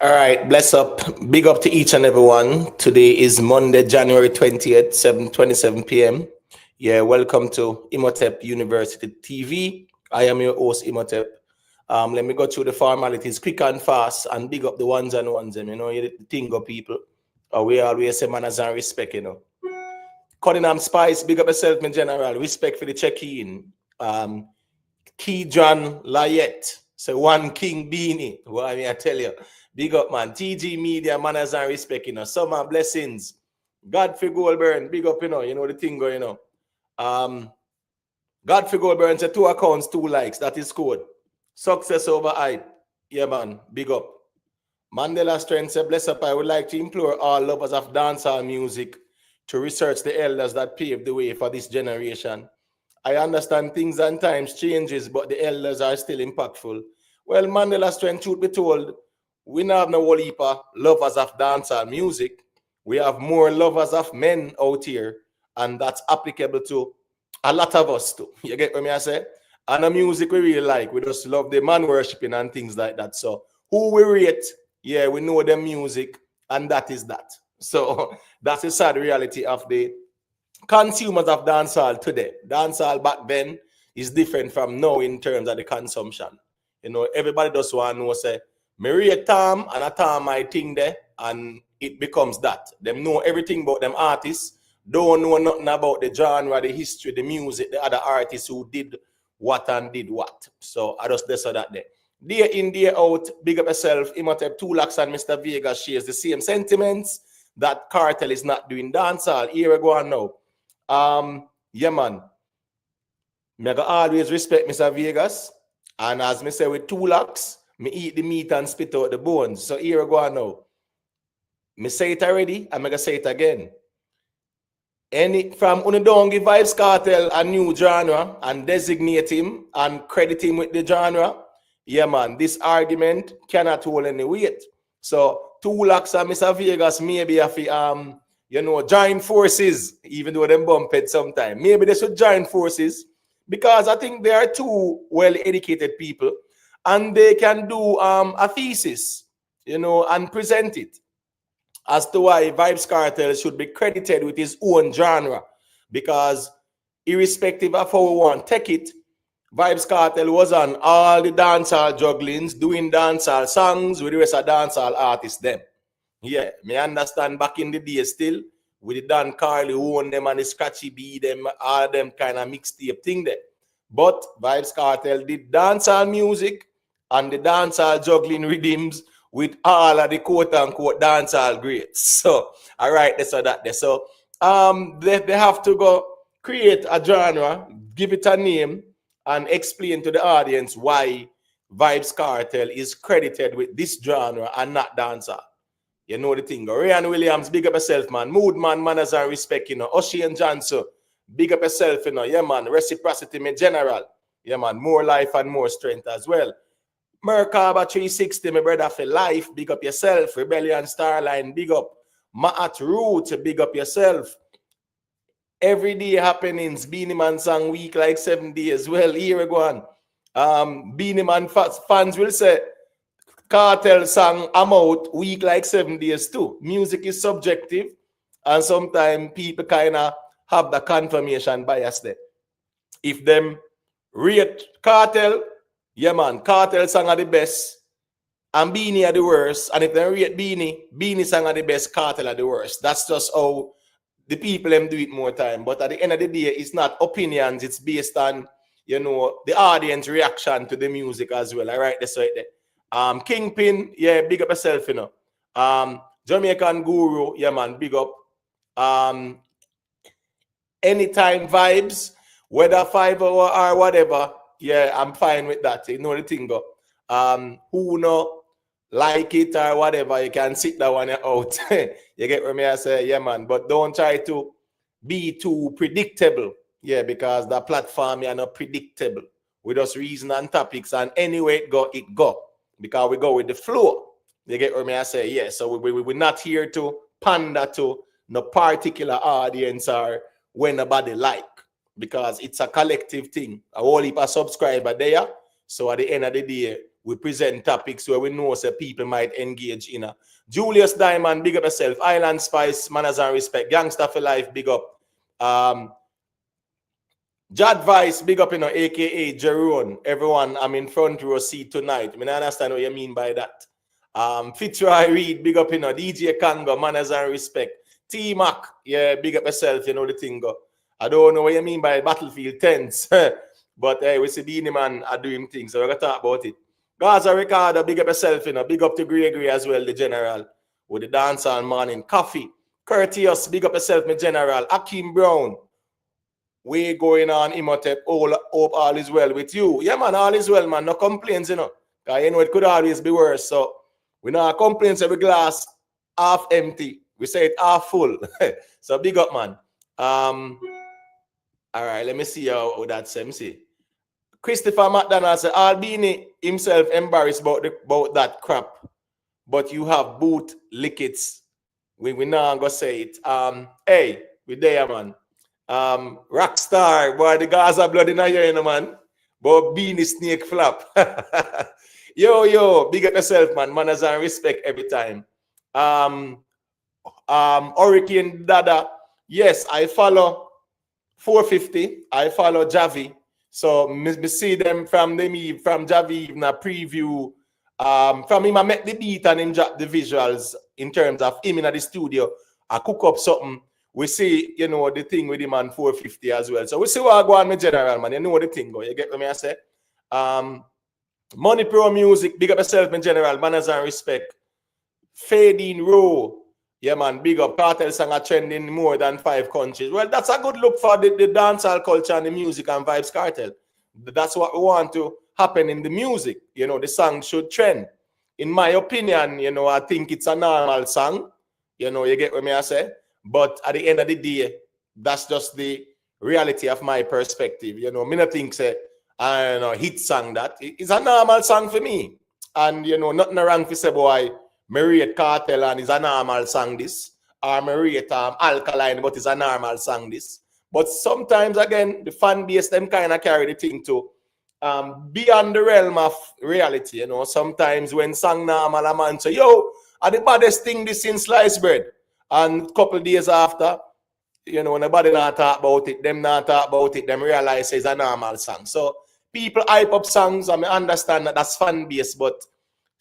All right, bless up. Big up to each and everyone. Today is Monday, January 20th, 7:27 p.m. Yeah, welcome to Imhotep University TV. I am your host, Imhotep. Let me go through the formalities quick and fast and big up the ones and ones. You think of people. We always say manners and respect. Cunningham Spice, big up yourself, my general. Respect for the check-in. Um, Key John Layette. So one King Beenie. What I tell you. Big up, man. TG Media, manners and respect. Summer blessings. Godfrey Goldburn, big up, You know the thing going. Godfrey Goldburn said 2 accounts, 2 likes. That is good. Success over hype. Yeah, man. Big up. Mandela Strength said, bless up. I would like to implore all lovers of dancehall music to research the elders that paved the way for this generation. I understand things and times changes, but the elders are still impactful. Well, Mandela Strength, truth be told, we now have no whole heap of lovers of dancehall music. We have more lovers of men out here, and that's applicable to a lot of us too. You get what I say? And the music we really like, we just love the man worshiping and things like that. So who we rate, yeah, we know the music, and that is that. So that's the sad reality of the consumers of dancehall today. Dancehall back then is different from now in terms of the consumption. Everybody just want to know, say, me rate Tom and a Tom I think there, and it becomes that. Them know everything about them artists, don't know nothing about the genre, the history, the music, the other artists who did what and did what. So I just say that there. Day in, day out, big up yourself. Imhotep 2 Lakhs and Mr. Vegas shares the same sentiments that Cartel is not doing dancehall. Here we go on now. Yeah, man. Me go always respect Mr. Vegas. And as me say with 2 Lakhs, me eat the meat and spit out the bones. So here we go on now. Me say it already, and me gonna say it again. From don't give Vybz Kartel a new genre and designate him and credit him with the genre, yeah, man, this argument cannot hold any weight. So 2 Lakhs and Mr. Vegas maybe have to, join forces, even though them bump it sometime. Maybe they should join forces because I think they are two well-educated people and they can do a thesis, and present it as to why Vybz Kartel should be credited with his own genre. Because irrespective of how we want to take it, Vybz Kartel was on all the dancehall jugglings, doing dancehall songs with the rest of dancehall artists them. Yeah, me understand back in the day still, with the Dan Carly who own them and the Scratchy B, them, all them kind of mixtape thing there. But Vybz Kartel did dancehall music and the dancehall juggling rhythms with all of the quote-unquote dancehall greats. So, all right, so that there. So, they have to go create a genre, give it a name, and explain to the audience why Vybz Kartel is credited with this genre and not dancehall. You know the thing. Ryan Williams, big up yourself, man. Mood man, manners and respect, Oshie and Johnson, big up yourself, Yeah, man. Reciprocity, me general. Yeah, man. More life and more strength as well. Merkaba 360, my brother for life. Big up yourself. Rebellion Starline, big up. Ma'at Root, big up yourself. Everyday happenings. Beenie Man song week like 7 days. Well, here we go on. Beenie Man fans will say, Cartel song I'm out week like 7 days too. Music is subjective, and sometimes people kind of have the confirmation bias there. If them rate Cartel, yeah, man, Cartel song are the best, and Beenie are the worst. And if they rate Beenie song are the best, Cartel are the worst. That's just how the people them do it more time. But at the end of the day, it's not opinions. It's based on, the audience reaction to the music as well. All right, that's right there. Kingpin, yeah, big up yourself, Jamaican Guru, yeah, man, big up. Anytime vibes, whether 5 hour or whatever, yeah, I'm fine with that. You know the thing, go. Who know like it or whatever, you can sit that one out. You get what I say, yeah, man. But don't try to be too predictable, yeah, because the platform are not predictable. We just reason and topics, and anyway it go. Because we go with the flow. You get what I say? Yeah, so we're not here to pander to no particular audience or when nobody like. Because it's a collective thing. A whole heap of subscriber there. So at the end of the day, we present topics where we know that people might engage in. Julius Diamond, big up yourself. Island Spice, manners and respect. Gangster for life, big up. Jad Vice, big up, aka Jerome. Everyone, I'm in front row seat tonight. I mean, I understand what you mean by that. Fitzroy Reed, big up, DJ Kango, manners and respect. T-Mac, yeah, big up yourself, the thing go. I don't know what you mean by battlefield tense, but hey, we see Beenie Man are doing things, so we're going to talk about it. Gaza Ricardo, big up yourself, big up to Gregory as well, the general, with the dancehall morning. Coffee, Courteous, big up yourself, my general. Akeem Brown, we going on Imhotep, hope all is well with you. Yeah, man, all is well, man, no complaints, because it could always be worse, so we not complaints every glass half empty. We say it half full. So big up, man. All right, let me see how that's MC. Christopher McDonald said, Albini himself embarrassed about that crap, but you have boot lickets. We now gonna say it. Hey, we there, man. Rockstar, boy, the Gaza blood in here, man. But Beenie snake flap. Yo, big up yourself, man. Manners and respect every time. Hurricane Dada. Yes, I follow 450. I follow Javi. So me see them from Javi in a preview. From him, I met the beat and him drop the visuals in terms of him in the studio. I cook up something. We see, the thing with him on 450 as well. So we see what I go on, my general, man. You know the thing go. You get what I say? Money Pro Music, big up yourself, my general. Manners and respect. Fading Row. Yeah, man, big up. Cartel song are trending in more than 5 countries. Well, that's a good look for the dancehall culture and the music and vibes cartel. That's what we want to happen in the music. The song should trend. In my opinion, I think it's a normal song. You get what I say? But at the end of the day, that's just the reality of my perspective. Me not think say, I don't know, hit song that. It's a normal song for me. And, nothing wrong for say, boy, me rate Cartel and is a normal song this, or me rate Alkaline, but it's a normal song this. But sometimes, again, the fan base, them kind of carry the thing to beyond the realm of reality. Sometimes when song normal, a man say, yo, are the baddest thing this in sliced bread. And a couple of days after, nobody not talk about it, them not talk about it, them realize it's a normal song. So people hype up songs, and I understand that that's fan base, but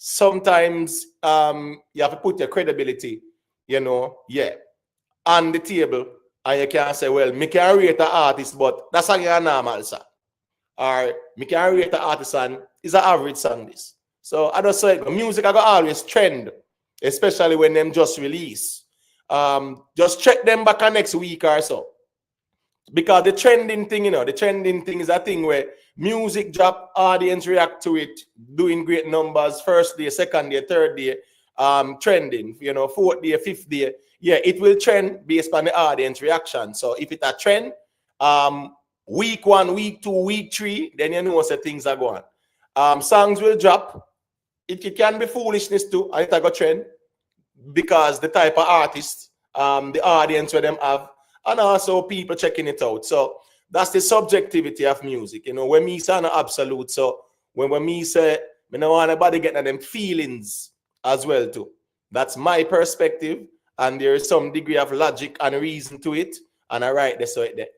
sometimes you have to put your credibility, on the table, and you can't say, well, me can rate an artist, but that's a normal song. Or me can rate an artist and it's an average song this. So I just say music I got always trend, especially when them just release. Just check them back next week or so. Because the trending thing, the trending thing is a thing where music drop, audience react to it, doing great numbers, first day, second day, third day, trending, fourth day, fifth day. Yeah, it will trend based on the audience reaction. So if it's a trend, week 1, week 2, week 3, then you know that things are going. Songs will drop. It can be foolishness too, and it go trend because the type of artist, the audience where them have, and also people checking it out. So that's the subjectivity of music. When me say no absolute, so when me say I don't want anybody getting them feelings as well too. That's my perspective, and there is some degree of logic and reason to it, and I write this right there.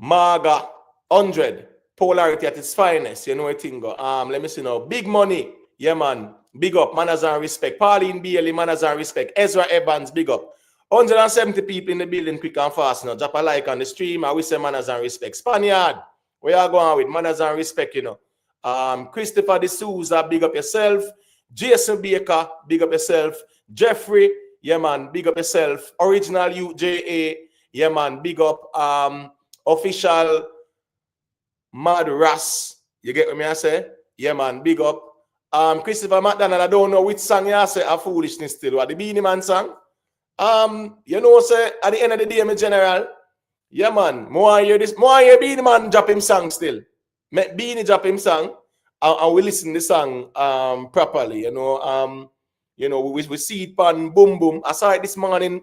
Marga 100 polarity at its finest. You know what thing go. Let me see now. Big money, yeah man. Big up, manners and respect. Pauline Bailey, manners and respect. Ezra Evans, big up. 170 people in the building, quick and fast now. Drop a like on the stream. I will say manners and respect. Spaniard, where you going with manners and respect, Christopher D'Souza, big up yourself. Jason Baker, big up yourself. Jeffrey, yeah man, big up yourself. Original UJA, yeah man, big up. Official Mad Ras, you get what I say? Yeah man, big up. Christopher McDonald, I don't know which song you say a foolishness still. What the Beenie Man song? Say at the end of the day, my general, yeah man, more hear Beenie Man drop him song still. Make Beenie drop him song, and we listen to the song properly. We see it on Boom Boom. I saw it this morning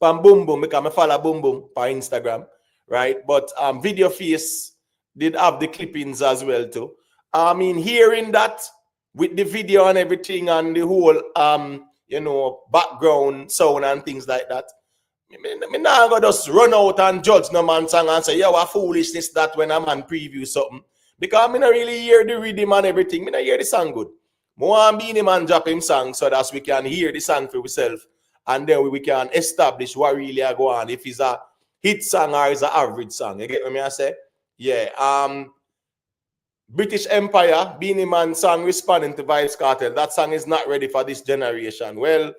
on Boom Boom because I follow Boom Boom on Instagram, right? But Video Face did have the clippings as well too. I mean, hearing that with the video and everything and the whole, you know, background sound and things like that, me not gonna just run out and judge no man song and say, yeah, what foolishness that when a man preview something. Because me not really hear the rhythm and everything. Me not hear the song good. More Beenie Man drop him song so that we can hear the song for ourselves. And then we can establish what really are going on. If it's a hit song or it's an average song. You get what I say? Yeah. British Empire, Beenie Man song responding to Vybz Kartel. That song is not ready for this generation. Well,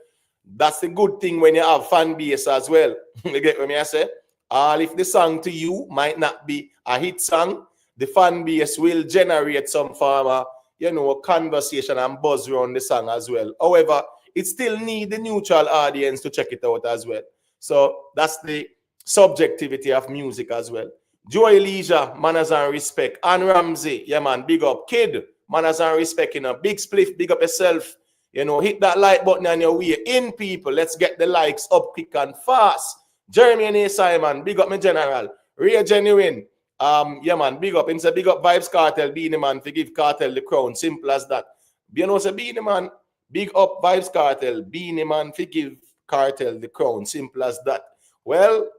that's the good thing when you have fan base as well. You get what I say? If the song to you might not be a hit song, the fan base will generate some form of, you know, conversation and buzz around the song as well. However, it still needs the neutral audience to check it out as well. So that's the subjectivity of music as well. Joy Leisure, manners and respect. Ann Ramsey, yeah man, big up. Kid, manners and respect, you know. Big spliff, big up yourself. You know, hit that like button on your way in, people. Let's get the likes up quick and fast. Jeremy and A. Simon, big up my general. Real genuine. Yeah man, big up. It's a big up Vybz Kartel, Beenie Man, to give Kartel the crown. Simple as that. You know, say Beenie Man, big up Vybz Kartel, Beenie Man, to give Kartel the crown. Simple as that. Well,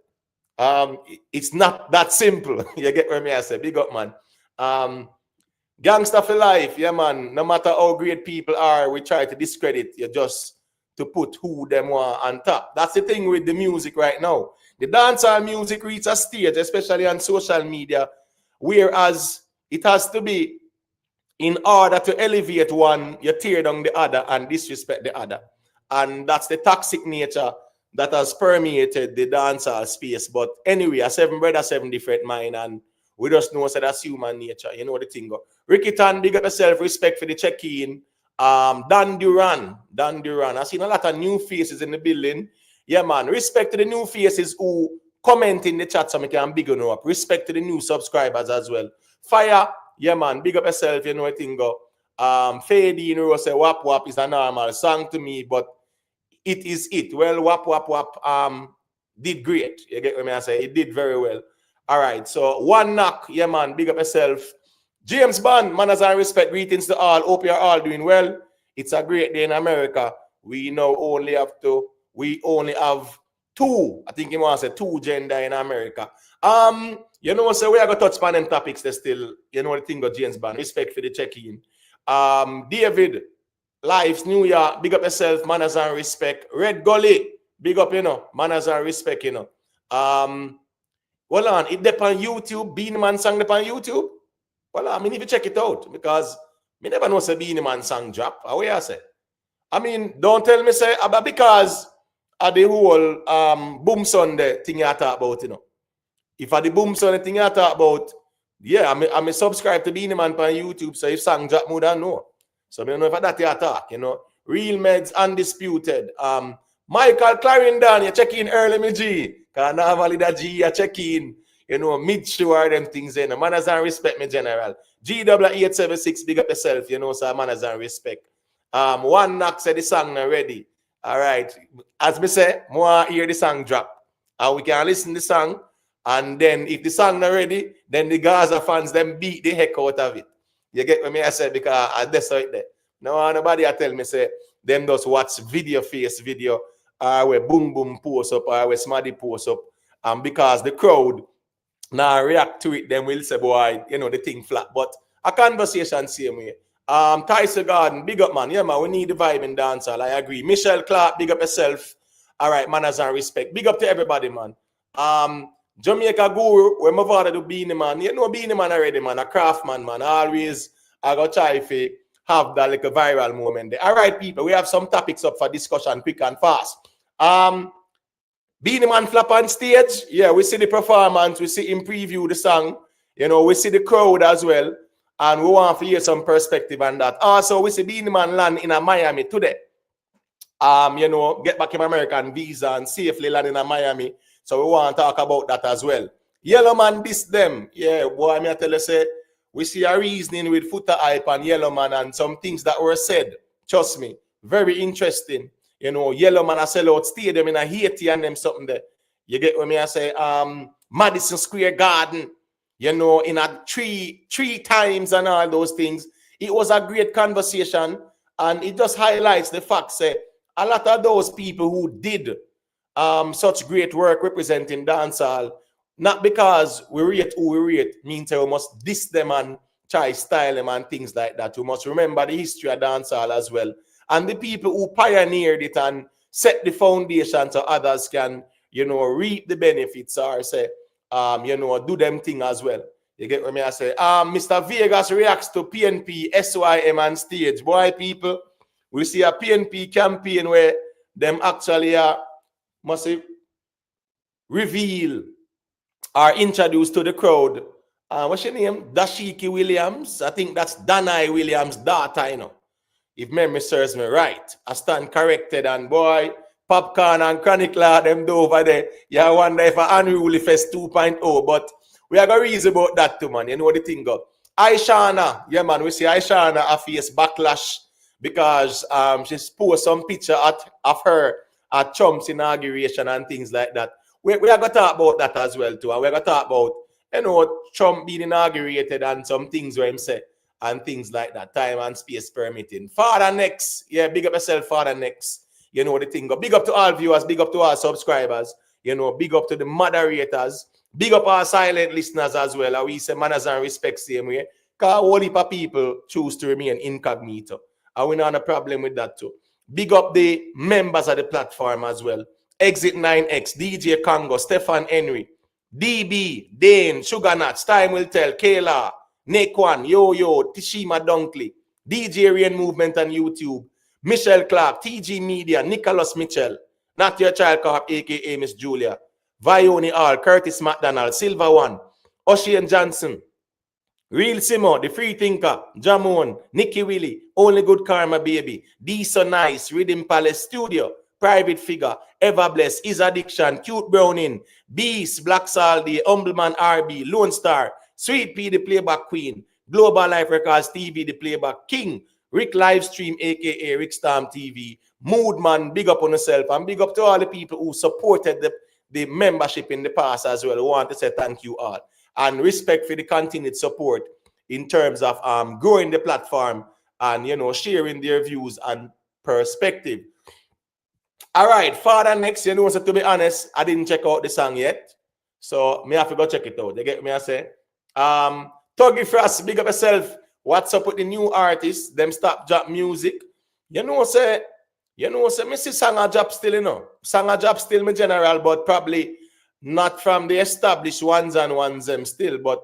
it's not that simple. You get what I say? Big up, man. Gangster for life, yeah, man. No matter how great people are, we try to discredit you just to put who them want on top. That's the thing with the music right now. The dancehall music reaches a stage, especially on social media, whereas it has to be in order to elevate one, you tear down the other and disrespect the other. And that's the toxic nature that has permeated the dancehall space. But anyway, a seven brother, seven different mind, and we just know that that's human nature. You know the thing go. Ricky Tan, big up yourself, respect for the check-in. Dan Duran. I seen a lot of new faces in the building. Yeah, man. Respect to the new faces who comment in the chat so we can big on up. Respect to the new subscribers as well. Fire, yeah, man. Big up yourself, you know what thing go. Fady, you know, say wap wap is a normal song to me, but it is it. Well, wap wap wap did great. You get what I say? It did very well. All right, so one knock, yeah, man. Big up yourself. James Bond, manners and respect, greetings to all. Hope you're all doing well. It's a great day in America. We only have two. I think you want to say two gender in America. You know, so we are gonna touch upon them topics. There's still, you know, the thing of James Bond. Respect for the check-in. David, Lives, New York, big up yourself, manners and respect. Red Gully, big up, you know, manners and respect, you know. Well, on it depends on YouTube. Beenie Man song depend on YouTube. Well, I mean, if you check it out, because me never know say Beenie Man song drop. How I say? I mean, don't tell me say about because of the whole Boom Sunday thing you talk about, you know. If I the Boom Sunday thing you talk about, yeah, I'm a subscribe to Beenie Man on YouTube. So if song drop, more than know. So I don't know if that you talk, you know. Real Meds Undisputed. Michael Clarendon, you check in early, me G. Because normally that G, you check in, you know, mid-show them things, you know. Manners and respect, me general. GW876, big up yourself, you know, so manners and respect. One knock said the song not ready. All right. As me say, more hear the song drop. And we can listen to the song. And then if the song not ready, then the Gaza fans, them beat the heck out of it. You get what I said? Because I that's right there. No, nobody I tell me, say, them just watch video, where boom boom post up, or where smarty post up. Because the crowd now react to it, then we'll say, boy, you know, the thing flat. But a conversation same way. Tyson Garden, big up, man. Yeah, man, we need the vibe in dancehall. I agree. Michelle Clark, big up yourself. All right, manners and respect. Big up to everybody, man. Jamaica Guru, where my father do Beenie Man. You know Beenie Man already, man. A craftsman, man. Always, I go try to have that like a viral moment there. All right, people, we have some topics up for discussion, quick and fast. Beenie Man flap on stage. Yeah, we see the performance. We see him preview the song. You know, we see the crowd as well. And we want to hear some perspective on that. Also, we see Beenie Man land in Miami today. You know, get back in American visa and safely land in Miami. So we want to talk about that as well. Yellowman diss them. Yeah, boy, I tell you, say, we see a reasoning with Footer Hype and Yellowman and some things that were said. Trust me, very interesting. You know, Yellowman a sell out stadium in a Haiti and them something there. You get what me I say? Madison Square Garden. you know, in a three times and all those things. It was a great conversation, and it just highlights the fact that a lot of those people who did such great work representing dancehall, not because we rate who we rate, means we must diss them and try style them and things like that. We must remember the history of dancehall as well. And the people who pioneered it and set the foundation so others can, you know, reap the benefits or say, you know, do them thing as well. You get what I say? Mr. Vegas reacts to PNP, SYM and stage. Boy, people, we see a PNP campaign where them actually must reveal or introduce to the crowd. What's your name? Dashiki Williams. I think that's Danai Williams' daughter, you know. If memory serves me right. I stand corrected, and boy, Popcorn and Chronicler, them do over there. Yeah, I wonder if an Unruly Fest 2.0, but we are going to reason about that too, man. You know what the thing go. Ishawna, yeah, man, we see Ishawna a face backlash because she posted some picture of her at Trump's inauguration and things like that. We are going to talk about that as well too, and we're going to talk about, you know, Trump being inaugurated and some things where him say and things like that, time and space permitting. Father next, yeah, big up yourself, Father next. You know the thing go. Big up to all viewers, big up to all subscribers, you know, big up to the moderators, big up our silent listeners as well. And we say manners and respect same way. Because a whole heap of people choose to remain incognito. And we don't have a problem with that too. Big up the members of the platform as well. Exit 9X, DJ Congo, Stefan Henry, DB, Dane, Sugar Nuts, Time Will Tell, Kayla, Naquan, Yo, Tishima Dunkley, DJ Rain Movement on YouTube, Michelle Clark, TG Media, Nicholas Mitchell, Not Your Child Corp, aka Miss Julia, Vioni Hall, Curtis McDonald, Silver One, Ocean Johnson, Real Simo, The Free Thinker, Jamon, Nikki Willie, Only Good Karma Baby, D So Nice, Rhythm Palace Studio, Private Figure, Everbless, Is Addiction, Cute Browning, Beast, Black Saldi, Humbleman RB, Lone Star, Sweet P, the Playback Queen, Global Life Records TV, the Playback King, Rick Livestream, aka Rick Storm TV, Moodman, big up on yourself, and big up to all the people who supported the membership in the past as well. I want to say thank you all. And respect for the continued support in terms of growing the platform and, you know, sharing their views and perspective. All right, Father next, you know, so to be honest, I didn't check out the song yet. So me have to go check it out. You get me, I say? Tuggy Frost, big up yourself. What's up with the new artists? Them stop drop music. You know, me see Sanga Job still, you know. Sanga Job still my general, but probably not from the established ones and ones them still. But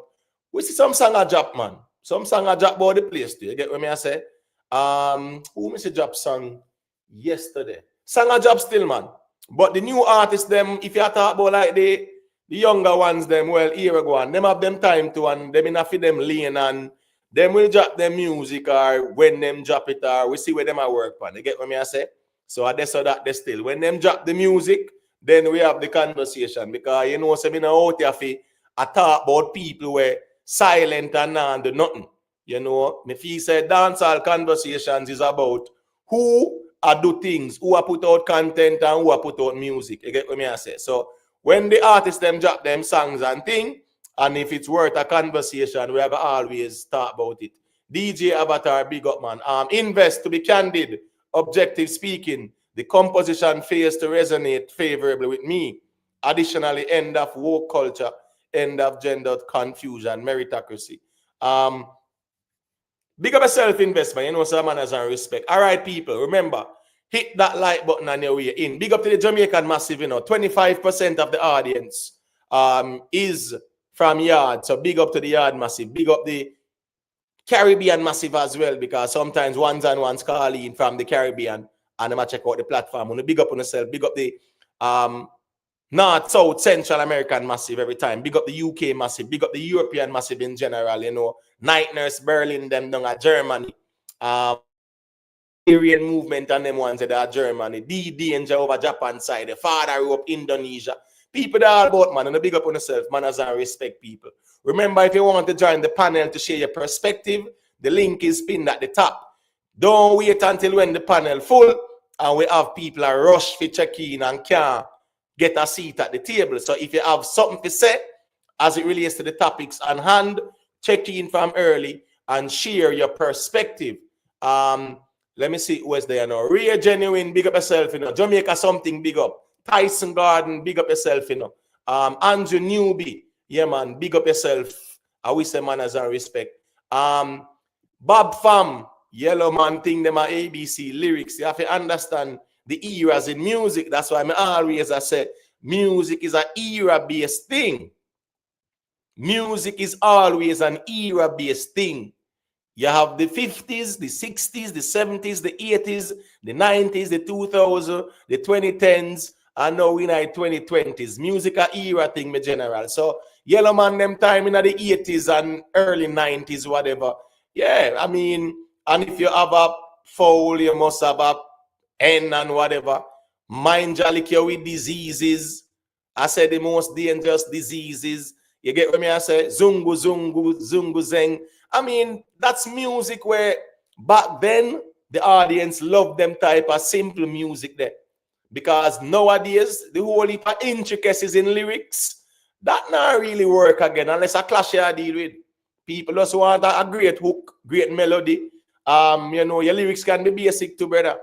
we see some Sanga Job, man. Some Sanga Job about the place too. You get what me I say? Who me see Job song yesterday? Sanga Job still, man. But the new artists, them, if you talk about like the younger ones, them, well, here we go on. Them have them time to, and them enough for them lean, and them will drop their music, or when them drop it, or we see where them are work on. You get what me I say? So I so that they still. When them drop the music, then we have the conversation. Because you know, so me now out here I talk about people where silent and not do nothing. You know, me feel say dancehall conversations is about who are do things, who are put out content and who are put out music. You get what me I say? So when the artists them drop them songs and thing, and if it's worth a conversation, we have always talk about it. DJ Avatar, big up, man. Invest, to be candid, objective speaking, the composition fails to resonate favorably with me. Additionally, end of woke culture, end of gender confusion, meritocracy. Big up a self-investment, you know, some manners and respect. All right, people, remember, hit that like button on your way in. Big up to the Jamaican Massive, you know, 25% of the audience is from Yard. So big up to the Yard Massive. Big up the Caribbean Massive as well, because sometimes ones and ones call in from the Caribbean and I'm check out the platform. When you big up on yourself, big up the North, South, Central American Massive every time. Big up the UK Massive, big up the European Massive in general, you know. Night Nurse Berlin, them down at Germany. Syrian movement and them ones that are Germany. D&J over Japan side. The Father up Indonesia. People that are about, man, and big up on yourself, manners and respect people. Remember, if you want to join the panel to share your perspective, the link is pinned at the top. Don't wait until when the panel full and we have people that rush for check in and can't get a seat at the table. So if you have something to say as it relates to the topics on hand. Check in from early and share your perspective. Let me see who's there now. Real Genuine, big up yourself, you know. Jamaica Something, big up. Tyson Garden, big up yourself, you know. Andrew Newby, yeah, man, big up yourself. I wish say manners and respect. Bob Fam, Yellowman thing, them are ABC lyrics. You have to understand the eras in music. That's why I said, music is an era-based thing. Music is always an era-based thing. You have the 50s, the 60s, the 70s, the 80s, the 90s, the 2000s, the 2010s, and now in the 2020s. Music a era thing, my general. So, Yellowman them time in the 80s and early 90s, whatever. Yeah, I mean, and if you have a foul, you must have a hen and whatever. Mind you, like you with diseases. I said the most dangerous diseases. You get what I say? Zungu, zungu, zungu, zeng. I mean, that's music where back then the audience loved them type of simple music there. Because nowadays, the whole heap of intricacies in lyrics, that not really work again unless a clash you deal with. People just want a great hook, great melody. You know, your lyrics can be basic too, brother.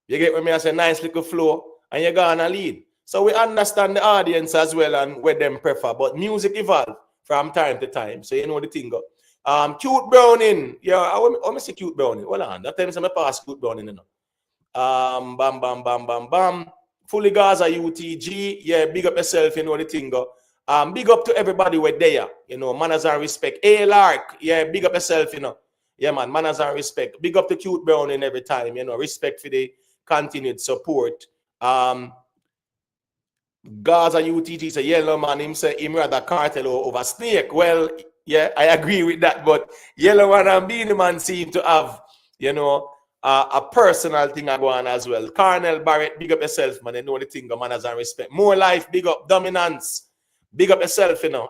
You get what I say? Nice little flow, and you're gonna lead. So we understand the audience as well and what them prefer. But music evolve from time to time. So you know the thing go. Cute Browning. Yeah, I want to see Cute Browning. Hold on. That time I pass Cute Browning, you know. Bam, bam, bam, bam, bam. Fully Gaza UTG. Yeah, big up yourself, you know the thing go. Big up to everybody with there. You know, manners and respect. A Lark. Yeah, big up yourself, you know. Yeah, man, manners and respect. Big up to Cute Browning every time, you know. Respect for the continued support. Gaza UTG say Yellowman, him say him rather cartel over snake. Well, yeah, I agree with that, but Yellowman and Beenie Man seem to have, you know, a personal thing I go on as well. Colonel Barrett, big up yourself, man. You know the thing, manners and respect. More life, big up. Dominance, big up yourself, you know.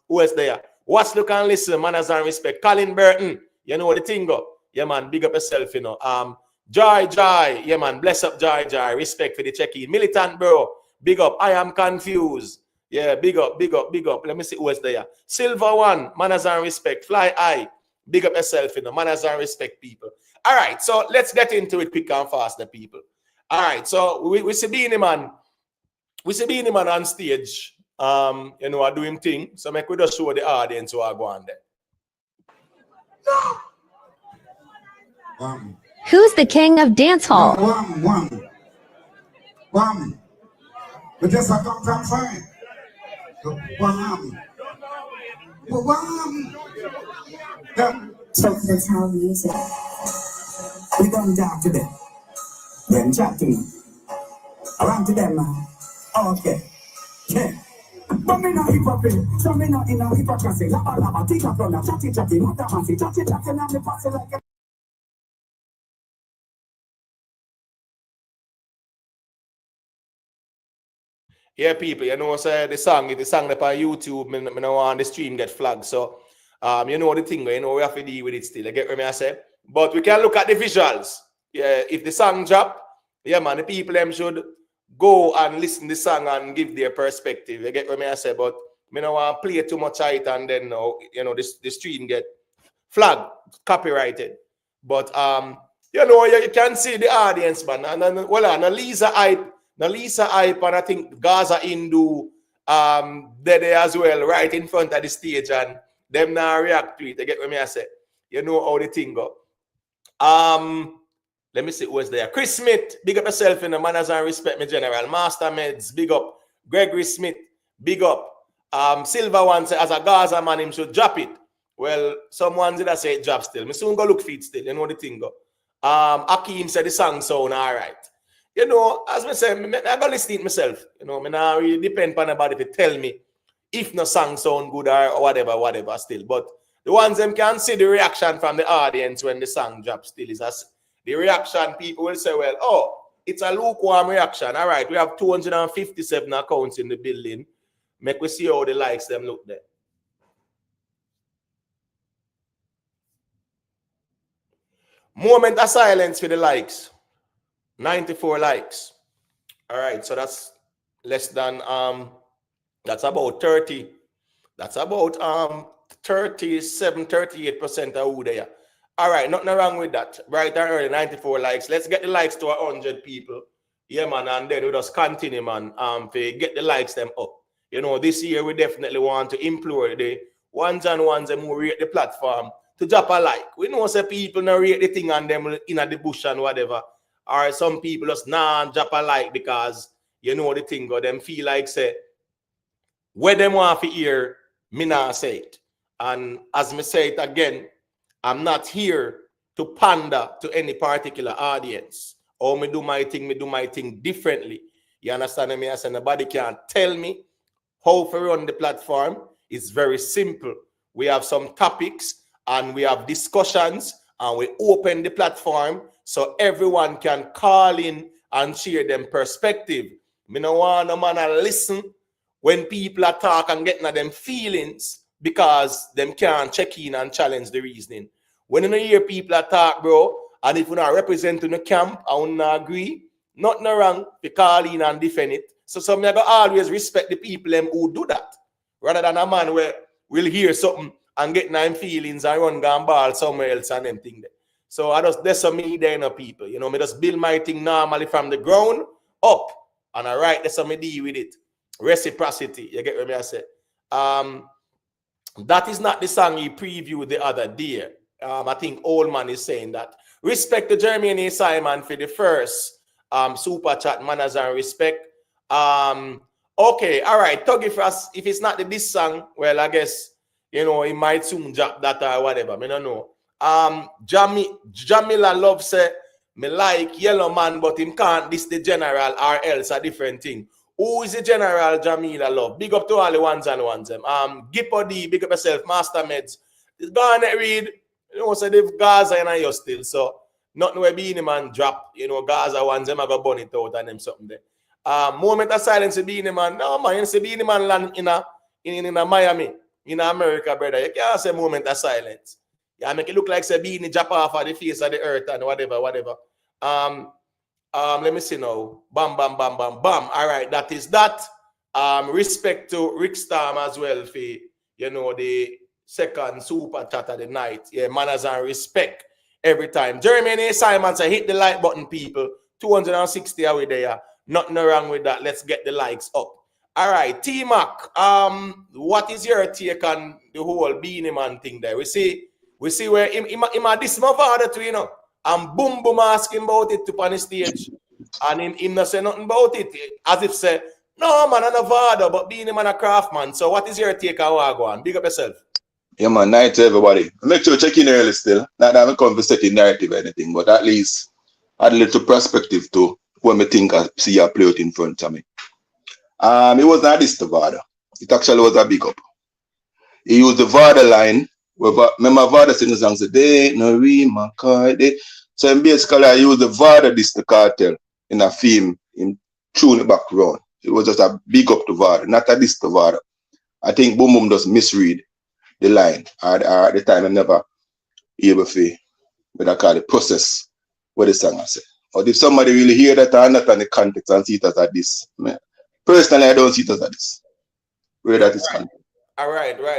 Who else there? Watch, look and listen, manners and respect. Colin Burton, you know the thing go. Yeah, man, big up yourself, you know. Joy, yeah, man, bless up, Joy. Respect for the check-in. Militant, bro. Big up. I am confused. Yeah, big up, big up, big up. Let me see who is there. Silver One, manners and respect. Fly High, big up yourself, you know. Manners and respect, people. All right, so let's get into it quick and fast, the people. All right, so we see Beenie Man. We see Beenie Man on stage. You know, I do him thing. So make we just show the audience who are going there. Who's the king of dancehall? But just I come from fine. So that's how we use it. We don't talk to them. Then chat to me. Around to them, man. Okay. Yeah. But me no hypocrite, so me no in a hypocrisy. Lava lava, tika prona, chatty, mother fancy, chatty, now me pass it like a... Yeah, people, you know, say the song that on YouTube, me no want the stream get flagged. So, you know the thing, you know, we have to deal with it still. You get what I say? But we can look at the visuals. Yeah, if the song drop, yeah, man, the people them should go and listen to the song and give their perspective. You get what I say? But me no want to play too much it and then, you know, the stream get flagged, copyrighted. But, you know, you can see the audience, man. And well, and Lisa Hype, and I think Gaza Hindu, they're there as well, right in front of the stage, and them now react to it. You get what I say? You know how the thing go. Let me see who's there. Chris Smith, big up yourself in the manners and respect, me general. Master Meds, big up. Gregory Smith, big up. Silver One says, as a Gaza man, him should drop it. Well, someone did say it drop still. Me soon go look for it still. You know the thing go. Akeem said the song sound all right. You know, as I say, I go listen to myself. You know, I not really depend on anybody to tell me if no song sound good or whatever still. But the ones them can see the reaction from the audience when the song drops still is as the reaction. People will say, well, oh, it's a lukewarm reaction. All right, we have 257 accounts in the building. Make we see how the likes them look there. Moment of silence for the likes. 94 likes. All right, so that's less than that's about 30 That's about 37, 38% of who they are. All right, nothing wrong with that. Bright and early, 94 likes. Let's get the likes to 100 people. Yeah, man, and then we just continue, man, to get the likes them up. You know, this year we definitely want to implore the ones and ones and who rate the platform to drop a like. We know some people now rate the thing and them in the bush and whatever. Or some people just drop a like because you know the thing, or them feel like say, where them want to hear, me not say it. And as me say it again, I'm not here to pander to any particular audience. Or me do my thing differently. You understand me? I say nobody can tell me how to run the platform. It's very simple. We have some topics and we have discussions and we open the platform so everyone can call in and share them perspective. Me no want no man to listen when people are talk and getting at them feelings because them can't check in and challenge the reasoning. When you hear people are talk, bro, and if you not representing the camp, I will not agree, nothing wrong to call in and defend it. So some of always respect the people them who do that, rather than a man where will hear something and get nine feelings and run gun ball somewhere else and them thing there. So I just that's some me there, no people. You know, me just build my thing normally from the ground up, and I write that's how me deal with it. Reciprocity, you get what me I say. That is not the song he previewed the other day. I think Old Man is saying that. Respect to Jeremy and Simon for the first super chat, manners and respect. Okay, all right. Tuggy for us. If it's not this song, well, I guess you know he might soon drop that or whatever. I don't know. Jamila Love say me like Yellowman, but him can't this the general or else a different thing. Who is the general Jamila Love? Big up to all the ones and ones. Gippo D, big up yourself, Master Meds. Go on read. You know, so they've Gaza and you still. So nothing where Beenie Man drop. You know, Gaza ones them I go burn it out and them something there. Moment of silence to Beenie Man. No man, you see Beenie Man land in a Miami, in America, brother. You can't say moment of silence. Yeah, make it look like say Beenie drop off of the face of the earth and whatever. Let me see now. Bam, bam, bam, bam, bam. All right, that is that. Respect to Rick Storm as well for, you know, the second super chat of the night. Yeah, manners and respect every time. Jeremy and A. Simon say hit the like button, people. 260 away there. Nothing wrong with that. Let's get the likes up. All right, T-Mac. What is your take on the whole Beenie Man thing there? We see where him this my father too, you know. And boom asking about it to on the stage. And him not say nothing about it. As if say, no man, I'm a father, but Beenie Man a craftsman. So what is your take on what go on? Big up yourself. Yeah man, night to everybody. Make sure check in early still. Not that I'm come for setting narrative or anything, but at least add a little perspective to what me think I see you play out in front of me. It was not this to Vada. It actually was a big up. He used the Vada line. Remember Vada sing the song today, no re my car. So basically I used the Vada this the cartel in a film in tune the background. It was just a big up to Vada, not a this to Vada. I think Boom Boom just misread the line. At the time I'm never able to what I call the process what the song I say. Or if somebody really hear that or understand the context and see it as this. Personally I don't see it as this. Where that is context. All right. Well,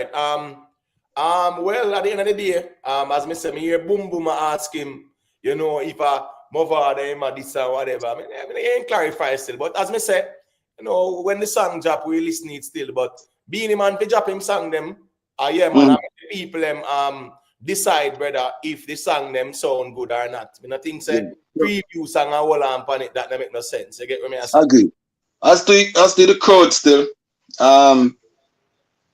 at the end of the day, as me say, me hear Boom Boom ask him, you know, if a mother him or this or whatever. I mean, he ain't clarify still. But as me say, you know, when the song drop, we listen it still. But Beenie Man to drop him song them, yeah, man, the people them decide whether if the song them sound good or not. I think say preview song and all on it that make no sense. You get what I say? Agree. As to the crowd still,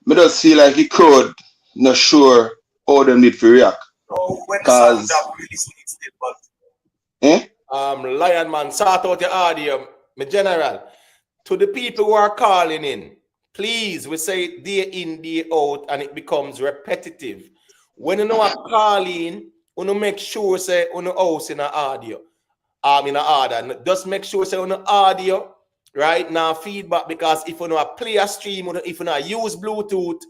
me just feel like the crowd not sure how them need to react. So when the song drop, we listen it still. But Lion Man, sort out your audio, my general. To the people who are calling in, please, we say it day in, day out, and it becomes repetitive. When you know a call in, you make sure say you know house in a audio. In a order. Just make sure say on audio, right? Now feedback, because if you know play a stream, if you know use Bluetooth,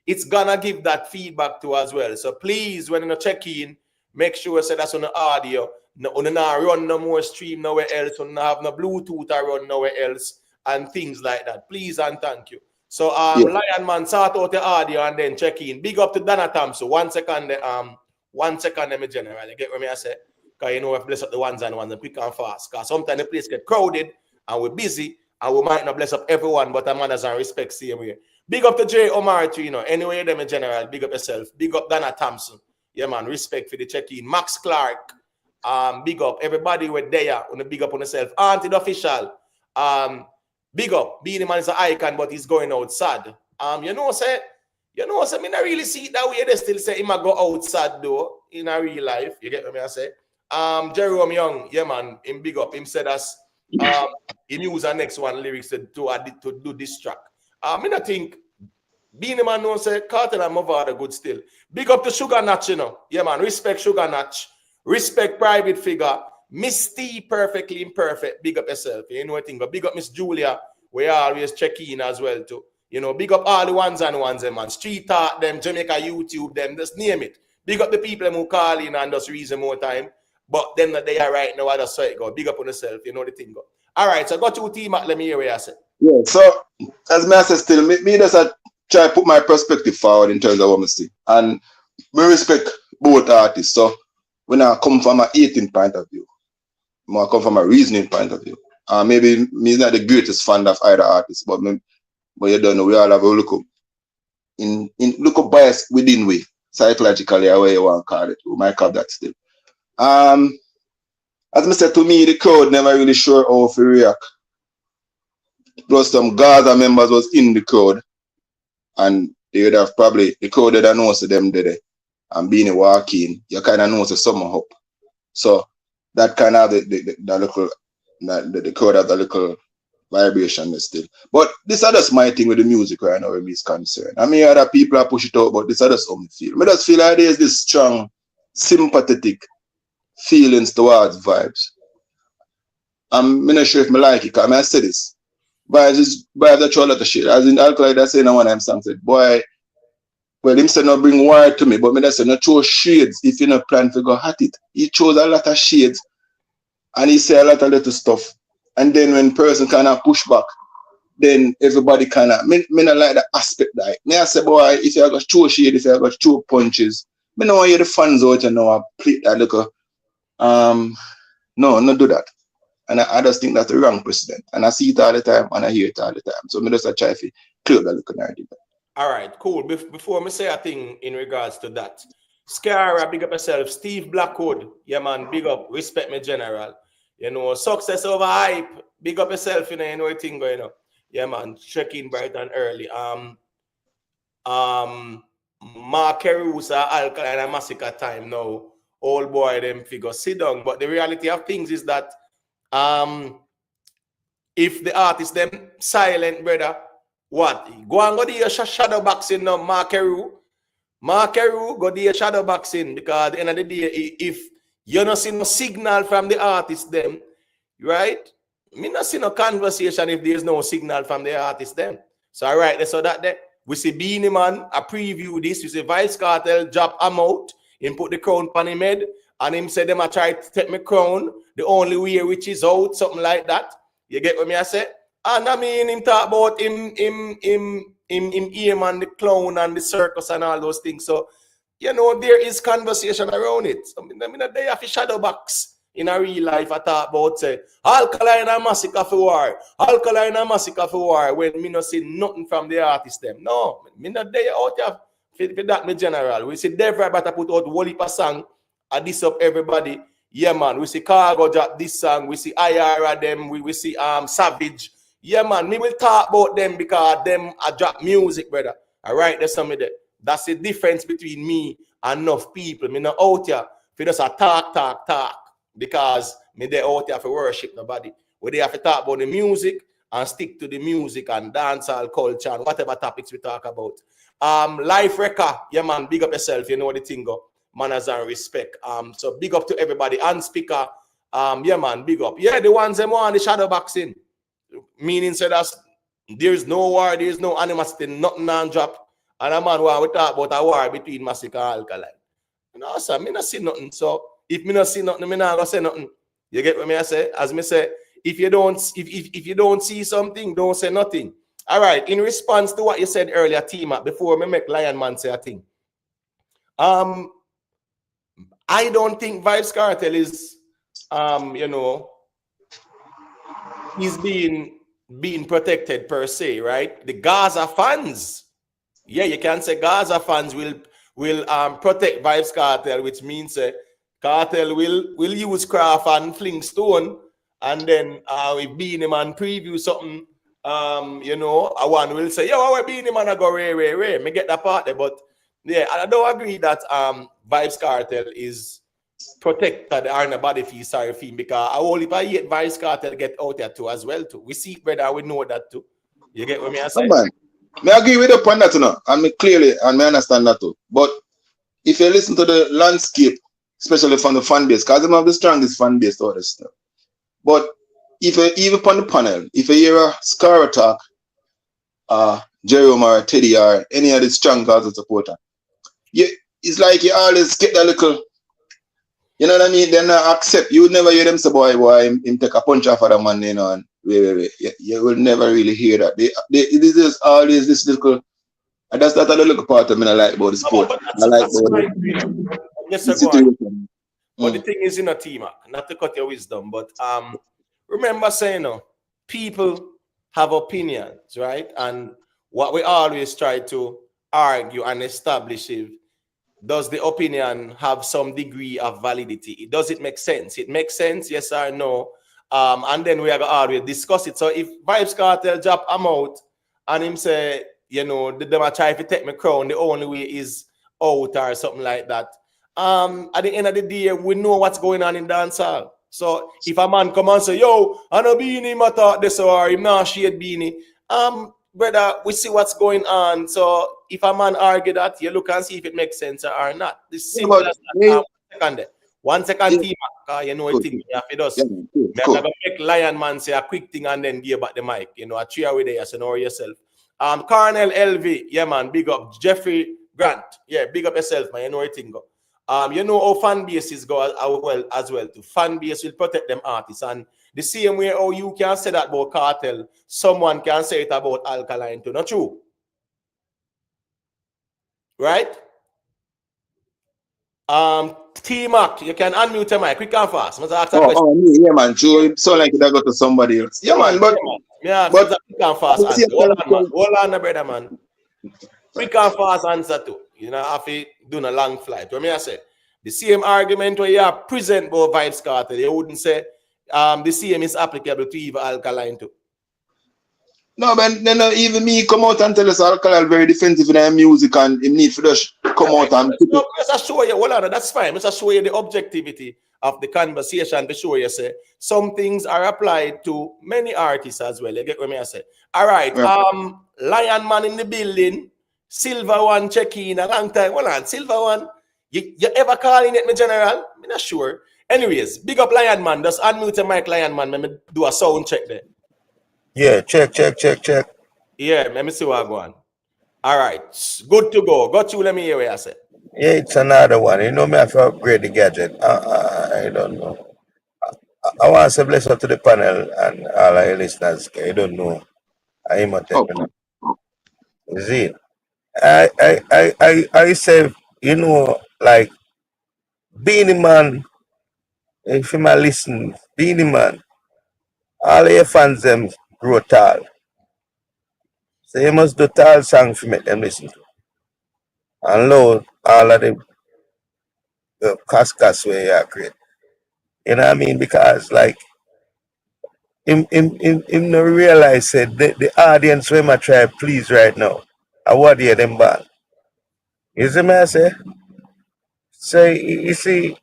it's gonna give that feedback to as well. So please, when you check in, make sure say that's on the audio. No, not run no more stream nowhere else. You not have no Bluetooth or run nowhere else and things like that. Please and thank you. So Yeah. Lion Man, sort out the audio and then check in. Big up to Donna Thompson. 1 second, let me general. You get what I say? Because you know, if bless up the ones and quick and fast. Because sometimes the place get crowded and we're busy and we might not bless up everyone, but the manners and respect same way. Big up to J. Omar too, you know. Anyway, them in general, big up yourself. Big up Donna Thompson. Yeah, man, respect for the check-in. Max Clark, big up. Everybody were there. Big up on yourself. Auntie the official. Big up. Beenie Man is an icon, but he's going out sad. Me not really see it that way. They still say he might go out sad though in a real life. You get what I say? Jerome Young, yeah man, him big up. Him said us he use our next one lyrics to do this track. I not think Beenie Man knows say Cartel and Mavada good still. Big up to Sugar Natch, you know. Yeah man, respect Sugar Natch. Respect Private Figure. Miss T, perfectly imperfect. Big up yourself. You know what I think? But big up Miss Julia. We always check in as well too. You know, big up all the ones and ones, man. Street Art, them, Jamaica YouTube, them, just name it. Big up the people who call in and just reason more time. But then they are right now, I just saw it go. Big up on yourself, you know the thing go. All right, so go to team, let me hear what I say. Yeah, so as me I say still, me just try to put my perspective forward in terms of what I see. And we respect both artists. So when I come from an 18 point of view, I come from a reasoning point of view. Maybe me not the greatest fan of either artist, but you don't know, we all have a look up bias within we, psychologically, or where you want to call it. We might call that still. As I said, to me, the crowd never really sure how to react. Plus some Gaza members was in the crowd, and they would have probably, the crowd that knows them there, and being walking, you kind of know something up. So that kind of the crowd has a little vibration still. But this is just my thing with the music right now where me is concerned. I mean, other people are push it out, but this is just how me feel. I just feel like there's this strong, sympathetic feelings towards vibes. I'm not sure if I like it, because I say this. Vibes that throw a lot of shit. As in Alkali that saying one time song said, boy, well, him said not bring wire to me, but me that say not throw shades if you not plan to go at it. He chose a lot of shades and he say a lot of little stuff. And then when person kind of push back, then everybody kind of, me not like the aspect that. Me I say, boy, if you got throw shade, if you got throw punches, me know you the fans out and now play that little, no, not do that. And I just think that's the wrong precedent. And I see it all the time and I hear it all the time. So me just try to clear that little narrative. All right, cool. Before me say a thing in regards to that, Scara, big up yourself. Steve Blackwood, yeah man, big up. Respect me, general. You know, success over hype. Big up yourself, you know what thing going on. Yeah, man. Check in bright and early. Mark Carusa, Alkaline and Massacre time now. Old boy, them figure sit down. But the reality of things is that if the artist them silent, brother, what? Go and go to shadow boxing now, Mark Caru. Mark Caru, go to shadow boxing because at the end of the day, if you don't see no signal from the artist them, right? Me not see no conversation if there's no signal from the artist them. So all right, so that there. We see Beenie Man, I preview this. We see Vice Cartel drop him out, him put the crown on him head, and him say them I try to take my crown, the only way which is out, something like that. You get what me I say? And I mean him talk about him man, the clown and the circus and all those things. So you know, there is conversation around it. So, I mean, they have a shadow box in a real life. I talk about say, Alkaline and Massacre for war. Alkaline and Massacre for war. When me not see nothing from the artist them. No, me not there out there for that, me general. We see Devra better put out one heap of song and this up everybody. Yeah, man. We see Cargo drop this song. We see IRA them. We see Savage. Yeah, man. Me will talk about them because them I drop music, brother. All right, there's something there. That's the difference between me and enough people. Me not out here for just a talk. Because me they out here for worship nobody. We they have to talk about the music and stick to the music and dancehall culture and whatever topics we talk about. Life Wrecker, yeah man, big up yourself, you know the thing go. Manners and respect. So big up to everybody. And speaker, yeah man, big up. Yeah, the ones them want the shadow boxing. Meaning so that's there's no war, there's no animosity, nothing on drop. And a man want we talk about a war between Massacre and Alkaline. You know, so me not see nothing. So if me not see nothing, me not gonna say nothing. You get what me I say? As me say, if you don't see something, don't say nothing. All right. In response to what you said earlier, Tima, before me make Lion Man say a thing. I don't think Vibes Cartel is, you know, he's being protected per se, right? The Gaza fans, yeah, you can say Gaza fans will protect Vibes Cartel, which means Cartel will use craft and fling stone, and then if Beenie Man preview something, you know, one will say, yo, we're Beenie Man, I go ray. Me get that part there, but yeah, I don't agree that Vibes Cartel is protected or nobody feel sorry for him, because I only if I hate Vibes Cartel get out there too as well too. We see it, brother, we know that too. You get what me I say? Man, me agree with you on that, you know, and me clearly and me understand that too. But if you listen to the landscape, especially from the fan base, because they have the strongest fan base to all this stuff. But if you even on the panel, if you hear a Scar Attack, Jerome or Teddy or any of the strong Gaza supporter, it's like you always get that little, you know what I mean? They not accept. You would never hear them say, boy, him take a punch off of the man, you know, and wait. You will never really hear that. This is always this little, and that's the little part of me I like about the sport. I like about the situation. But the thing is, you know, T-Mac, not to cut your wisdom, but remember saying, people have opinions, right? And what we always try to argue and establish is, does the opinion have some degree of validity? Does it make sense? It makes sense, yes or no? And then we are going to always discuss it. So if Vibes Cartel drop him out and him say, you know, them are trying to take my crown, the only way is out or something like that. At the end of the day, we know what's going on in dancehall. So if a man come and say, yo, I know Beenie matter this or him not shade Beenie, brother, we see what's going on. So if a man argue that, you look and see if it makes sense or not. This simple as that. 1 second, team, you know, I think you have to just make Lion Man say a quick thing and then give back the mic. You know, a 3 hour there, so know yourself. Colonel LV, yeah, man, big up. Jeffrey Grant, yeah, big up yourself, man. You know what I think. You know how fan bases go as well too. Fan base will protect them artists, and the same way how you can say that about Cartel, someone can say it about Alkaline too. Not true, right? T-Mac, you can unmute your mic quick and fast. Yeah, man. True. So like that go to somebody else. Yeah, man. But quick and fast answer. Hold on, brother, man. Quick and fast answer too. You know, have to do a long flight. What I say? The same argument where you are present about Vibes Cartel, you wouldn't say the same is applicable to even Alkaline too. No, man, then even me come out and tell us Alkaline very defensive in their music and him need for just come out and let's show you, hold on, that's fine. Let's show you the objectivity of the conversation to show you say some things are applied to many artists as well. You get what I say? All right, Lion Man in the building. Silver One check in a long time. Hold on, Silver One. You ever calling it, my general? I'm not sure. Anyways, big up Lion Man. Just unmute the mic, Lion Man. Let me do a sound check there. Yeah, check. Yeah, let me see what I go on. All right, good to go. Got you. Let me hear what I say. Yeah, it's another one. You know me, I have to upgrade the gadget. I don't know. I want to say bless up to the panel and all our listeners. I don't know. I'm not taking it. Is it? I say, you know, like Beenie Man, if you might listen, Beenie Man, all of your fans them grow tall. So you must do tall song to make them listen to. And load all of the cascas where you are create. You know what I mean? Because like him no realize said the audience when I try please right now. I want to hear them bad. You see me I say? So you see,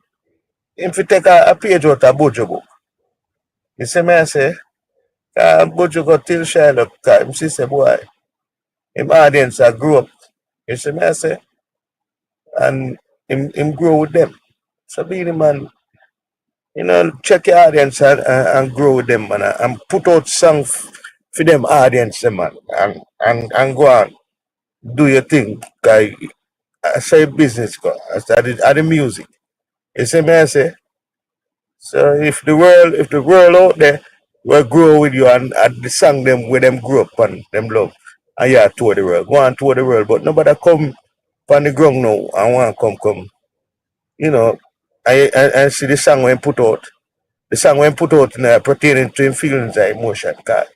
if you take a page out of Bojo book, you see me I say, Bojo got till shine up time. She say, boy, him audience I grew up. You see me I say? And him grow with them. So Beenie Man, you know, check your audience and grow with them, man, and put out songs for them audience, man, and go on, do your thing. Cause I say business, I started the music. You see me I say? So if the world out there will grow with you and the song them where them grew up and them love. And yeah, tour the world. Go on tour the world. But nobody come on the ground now and want come. You know, I see the song when put out. The song when put out pertaining to him feelings and emotion. Cause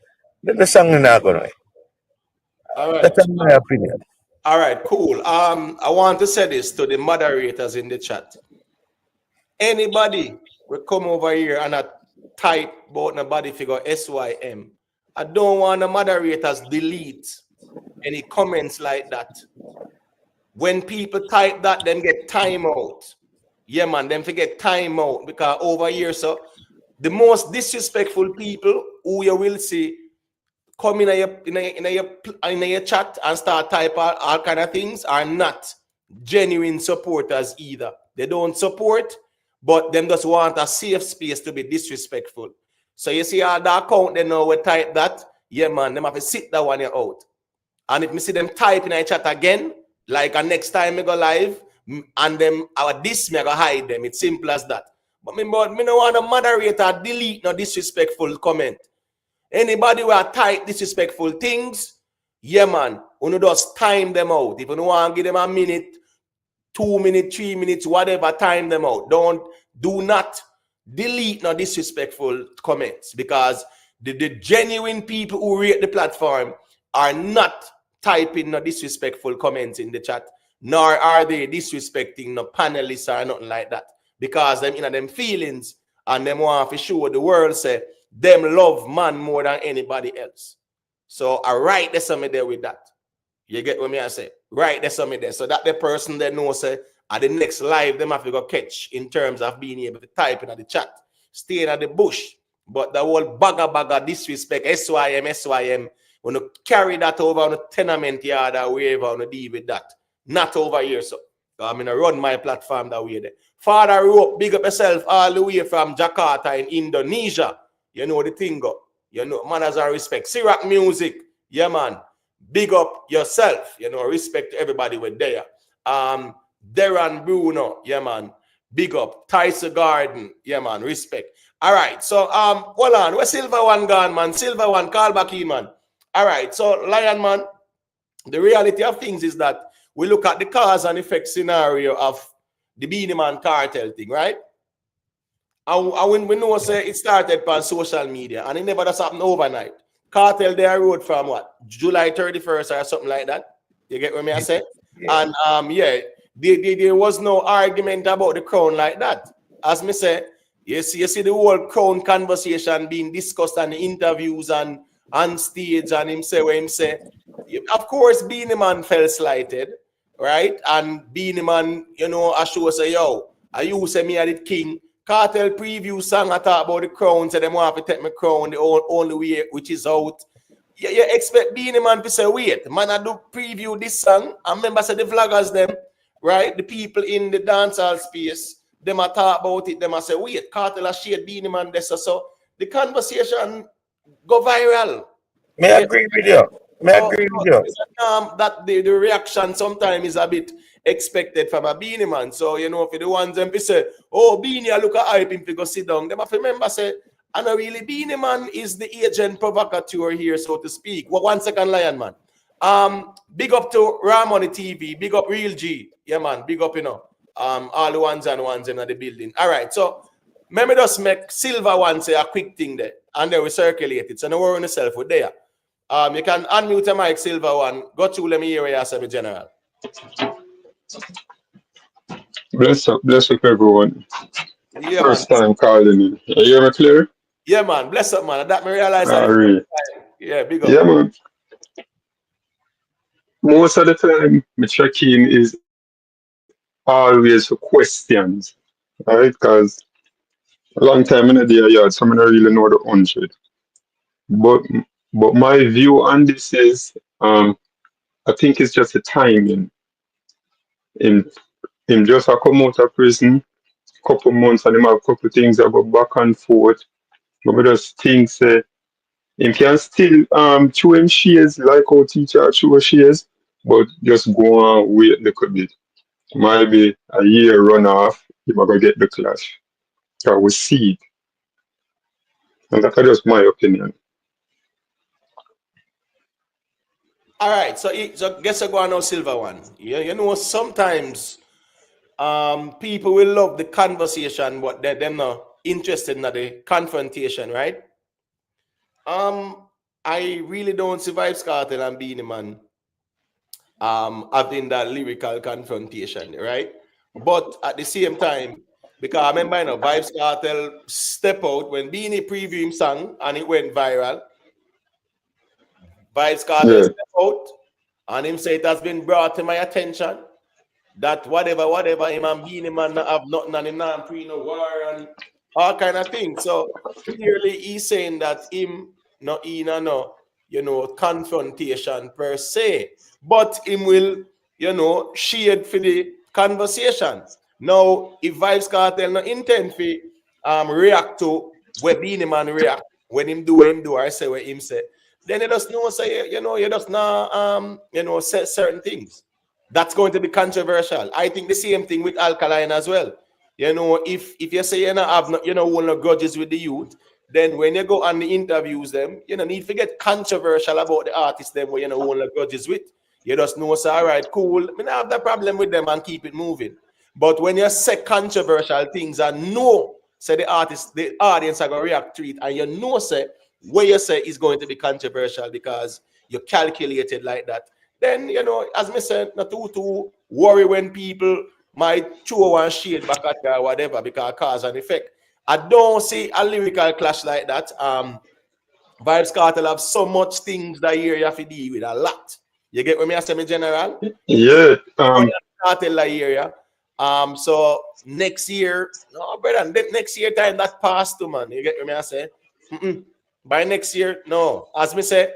the song is not gonna. All right. That's my opinion. All right, cool. I want to say this to the moderators in the chat. Anybody will come over here and type about nobody figure SYM. I don't want the moderators delete any comments like that. When people type that, them get time out. Yeah, man, them forget time out because over here, so the most disrespectful people who you will see come in your chat and start type all kind of things are not genuine supporters either. They don't support, but them just want a safe space to be disrespectful. So you see all the account they know we type that, yeah man, them have to sit that one out. And if me see them type in a chat again, like next time me go live, and them this me go hide them. It's simple as that. But me no want a moderator delete no disrespectful comment. Anybody who are type disrespectful things, yeah man, you just time them out. If you don't want to give them a minute, 2 minutes, 3 minutes, whatever, time them out. Do not delete no disrespectful comments because the genuine people who rate the platform are not typing no disrespectful comments in the chat, nor are they disrespecting no panelists or nothing like that because them in them feelings and them want to show the world say them love man more than anybody else. So I write there's something there with that. You get what me I say? Right, there's something there. So that the person that knows say at the next live, them have to go catch in terms of being able to type in the chat, staying at the bush. But the whole bagger disrespect, SYM, when you carry that over on the tenement yard or wherever on the deal with that. Not over here, so I'm gonna run my platform that way there. Father Rope, big up yourself all the way from Jakarta in Indonesia. You know the thing go. You know, manners and respect. Syrup music, yeah man. Big up yourself, you know, respect to everybody with there. Darren Bruno, yeah man. Big up. Tyson Garden, yeah man, respect. All right, so hold on, where's Silver One gone, man? Silver One, call back in, man. All right, so Lion Man, the reality of things is that we look at the cause and effect scenario of the Beenie Man cartel thing, right? And when we know say it started on social media and it never does happen overnight. Cartel they wrote from what? July 31st or something like that. You get what I say? Yeah. And yeah, there was no argument about the crown like that. As me say, you see the whole crown conversation being discussed on the interviews and on stage, and him say, of course, Beenie Man felt slighted, right? And Beenie Man, you know, I show say, yo, I you say me are the king. Cartel preview song I talk about the crown, so them want to take my crown the only way which is out. You expect Beenie Man to say, wait, man, I do preview this song. I remember say the vloggers them, right? The people in the dancehall space, them I talk about it, them I say, wait, Cartel has shared Beenie Man this so the conversation go viral. May I agree with you. That the reaction sometimes is a bit expected from a Beenie Man. So, you know, for the ones them say, oh, Beenie, I look at hype him to go sit down. Them have to remember, say, and really, Beenie Man is the agent provocateur here, so to speak. Well, 1 second, Lion Man. Big up to Ramoni TV, big up Real G. Yeah, man, big up, you know. All the ones and ones in the building. All right, so let me just make Silver One say a quick thing there, and then we circulate it. So no worry on yourself, we're there. You can unmute the mic, Silver One. Go through, let me hear what you say, General. Bless up everyone. Yeah, First time calling you. You hear me clear? Yeah, man. Bless up, man. That me realize. Really. Yeah, big up. Yeah, man. Most of the time, my check-in is always for questions, right? Because a long time in the day, yeah, so I don't really know the 100. But my view on this is, I think it's just the timing. Him just a come out of prison, couple months, and him have a couple things that go back and forth. But I just think say him can still chew him shares like our teacher chew shares, but just go on wait a little bit. Maybe a year run off, he might go get the clash. Because we see it. And that's just my opinion. All right, so guess I go on now, Silver one. You know, sometimes people will love the conversation, but they're not interested in the confrontation, right? I really don't see Vibes Cartel and Beenie Man having that lyrical confrontation, right? But at the same time, because I remember, you know, Vibes Cartel step out when Beenie preview him song and it went viral. Vibes Cartel Yeah. step out and him say it has been brought to my attention that whatever him and Beenie Man not have nothing and him not pre no war and all kind of things. So clearly he's saying that him not in no, you know, confrontation per se, but him will, you know, shade for the conversation. Now, if Vibes Cartel no intend for react to where Beenie Man react when him do what him do, I say what him say, then you just know say, you know, you just not you know, say certain things. That's going to be controversial. I think the same thing with Alkaline as well. You know, if you say you know have no, you know, hold no grudges with the youth, then when you go on the interviews them, you know, need to get controversial about the artists them where you know hold no grudges with. You just know, say, all right, cool. I mean, I have the problem with them and keep it moving. But when you say controversial things and know, say the artist, the audience are gonna react to it, and you know, say what you say is going to be controversial because you calculated like that, then you know, as me said, not too worry when people might throw one shade back at you or whatever because cause and effect. I don't see a lyrical clash like that. Vibes Cartel have so much things that year you have to deal with a lot. You get what me I say, me general? Yeah. Cartel that area. So next year, no brother, next year time that passed to man. You get what me I say? By next year, no. As me say,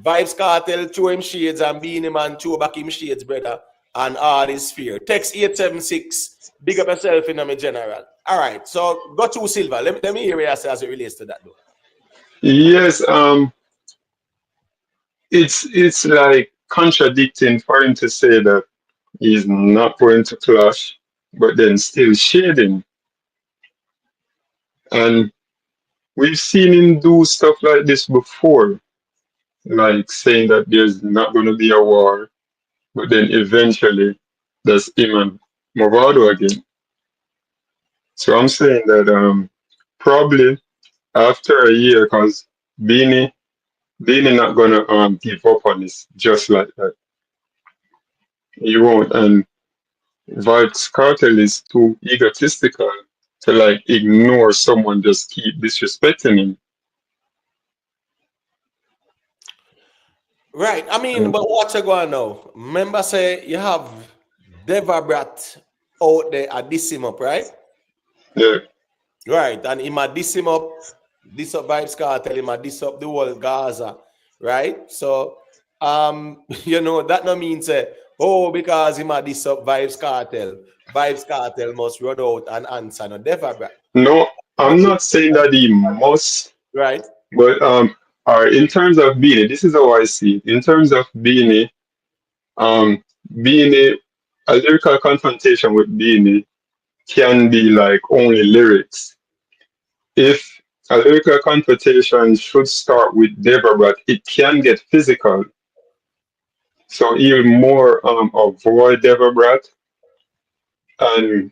Vibes Cartel throw him shades and Beenie Man throw back him shades, brother, and all is fear. Text 876. Big up yourself in my general. All right, so go to Silver. Let me hear what you say as it relates to that, though. Yes. It's like contradicting for him to say that he's not going to clash, but then still shading. And we've seen him do stuff like this before, like saying that there's not going to be a war, but then eventually there's him and Movado again. So I'm saying that probably after a year, because Beanie not gonna give up on this just like that. He won't, and Vibes Cartel is too egotistical to like ignore someone just keep disrespecting him. Right. I mean, but what's going now? Remember, say you have Devabrat out there at this him up, right? Yeah. Right. And he might diss him up, this up Vibes Cartel, he might diss up the whole Gaza, right? So, you know, that no means say, oh, because he might diss up Vibes Cartel must run out and answer no Devabrat. No, I'm not saying that he must, Right. but or in terms of Beanie, this is how I see it. In terms of Beanie, Beanie, a lyrical confrontation with Beanie can be like only lyrics. If a lyrical confrontation should start with Deborah, it can get physical. So even more avoid Deborah and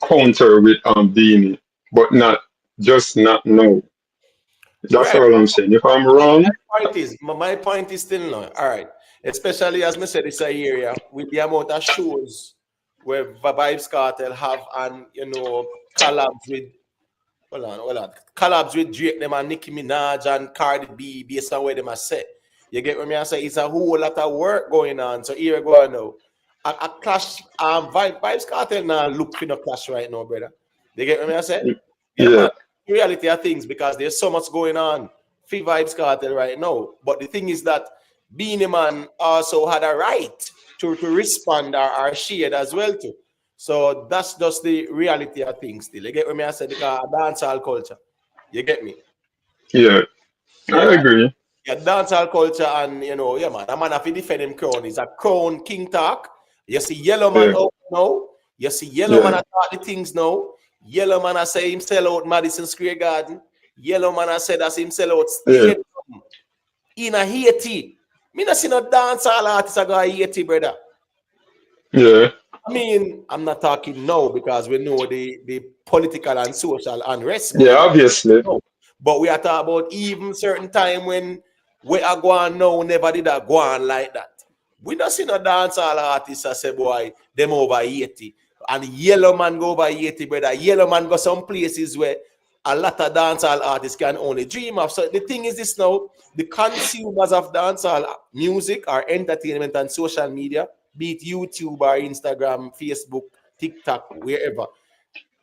counter with Beanie, but not just not know. That's Right. all I'm saying. If I'm wrong, My point is still no. All right. Especially as I said, it's a area with the amount of shows where Vibes Cartel have and you know collabs with hold on. Collabs with Drake them and Nicki Minaj and Cardi B based on where them are set. You get what I say? It's a whole lot of work going on. So here we go now. A clash Vibes Cartel now look for no clash right now, brother. You get what I say? Yeah, yeah, man. The reality of things because there's so much going on for Vibes Cartel right now. But the thing is that Beenie Man also had a right to respond or shade as well too. So that's just the reality of things still. You get what I said? Because dancehall culture. You get me? yeah, I Yeah. agree. Yeah, dancehall culture and you know, yeah man, a man have to defend him crown. It's a crown king talk. You see Yellowman Yeah, out now. You see Yellowman yeah, talk the things now. Yellowman I say him sell out Madison Square Garden. Yellowman has said as himself out Yeah. stadium in a Haiti. Me not see no dancehall artists a go to Haiti, brother. Yeah. I mean, I'm not talking now because we know the political and social unrest Yeah, going on. obviously. No. But we are talking about even certain time when we are going now, never did a go on like that. We don't see no dancehall artists that say, boy, them over 80. And Yellowman go over 80, brother. Yellowman go some places where a lot of dancehall artists can only dream of. So the thing is this now, the consumers of dancehall music or entertainment and social media, be it YouTube or Instagram, Facebook, TikTok, wherever.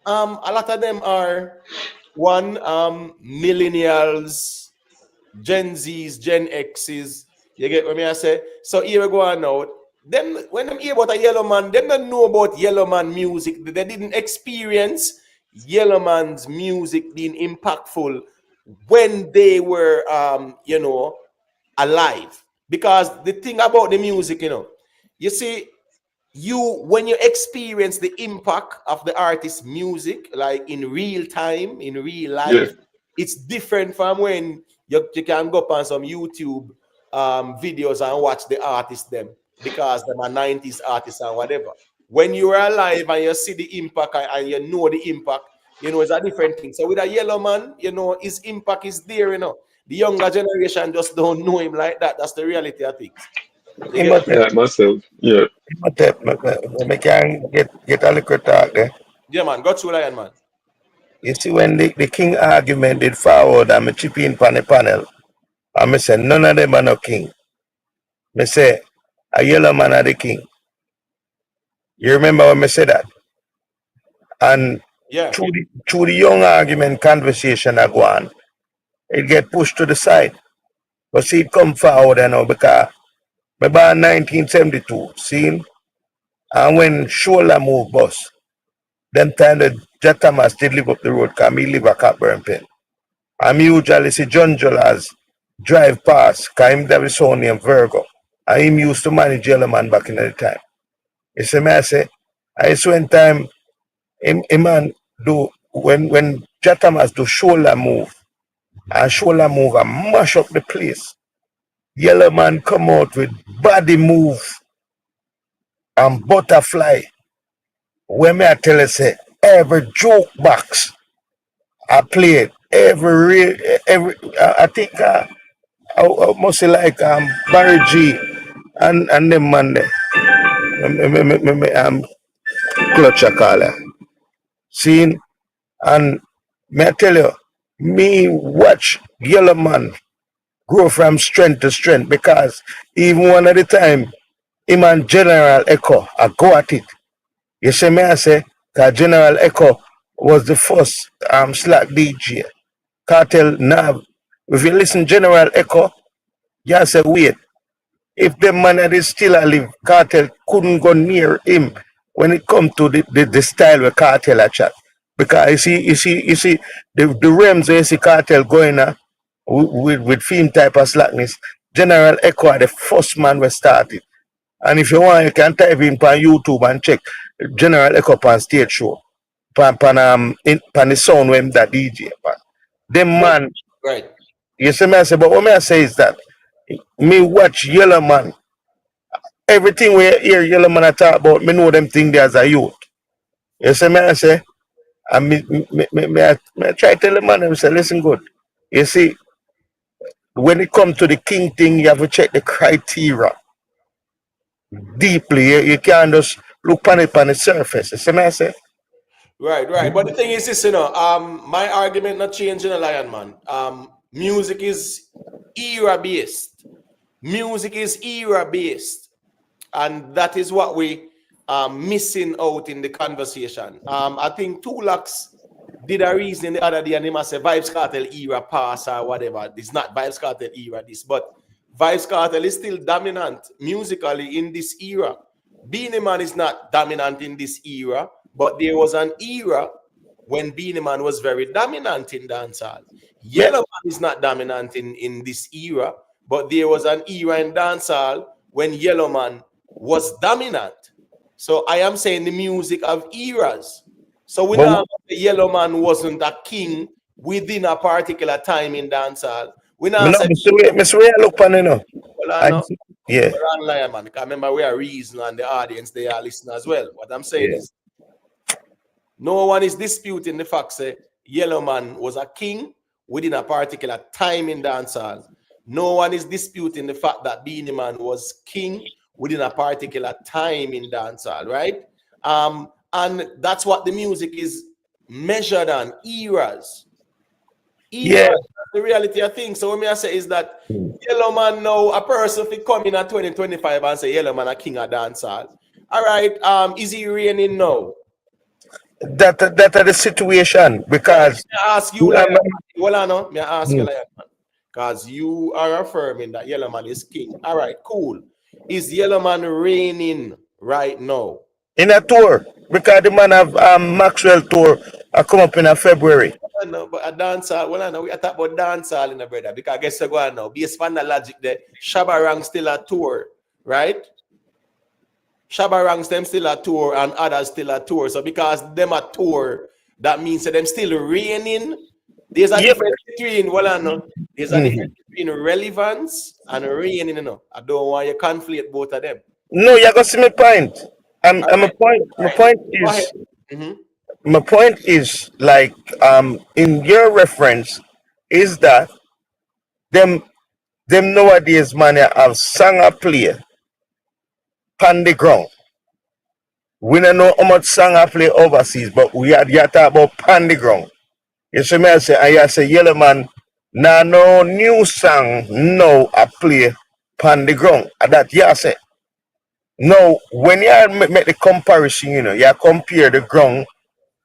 A lot of them are one millennials, Gen Zs, Gen Xs. You get what I say? So here we go on now. Them when them hear about a Yellowman, them don't know about Yellowman music. They didn't experience Yellowman's music being impactful when they were alive. Because the thing about the music, you see, when you experience the impact of the artist's music, like in real time, in real life, Yeah. it's different from when you can go up on some YouTube videos and watch the artists them because they're 90s artists and whatever. When you are alive and you see the impact and you know the impact, it's a different thing. So with a Yellowman, his impact is there, The younger generation just don't know him like that. That's the reality of things. You get Yeah, myself. Yeah. Me can get a little talk there. Yeah, man. Got you, Lion, man. You see, when the king argument did forward and me chip in pan the panel, and me say none of them are no king. Me say a Yellowman are the king. You remember when me say that? And Yeah. through the young argument conversation I go on, it get pushed to the side. But see it come forward because me born 1972, see? And when Shola moved bus, them time the Jatamas did live up the road because me live at Cockburn Pen. And me usually see John Jolas drive past because him have his own name Virgo. And him used to manage Yellowman back in the time. You see me I say, I saw one time him man do when Jatamas do shoulder move and shoulder move and mash up the place. Yellowman come out with body move and butterfly. When me I tell you say every joke box I played, every I think I must say like Barry G and them man there. Clutch a caller. See, and may I tell you, me watch Yellowman grow from strength to strength because even one at the time, him and General Echo, I go at it. You see me I say that General Echo was the first slack DJ. Cartel now, if you listen General Echo, you say wait. If the man that is still alive, Cartel couldn't go near him when it comes to the style where Cartel a chat. Because you see the realms where you see Cartel going with film type of slackness, General Echo are the first man we started. And if you want, you can type in on YouTube and check General Echo on stage show. Pan the sound when that DJ. Pan. Them man, Right. you see me I say, but what me I say is that me watch Yellowman. Everything we hear Yellowman I talk about, me know them thing there as a youth. You see me I say, and me try to tell the man, I say, listen good. You see, when it comes to the king thing, you have to check the criteria deeply. You can't just look on it on the surface. You see me I say? Right, right. But the thing is this, my argument not changing a Lion, man. Music is era based. Music is era based. And that is what we are missing out in the conversation. I think Tulax did a reason the other day and they must say Vibes Cartel era pass or whatever. It's not Vibes Cartel era, this, but Vibes Cartel is still dominant musically in this era. Beenie Man is not dominant in this era, but there was an era when Beenie Man was very dominant in dancehall. Yellowman is not dominant in this era, but there was an era in dancehall when Yellowman was dominant. So I am saying the music of eras. So we know the Yellowman wasn't a king within a particular time in dancehall. We Me now no, say, Mr. Way look pan you know. well, I I know. yeah, We're online, man. 'Cause remember, we are reason and the audience, they are listening as well. What I'm saying yeah. is, no one is disputing the fact that Yellowman was a king within a particular time in dancehall. No one is disputing the fact that Beenie Man was king within a particular time in dancehall, right? And that's what the music is measured on, eras. Yeah. That's the reality of things. So what I say is that Yellowman now, a person if he come in at 2025 and say Yellowman a king of dancehall. All right, is he reigning now? That are the situation because May I ask you, yeah, like, man, well, I know, may I ask you, mm, like, because you are affirming that Yellowman is king. All right, cool. Is Yellowman reigning right now? in a tour because the man have Maxwell tour come up in a February. I know, but a dancehall, well, I know, we are talking about dancehall in the brother, because I guess you go on now. Based on the logic there, Shabarang still a tour, right? Shabarangs them still a tour and others still a tour. So because them a tour, that means that them still reigning. There's a Yep. difference between, well, I know, there's a Mhm. difference between relevance and reigning, you know. I don't want you conflate both of them. No, you got see my point. All And right. my All right. point Go ahead. is Mhm. my point is like in your reference is that them nowadays man have song a play pan the ground. We don't know how much song I play overseas, but we had you talk about pan the ground. You see me I say, and you say, Yellow man, now no new song, no I play pan the ground. And that you say. Now, when you make the comparison, you know, you compare the ground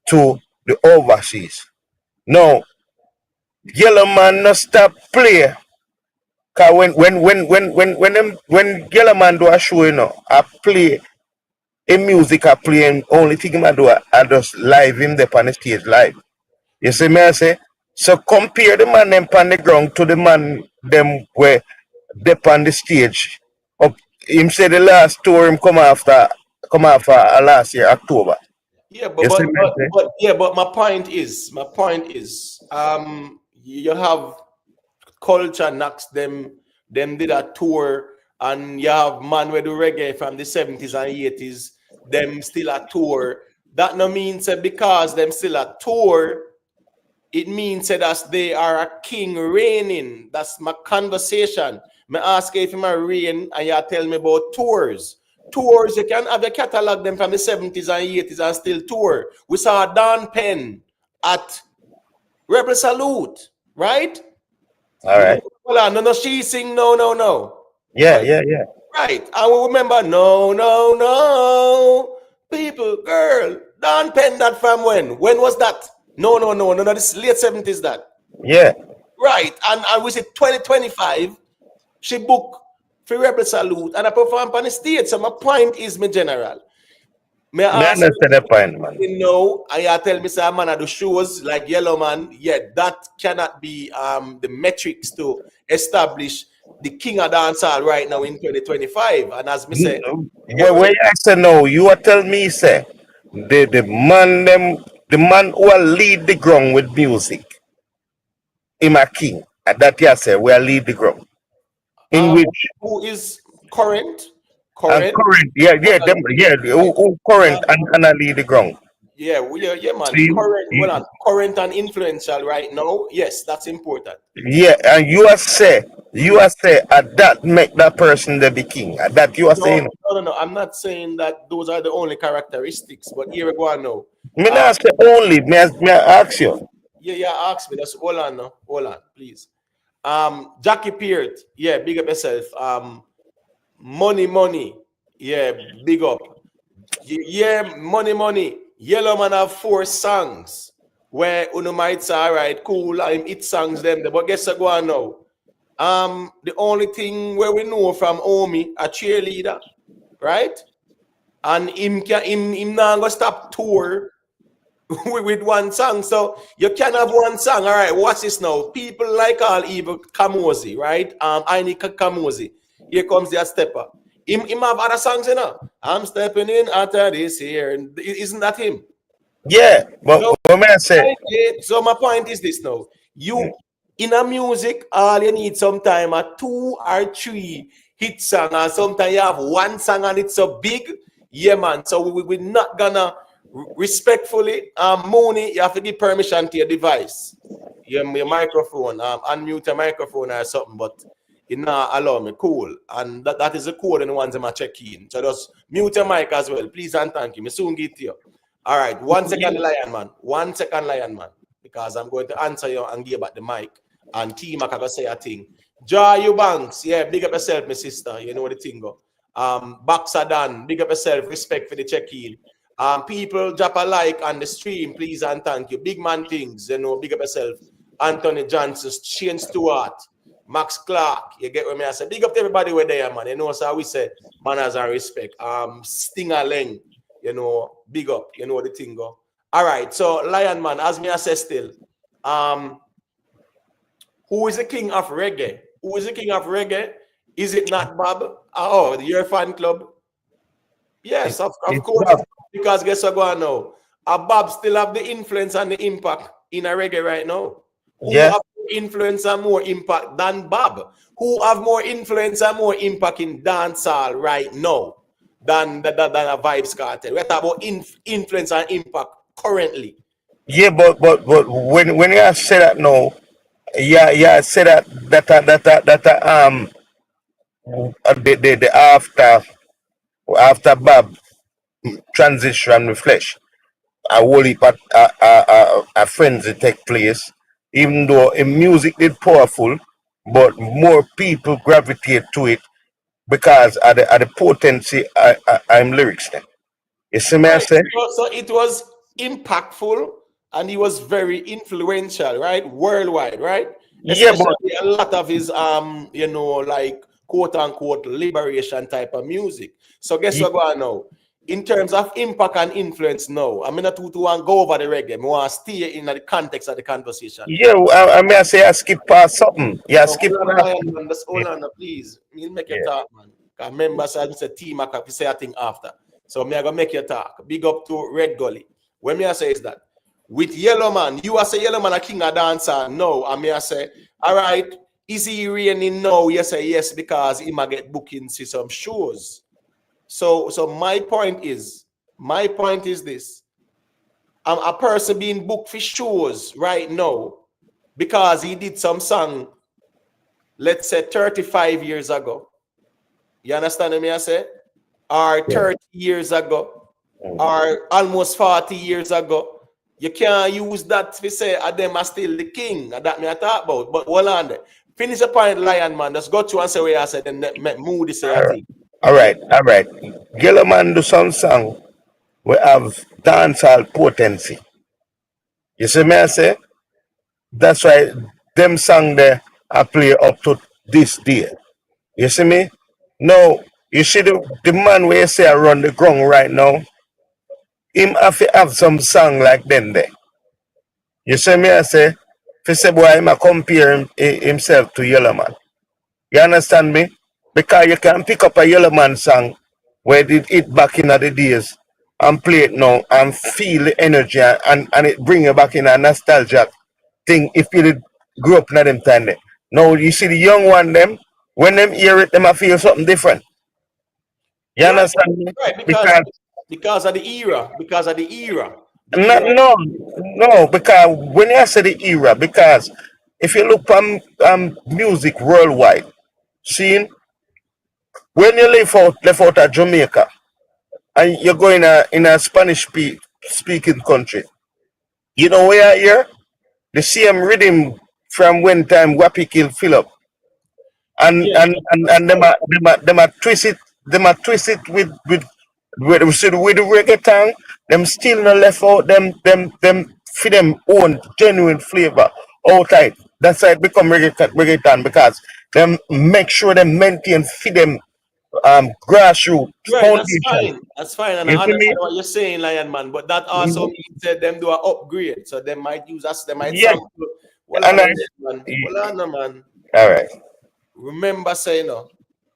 to the overseas. Now, Yellow man no stop play. Cause when Yellow man do a show, you know, I play a music I play and only thing I do I just live him there on the stage live. You see me I say? So compare the man them on the ground to the man them where they on the stage. Up him say the last tour him come after last year, October. Yeah, You see me I say? but my point is, you have culture knocks them did a tour, and you have man where do reggae from the 70s and 80s, them still a tour. That no means that because them still a tour, it means that they are a king reigning. That's my conversation. Me ask you if I'm a reign and you tell me about tours. Tours, you can have a catalog them from the 70s and 80s and still tour. We saw Dan Penn at Rebel Salute, right? All right. Hold on, no, she sing no. Yeah, Right, yeah, yeah. right. I will remember no. People, girl, Don Penn that from when? When was that? No, this late 70s that. Yeah. Right, and we said 2025, she booked for Rebel Salute and I perform on the stage. So my point is, my general, may Me I ask understand that point, man. you know, and you tell me, say, man, I do shows like Yellowman. Yeah, that cannot be the metrics to establish the king of dancehall right now in 2025. And as me say, When you say no, you are tell me say the man who will lead the ground with music, him a king. And that you say will lead the ground. In which who is current, and current, current, who current and a lead the ground. yeah, man, See, current, well, current and influential right now. Yes, that's important. yeah, and you are say that make that person the king. That you are saying. No. I'm not saying that those are the only characteristics, but here we go on now. Me not say only, me I ask you. Yeah, ask me. Just hold on now. Hold on, please. Jackie Peart, yeah, big up yourself. Money, yeah, big up. Yeah, money. Yellowman have 4 songs where Uno might say, all right, cool, I'm it songs them, but guess what go on now? The only thing where we know from Omi, a cheerleader, right? And him not gonna stop tour with one song. So you can have one song. All right, what's this now? People like all evil Kamosi, right? I need Kamosi. Here comes the stepper. Him have other songs, you know. I'm stepping in after this here. And isn't that him? Yeah, but So, what may I say? so my point is this now. You in a music, all you need sometime a 2 or 3 hit song, and sometimes you have one song and it's so big. Yeah, man. So we're not gonna respectfully, Mooney, you have to give permission to your device. Your microphone, unmute your microphone or something, but you not allow me. Cool. And that is the code and the ones I'm check in. So just mute your mic as well. Please and thank you. Me soon get to you. All right, 1 second, Lion Man. 1 second, Lion Man. Because I'm going to answer you and give back the mic. And T Mac, I gotta say a thing. Joy Eubanks, yeah, big up yourself, my sister. You know what the thing go. Boxer Dan, big up yourself, respect for the check-in. People drop a like on the stream, please and thank you. Big man things, you know, big up yourself. Anthony Johnson, Shane Stewart, Max Clark, you get what I say. Big up to everybody where they are, man. You know, so we say manners and respect. Stinger Leng, you know, big up, you know the thing go. All right, so Lion Man, as me I say still, who is the king of reggae? Who is the king of reggae? Is it not Bob? Oh, your fan club? Yes, of course. Bob. Because guess what going on now? Bob still have the influence and the impact in a reggae right now. Who Yeah. have more influence and more impact than Bob? Who have more influence and more impact in dancehall right now than a Vibes Cartel? We're talking about influence and impact currently. Yeah, but when you say that now, yeah, say that the after Bob transition with Flesh, a whole heap of frenzy take place. Even though music did powerful, but more people gravitate to it because of the potency I'm lyrics then. You see me I Right. say? So it was impactful and he was very influential, right? Worldwide, right? Yeah, but Especially a lot of his you know, like quote unquote liberation type of music. So guess what going on now? In terms of impact and influence now, I'm not to want go over the reggae. I want to stay in the context of the conversation. yeah, I mean I say I skip past something. Yeah, So skip hold on, past. Lion, man. Just hold on, please. Me make you Yeah. talk, man. Cause remember, so I say team, I can say a thing after. So me I gonna make you talk. Big up to Red Gully. When me I say is that with Yellowman, you are say Yellowman a king of dancer. No, and me I say, all right, is he raining now? You say yes because he might get bookings to some shows. So my point is this: I'm a person being booked for shows right now because he did some song, let's say 35 years ago. You understand me? I say, or 30 years ago, or almost 40 years ago. You can't use that to say them are still the king. That me I talk about. But hold on there. Finish the point, Lion Man. Just go to and say where I said, then Moody say I think. All right, all right. Yellowman do some song we have dancehall potency. You see me I say? That's why them song there I play up to this day. You see me? No, you see the man where you say I run the ground right now, him have to have some song like them there. You see me I say? If you say boy him a compare himself to Yellowman. You understand me? Because you can pick up a Yellowman song where it hit back in the days and play it now and feel the energy and it bring you back in a nostalgia thing if you did grew up in them time there. Now you see the young one them, when them hear it, them I feel something different. You Right, understand me? right, because of the era, the Not, era. no, no, because when I say the era, because if you look music worldwide, seeing when you left out of Jamaica and you go in a Spanish speaking country, you know where I hear the same rhythm from when time Wapi kill Philip, and Yeah, and and, that's and right. them a twist it with the reggaeton. Them still not left out them for them own genuine flavor outside. That's why it become reggaeton because them make sure them maintain for them grassroots Right, that's foundation. fine. That's fine. And You I see me? understand what you're saying, Lion Man. But that also means that them do an upgrade. So they might use us, they might Yeah, sample. Well, and on, I man. Well, on, man. all right. Remember saying,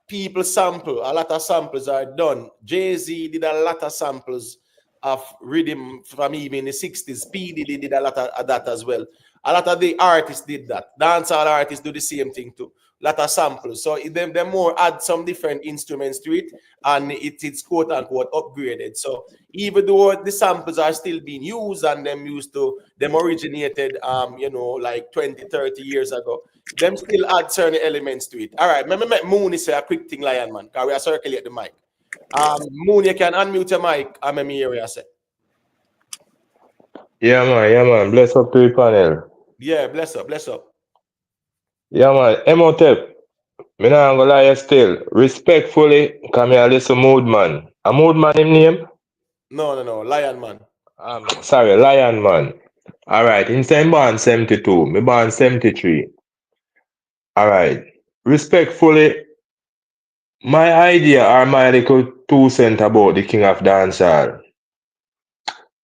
people sample, a lot of samples are done. Jay-Z did a lot of samples of rhythm from even the 60s. Speedy did a lot of that as well. A lot of the artists did that. Dancehall artists do the same thing too. A lot of samples. So they more add some different instruments to it, and it's quote unquote upgraded. So even though the samples are still being used and them originated like 20, 30 years ago, them still add certain elements to it. All right, let me make Mooney say a quick thing, Lion Man, because we are circulate the mic. Moon, you can unmute your mic. I'm a area say. Yeah, man. Bless up to the panel. Yeah, bless up, bless up. Yeah, man. Emotep, me nah gonna lie still. Respectfully, come here, listen, mood man. A mood man him name? No, Lion Man. Sorry, Lion man. Alright, him say him born 72. Me born 73. Alright. Respectfully, my idea or my little 2 cents about the king of dancehall.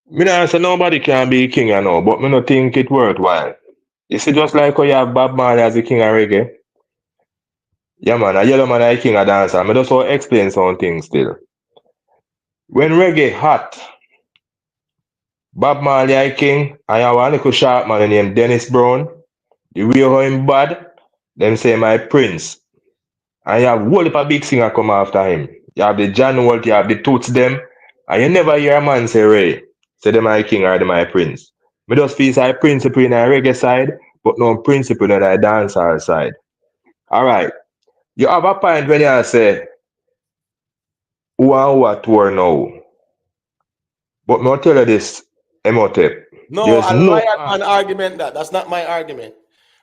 Me nah say nobody can be king, you know, but me no think it worthwhile. You see, just like how you have Bob Marley as the king of reggae. Yeah, man, a Yellowman is king of dancehall. I just want to explain some things still. When reggae hot, Bob Marley is king, and you have a little sharp man named Dennis Brown. The way how him bad, them say my prince. And you have a whole heap of big singer come after him. You have the John Holt, you have the Toots them, and you never hear a man say Ray. Say them my king or them my prince. Me just feel say principle in a reggae side, but no principle in a dancehall side. Alright. You have a point when you say who and what tour now. But me tell you this, Emotep. No, There's a no Lion Man argument that's not my argument.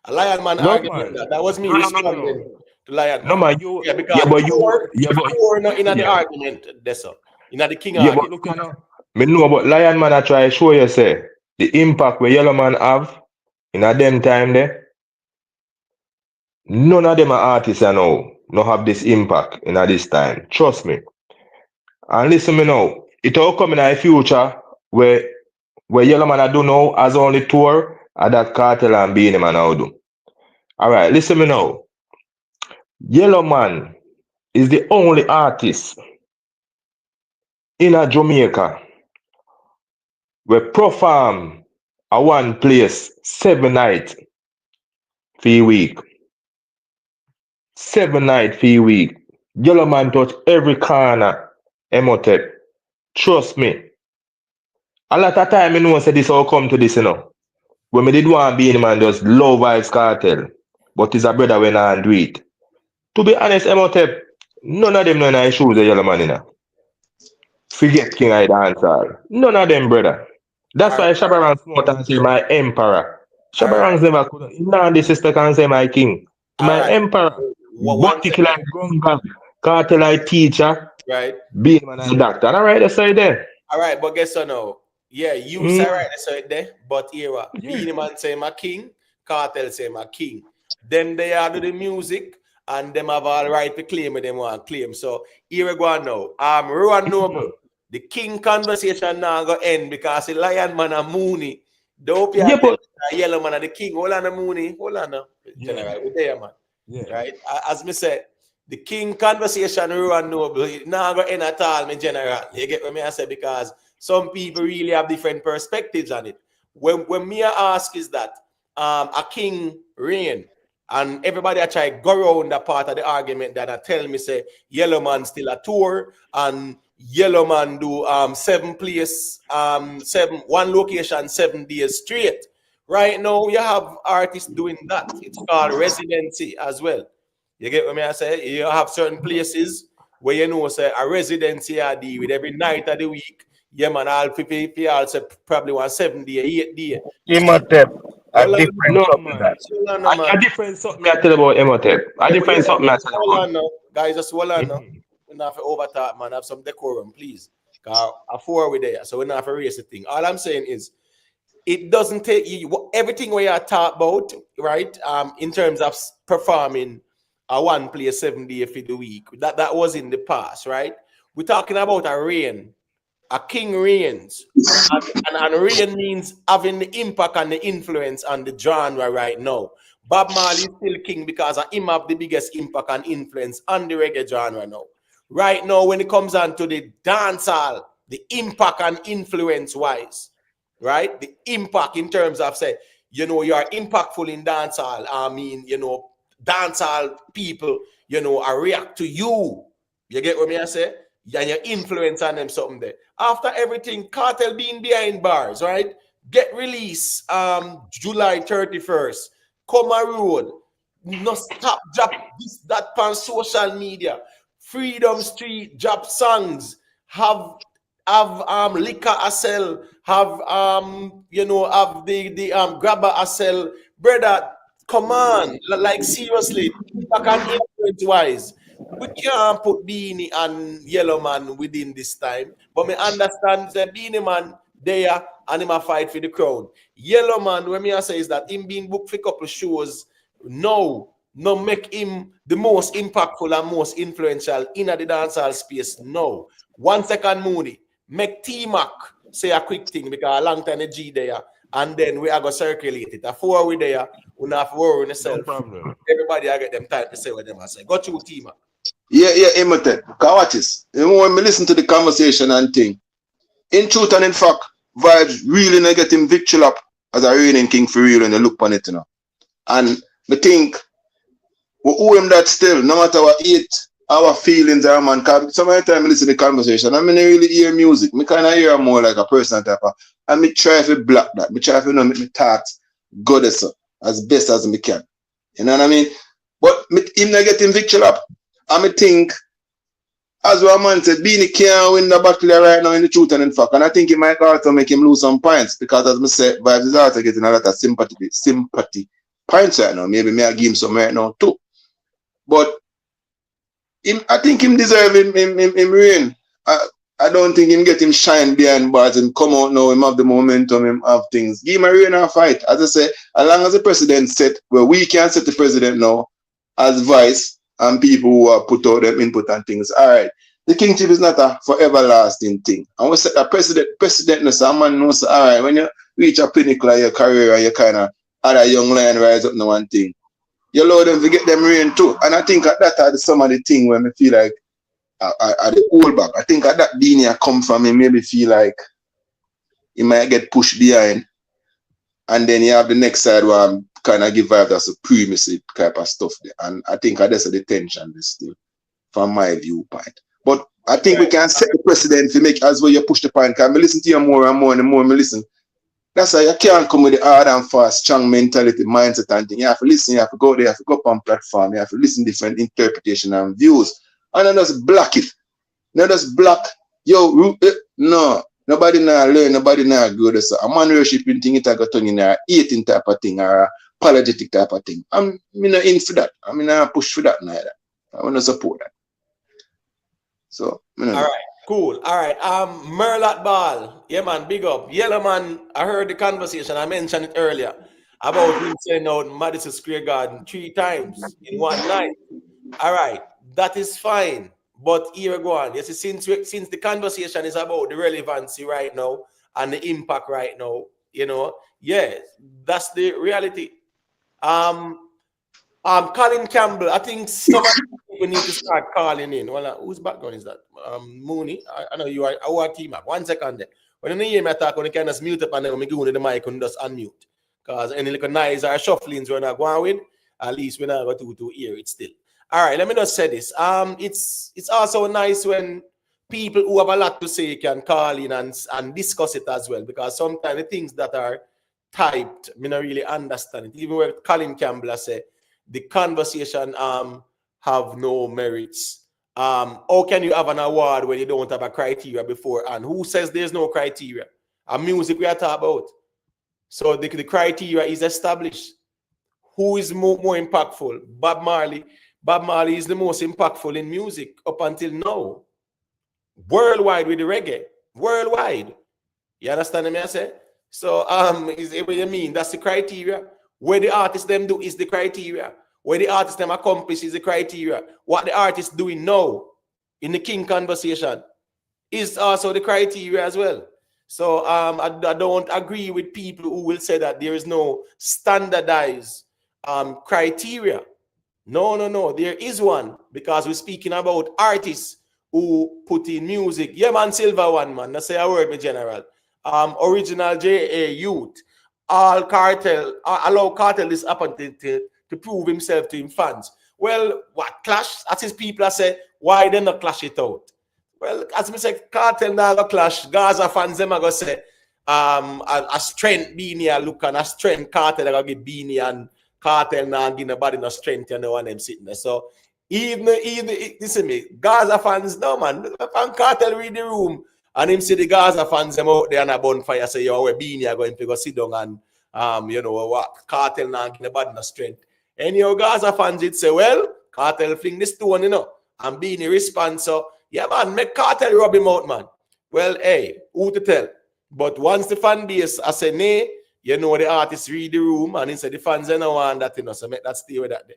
A Lion Man no argument man. that was me No. responding to Lion No Man. man, you Yeah, because tour not in the yeah. argument, that's all. In the king Yeah, but argument. look me know but Lion Man I try show you say the impact where Yellowman have in a them time there. None of them are artists I know no have this impact in a this time. Trust me. And listen me now, it all come in the future where Yellowman I do now as only tour and that Cartel and Beenie Man now do. Alright, listen me now. Yellowman is the only artist in a Jamaica where perform a one place 7 nights for a week. 7 nights for a week. Yellowman touch every corner. Emotep. Trust me. A lot of time I know say this all come to this, you know. When me did want Beenie Man just love Vibes Cartel. But it's a brother when I do it. To be honest, Emotep, none of them know in I shoes the Yellowman in. Forget King I Dancehall. None of them, brother. That's All why right, Shabarang smart and say my emperor. all right, Shabarang's never could. None of the sister can say my king. all My right. emperor. One Particular second, gunga, cartel teacher, right? being man and doctor. All right, that's right there. All right, but guess what now? Yeah, you say right that's right there, but here Yeah. Beenie Man say my king, Cartel say my king. Them they are do the music and them have all right to claim what them want to claim. So here we go now. Rowan Noble, the king conversation now go end because the Lion Man and Mooney. Don't Yeah, but Yellow Man and the king. Hold on, Mooney. Hold on now. General, we're there, man. yeah. Right? As me said, the king conversation Rowan Noble now go end at all, me general. You get what me I say? Because some people really have different perspectives on it. When me ask is that a king reign, and everybody I try go around that part of the argument that I tell me say Yellowman still a tour and Yellowman do 7 place, 1 location 7 days straight. Right now you have artists doing that. It's called residency as well. You get what me I say? You have certain places where you know say a residency I deal with every night of the week. Yeah, man, I'll pay also probably 1 7 day, 8 day. Emotep, a Hold on, different no something man. that. hold on, A man. different something I tell about Emotep. A Yeah, but different something I tell hold about. on now. Guys, just hold on now. We're not for overtalk, man. Have some decorum, please. Cause a 4 we there, so we're not for race the thing. All I'm saying is it doesn't take you everything we are talk about, right? In terms of performing a 1 place 7 day for the week. That was in the past, right? We're talking about a reign. A king reigns. And reign means having the impact and the influence on the genre right now. Bob Marley is still king because of him have the biggest impact and influence on the reggae genre now. Right now, when it comes on to the dancehall, the impact and influence wise, right? The impact in terms of say, you know, you are impactful in dancehall. I mean, you know, dancehall people, you know, I react to you. You get what I say? And your influence on them something there. After everything, Cartel being behind bars, right? Get released July 31st. Come a road. No stop drop this that on social media. Freedom Street drop songs. Have liquor a sell, have you know, have the grabber a sell. Brother, come on, like seriously, impact and influence wise. We can't put Beenie and Yellowman within this time, but me understand the Beenie man there and him a fight for the crown. Yellowman, when me I say is that him being booked for a couple shows, no make him the most impactful and most influential in the dancehall space. No. 1 second, Mooney. Make T-Mac say a quick thing because a long time the G there, and then we are going to circulate it. A 4 we there, we don't have to worry on yourself. No problem. Everybody I get them time to say what them I say. Go to T-Mac. Yeah, Imate. Watch this. When we listen to the conversation and thing, in truth and in fact, vibes really not get him victual up as a reigning king for real when you look on it, you know. And we think we owe him that still, no matter what hate, our feelings are, man. Cause some of the time I listen to the conversation, I mean, I really hear music. I kind of hear more like a personal type of, and me try to block that. Me try to make me thoughts goddess as best as me can. You know what I mean? But him not getting victual up. And I think, as one man said, Beenie can't win the battle right now in the truth and in fact. And I think it might also make him lose some points because, as I said, Vibes is also getting a lot of sympathy points right now. Maybe me I give him some right now too. But I think him deserve him reign. I don't think him get him shine behind bars and come out now, him have the momentum, him have things. Give him a reign and fight. As I say, as long as the president set, where we can set the president now as vice and people who have put out them input and things. All right. The kingship is not a forever lasting thing. And we set a president a man knows, all right, when you reach a pinnacle of your career and you kind of had a young lion rise up in one thing, you allow them to get them reign too. And I think that are some of the thing when I feel like I the hold back. I think that Beenie come from him, maybe feel like he might get pushed behind. And then you have the next side where I'm kind of give vibe that supremacy type of stuff there. And I think that's the tension still from my viewpoint. But I think we can set the precedent to make as well you push the point. Can we listen to you more and more and the more we listen. That's why you can't come with the hard and fast, strong mentality, mindset and thing. You have to listen, you have to go there, you have to go up on platform, you have to listen to different interpretation and views. And then just block it. Not just block, yo, no. Nobody now learn, nobody now grow this. A man worshiping thing, it got turn in a eating type of thing or apologetic type of thing. I'm not in for that. I'm not push for that neither. I want to support that. So, all right. Cool. All right. Merlot Ball. Yeah, man. Big up. Yellowman, I heard the conversation. I mentioned it earlier about him saying out Madison Square Garden 3 times in one night. All right. That is fine. But here we go on. Yes, since the conversation is about the relevancy right now and the impact right now, you know, yes, that's the reality. Colin Campbell, I think some people need to start calling in. Well, whose background is that? Mooney. I know you are our team up. 1 second there. When you hear me talk, you can just mute up and then we go to the mic and just unmute. Because any little noise or shufflings we're not going with, at least we're not going to hear it still. All right, let me just say this. It's also nice when people who have a lot to say can call in and discuss it as well, because sometimes the things that are typed, I don't really understand it. Even where Colin Campbell said the conversation have no merits. How can you have an award when you don't have a criteria before? And who says there's no criteria? A music we are talking about. So the criteria is established. Who is more impactful? Bob Marley. Bob Marley is the most impactful in music up until now. Worldwide with the reggae. Worldwide. You understand what I say? So is what you mean? That's the criteria. Where the artists them do is the criteria. Where the artists them accomplish is the criteria. What the artists doing now in the King conversation is also the criteria as well. So I don't agree with people who will say that there is no standardized criteria. No. There is one, because we're speaking about artists who put in music. Yeah, man, Silver One, man. That's say a word, me general. Original JA Youth. All Cartel, allow Cartel this opportunity to prove himself to him fans. Well, what clash? As his people say, why they not clash it out? Well, as me say, Cartel now go clash. Gaza fans them are go say, a strength Beenie a look and a strength Cartel gonna give Beenie and Cartel now give nobody no strength and no one them sitting there. So even listen me, Gaza fans no man, and Cartel read the room and him see the Gaza fans them out there on a bonfire say yo where Beenie are going to go sit down and you know what Cartel now give nobody no strength. And your Gaza fans did say, well, Cartel fling the stone, you know, and Beenie response. So yeah man, make Cartel rub him out, man. Well, hey, who to tell? But once the fan base I say nay, you know the artist read the room and instead the fans don't want that, you know, so make that stay with that day.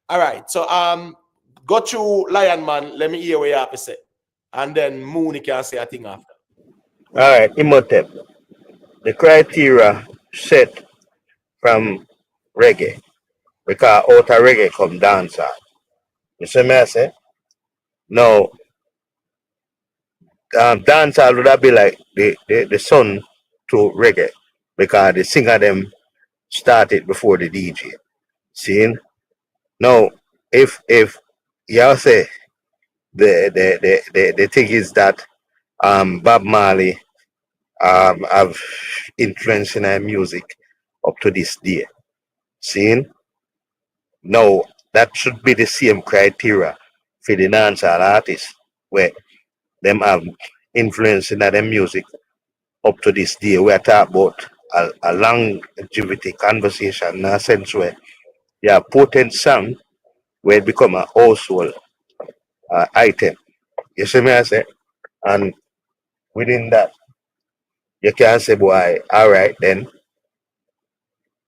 All right, so go through Lion Man, let me hear what you have to say. And then Mooney can say a thing after. All right, Imhotep. The criteria set from reggae because out of reggae come dancehall. You see me I say? Now, dancehall would that be like the son to reggae because the singer them started before the DJ. See? Now, if you say the thing is that Bob Marley have influence in our music up to this day. See? Now, that should be the same criteria for the dancehall artists where them have influence in their music up to this day. We are talking about a longevity conversation in a sense where you have potent song where it become a household item. You see me I say? And within that, you can say, boy, all right, then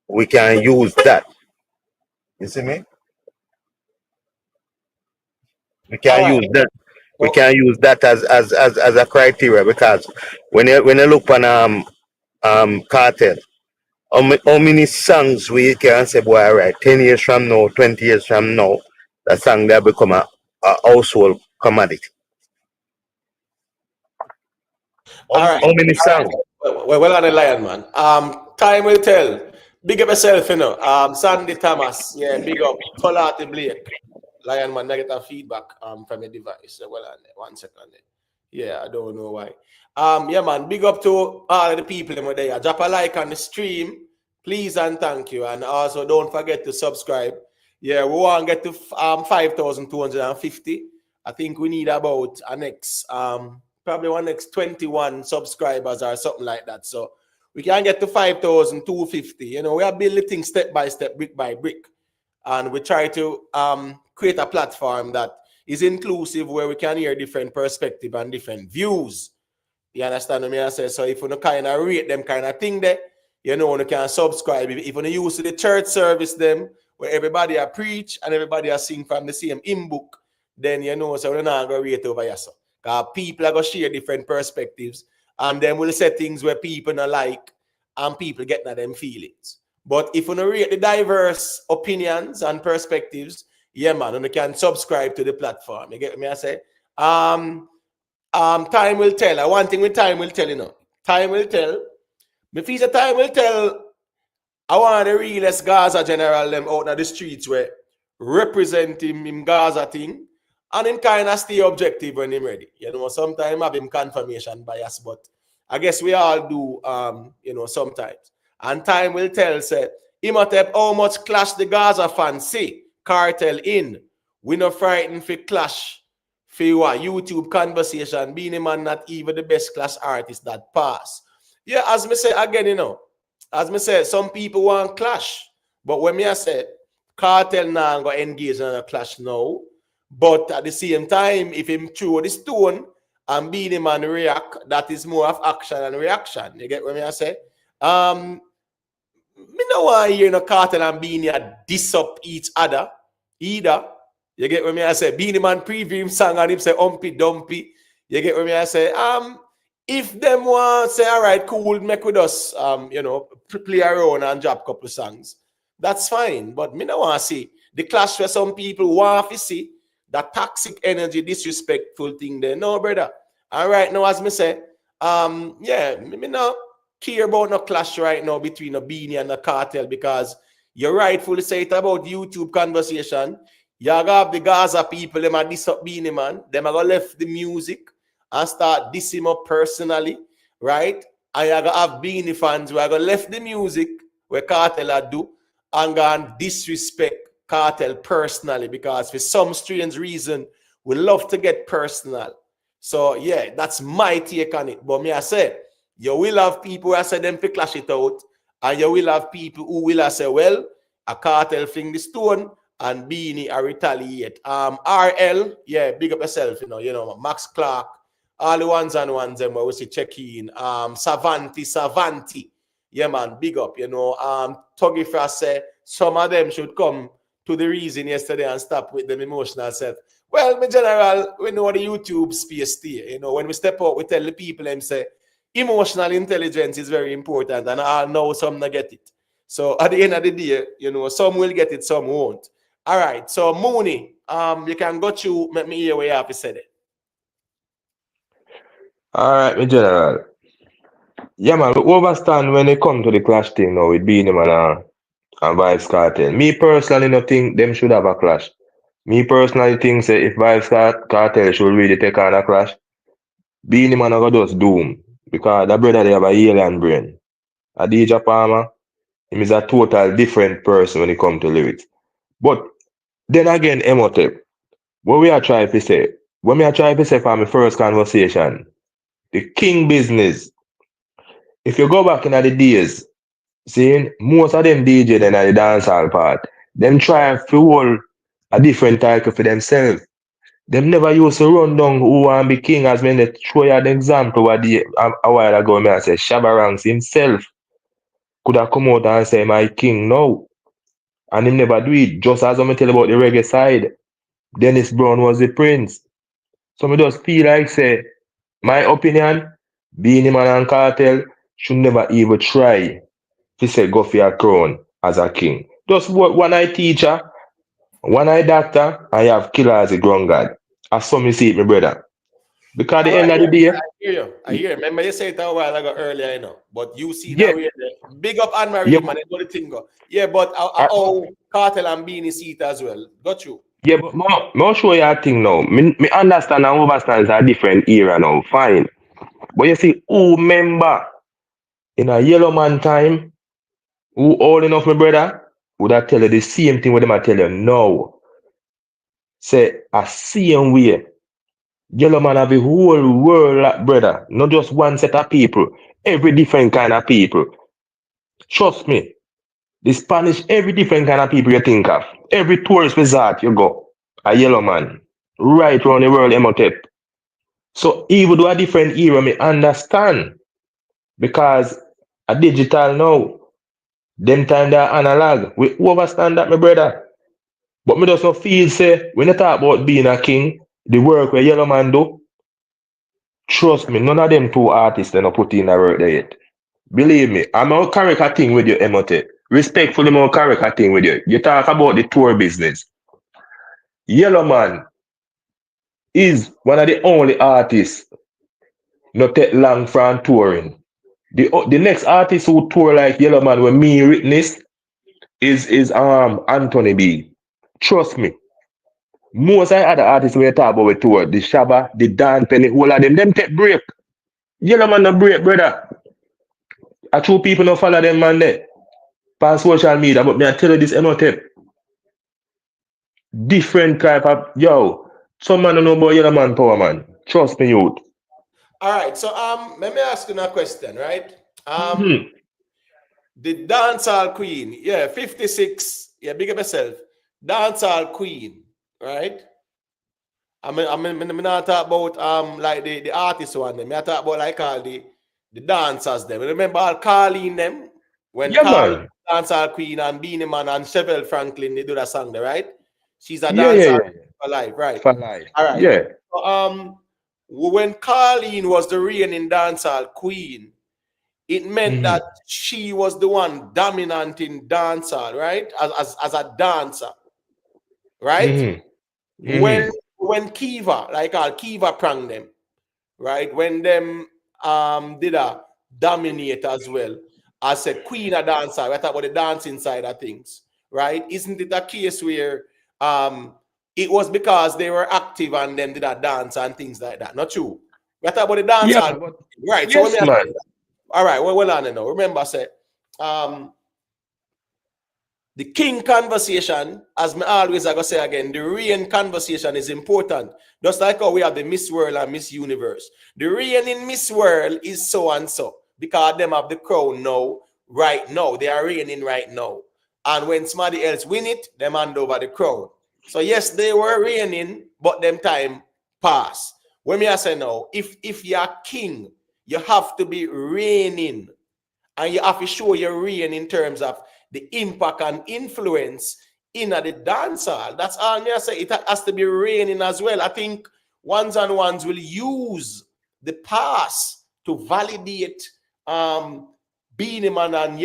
we can use that. You see me? We All can right. use that. We So, can use that as a criteria because when you look on Cartel, how many songs we can say, boy, all right, 10 years from now, 20 years from now, that song that become a household commodity. all right. How many songs? Well on the Lion Man. Time will tell. Big up yourself, you know. Sandy Thomas, yeah, big up. Tolati Blake. Lion Man, negative feedback from your device. Well on there. 1 second there. Yeah, I don't know why. Yeah, man, big up to all of the people in there. Drop a like on the stream, please and thank you. And also don't forget to subscribe. Yeah, we want to get to 5,250. I think we need about a next probably one next 21 subscribers or something like that. So we can get to 5,250. You know, we are building things step by step, brick by brick. And we try to create a platform that is inclusive where we can hear different perspectives and different views. You understand what I say? So if you kind of rate them kind of thing there, you know, you can subscribe. If you use the church service them, where everybody are preach and everybody are sing from the same hymn book, then you know, so we're not going to rate over here. So. Because people are going to share different perspectives and then we'll say things where people don't like and people get them feelings. But if you rate the diverse opinions and perspectives, yeah, man, and you can subscribe to the platform. You get me? I say, time will tell. One thing with time will tell, you know. Time will tell. If he's a time will tell, I want the realest Gaza general them out of the streets where represent him Gaza thing. And him kind of stay objective when him ready. You know, sometimes have him confirmation bias, but I guess we all do, you know, sometimes. And time will tell, say, Imhotep, how much clash the Gaza fans see, Cartel in. We not frightened for clash, for what, YouTube conversation, Beenie Man not even the best clash artist that pass. Yeah, as me say again, you know, as me say, some people want clash, but when me I say, Cartel now go engage in a clash now, but at the same time, if him throw the stone and Beenie Man react, that is more of action and reaction. You get what I say? Me no want to hear no Cartel and Beenie diss up each other either. You get what I say? Beenie Man preview him song and him say umpy dumpy. You get what I say? If them want say, all right, cool, make with us, you know, play around and drop a couple of songs, that's fine. But me no want to see the clash where some people want to see. that toxic energy, disrespectful thing there. No, brother. And right now, as me say, yeah, me not care about no clash right now between the Beenie and the Cartel, because you rightfully say it about YouTube conversation. You have the Gaza people, them are diss up Beenie Man. Them are gonna left the music and start dissing him up personally, right? And you gonna have Beenie fans who are gonna left the music where Cartel are do and gonna disrespect Cartel personally, because for some strange reason we love to get personal. So yeah, that's my take on it. But me, I say, you will have people who say them to clash it out, and you will have people who will say, well, a Cartel fling the stone and Beenie a retaliate. RL, yeah, big up yourself, you know, Max Clark, all the ones and ones them where we see check in. Savanti. Yeah, man, big up, you know. Tuggy Frost say some of them should come to the reason yesterday and stop with them emotional self. Well, in general, we know the YouTube space there. You know, when we step out, we tell the people and say emotional intelligence is very important, and I know some not get it. So at the end of the day, you know, some will get it, some won't. All right. So Mooney, you can go through, let me hear where you have to say it. All right, my general. Yeah, man, we overstand when it come to the clash thing now with Beenie Man and Vibes Cartel. Me personally, no think them should have a clash. Me personally think say if Vibes Cartel should really take on a clash, Beenie Man go just doom, because that brother they have a alien brain. A DJ Palmer, him is a total different person when it come to lyrics. But then again, Emotep, what we are trying to say, when we are trying to say from my first conversation, the king business. If you go back in the days, seeing most of them DJ then at the dancehall part, them try to hold a different title for themselves. Them never used to run down who want to be king, as many show you an example a while ago. Me I say Shabba Ranks himself could have come out and say my king now. And him never do it. Just as I'm tell about the reggae side, Dennis Brown was the prince. So me just feel like say, my opinion, Beenie Man and Cartel should never even try to say go for your crown as a king. Just one eye teacher, one eye doctor, and you have killer as a ground god. As some you see it, my brother. Because at All the end right, of yeah, the day, I hear you. I hear you. Remember you said it a while ago earlier, you know. But you see yeah, now we're there. Big up Anne yeah, Marie, man. That's what the thing go. Yeah, but oh, Cartel and Beanie see it as well. Got you. yeah, but more show you a thing now. Me understand and understand it's a different era now. Fine. But you see, who remember in a Yellowman time, who old enough, my brother, would I tell you the same thing what them I tell you now. Say a same way. Yellowman have a whole world, brother. Not just one set of people. Every different kind of people. Trust me. The Spanish, every different kind of people you think of. Every tourist resort you go. A Yellowman. Right around the world, Emotep. So even though a different era, me understand. Because a digital now, them time they're analog. We overstand that, my brother. But me just not feel say, when you talk about being a king, the work where Yellowman do, trust me, none of them two artists they not put in the work there yet. Believe me, I'm a character thing with you, Emote. Respectfully, I'm a character thing with you. You talk about the tour business. Yellowman is one of the only artists not take long from touring. The next artist who tour like Yellowman with me witness is Anthony B. Trust me. Most of the other artists we talk about with tour, the Shabba, the Dan Penny, all of them take break. Yellowman no break, brother. I true people no follow them man there. On social media, but me I tell you this Emote. Different type of yo. Some man don't know about Yellowman power man. Trust me, youth. All right. So let me ask you a question, right? Mm-hmm. The dancehall queen, yeah, 56, yeah, big up yourself. Dancehall queen, right? I'm not talk about like the artist one. Them. I talk about like all the dancers. Them. Remember all Carleen them when Yeah, Carleen man. dancehall queen and Beenie Man and Chevelle Franklin they do that song there, right? She's a Yeah, yeah, dancer yeah, yeah. for life, right? For life. All right. Yeah. So, when Carleen was the reigning dancehall queen, it meant Mm-hmm. that she was the one dominant in dancehall, right? As a dancer, right? Mm-hmm. When Mm-hmm. when Kiva, like Kiva prang them, right? When them did a dominate as well as a queen of dancer, we talk about the dancing side of things, right? Isn't it a case where it was because they were active and then did a dance and things like that? Not true. We talk about the dance, Yeah, but right? So yes, man. all right, well on now. Remember, I said the king conversation, as me always I go say again, the reign conversation is important. Just like how we have the Miss World and Miss Universe. The reign in Miss World is so and so because them have the crown now, right now. They are reigning right now. And when somebody else win it, them hand over the crown. So yes, they were reigning, but them time pass. When me I say now, if you're king, you have to be reigning. And you have to show your reign in terms of the impact and influence in the dance hall. That's all me I say. It has to be reigning as well. I think ones and ones will use the past to validate Beenie Man and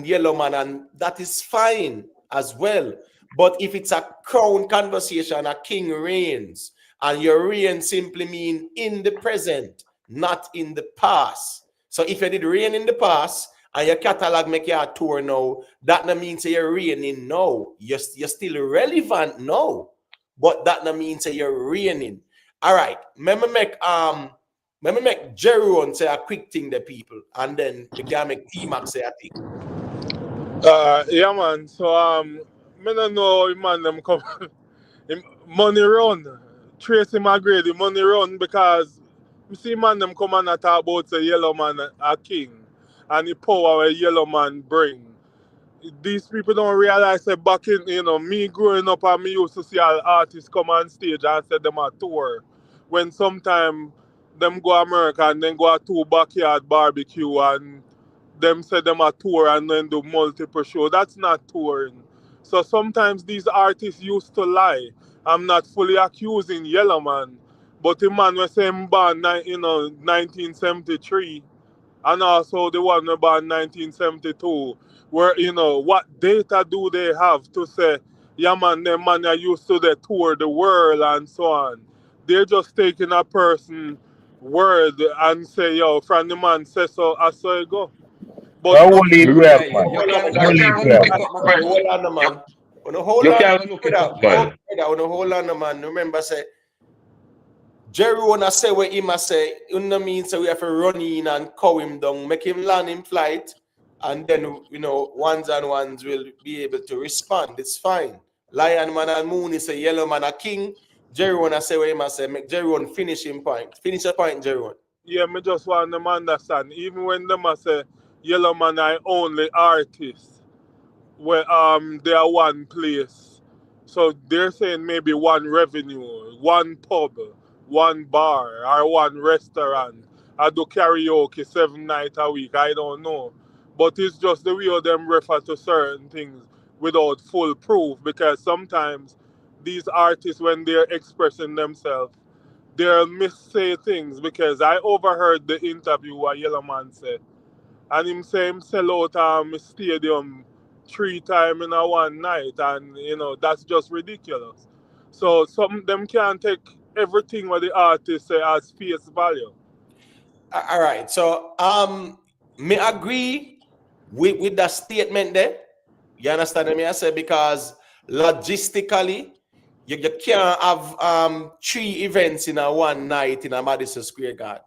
Yellowman, and that is fine as well. But if it's a crown conversation, a king reigns, and your reign simply mean in the present, not in the past. So if you did reign in the past and your catalog make you a tour now, that not means you're reigning now. You're still relevant now, but that not means you're reigning. All right, let me make Jerome say a quick thing to people, and then we can make T-Max say a thing. Yeah, man. So me don't know if man them come money run. Tracy McGrady money run because me see man them come and talk about the Yellowman a king and the power a Yellowman bring. These people don't realize that back in me growing up and me used to see all artists come on stage and say them a tour. When sometime them go America and then go to backyard barbecue and them say them a tour and then do multiple show. That's not touring. So sometimes these artists used to lie. I'm not fully accusing Yellowman, but the man was saying born 1973 and also the one about 1972, where what data do they have to say, yeah man, them man are used to the tour the world and so on. They're just taking a person word and say, yo, from the man say so, I saw it go. But I will leave rap, Right, man. you Hold on, can I will you leave can rap. look it up, man. hold on, man. Hold You on, can look it up, man. hold on, man. Remember, say Jerry wanna say what he must say. You know mean so we have to run in and cow him down, make him land in flight, and then ones and ones will be able to respond. It's fine. Lion man and Moon is a yellow man a king. Jerry wanna say what he must say. Make Jerry one finish him point. Finish a point, Jerry one. yeah, me just want them understand. Even when them a say Yellowman I only artist, where they are one place. So they're saying maybe one revenue, one pub, one bar, or one restaurant. I do karaoke 7 nights a week. I don't know. But it's just the way them refer to certain things without full proof, because sometimes these artists, when they're expressing themselves, they'll missay things, because I overheard the interview what Yellowman said, and him say him sell out stadium 3 times in a one night, and that's just ridiculous. So some them can't take everything what the artist say as face value. All right. So may agree with that statement there. You understand what I say? Because logistically, you can't have 3 events in a one night in a Madison Square Garden.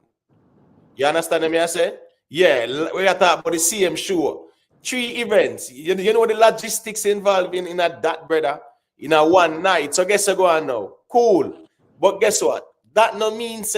You understand what I say? Yeah, we are talking about the same show. 3 events. You know the logistics involved in that, brother, in a one night. So guess what go on now? Cool. But guess what? That no means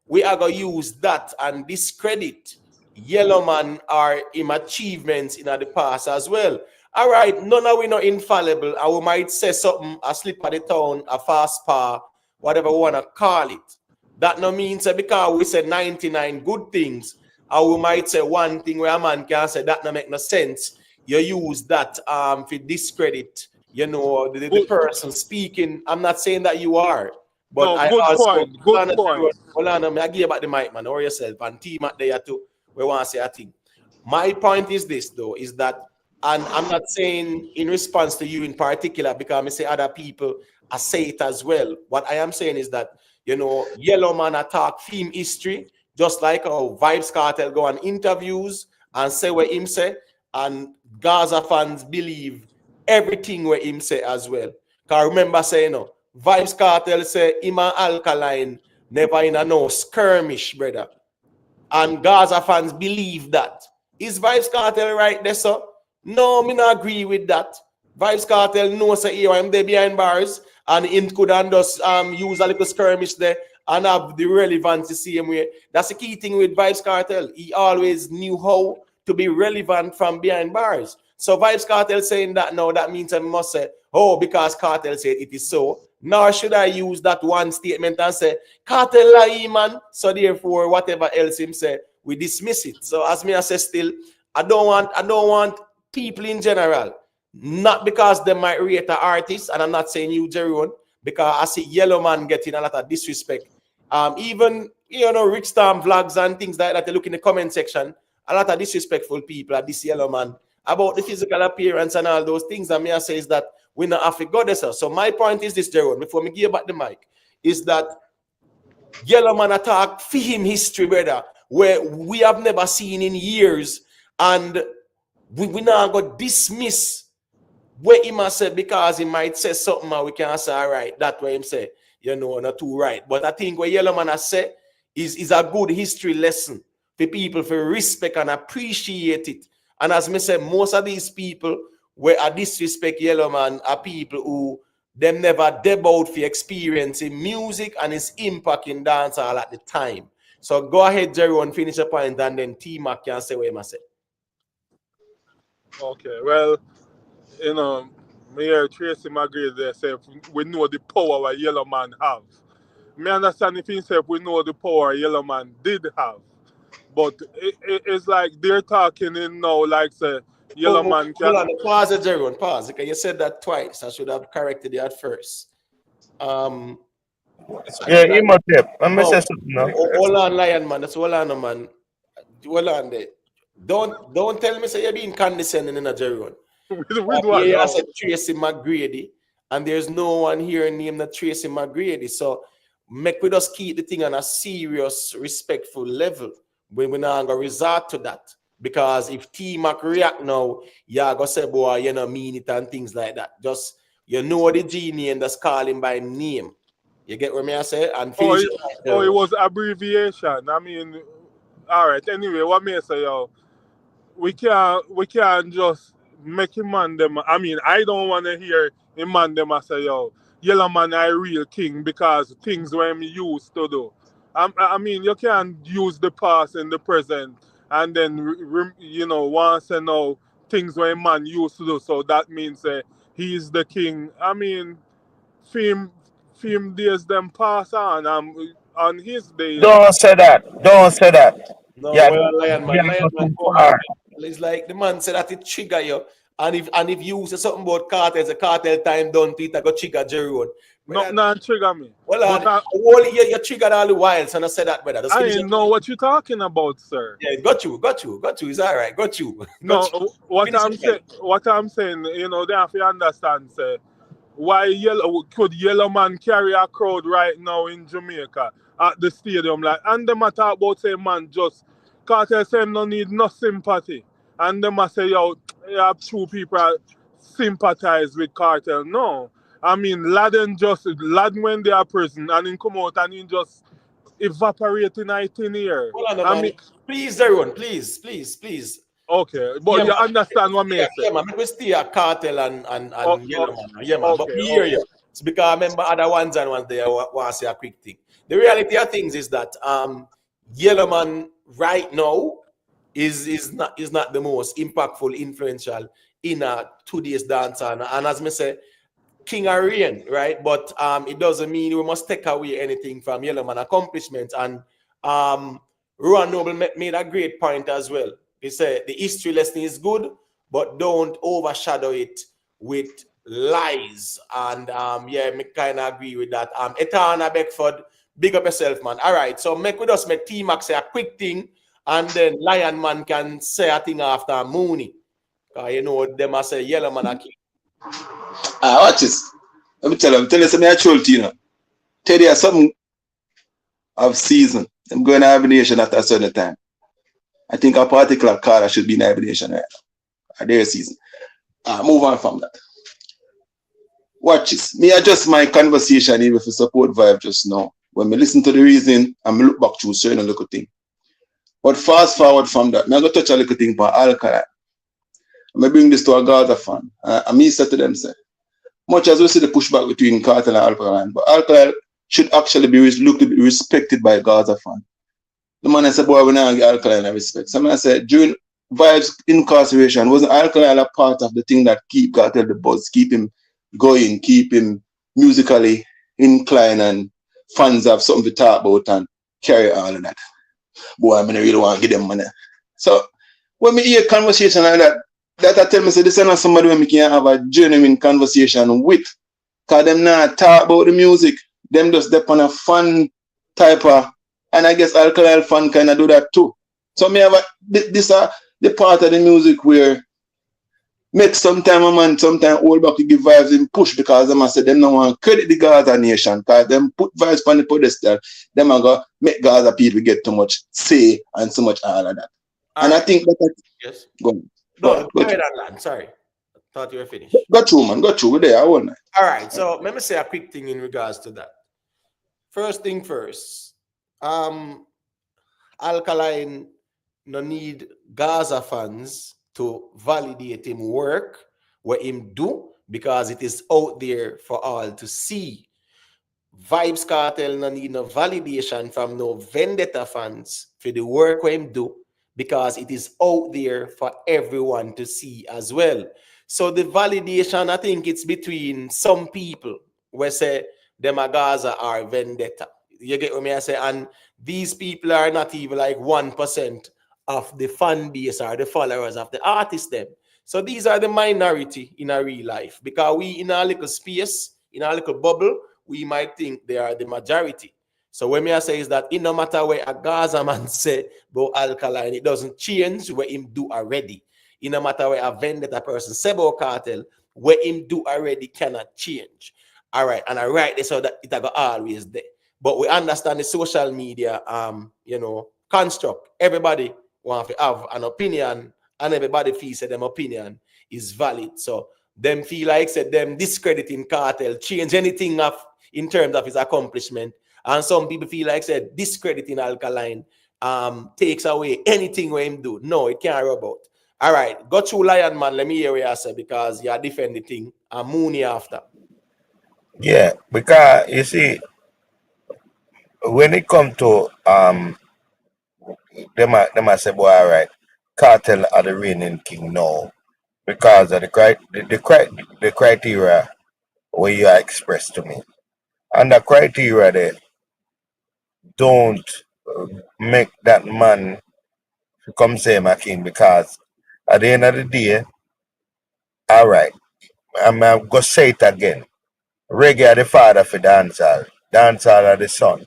we are going to use that and discredit Yellowman or him achievements in the past as well. All right, none of we not infallible, and we might say something, a slip of the tongue, a fast par, whatever we want to call it. That no means because we say 99 good things, or we might say one thing where a man can say that no make no sense. You use that to discredit, the person speaking. I'm not saying that you are, but No, I good also point. Good point. hold on, I give you back the mic, man, or yourself, and team at there too. We want to say a thing. My point is this, though, is that, and I'm not saying in response to you in particular, because I say other people I say it as well. What I am saying is that, you know, Yellowman attack film history, just like how Vibes Cartel go on interviews and say what him say, and Gaza fans believe everything what him say as well. Because remember saying, no, Vibes Cartel say him and Alkaline never in a no skirmish, brother. And Gaza fans believe that. Is Vibes Cartel right there, sir? No, me not agree with that. Vibes Cartel knows say here I'm there behind bars, and him could just use a little skirmish there and have the relevance the same way. That's the key thing with Vibes Cartel. He always knew how to be relevant from behind bars. So Vibes Cartel saying that now, that means I must say, oh, because Cartel said it is so. Nor should I use that one statement and say, Cartel lie, man. So therefore, whatever else him say, we dismiss it. So as me I say still, I don't want people in general, not because they might rate an artist, and I'm not saying you, Jeroen, because I see Yellowman getting a lot of disrespect. Even, you know, Rick Storm vlogs and things like that, they look in the comment section, a lot of disrespectful people at this Yellowman about the physical appearance and all those things. And me I say is that we not have to go there. So my point is this, Jeroen, before me give back the mic, is that Yellowman attack film history, brother, where we have never seen in years, and we now got dismiss what he must say because he might say something and we can say, all right, that's what him say, you know, not too right. But I think what Yellowman has said is a good history lesson for people to respect and appreciate it. And as me say, most of these people where I disrespect Yellowman are people who them never debut for experiencing music and its impact in dancehall at the time. So go ahead, Jerry, and finish a point, and then T-Mac can say what he must say. Okay, well, you know, me hear Tracy McGrady there say we know the power what Yellowman have. Me understand if he said we know the power Yellowman did have. But it's like they're talking in now like say Yellowman can. Hold on, pause it, Jerry, pause. Okay, you said that twice. I should have corrected you at first. Yeah, Imhotep. I'm going to say something now. Hold on, Lion man. That's hold on, man. Hold on there. Don't tell me say you're being condescending in a Jerry. With what Yeah, now? I said Tracy McGrady, and there's no one here named that Tracy McGrady. So make we just keep the thing on a serious, respectful level. When we're not gonna resort to that. Because if T-Mac react now, you're gonna say, boy, you know, mean it and things like that. Just you know the genie and just call him by name. You get what me I say? And finish It was abbreviation. I mean, all right. Anyway, what me say, yo, we can't just make him man them. I mean, I don't want to hear him man them I say, yo, Yellowman I real king because things where me used to do. I mean, you can't use the past and the present and then you know once and now things where man used to do. So that means he's the king. I mean, film days them pass on his days. Don't say that. Don't say that. No, Yeah, well, Lion man, too go ahead. far. It's like the man said that it trigger you. And if you say something about cartels, the cartel time done to it, I got trigger Jerry. No, trigger me. Well, you triggered all the while, so I said that, brother. I didn't know what you're talking about, sir. Yeah, got you. It's all right. Got you. What I'm saying, you know, they have to understand, sir. Why could Yellowman carry a crowd right now in Jamaica at the stadium? Like, and them a talk about say man just cartel say him no need no sympathy. And them a say yo, you have two people sympathize with cartel. No. I mean Laden when they are prison and he come out and he just evaporate in 19 years. Hold on, man. Please, everyone, please. Okay, but you understand what me say. Yeah, man, we stay a cartel and Yellowman. Yeah, man. But we hear you. It's because I remember other ones and ones there want to say a quick thing. The reality of things is that Yellowman right now is not the most impactful, influential in today's dance. And as me say, King or reign, right? But it doesn't mean we must take away anything from Yellowman accomplishments. And Rowan Noble made a great point as well. He said the history lesson is good, but don't overshadow it with lies. And yeah, me kind of agree with that. Etana Beckford, big up yourself, man. All right, so make T-Mac say a quick thing, and then Lion Man can say a thing after Mooney. You know, them I say Yellowman a king. Watch this. Let me tell you something I told you, Teddy has something of season. I'm going to hibernation at a certain time. I think a particular caller should be in hibernation right now. At their season. Move on from that. Watch this. Me adjust my conversation even for support vibe just now. When me listen to the reason and me look back to certain little thing. But fast forward from that, me I go touch a little thing about alcohol. I bring this to a Gaza fan. And me said to them, say, much as we see the pushback between cartel and alcohol, but alcohol should actually be looked to be respected by Gaza fan. The man I said, boy, we not get alcohol and respect. So I said, during Vibes incarceration, wasn't alcohol a part of the thing that keep cartel the buzz, keep him going, keep him musically inclined and fans have something to talk about and carry all of that. Boy, I mean, I really want to give them money. So when we hear conversation like that I tell me, say, this is not somebody where we can have a genuine conversation with. Because them not talk about the music. Them just dep on a fun type of, and I guess alcohol fan kind of do that too. So me have this the part of the music where make sometime a man sometime hold back to give Vibes in push because them I say them no want credit the Gaza nation because them put Vibes on the pedestal, them are go make Gaza people get too much say and so much all of that. All and right. I think that yes. Go on. Go ahead, Alan. Sorry. I thought you were finished. Go through, man. Go through. We're there. All right. So let me say a quick thing in regards to that. First thing first. Alkaline no need Gaza fans to validate him work, what him do, because it is out there for all to see. Vibes Cartel no need no validation from no Vendetta fans for the work what him do, because it is out there for everyone to see as well. So the validation, I think it's between some people where say them a Gaza or Vendetta. You get what me I say? And these people are not even like 1% of the fan base or the followers of the artist them. So these are the minority in a real life. Because we in a little space, in a little bubble, we might think they are the majority. So when I say is that it no matter where a Gaza man say about alkaline, it doesn't change what him do already. It no matter where a Vendetta person say about cartel, what him do already cannot change. All right, and I write this so that it go always there. But we understand the social media, construct. Everybody want to have an opinion, and everybody feels that them opinion is valid. So them feel like said them discrediting cartel, change anything in terms of his accomplishment. And some people feel like said discrediting alkaline takes away anything we him do. No, it can't rub out. All right, go through Lion Man. Let me hear what you say because you're defending the thing. And Mooney after. Yeah, because you see, when it comes to they might say, boy, all right, cartel are the reigning king now because of the criteria where you are expressed to me. And the criteria they don't make that man come say my king because at the end of the day, all right, I'm going to say it again. Reggae are the father for dancehall. Dancehall are the son.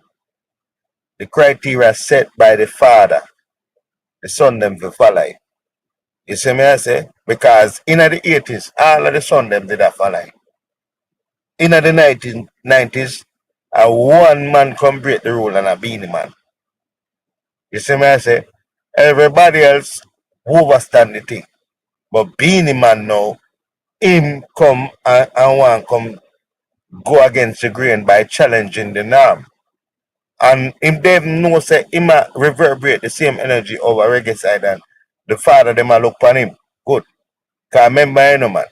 The criteria set by the father, the son them for follow it. You see me I say? Because in the 80s, all of the son them did that follow it. In the 1990s, a one man come break the rule and a Beenie Man. You see me I say? Everybody else overstand the thing. But Beenie Man now, him come and want come go against the grain by challenging the norm. And him them know say him a reverberate the same energy over reggae side and the father them a look on him. Good. Cause remember man,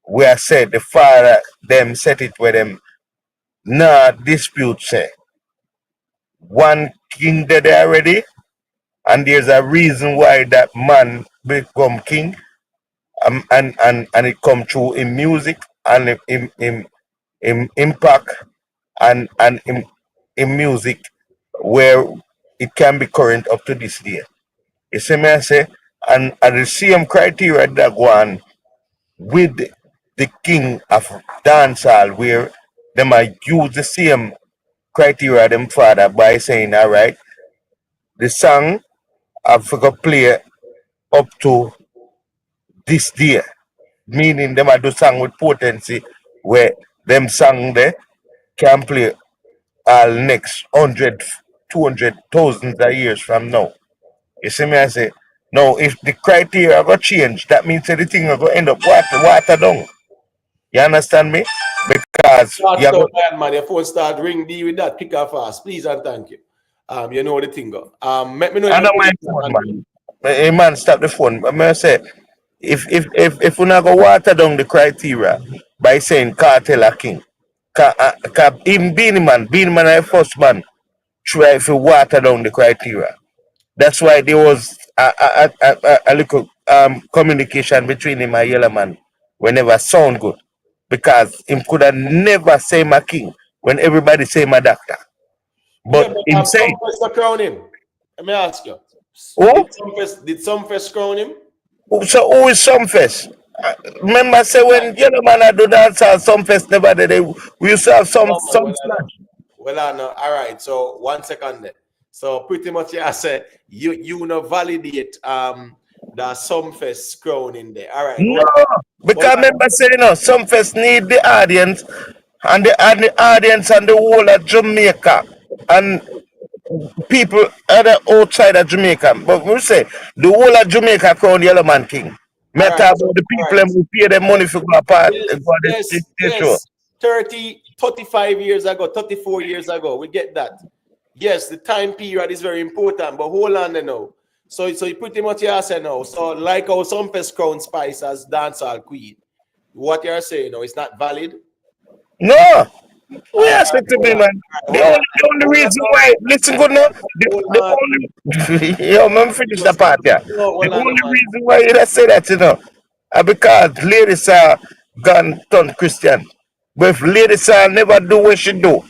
we have said the father them set it where them not dispute say one king dead already and there's a reason why that man become king and it come through in music and in impact and in music where it can be current up to this day. You see me I say? And the same criteria that go on with the king of dancehall where they might use the same criteria them father by saying, all right, the song I've to play up to this day. Meaning they might do song with potency where them song there can play all next 100, 200,000 of years from now. You see me, I say, no, if the criteria go change, that means that the thing will go end up water down. You understand me? Because Start you have down, man. Your phone start ring. Deal with that. Pick up fast, please and thank you. You know the thing go. Let me know if I you don't mind phone, man. Hey man, stop the phone. I'm gonna say if we not go water down the criteria by saying cartel a king, even Beenie Man is the first man try to water down the criteria. That's why there was a little communication between him and Yellowman whenever sound good. Because him could have never say my king when everybody say my doctor. Yeah, But but him say, some first crown him. Let me ask you. oh, Did some first crown him? so who is Sumfest? Remember say when Yellowman had do dance and Sumfest never did they we used to have some slash. Well, I know. All right. So 1 second there. So pretty much, yeah, I said you know validate the Sumfest crown in there. All right. No, Hold because on. remember saying no, Sumfest need the audience and the audience and the whole of Jamaica and people other outside of Jamaica. But we say the whole of Jamaica crown Yellowman King. Me All right. talk about the All people right. them who pay them money for go apart Yes, go on the yes, stage show. yes. 35 years ago, 34 years ago, we get that. Yes, the time period is very important, but hold on there now. So you pretty much here say now. So like how some first crown Spice as dancehall queen, what you're saying now is not valid. No. We All right, ask it to hold me, on. man. Hold on. The only Hold reason on. why, listen good now, Hold the on. only, yo, man, finish the part, yeah. No, The hold on, only man. reason why you say that, because ladies are gone turn Christian. But if ladies are never do what she do,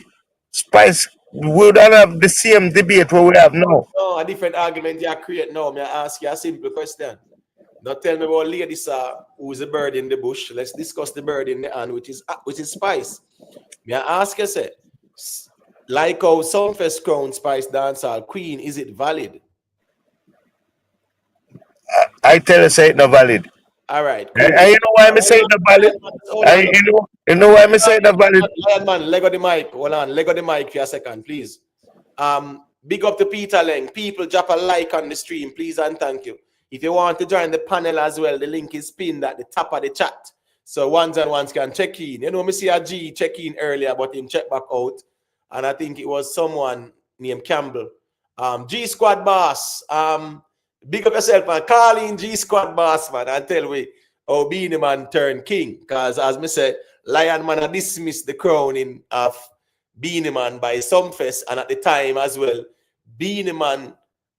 Spice, we don't have the same debate what we have now. No, a different argument you create now. May I ask you a simple question? Don't tell me about ladies who's a bird in the bush. Let's discuss the bird in the hand, which is Spice. May I ask you, say, like how some first crown Spice dancehall queen, is it valid? I tell you, say it not valid. All right, And, cool. and you know why I say it not valid? Hold on. You know why I say it not valid? Lion man, leg of the mic. Hold on, leg of the mic for a second, please. Big up to Peter Leng. People drop a like on the stream, please and thank you. If you want to join the panel as well, the link is pinned at the top of the chat. So ones and ones can check in. You know, me see a G check in earlier, but him check back out. And I think it was someone named Campbell. G Squad Boss. Big up yourself, man. Call in G Squad Boss, man, and tell me how Beenie Man turned king. Because as me said, Lion Man had dismissed the crowning of Beenie Man by Sumfest, and at the time as well, Beenie Man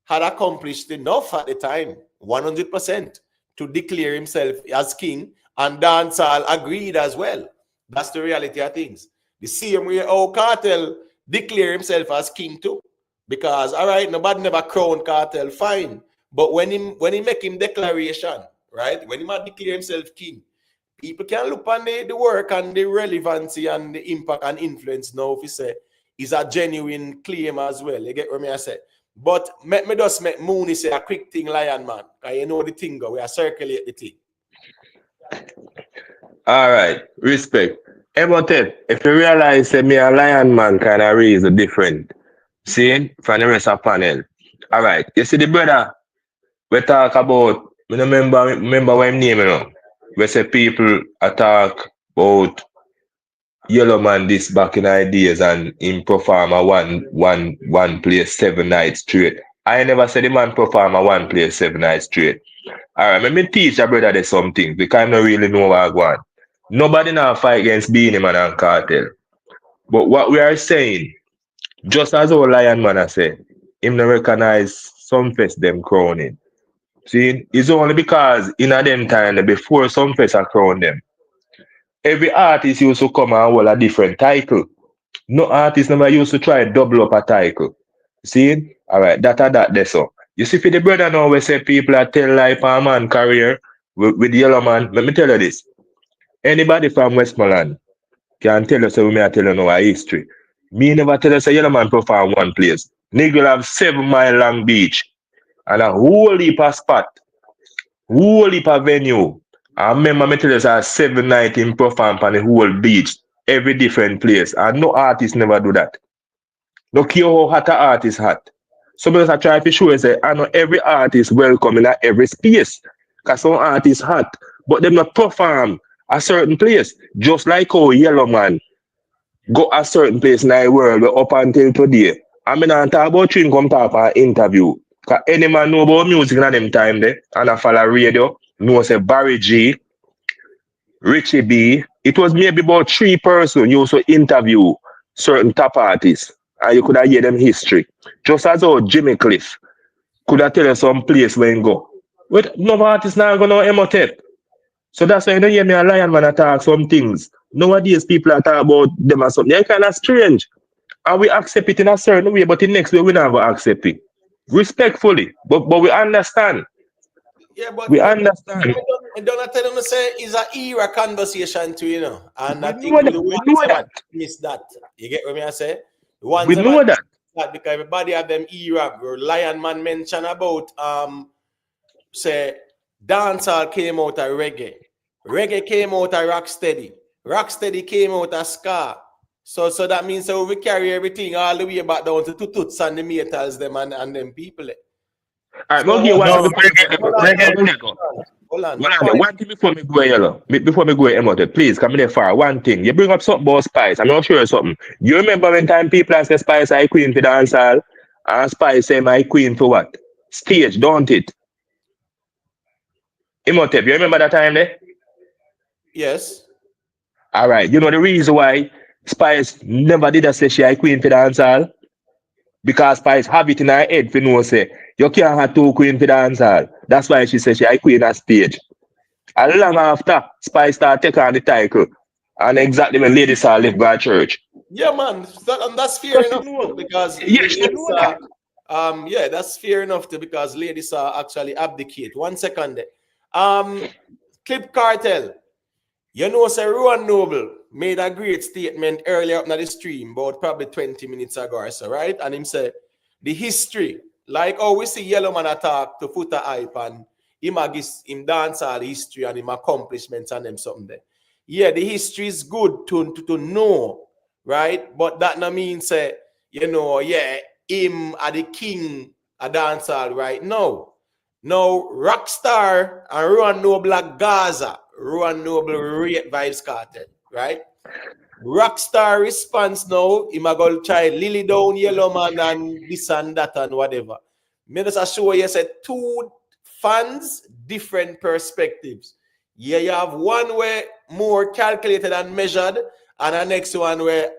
had accomplished enough at the time, 100%, to declare himself as king, and Dancehall agreed as well. That's the reality of things. The same way our Cartel declare himself as king too. Because all right, nobody never crown Cartel, fine. But when he make him declaration, right? When he might declare himself king, people can look on the work and the relevancy and the impact and influence now if you say is a genuine claim as well. You get what I say? But me just make Mooney say a quick thing, Lion Man. Because you know the thing go, we are circulate the thing. All right, respect. Hey, but if you realize that me a Lion Man kind of raise a different, see, from the rest of panel. All right, you see the brother we talk about, I don't remember what his name, you know. We say people talk about Yellowman this back in the days and him perform a one place 7 nights straight. I never said the man perform a one place 7 nights straight. Alright, let me teach a brother there's something because I don't really know what I want. Nobody now fight against Beenie Man and Cartel. But what we are saying, just as our Lion Man has said, him not recognize some fest them crowning. See, it's only because in a them time before some fest are crown them. Every artist used to come and hold a different title. No artist never used to try to double up a title. See? Alright, that there so. You see for the brother now we say people are tell life a man career with Yellowman. Let me tell you this. Anybody from Westmoreland can tell us so we may tell you now our history. Me never tell us a Yellowman perform one place. Nigga have 7 mile long beach and a whole heap of spot, whole heap of venue. I remember me tell us a 7 night in perform on the whole beach. every different place. And no artist never do that. No care how hot a artist hot. Some of us are trying to show us that I know every artist welcome in every space. Because some artists hot, but them not perform a certain place. Just like how Yellowman go a certain place in the world up until today. I mean, I talk about Trin come talk about interview. Because any man know about music in them time there, and I follow radio, know say Barry G, Richie B. It was maybe about 3 persons you also interview certain top artists, and you could have hear them history. Just as how Jimmy Cliff could have tell you some place where you go. But no artist now going to Emotep. So that's why you don't hear me a lion when I talk some things. Nowadays people are talking about them as something. They're kind of strange. And we accept it in a certain way, but in next way we never accept it. Respectfully. But we understand. Yeah, but We understand. I don't tell them to say it's an era conversation too, you know. And I We think know that. the We ones know that that. miss that. You get what I say? The We ones that know that. that because everybody have them era. Lion Man mentioned about say dancehall came out of reggae. Reggae came out of rocksteady. Rocksteady came out of ska. So that means so we carry everything all the way back down to Tututs and the Metals them and them people. All right, So okay, one thing No, before we go. Reggae, go. hold on. Well, one thing before me go yellow, before me go emote, please come in there far. One thing, you bring up something about Spice. I'm not sure something. You remember when time people ask Spice I queen for dancehall, and Spice say my queen for what? Stage, don't it? Emote, you remember that time there? Yes. All right, you know the reason why Spice never did a say she I queen for dancehall? Because Spice have it in her head for know say you can't have 2 queen for dancehall. That's why she said she I queen at stage. And long after, Spice start take on the title. And exactly when Lady Saw left by church. Yeah, man. And that's fair So she enough too, know. because Yeah, she Lady know that. Saw, yeah, that's fair enough too, because Lady Saw actually abdicate. 1 second there. Clip Cartel. You know, Sir Rowan Noble made a great statement earlier up in the stream, about probably 20 minutes ago or so, right? And him said, the history, like how we see Yellowman attack to put a hype and him him dance all history and him accomplishments and them something there. Yeah, the history is good to know, right? But that no means say, you know, yeah, him are the king a dancehall right now. Now, Rockstar and Rowan Noble at Gaza. Rowan Noble rate Vibes Cartel, right? Rockstar response now, him a go try Lily down Yellowman and this and that and whatever. Me just show you said 2 fans, different perspectives. Yeah, you have one where more calculated and measured, and the next one where,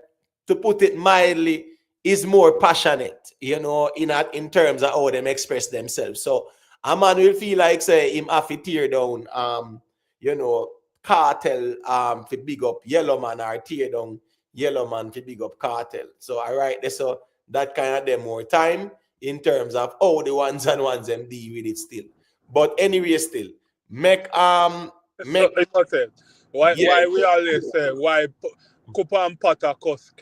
to put it mildly, is more passionate, you know, in terms of how them express themselves. So a man will feel like say him have to tear down you know, Cartel for big up Yellowman, or tear down Yellowman for big up Cartel. So all right, so that kind of them more time in terms of how the ones and ones them deal with it still. But anyway, still make So, yeah, why we always say why cup and potter cost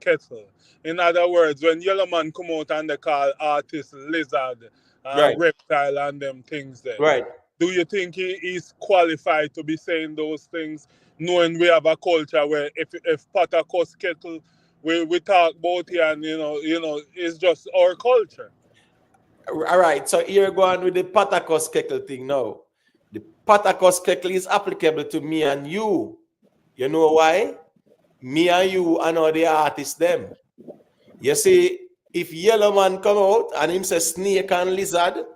kettle? In other words, when Yellowman come out and they call artist lizard and right, reptile and them things there, right. do you think he is qualified to be saying those things, knowing we have a culture where if potter cost kettle, we talk about it and you know it's just our culture. All right, so here go on with the Patakos Keckle thing now. The Patakos Keckle is applicable to me and you. You know why? Me and you and all the artists them. You see, if Yellowman come out and him say snake and lizard,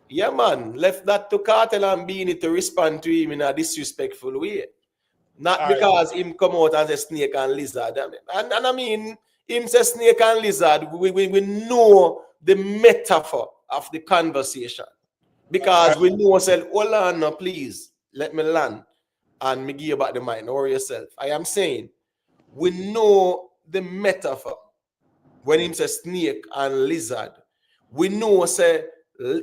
yeah man, left that to Cartel and Beenie to respond to him in a disrespectful way. Not All right. because him come out as a snake and lizard. And I mean, him say snake and lizard, we know the metaphor of the conversation. Because we know ourselves, hold on now, please, let me land. And me give you back the mic, don't worry yourself. I am saying, we know the metaphor when him say snake and lizard. We know say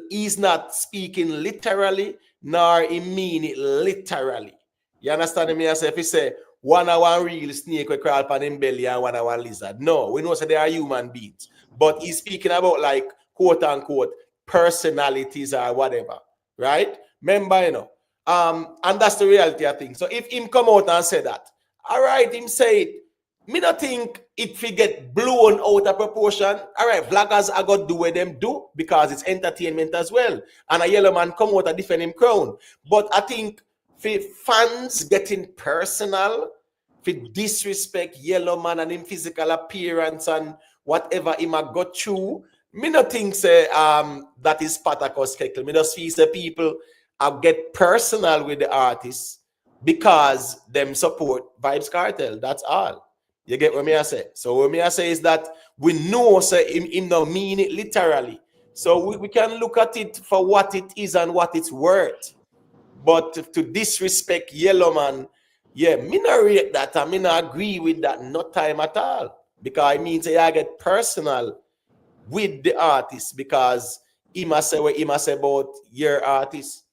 he's not speaking literally, nor he mean it literally. You understand me? As if he say one real snake will crawl upon him belly and one lizard. No, we know say they are human beings. But he's speaking about like quote unquote personalities or whatever. Right? Remember, you know. And that's the reality I think. So if him come out and say that, All right, him say it. Me not think it will get blown out of proportion. All right, vloggers are going to do what them do because it's entertainment as well. And a Yellowman come out and defend him crown. But I think for fans getting personal, for disrespect Yellowman and him physical appearance and whatever him a got through, me not think say that is Patakos Kekel. Me just feel say people get personal with the artists because them support Vibes Cartel. That's all. You get what me I say? So what me I say is that we know say him don't mean it literally. So we can look at it for what it is and what it's worth. But to disrespect Yellowman, yeah, me not rate that and me not agree with that, not time at all. Because I mean say I get personal with the artist because he must say what he must say about your artist.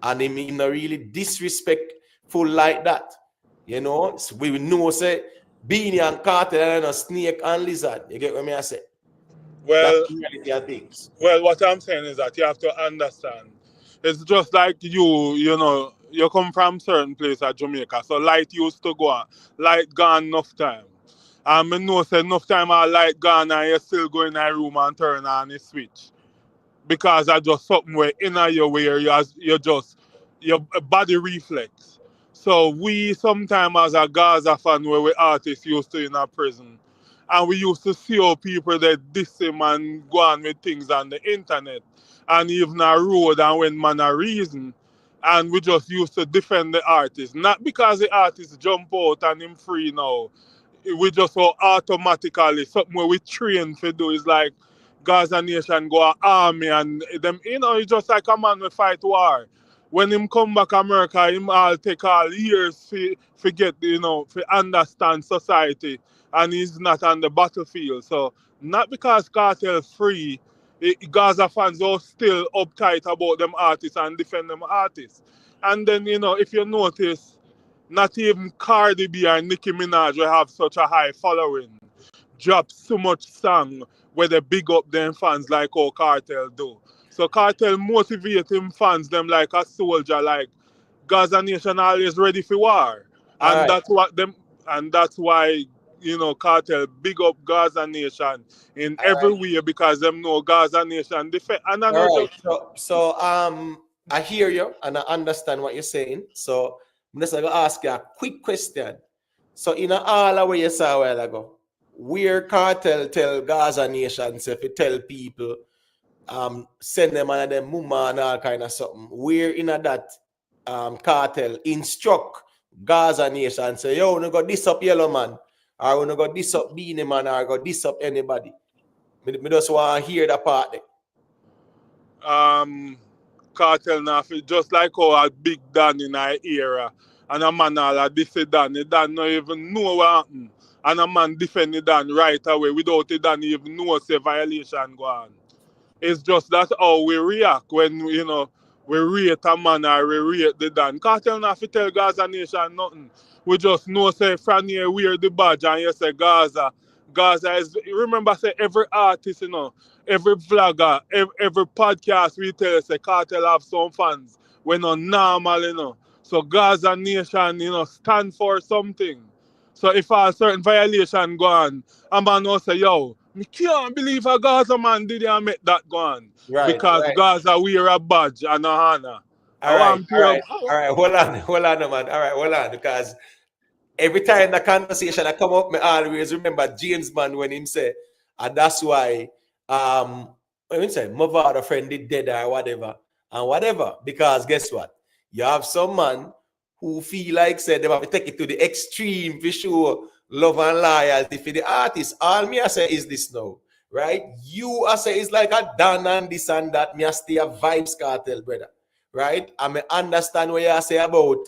And him not really disrespectful like that. You know, so we know say Beenie and Cartel and a snake and lizard. You get what me I say? Well, That's the reality of things. well, what I'm saying is that you have to understand. It's just like you know, you come from certain place at Jamaica. So light used to go on. Light gone enough time. And I know say enough time our light gone and you still go in a room and turn on the switch. Because I just something where inner your where you just your body reflex. So we sometimes as a Gaza fan where we artists used to in a prison and we used to see how people that diss him and go on with things on the internet and even a road and when man a reason and we just used to defend the artist. Not because the artist jump out and him free now. We just so automatically something where we train to do is like Gaza Nation go a army and them, you know, it's just like a man will fight war. When him come back America, him all take all years to get, you know, to understand society and he's not on the battlefield. So not because cartel free, Gaza fans are still uptight about them artists and defend them artists. And then, you know, if you notice, not even Cardi B and Nicki Minaj will have such a high following drop so much song where they big up them fans like how Cartel do. So Cartel motivate him fans them like a soldier, like Gaza Nation always ready for war. All And right. that's what them and that's why, you know, Cartel big up Gaza Nation in All every right. way because them know Gaza Nation defend and I know All right. just So I hear you and I understand what you're saying. So I'm just gonna ask you a quick question. So in all the way you saw a while ago, where Cartel tell Gaza Nation say if you tell people send them and them mumma and all kind of something, where in that Cartel instruct Gaza Nation say, yo, we got this up Yellowman, or we got this up Beenie Man, or got this up anybody. Me just want to hear that part there. Cartel now just like how a big Dan in our era and a man all a defend Dan, the Dan not even know what happened. And a man defend the Dan right away without the Dan even know say violation go on. It's just that's how we react when you know we rate a man or we rate the Dan. Cartel not fi tell Gaza Nation nothing. We just know say from here wear the badge and you say Gaza. Gaza is remember say every artist, you know, every vlogger, every podcast we tell say Cartel have some fans. We not normal, you know. So Gaza Nation, you know, stand for something. So if a certain violation go on, a man will say, yo, me can't believe a Gaza man did and make that go on. Right, Because right. Gaza wear a badge and a honor. I All right, want all to right, all right. Hold on, man. All right, hold on, because every time the conversation I come up, me always remember James man when him say, and that's why when he say my father friend did dead or whatever and whatever. Because guess what? You have some man who feel like said they have to take it to the extreme for sure love and loyalty for the artist. All me I say is this now, right? You I say is like a Dan and this and that. Me I stay a Vibes Cartel, brother, right? I may understand what you say about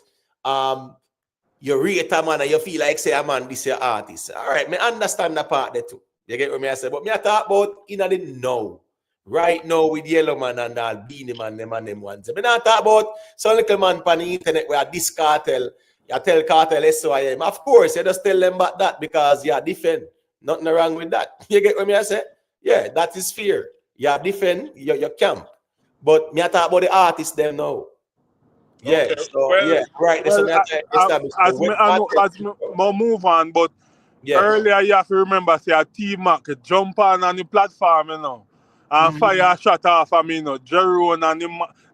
you rate a man and you feel like say a man this your artist. All right, me understand that part there too. You get what me I say? But me I talk about in the now. Right now with Yellowman and all Beenie Man, them and them ones. Me not talk about some little man on the internet where this cartel, you tell cartel SOIM. Of course, you just tell them about that because you defend. Nothing wrong with that. You get what me I say? Yeah, that is fair. You defend your camp. But me I talk about the artists them now. Yeah, Okay. so Well, yeah, right. That's well, what I established. So as when me, I know, content, as me, me move on, but yeah. earlier you have to remember, say a T-Mac jump on the platform, you know, and Mhm. fire a shot off of me, you know, Jerome and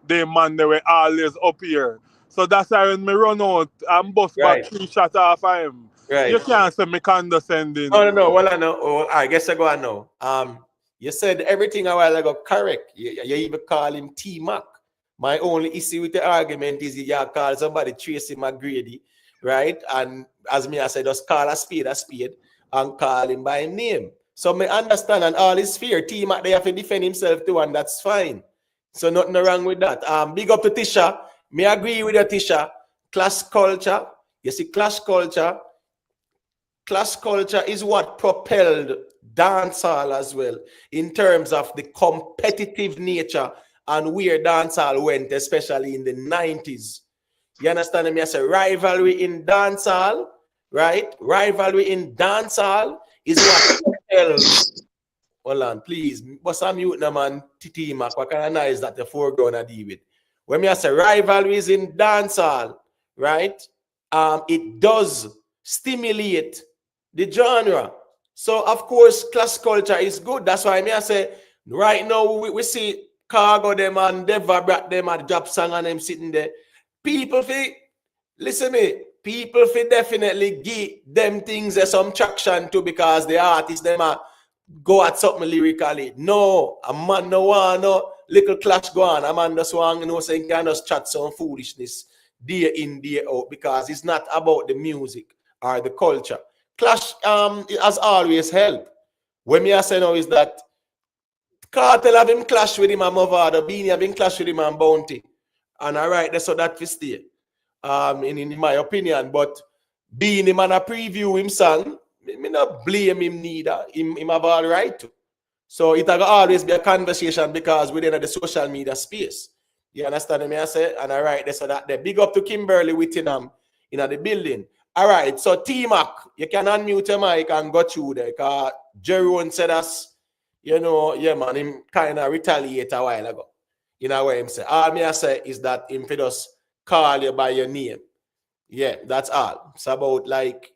the man, they were always up here. So that's why when me run out and bust back Right, 3 shots off of him, you right. can't say me condescending. No, no, no. Well, I know. Oh, I guess I go. I know. You said everything a while ago correct. You even call him T Mac. My only issue with the argument is you call somebody Tracy McGrady, right? And as me, I said, just call a spade, and call him by name. So me understand, and all is fair. T Mac they have to defend himself too, and that's fine. So nothing wrong with that. Big up to Tisha. Me agree with you, Tisha. Class culture. You see, class culture is what propelled dancehall as well in terms of the competitive nature and where dancehall went, especially in the 90s. You understand me? I say rivalry in dancehall, right? Rivalry in dancehall is what propels. Hold on, please. What's a mute now, man? Titi Mac, what kind of noise that the foreground I deal with? When me I say rivalries in dancehall, right? It does stimulate the genre. So of course, class culture is good. That's why me I say right now we see Cargo them and Deva brought them at drop song and them sitting there. People feel listen me, people feel definitely give them things some traction to because the artists them are go at something lyrically. No, a man no want no little clash go on. A man just want saying can just chat some foolishness day in, day out because it's not about the music or the culture. Clash it has always helped. When me I say now is that Cartel have him clash with him and Movado, Beenie have him clash with him and Bounty. And all right, that's so that we stay. In my opinion, but Beenie man a preview him song, me not blame him neither. Him have all right to. So it will always be a conversation because we're in the social media space. You understand me? I say, and all right, so that they big up to Kimberly Whittingham in the building. All right, so T-Mac, you can unmute your mic and go through there because Jerome said us, you know, yeah, man, him kind of retaliate a while ago. You know what him say? All me I say is that him just call you by your name. Yeah, that's all. It's about like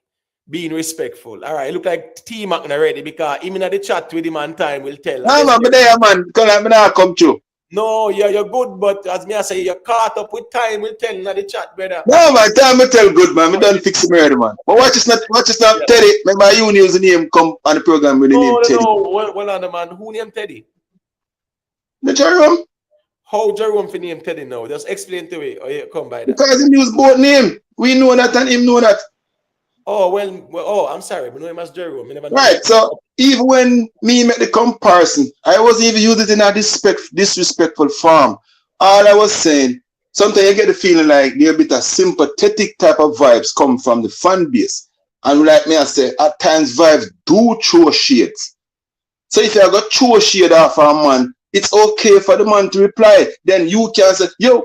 being respectful. All right, look like T-Mac already because even at the chat with him on time will tell. No, man, but there, man. Because I'm not come through. No, yeah, you're good, but as me I say, you're caught up with time will tell in the chat, brother. No, man, time me tell good, man. Me done fix him already, man. But watch it's not Yeah. Teddy. Remember, you use the name come on the program with the name Teddy. No. Well, on the man, who named Teddy? The Jerome? How Jerome for name Teddy now? Just explain to me. Or you come by that. Because he use both name. We know that and him know that. Oh, well, I'm sorry. I know him as Jerome. I never know Right, that. so even when me make the comparison, I wasn't even use it in a disrespectful form. All I was saying, sometimes you get the feeling like there a bit of sympathetic type of vibes come from the fan base. And like me, I say, at times vibes do throw shades. So if you got throw shade off a man, it's okay for the man to reply. Then you can say, yo,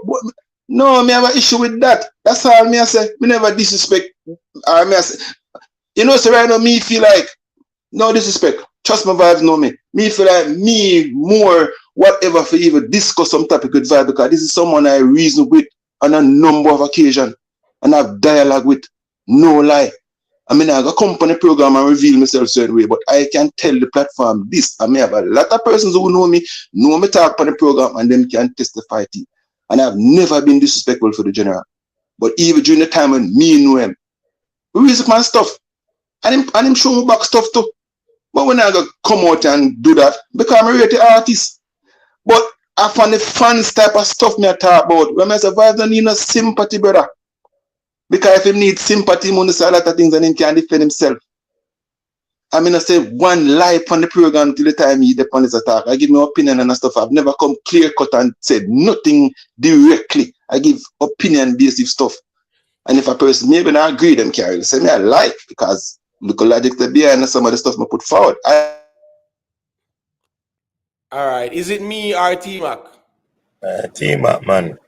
no, me have an issue with that. That's all me I say. Me never disrespect. Me I say, you know, so right now me feel like no disrespect. Trust my vibes know me. Me feel like me more whatever for even discuss some topic with vibe because this is someone I reason with on a number of occasions and have dialogue with. No lie. I mean, I got company program and reveal myself certain way, but I can tell the platform this. I may have a lot of persons who know me talk on the program, and them can testify to it. And I've never been disrespectful for the general. But even during the time when me know him, we reason my stuff. And him show me back stuff too. But when I go come out and do that, because I'm a rated artist. But I find the fans type of stuff me I talk about. When I survive, don't need no sympathy, brother. Because if he needs sympathy, he must say a lot of things and he can defend himself. I mean, I say one lie on the program till the time he depend his attack. I give my opinion and stuff. I've never come clear cut and said nothing directly. I give opinion based stuff. And if a person maybe not agree, them carry say me I lie because look logic to behind some of the stuff I put forward. All right. Is it me or T-Mac? T-Mac, man.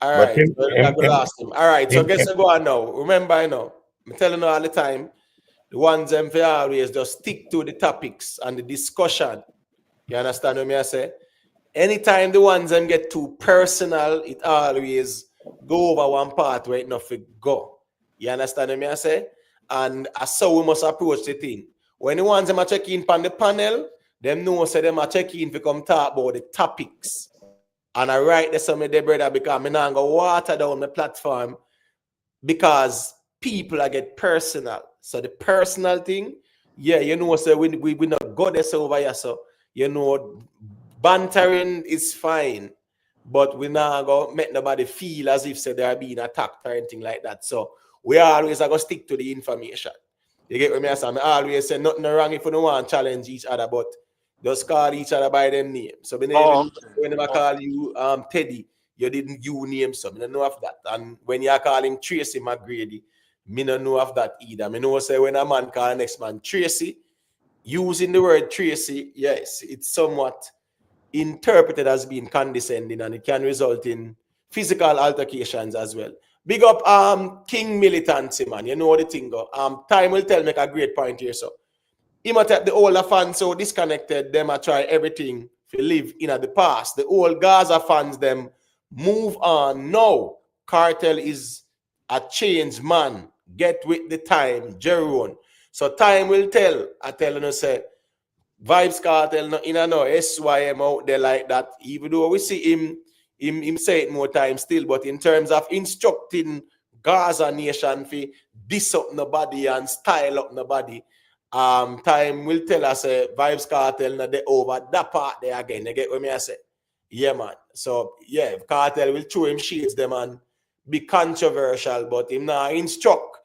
All But right. So I go last him. All right. So guess what go on now. Remember, I know. I'm telling you all the time. The ones them for always just stick to the topics and the discussion. You understand what I say? Anytime the ones them get too personal, it always go over one part where it not fit go. You understand what I say? And so we must approach the thing. When the ones them are checking on the panel, them know say them are checking to come talk about the topics. And I write this on my day, brother, because I'm not go water down the platform because people are get personal. So the personal thing, yeah, you know, so we not go this over here. So you know, bantering is fine, but we not go make nobody feel as if say they are being attacked or anything like that. So we always are gonna stick to the information. You get what me saying? I always say nothing wrong if we don't want to challenge each other, but just call each other by them name. So when I call you Teddy, you didn't you name so I don't know of that. And when you call him Tracy McGrady, me don't know of that either. Me know say when a man call the next man Tracy, using the word Tracy, yes, it's somewhat interpreted as being condescending and it can result in physical altercations as well. Big up King Militancy, man. You know the thing go. Time will tell, make a great point here. So he might have the older fans so disconnected, them I try everything to live in the past. The old Gaza fans, them move on. No, Cartel is a changed man. Get with the time, Jeroen. So time will tell. I tell you, say Vibes Cartel no in no SYM out there like that. Even though we see him say it more time still, but in terms of instructing Gaza nation for diss up nobody and style up nobody, time will tell us Vibes Cartel na they over that part there again. You get what me I say? Yeah, man. So yeah, Cartel will throw him shades them and be controversial, but him now instruct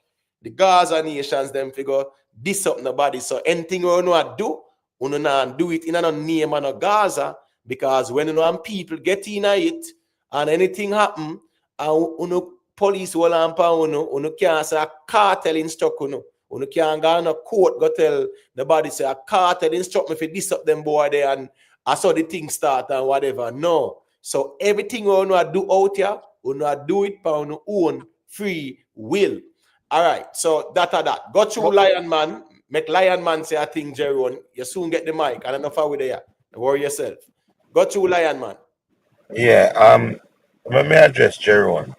the Gaza nations them figure diss up nobody. So anything we know do, we not do it in a name of Gaza. Because when you know people get in it and anything happen, and police will uno can't say a cartel instruct uno can't go on a court go tell the body say a cartel instruct me for this up them boy there and I saw the thing start and whatever. No. So everything we want do out here, we do it by our own free will. All right. So that. Go through Lion Man. Make Lion Man say a thing, Jeroen. You soon get the mic. I don't know if I will there. Don't worry yourself. Go through Lion Man. Yeah, let me address Jeroen.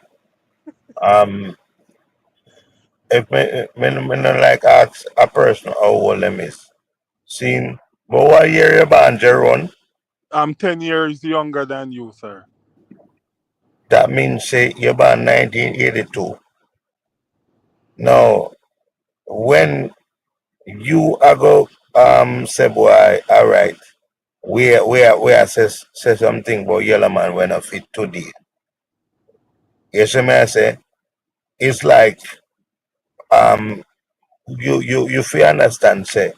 If me not like ask a person how old them is. Seen, but what year you born, Jeroen? I'm 10 years younger than you, sir. That means say you born 1982. Now, when you are go say boy, all right, we say something about Yellowman when I fit today. You see me I say it's like you feel understand say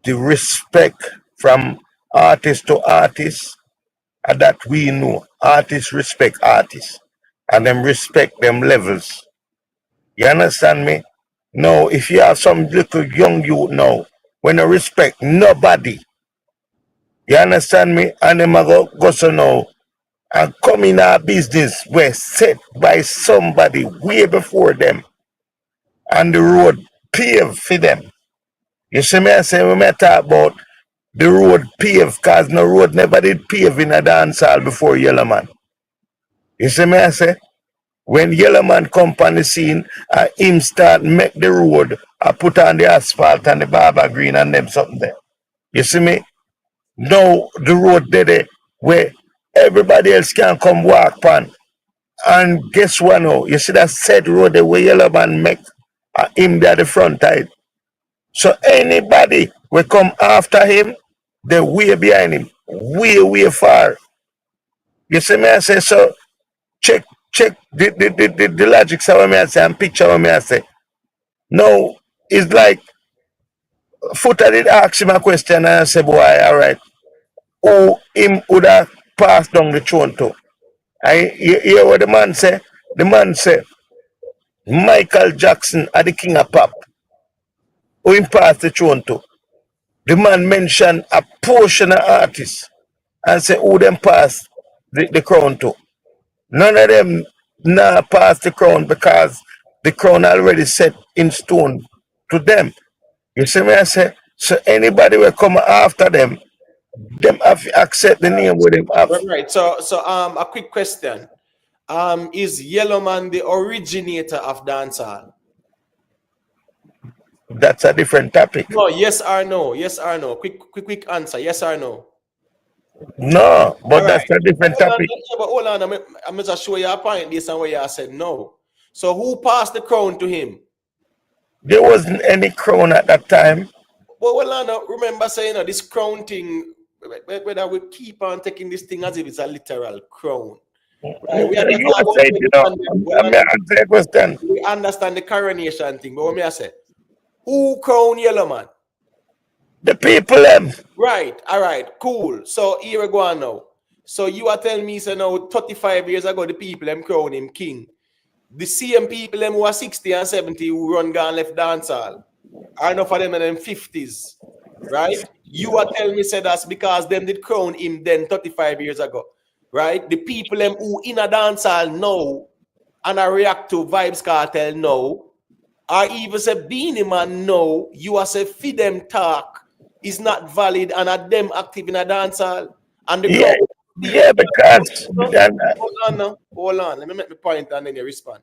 the respect from artist to artist that we know. Artists respect artists and them respect them levels. You understand me? No, if you have some little young youth now, when you respect nobody, you understand me? And them a go so now and come in our business were set by somebody way before them and the road paved for them. You see me I say we may talk about the road paved because no road never did pave in a dance hall before Yellowman. You see me I say? When Yellowman come on the scene, him start make the road, put on the asphalt and the barber green and them something there. You see me? Now the road there where everybody else can come walk on. And guess what now? You see that said road there where Yellowman make him there the front side. So anybody will come after him, they way behind him. Way far. You see me I say so check the logic what me I say and picture what me I say. No, it's like Footer did ask him a question and I say, boy, all right, who him would have passed down the throne to? I hear what the man say? The man say, Michael Jackson are the king of pop. Who him passed the throne to? The man mentioned a portion of artists and say who them pass the crown to. None of them now pass the crown because the crown already set in stone to them. You see me I say? So anybody will come after them have to accept the name with them have. Right. So a quick question. Is Yellowman the originator of dancehall? That's a different topic. No, yes or no? Yes or no? Quick answer. Yes or no? No, All but that's right. a different topic. Hold on. I'm just show you a point based on where you said no. So who passed the crown to him? There wasn't any crown at that time. Well, hold on. Remember saying this crown thing, whether we keep on taking this thing as if it's a literal crown. Right? We You understand are what saying, I mean, answer your question. we understand the coronation thing, but what me I say? Who crown Yellowman? The people them. Right, all right, cool. So here we go on now. So you are telling me, so now 35 years ago, the people them crown him king. The same people them who are 60 and 70 who run gone left dancehall are enough of them in them 50s. Right? You are telling me say that's because them did crown him then 35 years ago. Right? The people them who in a dancehall now and I react to Vibes Cartel now, or even say Beenie Man now, you are say feed them talk is not valid and are them active in a dancehall. And the Yeah, crowd, yeah, because hold on. Let me make the point and then you respond.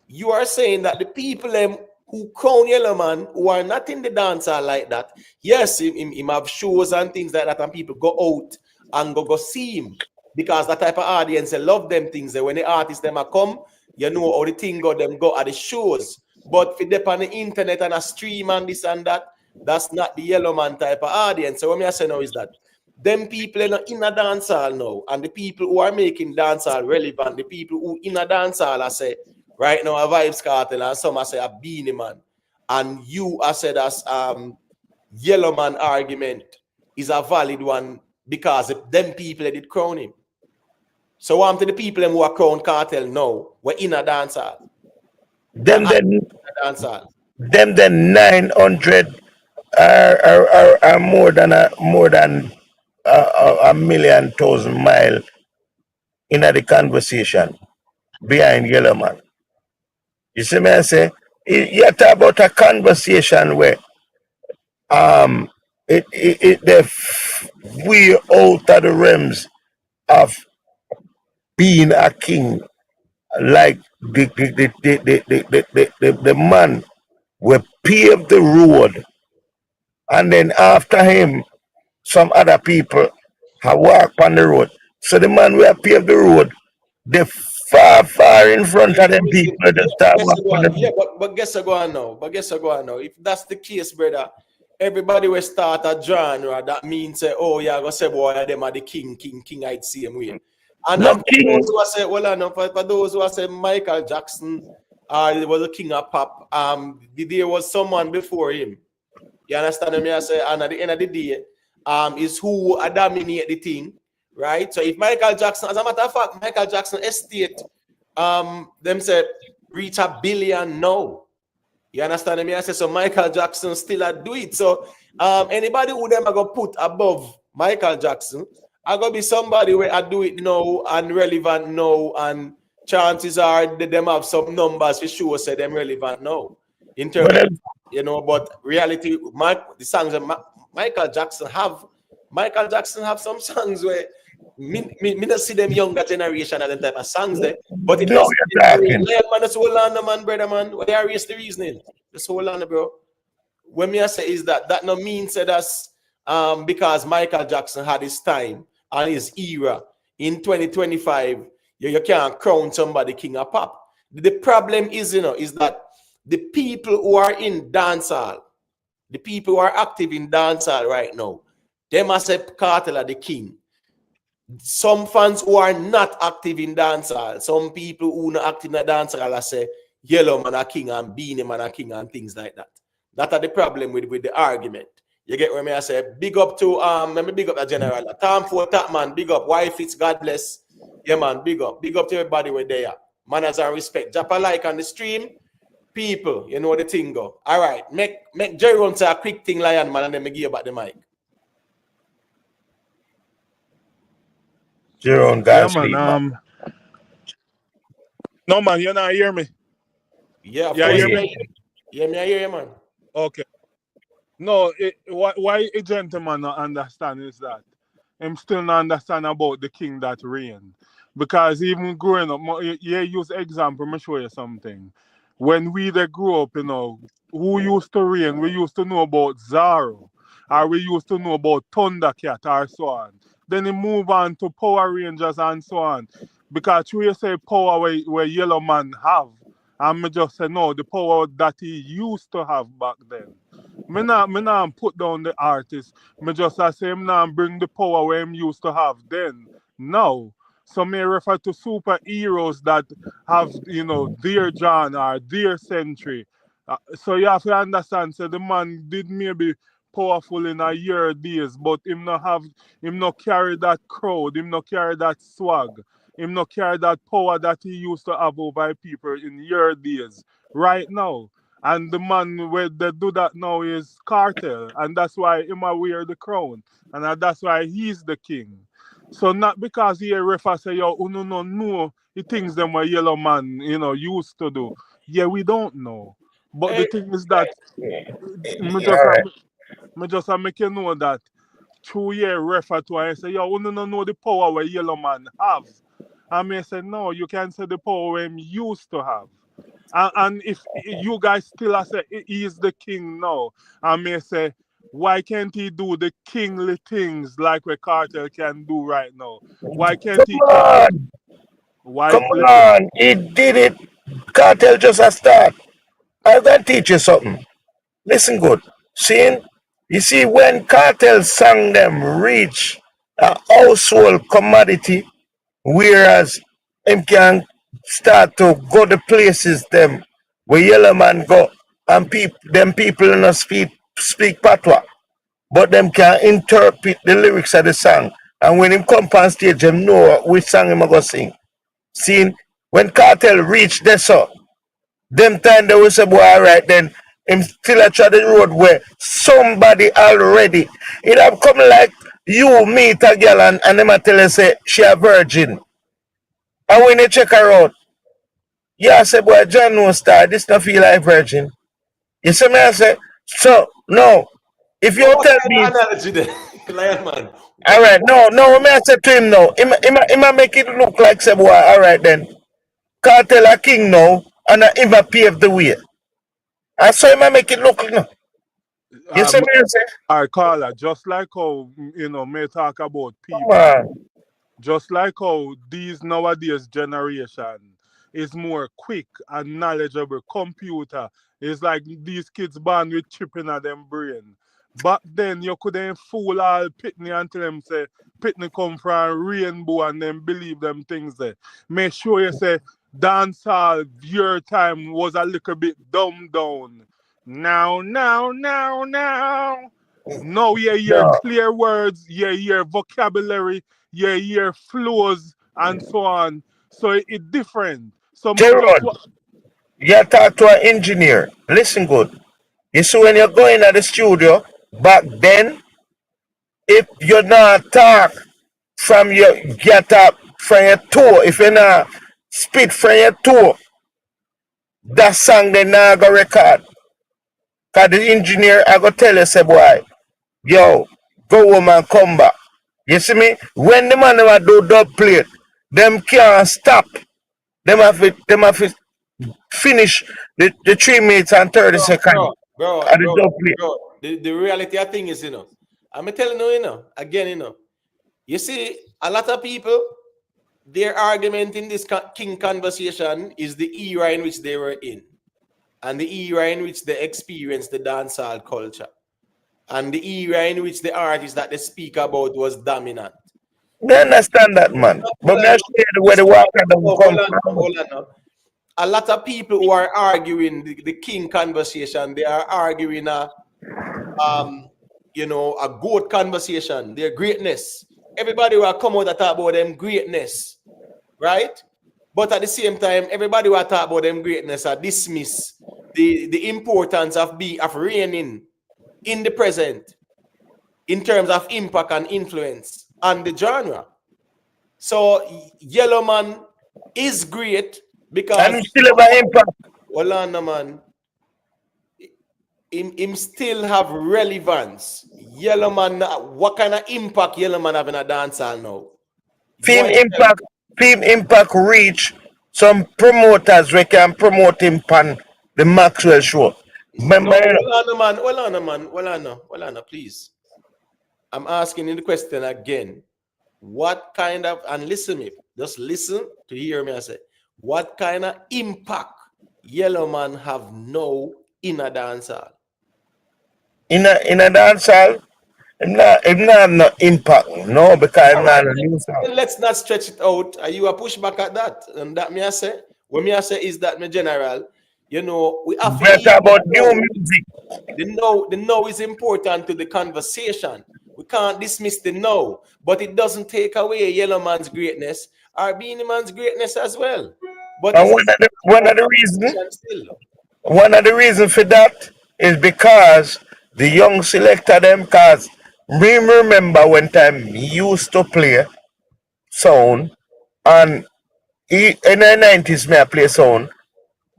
You are saying that the people them who crown Yellowman who are not in the dancehall like that, yes, him have shows and things like that, and people go out and go see him because that type of audience they love them things. That when the artists them are come, you know how the thing go them go at the shows. But if they on the internet and a stream and this and that, that's not the Yellowman type of audience. So what I say now is that them people are not in a dancehall now, and the people who are making dancehall relevant, the people who in a dancehall I say right now a Vibes Cartel and some I say a Beenie Man, and you I said as Yellowman argument is a valid one because them people that did crown him. So I'm to the people who are crown cartel now, we're in a dancehall. them then Dancehall. them then 900 are more than a million thousand mile in the conversation behind Yellowman. You see me I say you talk about a conversation where they're way out of the realms of being a king, like the man will pave the road, and then after him some other people have walked on the road. So the man will pave the road, they far in front of them people that start walking on the road. But guess I go on now. If that's the case, brother, everybody will start a genre. That means oh yeah, go say boy, them are the king, I'd see him way. And No for king, those who are say, well, I know for those who are say Michael Jackson, he was a king of pop. There was someone before him. You understand me? I say, and at the end of the day, is who dominate the thing, right? So if Michael Jackson, as a matter of fact, Michael Jackson estate, them say reach $1 billion now. You understand me? I say so. Michael Jackson still do it. So anybody who them are gonna put above Michael Jackson, are gonna be somebody where I do it now and relevant now, and chances are that them have some numbers for sure say them relevant now in terms but of but reality, the songs that Michael Jackson have some songs where me not see them younger generation and them type of songs there. But if no, you you're talking. man, just hold on, man, brother, man. What are the reasoning? Just hold on, bro. What me I say is that no means that that's because Michael Jackson had his time and his era in 2025, you can't crown somebody king of pop. The problem is, is that the people who are in dancehall, the people who are active in dancehall right now, they must say Cartel are the king. Some fans who are not active in dancehall, some people who are not active in the dancehall, I say Yellowman a king and Beenie Man a king and things like that. That are the problem with the argument. You get what I say? Big up to let me big up the general. Tom for that man, big up. Wife, it's God bless. Yeah, man, big up. Big up to everybody where they are. Manners and respect. Drop a like on the stream. People, you know the thing go. All right, make Jerry run say a quick thing, Lion Man, and then me give you back the mic. Jerome Yeah, got sleep, man. man. No, man, you not hear me. Yeah, of Yeah, course. hear me. Yeah, me I hear you, man. Okay. No, why a gentleman not understand is that him still not understand about the king that reign. Because even growing up, yeah, use example, me show you something. When we they grew up, who used to reign, we used to know about Zorro, or we used to know about Thundercat, or so on. Then it move on to Power Rangers and so on. Because you say power where Yellowman have, and me just say no, the power that he used to have back then. Me not put down the artist. Me just say him now bring the power where him used to have then. No. So may refer to superheroes that have, their genre, their century. So you have to understand, so the man did maybe powerful in a year days, but him not carry that crowd, him not carry that swag, him not carry that power that he used to have over people in year days. Right now. And the man where they do that now is Cartel, and that's why him a wear the crown, and that's why he's the king. So not because he a refer say yo, no, the things them what Yellowman, used to do. Yeah, we don't know. But the Hey, thing is that me All right. just a make you know that through year refer to and say, yo, no know the power where Yellowman have. I may say no, you can say the power him used to have. And if you guys still say he is the king now, I may say, why can't he do the kingly things like what Carter can do right now? Why can't he Come carry? on. Why? Come Listen, on. He did it. Cartel just a start. I'm going to teach you something. Listen good. See, you see, when Cartel sang them reach a household commodity, whereas him can start to go the places them where yellow man go and them people in the speak patois, but them can interpret the lyrics of the song. And when him come on stage, them know which song him a go sing. See, when Cartel reach there, so them time they will say, boy, all right then, him still a try the road where somebody already, it have come like you meet a girl and them a tell her say she a virgin. And when you check her out, yeah, I say, boy, John no star, this not feel like virgin. You see me, I say, so, no. If but you what tell kind me, of analogy there, Lion Man? all right, no, me I say to him no. Him a make it look like, say, boy, all right then. Cartel a king now, and him a pave the way. I saw him a make it look, no. You see um, me, I say, I call her just like how may talk about come people. on. Just like how these nowadays generation is more quick and knowledgeable computer. It's like these kids born with chip in them brain. Back then you couldn't fool all pitney until them say pitney come from rainbow and then believe them things there. Make sure you say dancehall your time was a little bit dumbed down. Now. Now you hear No. clear words, you hear vocabulary, you hear flows and so on. So it different. So me just Gerald, you talk to an engineer. Listen good. You see, when you're going to the studio, back then, if you're not talk from your get up from your tour, if you're not spit from your tour, that song they not go record. Cause the engineer I go tell you say boy, yo, go home and come back. You see me? When the man them do dub plate, them can't stop. Them have to finish the 3 minutes and 30 seconds at the dub plate. Bro. The reality of thing is, I'm telling you, again, you see, a lot of people, their argument in this king conversation is the era in which they were in, and the era in which they experienced the dancehall culture, and the era in which the artist that they speak about was dominant. Me understand that man. But Hold me on, share where the water them come from. hold on now. A lot of people who are arguing the king conversation, they are arguing a good conversation, their greatness. Everybody will come out and talk about them greatness, right? But at the same time, everybody will talk about them greatness and dismiss the importance of reigning in the present in terms of impact and influence on the genre. So Yellowman is great because And still have an impact. hold on, no, man. Him still have relevance. Yellowman, what kind of impact Yellowman have in a dancehall now? Film Boy, impact Team Impact reach some promoters we can promote him on the Maxwell show. No, Remember, hold on, man. Hold on, man. Hold on, please. I'm asking you the question again. What kind of, and listen me, just listen to hear me I say, what kind of impact Yellowman have now in a dancehall? in a dancehall, him not have no impact, no, because All him not right, a new song. let's not stretch it out. Are you a push back at that? And that me I say, what me I say is that me general, you know, we have to Better even about know. new music. The no is important to the conversation. We can't dismiss the no, but it doesn't take away Yellowman's greatness or Beenie Man's greatness as well. But And it's conversation still. one of the reason for that is because the young selector them, cause me remember when time he used to play sound, and in the 90s me I play sound,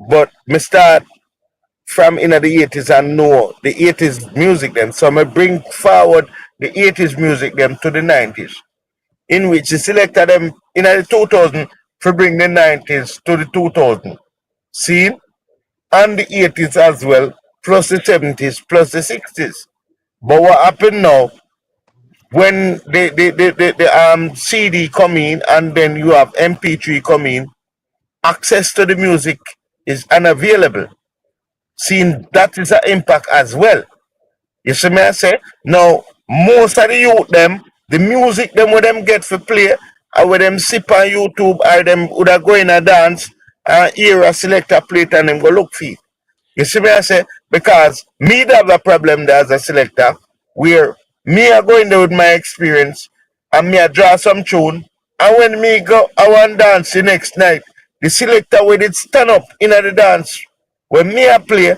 but me start from in the 80s and know the 80s music them. So I bring forward the 80s music them to the 90s, in which the selector them in the 2000 to bring the 90s to the 2000. See? And the 80s as well, plus the 70s, plus the 60s. But what happened now, when the CD come in and then you have MP3 come in, access to the music is unavailable. Seeing that is an impact as well. You see me I say? Now, most of the youth them, the music them what them get for play, or with them sip on YouTube, or them would go in a dance, and hear a selector play it and them go look for it. You see me I say? Because me have a problem there as a selector, where me are going there with my experience, and me I draw some tune, and when me go I want dance the next night, the selector with it stand up in the dance. When me I play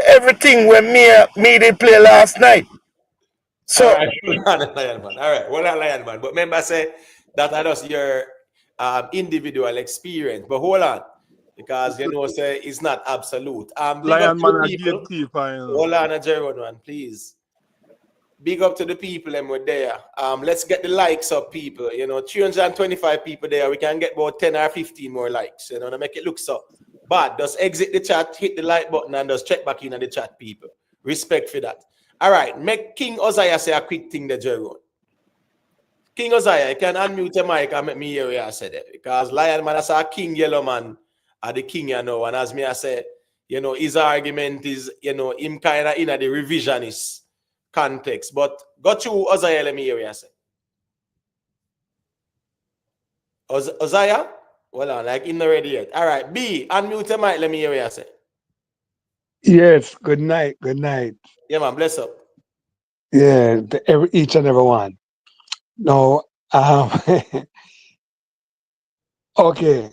everything when me did play last night. All So right, Lion Man. All right, well, Lion Man. But remember, I say that I just your individual experience. But hold on, because you know, say it's not absolute. Big up Lion to the man a people. gatekeeper, you know. Hold on, Jerry man, please. Big up to the people and we're there. Let's get the likes up, people. You know, 325 people there. We can get about 10 or 15 more likes. You know, to make it look so. But just exit the chat, hit the like button, and just check back in on the chat, people. Respect for that. All right, make King Uzziah say a quick thing there, Jerry. King Uzziah, you can unmute your mic and make me hear what I said there. Because Lion Man, I saw King Yellowman are the king, you know. And as me, I said, you know, his argument is, you know, him kind of in the revisionist context. But go through Uzziah, let me hear what you say. Uzziah? Well, on, like in the ready yet. All right, B, unmute your mic, let me hear what you say. Yes, good night, good night. Yeah, man, bless up. Yeah, each and every one. No, okay,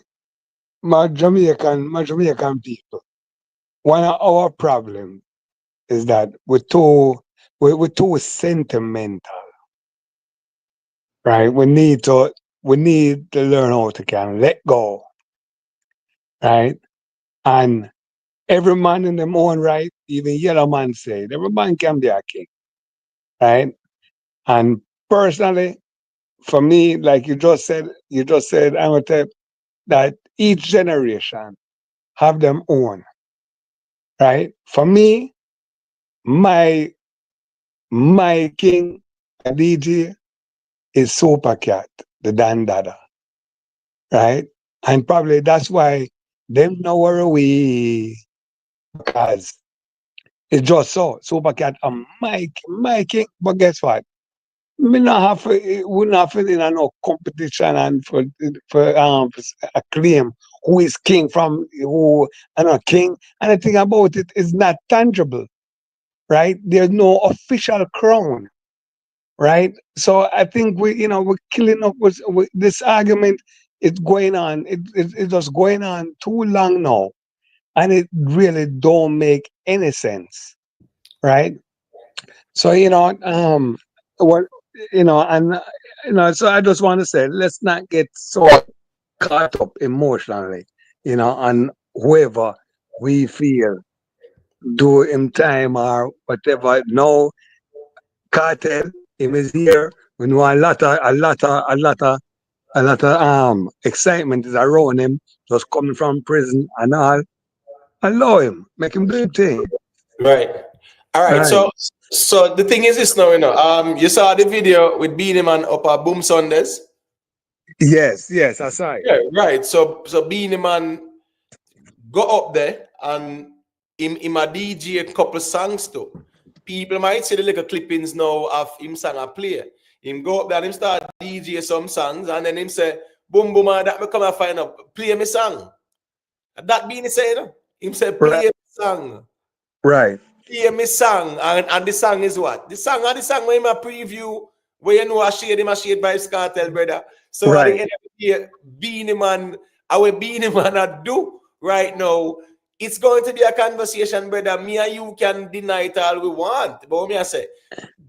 my Jamaican people. One of our problems is that we're too sentimental, right? We need to learn how to can let go, right? And every man in their own right, even Yellowman said, every man can be a king, right? And personally, for me, like you just said, I would tell that each generation have them own, right? For me, my my king and DJ is Super Cat, the Dan Dada, right? And probably that's why them know where we, because it's just so Super Cat and my king. But guess what? We not have in no competition and for a claim who is king from who and a king. And the thing about it is not tangible, right? There's no official crown, right? So I think we're killing up with this argument. It's going on. It's just going on too long now, and it really don't make any sense, right? So what and so I just want to say, let's not get so caught up emotionally, on whoever we feel do him time or whatever. No, cartel, him is here. We know a lot of a lot of excitement is around him, just coming from prison and all. Allow him, make him do his thing. Right. All right. Right. So the thing is this now, you saw the video with Beenie Man up at Boom Sundays. Yes, I saw it. Yeah, right. So Beenie Man go up there and him a DJ a couple songs too. People might see the little clippings now of him song a play. Him go up there and him start DJ some songs and then him say, boom boom, that me come and find out, play me song. That Beenie say, him say, play me song. Right. Play me song. And the song is what? The song when him a preview where you know I shade him a shade by his cartel, brother. So at the end of the day, Beenie Man, our Beenie Man I do right now, it's going to be a conversation, brother. Me and you can deny it all we want. But me I say,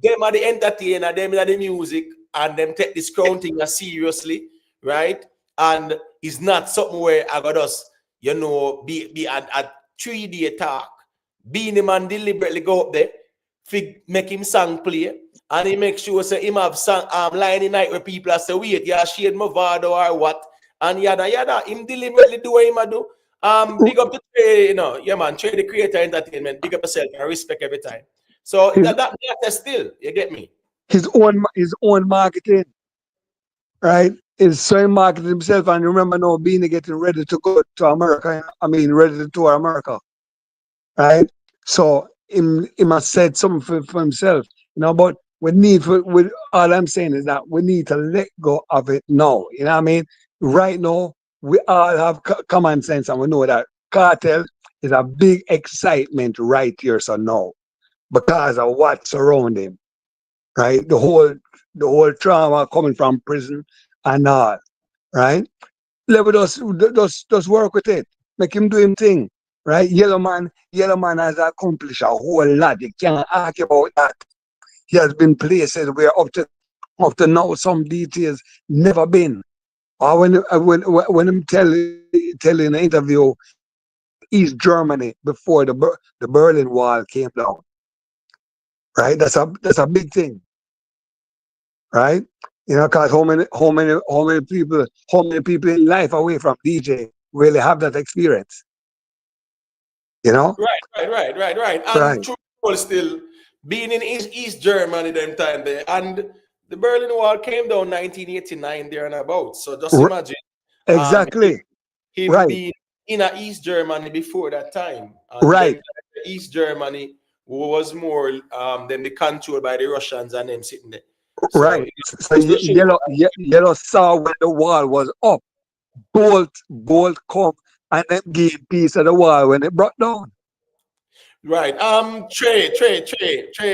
them are the entertainer, them are the music, and them take this crown thing seriously, right? And it's not something where I got us, be at 3-day talk. Beenie Man deliberately go up there, make him song play, and he make sure say him have song line in night where people are say, wait, yeah, shade my vado or what, and yada yada. Him deliberately do what him a do. Big up to Trey, yeah man, Trey the creator entertainment, big up yourself and respect every time. So that matters still, you get me? His own marketing, right? Is so marketing himself, and remember now Beenie getting ready to go to America. I mean, ready to tour America, right? So him has said something for himself, But with all I'm saying is that we need to let go of it now. You know what I mean? Right now, we all have common sense, and we know that cartel is a big excitement right here, so now, because of what's around him, right? The whole trauma coming from prison and all, right? Let us just work with it. Make him do him thing, right? Yellowman has accomplished a whole lot. You can't argue about that. He has been places where up to now some details never been. Or when him tell in an interview, East Germany before the Berlin Wall came down, right? That's a big thing, right? Because how many people in life away from DJ really have that experience, Right. And true still being in East Germany them time there, and the Berlin Wall came down 1989 there and about. So just imagine exactly him being in East Germany before that time. And then East Germany was more than the control by the Russians and them sitting there. So, So yellow saw when the wall was up. Bolt come and then give piece of the wall when it brought down. Right. Trey,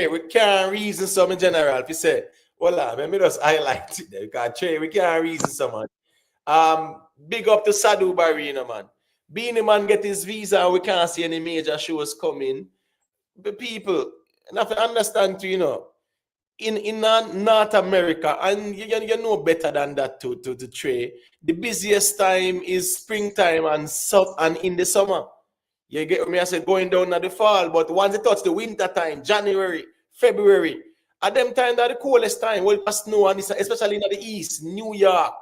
we can't reason some in general. If you say, well, let me just highlight it there, because Trey, we can't reason someone. Big up to Sadu Barry, man. Beenie Man get his visa and we can't see any major shows coming. But people, enough to understand too, in North America, and you know better than that to Trey. The busiest time is springtime and in the summer. You get me? I said going down at the fall, but once it touch the winter time, January, February, at them time that the coolest time, well, snow, and especially in the east, New York,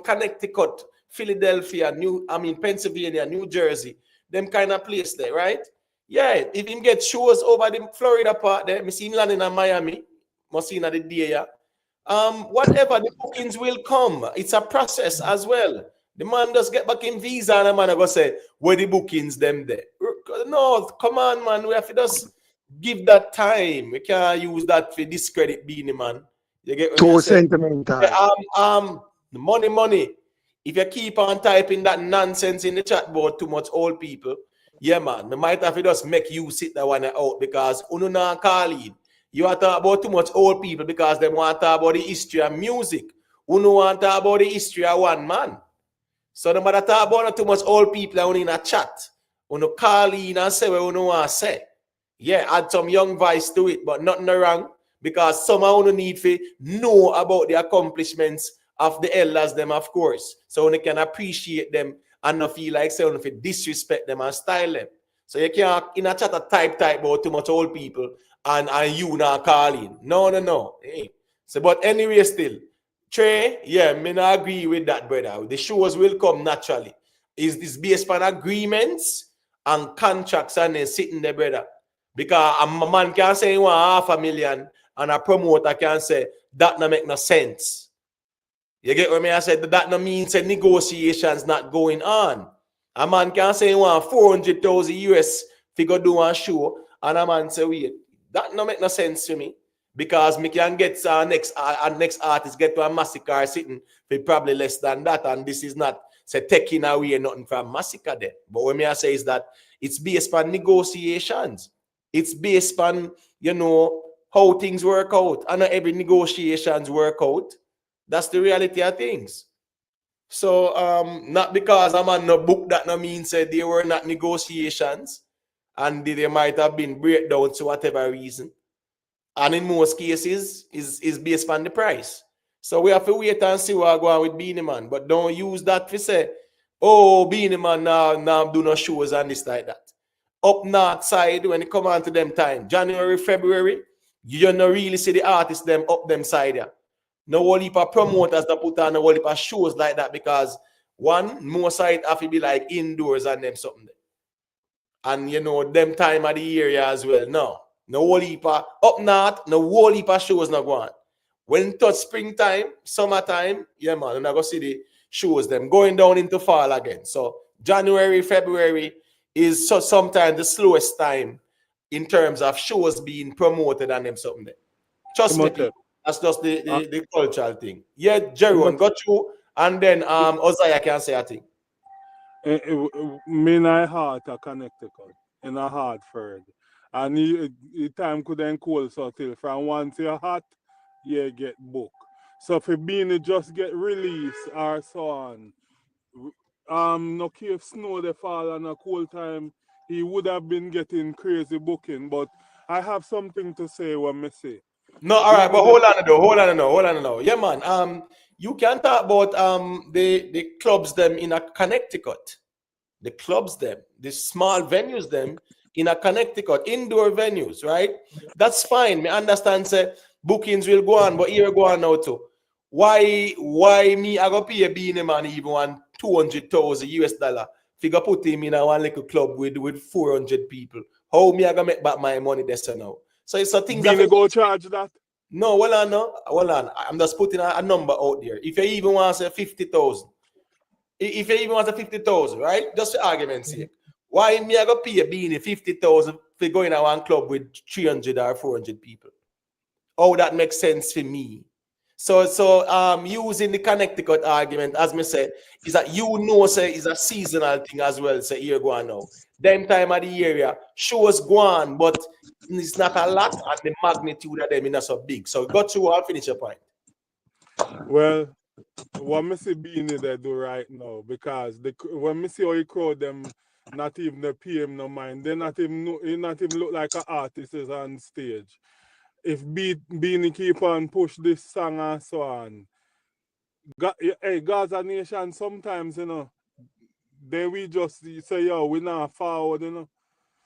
Connecticut, Philadelphia, Pennsylvania, New Jersey, them kind of place there, right? Yeah, if him get shows over the Florida part there, me see him landing in Miami, must see in the day, yeah. Whatever, the bookings will come. It's a process as well. The man just get back in visa and the man go say, where the bookings them there? No, come on, man. We have to just give that time. We can't use that for discredit Beenie Man. You get what Too sentimental. Money. If you keep on typing that nonsense in the chat board too much old people, yeah, man, we might have to just make you sit that one out because uno not calling. You are talking about too much old people because they want to talk about the history of music. Uno want to talk about the history of one man. So no matter talk about too much old people only in a chat. Uno call in and say what uno want to say. Yeah, add some young voice to it, but nothing wrong because somehow uno need to know about the accomplishments of the elders them, of course. So uno can appreciate them and not feel like say uno fi disrespect them and style them. So you can't in a chat type about too much old people and you not calling. No. Hey. So but anyway still, Trey, yeah, me not agree with that, brother. The shows will come naturally. Is this based on agreements and contracts and then sitting there, brother? Because a man can say he want $500,000 and a promoter can say that no make no sense. You get what I said? That no means that negotiations not going on. A man can say he want 400,000 US figure do one show, and a man say, wait, that no make no sense to me. Because me can get our next artist get to a massacre sitting for probably less than that, and this is not say taking away nothing from massacre there. But what I say is that it's based on negotiations. It's based on how things work out, and not every negotiations work out. That's the reality of things. So not because a man no book that no means that there were not negotiations, and there might have been breakdowns for whatever reason. And in most cases, is based on the price. So we have to wait and see what go on with Beenie Man. But don't use that to say, oh, Beenie Man now do no shows and this like that. Up north side, when it come on to them time, January, February, you don't really see the artists them up them side here. No whole heap of promoters that put on a whole heap of shows like that because one, more side have to be like indoors and them something. And them time of the area as well. No whole heap of up north, no whole heap of shows not going. When it touch springtime, summertime, yeah man, and I go see the shows them going down into fall again. So January, February is sometimes the slowest time in terms of shows being promoted and them something there. Trust me, that's just the cultural thing. Yeah, Jeron, got you, and then Ozaya can say a thing. Me and I heart are connected in a Hartford. And the time couldn't cool so till from once you're hot, you get booked. So for Beenie just get released or so on, no care if snow they fall on a cool time, he would have been getting crazy booking. But I have something to say when me say. No, all right, but hold on now. Yeah, man. You can talk about the clubs them in a Connecticut. The clubs them, the small venues them in a Connecticut, indoor venues, right? That's fine. Me understand say bookings will go on, but here go on now too. Why me I go pay a Beenie Man even one 200,000 US dollar figure put him in a one little club with 400 people? How me I gonna make back my money there now? So it's a thing that go charge that. No, hold on. I'm just putting a number out there. If you even want to say 50,000, if you even want to 50,000, right? Just for argument's sake, why me I go pay a Beenie 50,000 for going to one club with 300 or 400 people? Oh, that makes sense for me. So using the Connecticut argument, as me said, is that say is a seasonal thing as well. Say here go on now. Them time of the area shows go on, but it's not a lot, and the magnitude of them is not so big. So got to I'll finish your point. Well, what me see Beenie they do right now, because when me see how he crowd them, not even the PM no mind. They not even look like an artist is on stage. If Beenie keep on push this song and so on, hey, Gaza Nation sometimes, then we just say, yo, we not forward,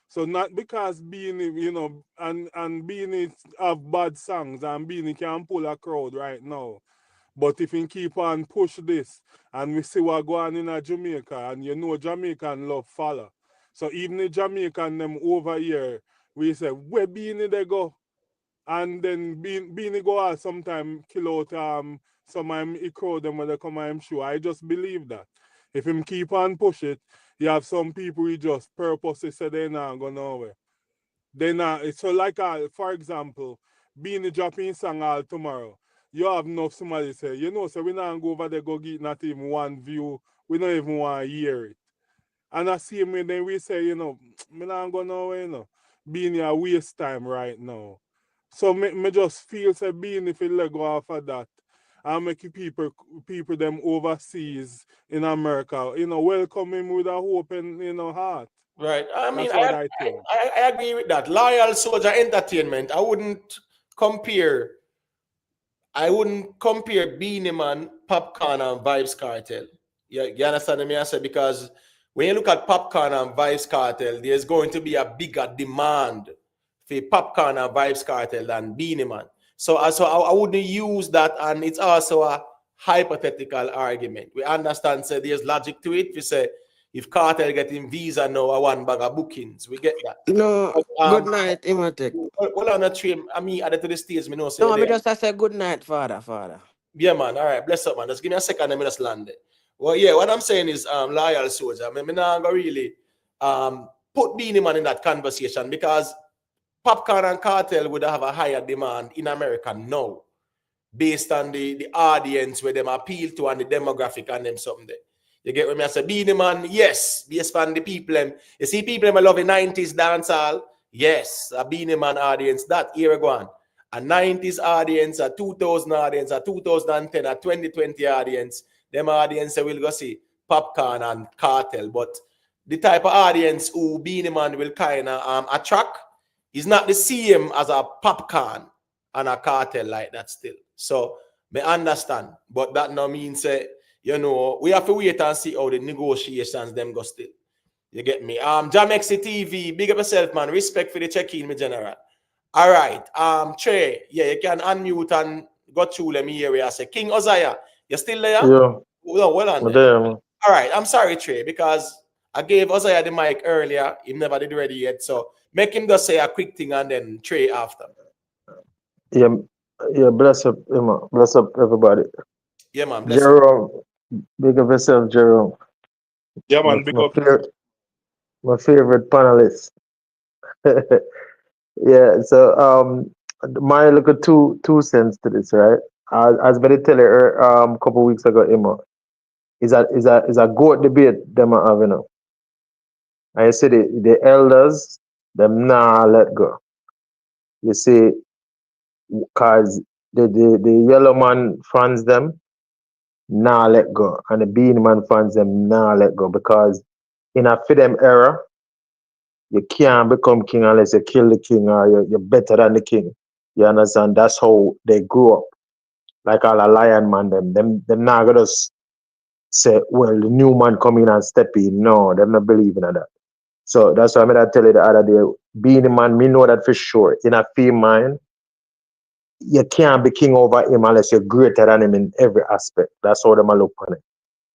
So not because Beenie, and Beenie have bad songs and Beenie can pull a crowd right now. But if we keep on push this and we see what going on in Jamaica, and Jamaican love follow. So even the Jamaican them over here, we say, where Beenie they go? And then Beenie go out sometime kill out some of he crowd them when they come on him show. I just believe that. If him keep on push it, you have some people who just purposely say they're not going nowhere. They're not. So like, for example, Beenie dropping song all tomorrow. You have enough somebody say, so we not go over there go get not even one view. We don't even want to hear it. And I see me then we say, me not go nowhere, Beenie a waste time right now. So me just feel say Beenie if you let go off of that and make people them overseas in America, welcome him with a open, heart. Right. I mean, I agree with that. Loyal Soldier Entertainment. I wouldn't compare Beenie Man, Popcorn, and Vibes Cartel. You understand me? I said because when you look at Popcorn and Vibes Cartel, there's going to be a bigger demand for Popcorn and Vibes Cartel than Beenie Man. So I wouldn't use that, and it's also hypothetical argument. We understand, say there's logic to it. We say if Cartel getting visa now, a one bag of bookings, we get that. No, But, good night, Imotech. well, on a train, I mean, added to the stage, me know say No, I there. just I say good night, father. Yeah, man. All right, bless up, man. Just give me a second, let me just land it. Well, yeah, what I'm saying is loyal soldier. I mean, me not gonna really put Beenie Man in that conversation because Popcorn and Cartel would have a higher demand in America now, based on the audience where them appeal to and the demographic and them something there. You get what me I say? Beenie Man, yes, based on the people them. You see people them love the 90s dancehall, yes, a Beenie Man audience, that here we go on. A 90s audience, a 2000 audience, a 2010, a 2020 audience, them audience will go see Popcorn and Cartel. But the type of audience who Beenie Man will kind of attract is not the same as a Popcorn and a Cartel like that still. So, me understand. But that no means, you know, we have to wait and see how the negotiations them go still. You get me? Jamexy TV, big up yourself, man. Respect for the check-in, me general. All right. Trey, yeah, you can unmute and go through let me hear where I say King Uzziah. You still there? Yeah, Well, well on I'm there. there, man. All right. I'm sorry, Trey, because I gave Uzziah the mic earlier. He never did ready yet. So make him just say a quick thing and then Trey after. Yeah, yeah, bless up, Emma. Bless up, everybody. Yeah, man. Bless up. Jerome, big up yourself, Jerome. Yeah, My, man, big my, up. my favorite panelist. Yeah, so my look at two cents to this, right? As I tell you a couple weeks ago, Emma, is a goat debate them are having now. And you see the elders, them nah let go. You see, cause the yellow man fans them nah let go. And the bean man fans them nah let go. Because in a for them era, you can't become king unless you kill the king or you're better than the king. You understand? That's how they grew up. Like all a lion man, them not gonna say, well, the new man come in and step in. No, them not believing in that. So that's why I tell you the other day, being the man, me know that for sure. In a fame mind, you can't be king over him unless you're greater than him in every aspect. That's how them look on it.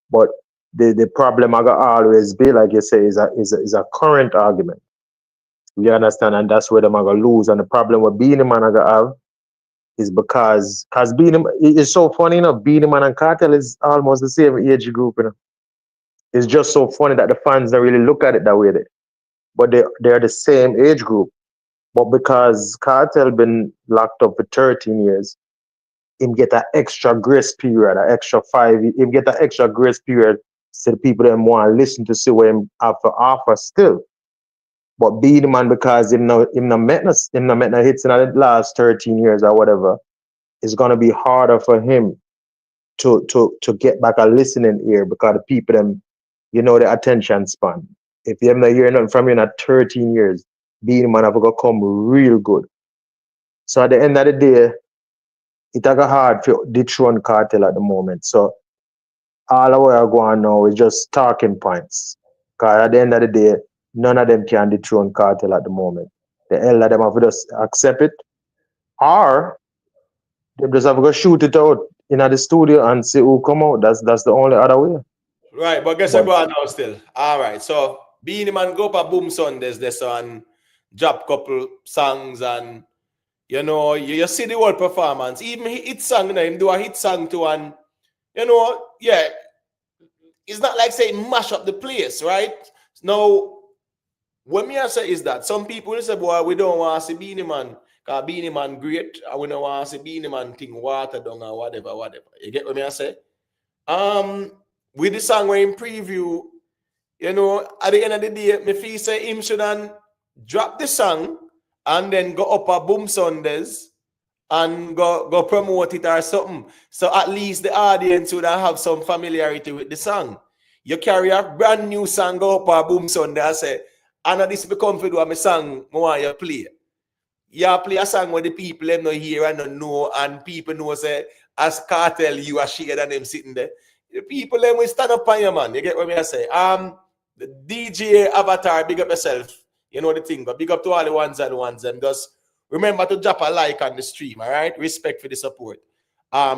But the problem I got always be, like you say, is a current argument. You understand? And that's where them are gonna lose. And the problem with being the man I got have is because being it's so funny, you know, being the man and Cartel is almost the same age group, you know. It's just so funny that the fans don't really look at it that way. But they're the same age group. But because Cartel been locked up for 13 years, him get an extra grace period, an extra 5 years, him get an extra grace period so the people them want to listen to see what him have to offer still. But be the man because him no met no hits in the last 13 years or whatever, it's gonna be harder for him to get back a listening ear because the people them, you know, the attention span. If you not hear nothing from you in 13 years, being the man have to come real good. So at the end of the day, it's hard to dethrone Cartel at the moment. So all of what are going now is just talking points. Because at the end of the day, none of them can dethrone Cartel at the moment. The elder them have to just accept it, or they just have to go shoot it out in the studio and see who come out. That's the only other way. Right, but guess what go on now still. All right, so Beenie Man go up a Boom Sundays this and drop couple songs and you know you see the whole performance. Even hit song, you know, him do a hit song too, and you know, yeah, it's not like saying mash up the place, right? Now, what me I say is that some people say, boy, we don't want to see Beenie Man, because Beenie Man great, and we don't want to see Beenie Man thing water down or whatever. You get what me I say? With the song we're in preview, you know, at the end of the day, me feel say him shouldn't drop the song and then go up a Boom Sundays and go promote it or something. So at least the audience would have some familiarity with the song. You carry a brand new song, go up a Boom Sunday and say, I know this become for do my song, I want you play. You play a song where the people them not hear and not know, and people know say, as Cartel, you are share than them sitting there. The people them will stand up on you, man. You get what I say? The DJ Avatar, big up yourself. You know the thing, but big up to all the ones and just remember to drop a like on the stream, all right? Respect for the support.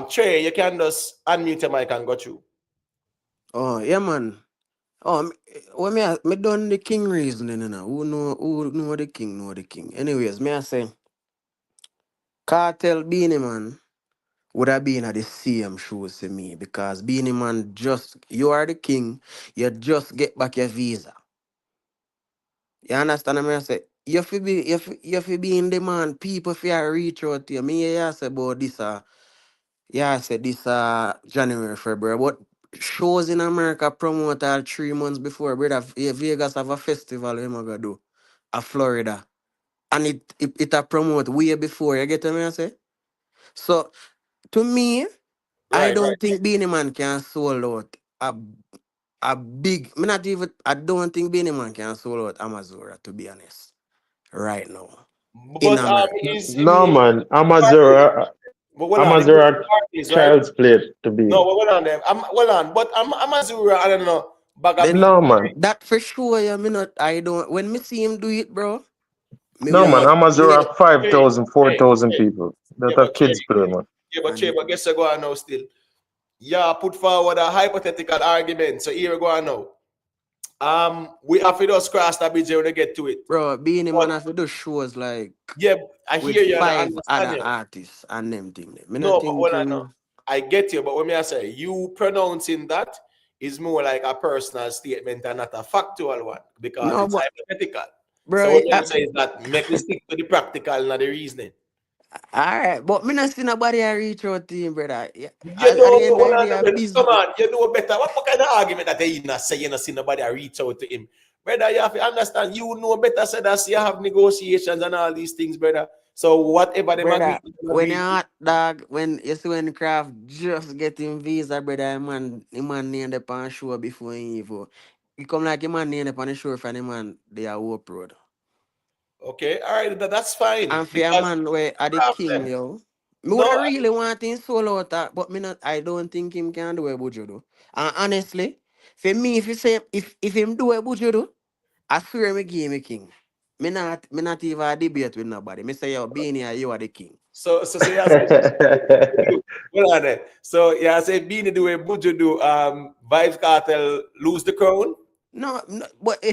Trey, you can just unmute your mic and go through. Oh, yeah, man. Oh, when me done the king reasoning, you know. Who know the king, know the king. Anyways, me I say, Cartel Beenie Man would have been at the same shoes to me because Beenie Man you are the king, you just get back your visa. You understand me? I say, you fi be in demand, people fi reach out to you. Me yeah say about this yeah, I said this January, February. But shows in America promote all 3 months before, brother. Vegas have a festival we're gonna do. Florida. And it a promote way before. You get me I say? So to me, I Right. don't think Beenie Man can sold out a big I don't think Beenie Man can sold out Amazura, to be honest. Right now. In But America. No, man. but hold on, Amazura is right. child's play to be. No, but hold on them. Hold on, but Amazura, I don't know. Then Bagabi. No, man. that for sure, yeah, I don't when me see him do it, bro. Me No, man. Yeah, want me Amazura Trey, 5,000, four Trey, thousand Trey. people. Yeah, That are but Trey, kids play, man. and Trey, but guess you go on now still. Yeah, put forward a hypothetical argument. So here we go on now. We have to just cross that bridge when we get to it. bro, being a But man have to do shows like yeah, I with hear you and I 5 understand other you. artists and them thing. Me not No, but think hold on now. him, I get you, but when me I say you pronouncing that is more like a personal statement and not a factual one because no, it's but hypothetical. So bro, what me I say is that make me stick to the practical, not the reasoning. alright, but me not see nobody I reach out to him, brother. Yeah, You at the know, end of hold the on day, a a minute. Come business. on, you know better. What kind of argument that you not say you not see nobody reach out to him? Brother, you have to understand, you know better said that you have negotiations and all these things, brother. So whatever them agree Brother, to when you agree. hot dog, when you see when Craft just getting visa, brother, the man named the pan show before he even. He come like a man named the pan show for the man they are Hope Road. Okay, all right, that's fine. And for a Because man where are the craft king, them. yo. Me would No, have really want him solo out that, but me not I don't think him can do a bujo do. And honestly, for me, if you say if him do a bujo do, I swear me give him a king. Me not even a debate with nobody. Me say yo, Beanie, you are the king. so yeah, say hold on there. So yeah, say Beanie do a Buju do Vibes Cartel lose the crown. No, but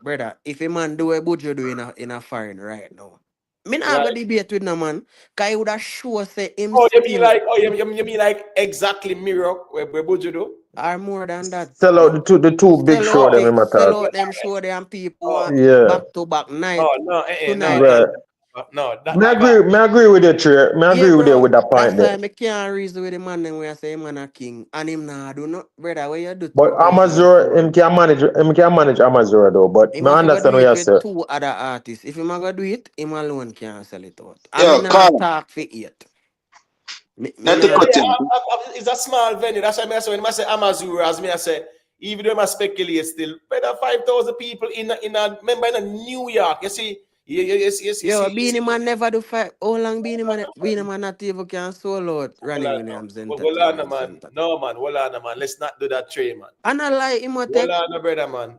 brother, if a man do a bujo do in a foreign right now, me not Right. go debate with no man. Cause he would have sure say him Oh, you mean still like you mean like exactly mirror where Buju do? are more than that. Sell out the two big show them in my Sell talk. out them show them people Oh, want Yeah. back to back night oh no, no, tonight no, Right. and no, Me that part. agree, me agree with you, Trey. Me yeah, agree with you bro. with that point That's there. why I can't reason with the man then when I say man a king and him nah do not brother when you do But 2004. Amazura, him can manage Amazura though. But Him me have to go do understand what it you with say. 2 other artists. If him a go do it, him alone can't sell it out. I Yeah, mean not Carl, talk for it. Me not to Yeah, not cut yeah, in. it's a small venue. That's why I say when I say Amazura, as me I say, even though I speculate still, better 5,000 people remember in New York. You see, you Yo, see, you see. Beenie Man never do fight. How long Beenie Man not even can solo out Hold Ronnie on, Williams hold on, Entertainment man. Center. No, man. Hold on, man. Let's not do that, Trey, man. And I like him Hold take on, brother, man.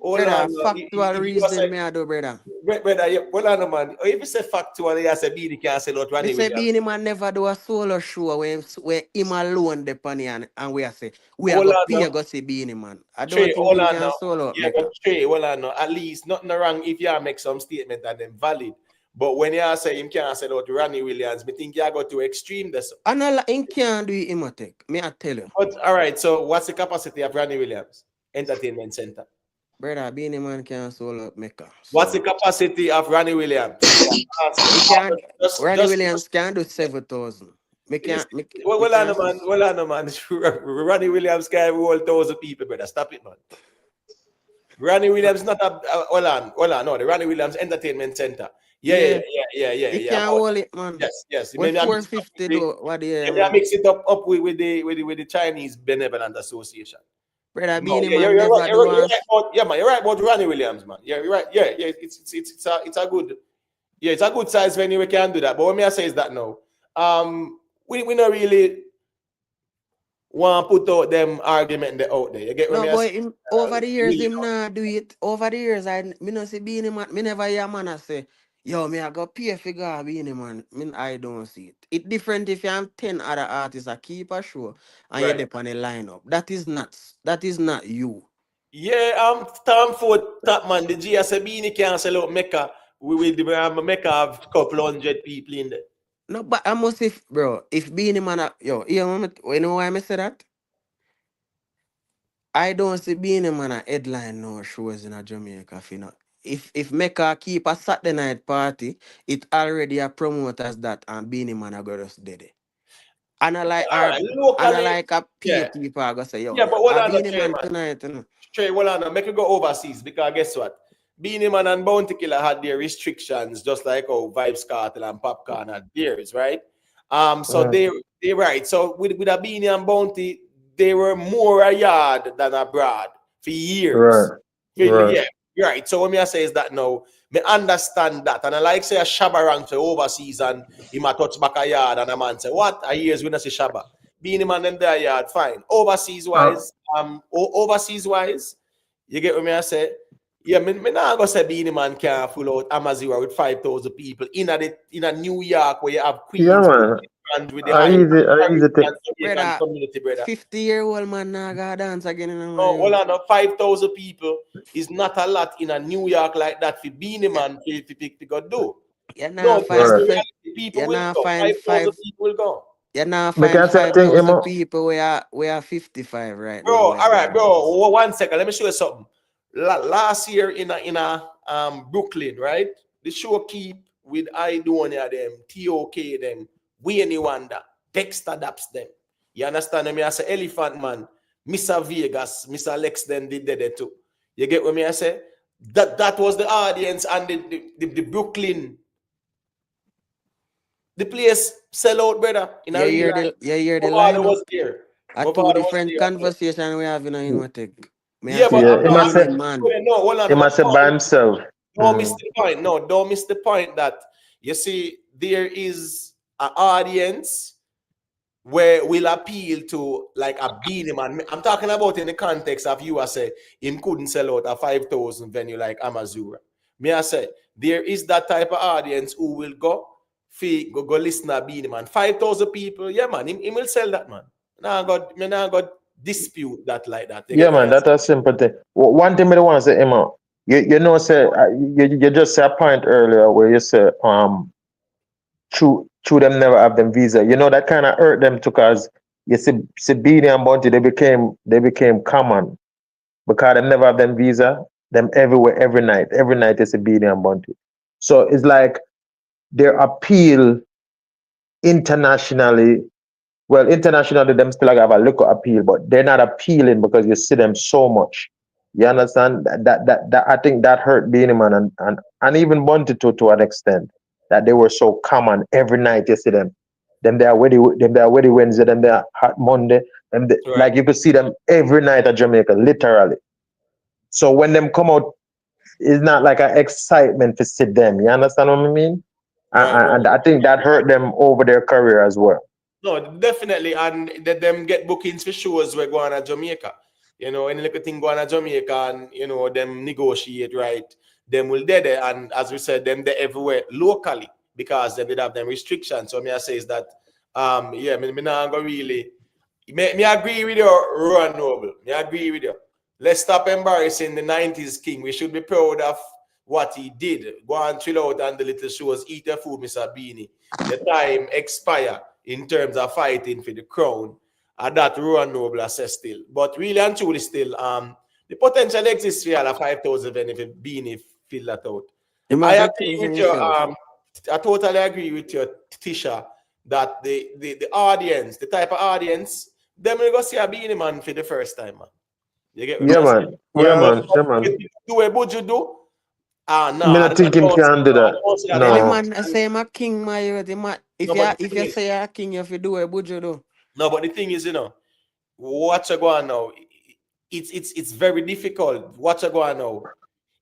Hold on, brother man. factual If you say, reasoning me I do brother. brother, hold on, man. If you say factual, you say Beanie can't sell out Me Ronnie say Williams. Beenie Man never do a solo show where him alone depend and we are say we are Hold go on, pay now. go see Beenie Man. I Trey, don't think hold him on, can now. solo out Yeah, but Mecca. Trey, hold on, now. At least nothing wrong if you make some statement and then valid. But when you say him can't sell out Ronnie Williams, me think you go to extreme this. And I like him can't do it him take. Me I tell you. But all right, so what's the capacity of Ronnie Williams Entertainment Center? Brother, Beenie Man can solo out Mecca. What's the So capacity of Ronnie Williams? he can Ronnie Just Williams can do 7,000. Me listen. can me, Well, me well, on, can man. Well, on, man. Ronnie Williams can have 1,000 people, brother. Stop it, man. Ronnie Williams not a hold on. No, the Ronnie Williams Entertainment Center. yeah. He Yeah. can hold it, man. Yes. With Maybe I mix it up 450 though, what the maybe I man. mix it up with the Chinese Benevolent Association. Brother No, Beenie yeah, Man you're right. never do You're us. right about, yeah, man. You're right about Ronnie Williams, man. Yeah, you're right. Yeah. It's a good. Yeah, it's a good size venue. We can do that. But what me I say is that now, we not really want to put out them argument out there. You get what No, me I say? boy, over the years, Really, him nah do it. Over the years, me no see Beenie Man. Me never hear man I say, Yo, me I go pay for Beenie Man. I don't see it. It different if you have 10 other artists that keep a show and you're Right. there on the lineup. That is not you. Yeah, Tom Ford, top man, the GSB can't sell out Mecca. We will Mecca have a couple hundred people in there. No, but I must if bro, if Beenie Man yo, you know why I say that? I don't see Beenie Man a headline no shows in a Jamaica, you know. If Mecca keep a Saturday night party, it already a promoters that and Beenie Man a go just dead. And I like All our right, and I locally, like a yeah. P people I go say, yo, Yeah, but hold a on, no, Beenie Trey, Man man. tonight, you know. Trey, hold on, no, make it go overseas because guess what? Beenie Man and Bounty Killer had their restrictions, just like how Vibes Cartel and Popcorn had theirs, right? So they right. So with a Beenie and Bounty, they were more a yard than abroad for years. Right. Right. Yeah, right. So what me I say is that now, me understand that. And I like say a Shabba rank for overseas and he might touch back a yard and a man say, what? A years we not say Shabba. Beenie Man them there yard, fine. Overseas wise, overseas wise, you get what me I say? Yeah, me not gonna say Beenie Man can't full out Amazura with 5,000 people in a New York where you have Yeah, Queens man. and with the high I easy thing. Jamaican Brother, community, brother. 50-year-old man now go dance again in my No, hold youth. on, no, 5,000 people is not a lot in a New York like that for Beenie Yeah, Man to go do. you now No, that's find the Right. five reality. People you will now go. find 5,000 five people will go. you now Me find can say a thing, 5,000 Emo. people we are 55 right Bro, now where all I go right, bro. dance. 1 second. Let me show you something. Last year in a Brooklyn, right? The show keep with Idonia them, TOK them, Winnie Wanda, Dexter Daps them. You understand me? I say Elephant Man, Mr. Vegas, Mr. Lex then did that too. You get what me I say? That was the audience and the Brooklyn. The place sell out, brother. In a real life. You hear the My father lineup? was there. A My two father was different there. conversation we have in Innotek. Me I Yeah, say but Yeah, I'm he not. must say Beenie Man. No, hold on. he My must say by point. himself. Don't miss the point. No, don't miss the point that you see there is an audience where will appeal to like a Beenie Man. I'm talking about in the context of you. I say him couldn't sell out a 5,000 venue like Amazura. Me I say there is that type of audience who will go listen to Beenie Man. 5,000 people, yeah, man. Him will sell that, man. Now got dispute that like that. You Yeah, get what me man, I that's a simple thing. One thing I want to say, Emma, you know, say you just say a point earlier where you say true them never have them visa. You know that kind of hurt them too, cause you see Beanie and Bounty they became common because them never have them visa. Them everywhere every night you see Beanie and Bounty. So it's like their appeal internationally. Well, internationally, them still like have a little appeal, but they're not appealing because you see them so much. You understand that I think that hurt Beanie Man and even Bunty to an extent that they were so common every night. You see them, them they are Weddy Wednesday, them they are Hot Monday, right, like you could see them every night at Jamaica, literally. So when them come out, it's not like an excitement to see them. You understand what I mean? right, And right. I think that hurt them over their career as well. No, definitely, and them get bookings for shows where going to Jamaica. You know, any little thing going to Jamaica, and them negotiate right. Them will there, and as we said, them they everywhere locally because they did have them restrictions. So me I say is that, yeah, me not go really. Me agree with you, Ron Noble. Me agree with you. Let's stop embarrassing the 90s king. We should be proud of what he did. Go and chill out on the little shows, eat your food, Mr. Beanie. Your time expire in terms of fighting for the crown. And that Ron Noble says still. But really and truly still, the potential exists for all of 5,000 if Beanie fill that out. You I must have agree think for with you. yourself. I totally agree with you, Tisha, that the audience, the type of audience, them will go see a Beanie Man for the first time, man. You get what me Yeah, I say? man. Yeah, But man. Yeah, man. do a what you do? Ah, no, Me not I think him don't see can do that. I that. don't see that. Any No. man I say I'm a king, my youth. No, but the If thing you is, say you're a king, you have to do a bujo do. no, but the thing is, what you go on now, it's very difficult. What you go on now,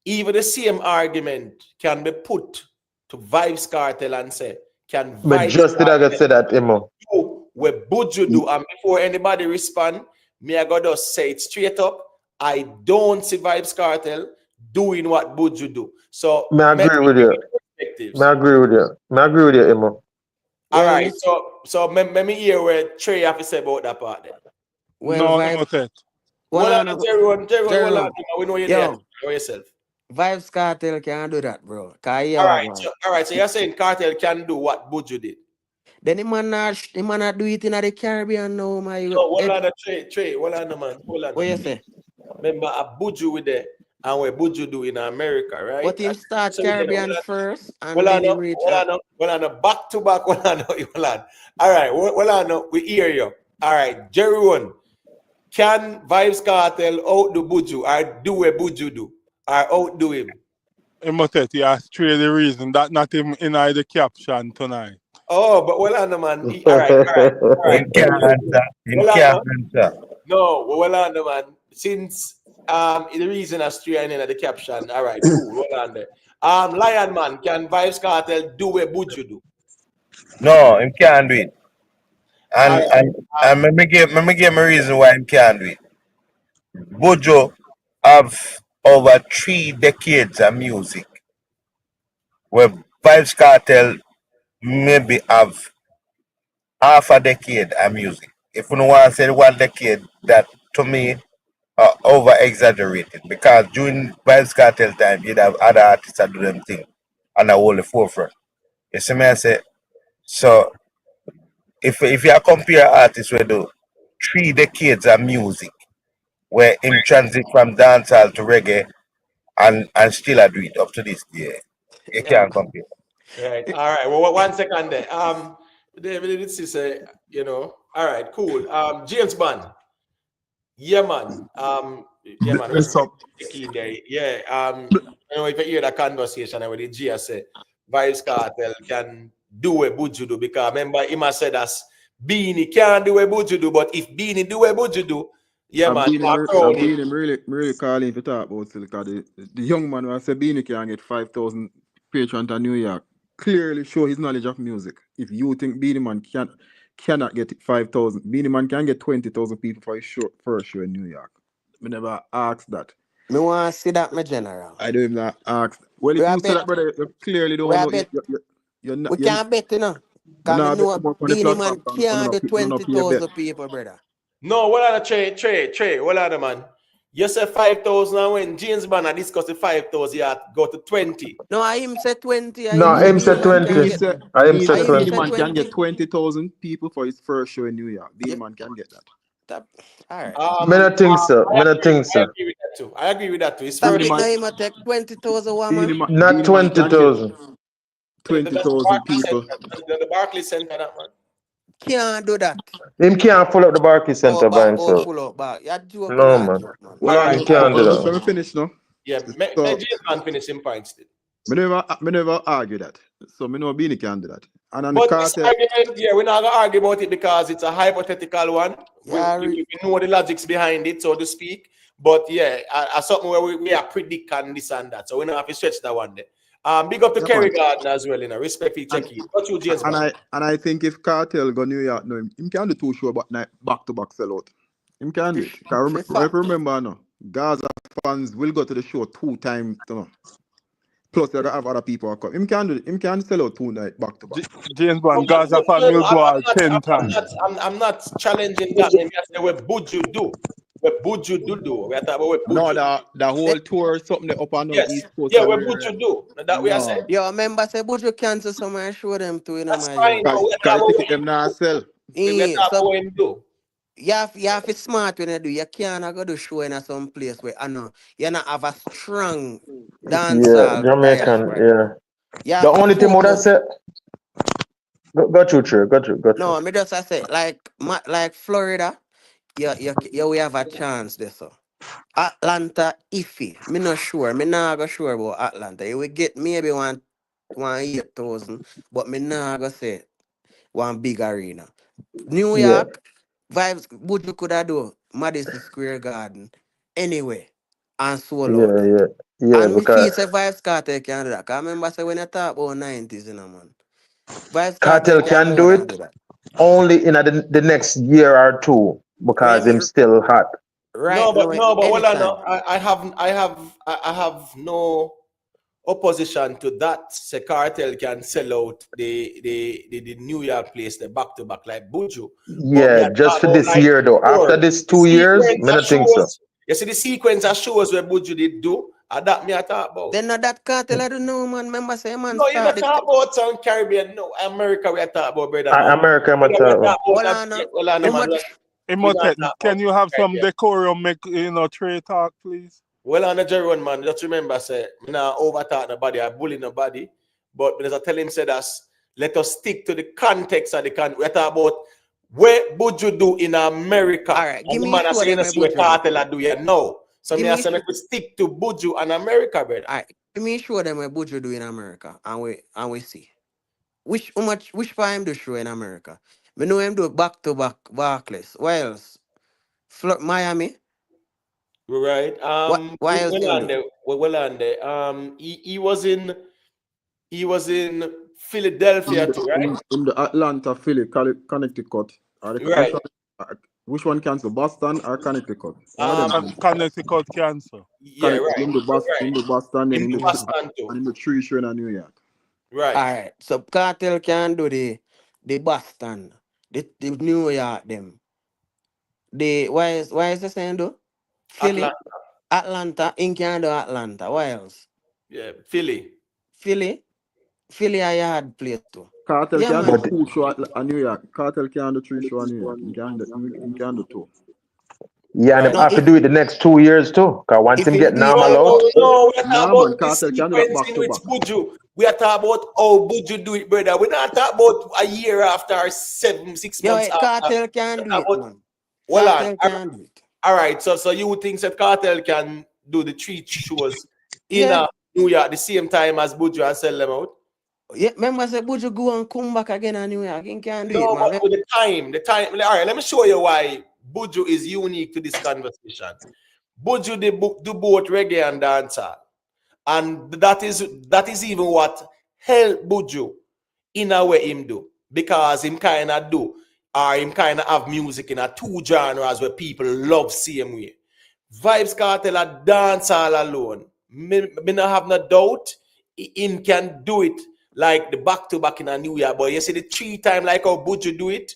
even the same argument can be put to Vibes Cartel and say, can But Vibes just did I Cartel say that, Emo? do what Buju do? And before anybody respond, me I gotta say it straight up. I don't see Vibes Cartel doing what Buju do. So Me agree with you. perspectives. I agree with you. I agree with you, Emo. All right, so let me hear what Trey have to say about that part then. Well, No, Vibes. Imhotep. Hold on, Jerry, hold on. Jerome. We know you're there. Yo, Know yourself. Vibes Cartel can't do that, bro. All right, so you're saying Cartel can do what Buju did. Then the man not do it in the Caribbean now, my youth. No, hold on, Trey, hold on, man. Hold on. What you say? Remember, Buju with the and what Buju do in America, right? But him start So, Caribbean first and hold then he on, reach hold on, back to back, hold on. All right, hold on, we hear you. All right, Jerry one. Can Vibes Cartel outdo Buju or do what Buju do or outdo him? Imhotep, he has three the reason that not him in the caption tonight. Oh, but hold on, man. All right. Him can't answer. Him can't answer. No, hold on, man. Since the reason as three in the caption. All right, cool. Hold on there. Lion Man, can Vibes Cartel do what Buju do? No, him can't do it. And let me give a reason why him can't do it. Bojo have over 3 decades of music, where Vibes Cartel maybe have half a decade of music. If you want to say 1 decade, that to me are over exaggerated because during Vibes Cartel time, you'd have other artists that do them thing and I hold the forefront. You see me? I say, so if you compare artists with do 3 decades of music, where him transit from dancehall to reggae and still I do it up to this day, you can't compare. Right. All right. Well, 1 second there. David, this is all right, cool. James Bond. Yeah, man. Yeah, man. What's up? Yeah. If you hear that conversation with the G, I say Vibes Cartel can do what Buju do because remember him has said as Beenie can't do what Buju do, but if Beenie do what Buju do, yeah, man. Beenie really calling if you talk about it because the young man who said Beenie can get 5,000 patrons to New York clearly show his knowledge of music. If you think Beenie Man cannot get 5,000, Beenie Man can get 20,000 people for his first show in New York. Me never asked that. Me want to see that, my general. I don't even ask. Well, if you say that, brother, you clearly don't know. We can't bet, you know. Because I know Beenie Man can't do 20,000 people, brother. No, what are the Trey, what are the man? You say 5,000 and when James Banner discussed the 5,000, you go to 20. No, I him say 20. No, him said 20. I him said 20. Beenie Man can get 20,000 people for his first show in New York. Beenie Man can get that. All right. I don't think so. I agree with that too. It's Stop first. it now, him take 20,000 woman. Not 20,000. 20,000 people. The Barclays Center, that man. Can't do that. Him can't pull up the Barclays Center by himself. Pull up back. You're joking. No, man. Well, He can't do that. Let me finish now. Yeah, James man finish in points still. Me never argue that. So me know Beenie can do that. And on But the this Cartel, argument, we're not gonna argue about it because it's a hypothetical one. Yeah, we know the logics behind it, so to speak. But yeah, something where we are predicting this and that. So we don't have to stretch that one day. Big up to Kerry Garden as well, respect for checking. What you, James? And I think if Cartel go New York, no, him can do 2 shows but back to back sell out. Him can do it. Remember no, Gaza fans will go to the show 2 times, you know. Plus they have other people who come. Him can do it. Him can sell out 2 nights back to back. James Bond, Gaza fan will go out 10 times. I'm not challenging that. Maybe I say what Buju do. What Buju do. We are talking about what Buju No, the whole tour is something up and down East Coast. Yeah, what Buju do. That we are saying. Yo, remember say Buju cancel some and show them to, you know, that's fine. Can't ticket them now sell. We are talking what him do. You have to be smart when you do. You can't go to show in some place where I know you not have a strong dancehall. Yeah, Jamaican, yeah. The only thing what I said. Got you, Trey. Got you. No, me just I say like Florida, we have a chance there. So Atlanta, iffy. Me not sure. Me not go sure about Atlanta. You will get maybe one 8,000, but me not go say one big arena. New York. Vibes, Buju could have do Madison Square Garden anyway and sold out that. Yeah. And me Because feel say Vibes Cartel can do that. Cause I remember say when you talk about 90s, you know, man. Vibes Cartel can do it only in the next year or 2 because him still hot. Right. No, but hold on. I have no opposition to that, say Cartel can sell out the New York place, the back-to-back like Buju. But me Yeah, I just talk for about this like year though. After before. this The 2 years, sequence me of not think so. shows, you see the sequence of shows where Buju did do, and that me I talk about. Then that Cartel, I don't know, man. Remember, say, man, No, you're not start the. talking about some Caribbean, no, America we are talking about, brother, man. America, I'm Brother, we are talking. talking Hold about on, that, now. well, no, Them man, a- we not Imhotep, talk can about you have some Caribbean. decorum, make Trey talk, please? Well, on the Jerome, man, just remember, say, me not over talk nobody, I bully nobody, but as I tell him, say that, let us stick to the context of the country. We're talking about what Buju do in America. All right, And give the me man I show say, you them know, where see what Buju do. Cartel do, you know. So Give me I me say, show. we stick to Buju and America, brother. All right, give me show them where Buju do in America, and we see which part him do show in America. Me know him do back to back Barclays, Wales, Miami. Right. What else Well him on do? there. Well on there. He was in Philadelphia too, right? In the Atlanta, Philly, Connecticut. Right. Which one cancel? Boston or Connecticut? One of them. Connecticut cancer. Yeah, right. In the Boston, then In in the the Boston too. and in the three show in New York. Right. All right, so Cartel can do the Boston, the New York them. The why is the saying do? Philly, Atlanta. Atlanta, in can do Atlanta. What else? Yeah, Philly. Philly, Philly I had place too. Cartel Yeah, can do man. But two show at New York. Cartel can do three show in New York. He can do two. yeah, and him Right. No, have to do it the next 2 years too. Cause once if him him get do it normal next out, No, we are talking Nah, about man, the Cartel can do that sequence back in to which back. Buju. We are talking about how Buju do it, brother. We're not talking about a year after, 6 yo, months after. Cartel can do We're it, talking about, man. well on. Cartel can do it. All right. So you think that Cartel can do the 3 shows in Yeah. New York the same time as Buju and sell them out? Yeah, remember say Buju go and come back again in New York. He can do it, No, but man. with the time. All right, let me show you why Buju is unique to this conversation. Buju do both reggae and dancehall, and that is even what helped Buju in a way him do, because him kind of do, or him kind of have music in a 2 genres where people love same way. Vibes Cartel a dancehall alone. Me not have no doubt him can do it like the back-to-back in a New Year, but you see the 3 time like how Buju do it,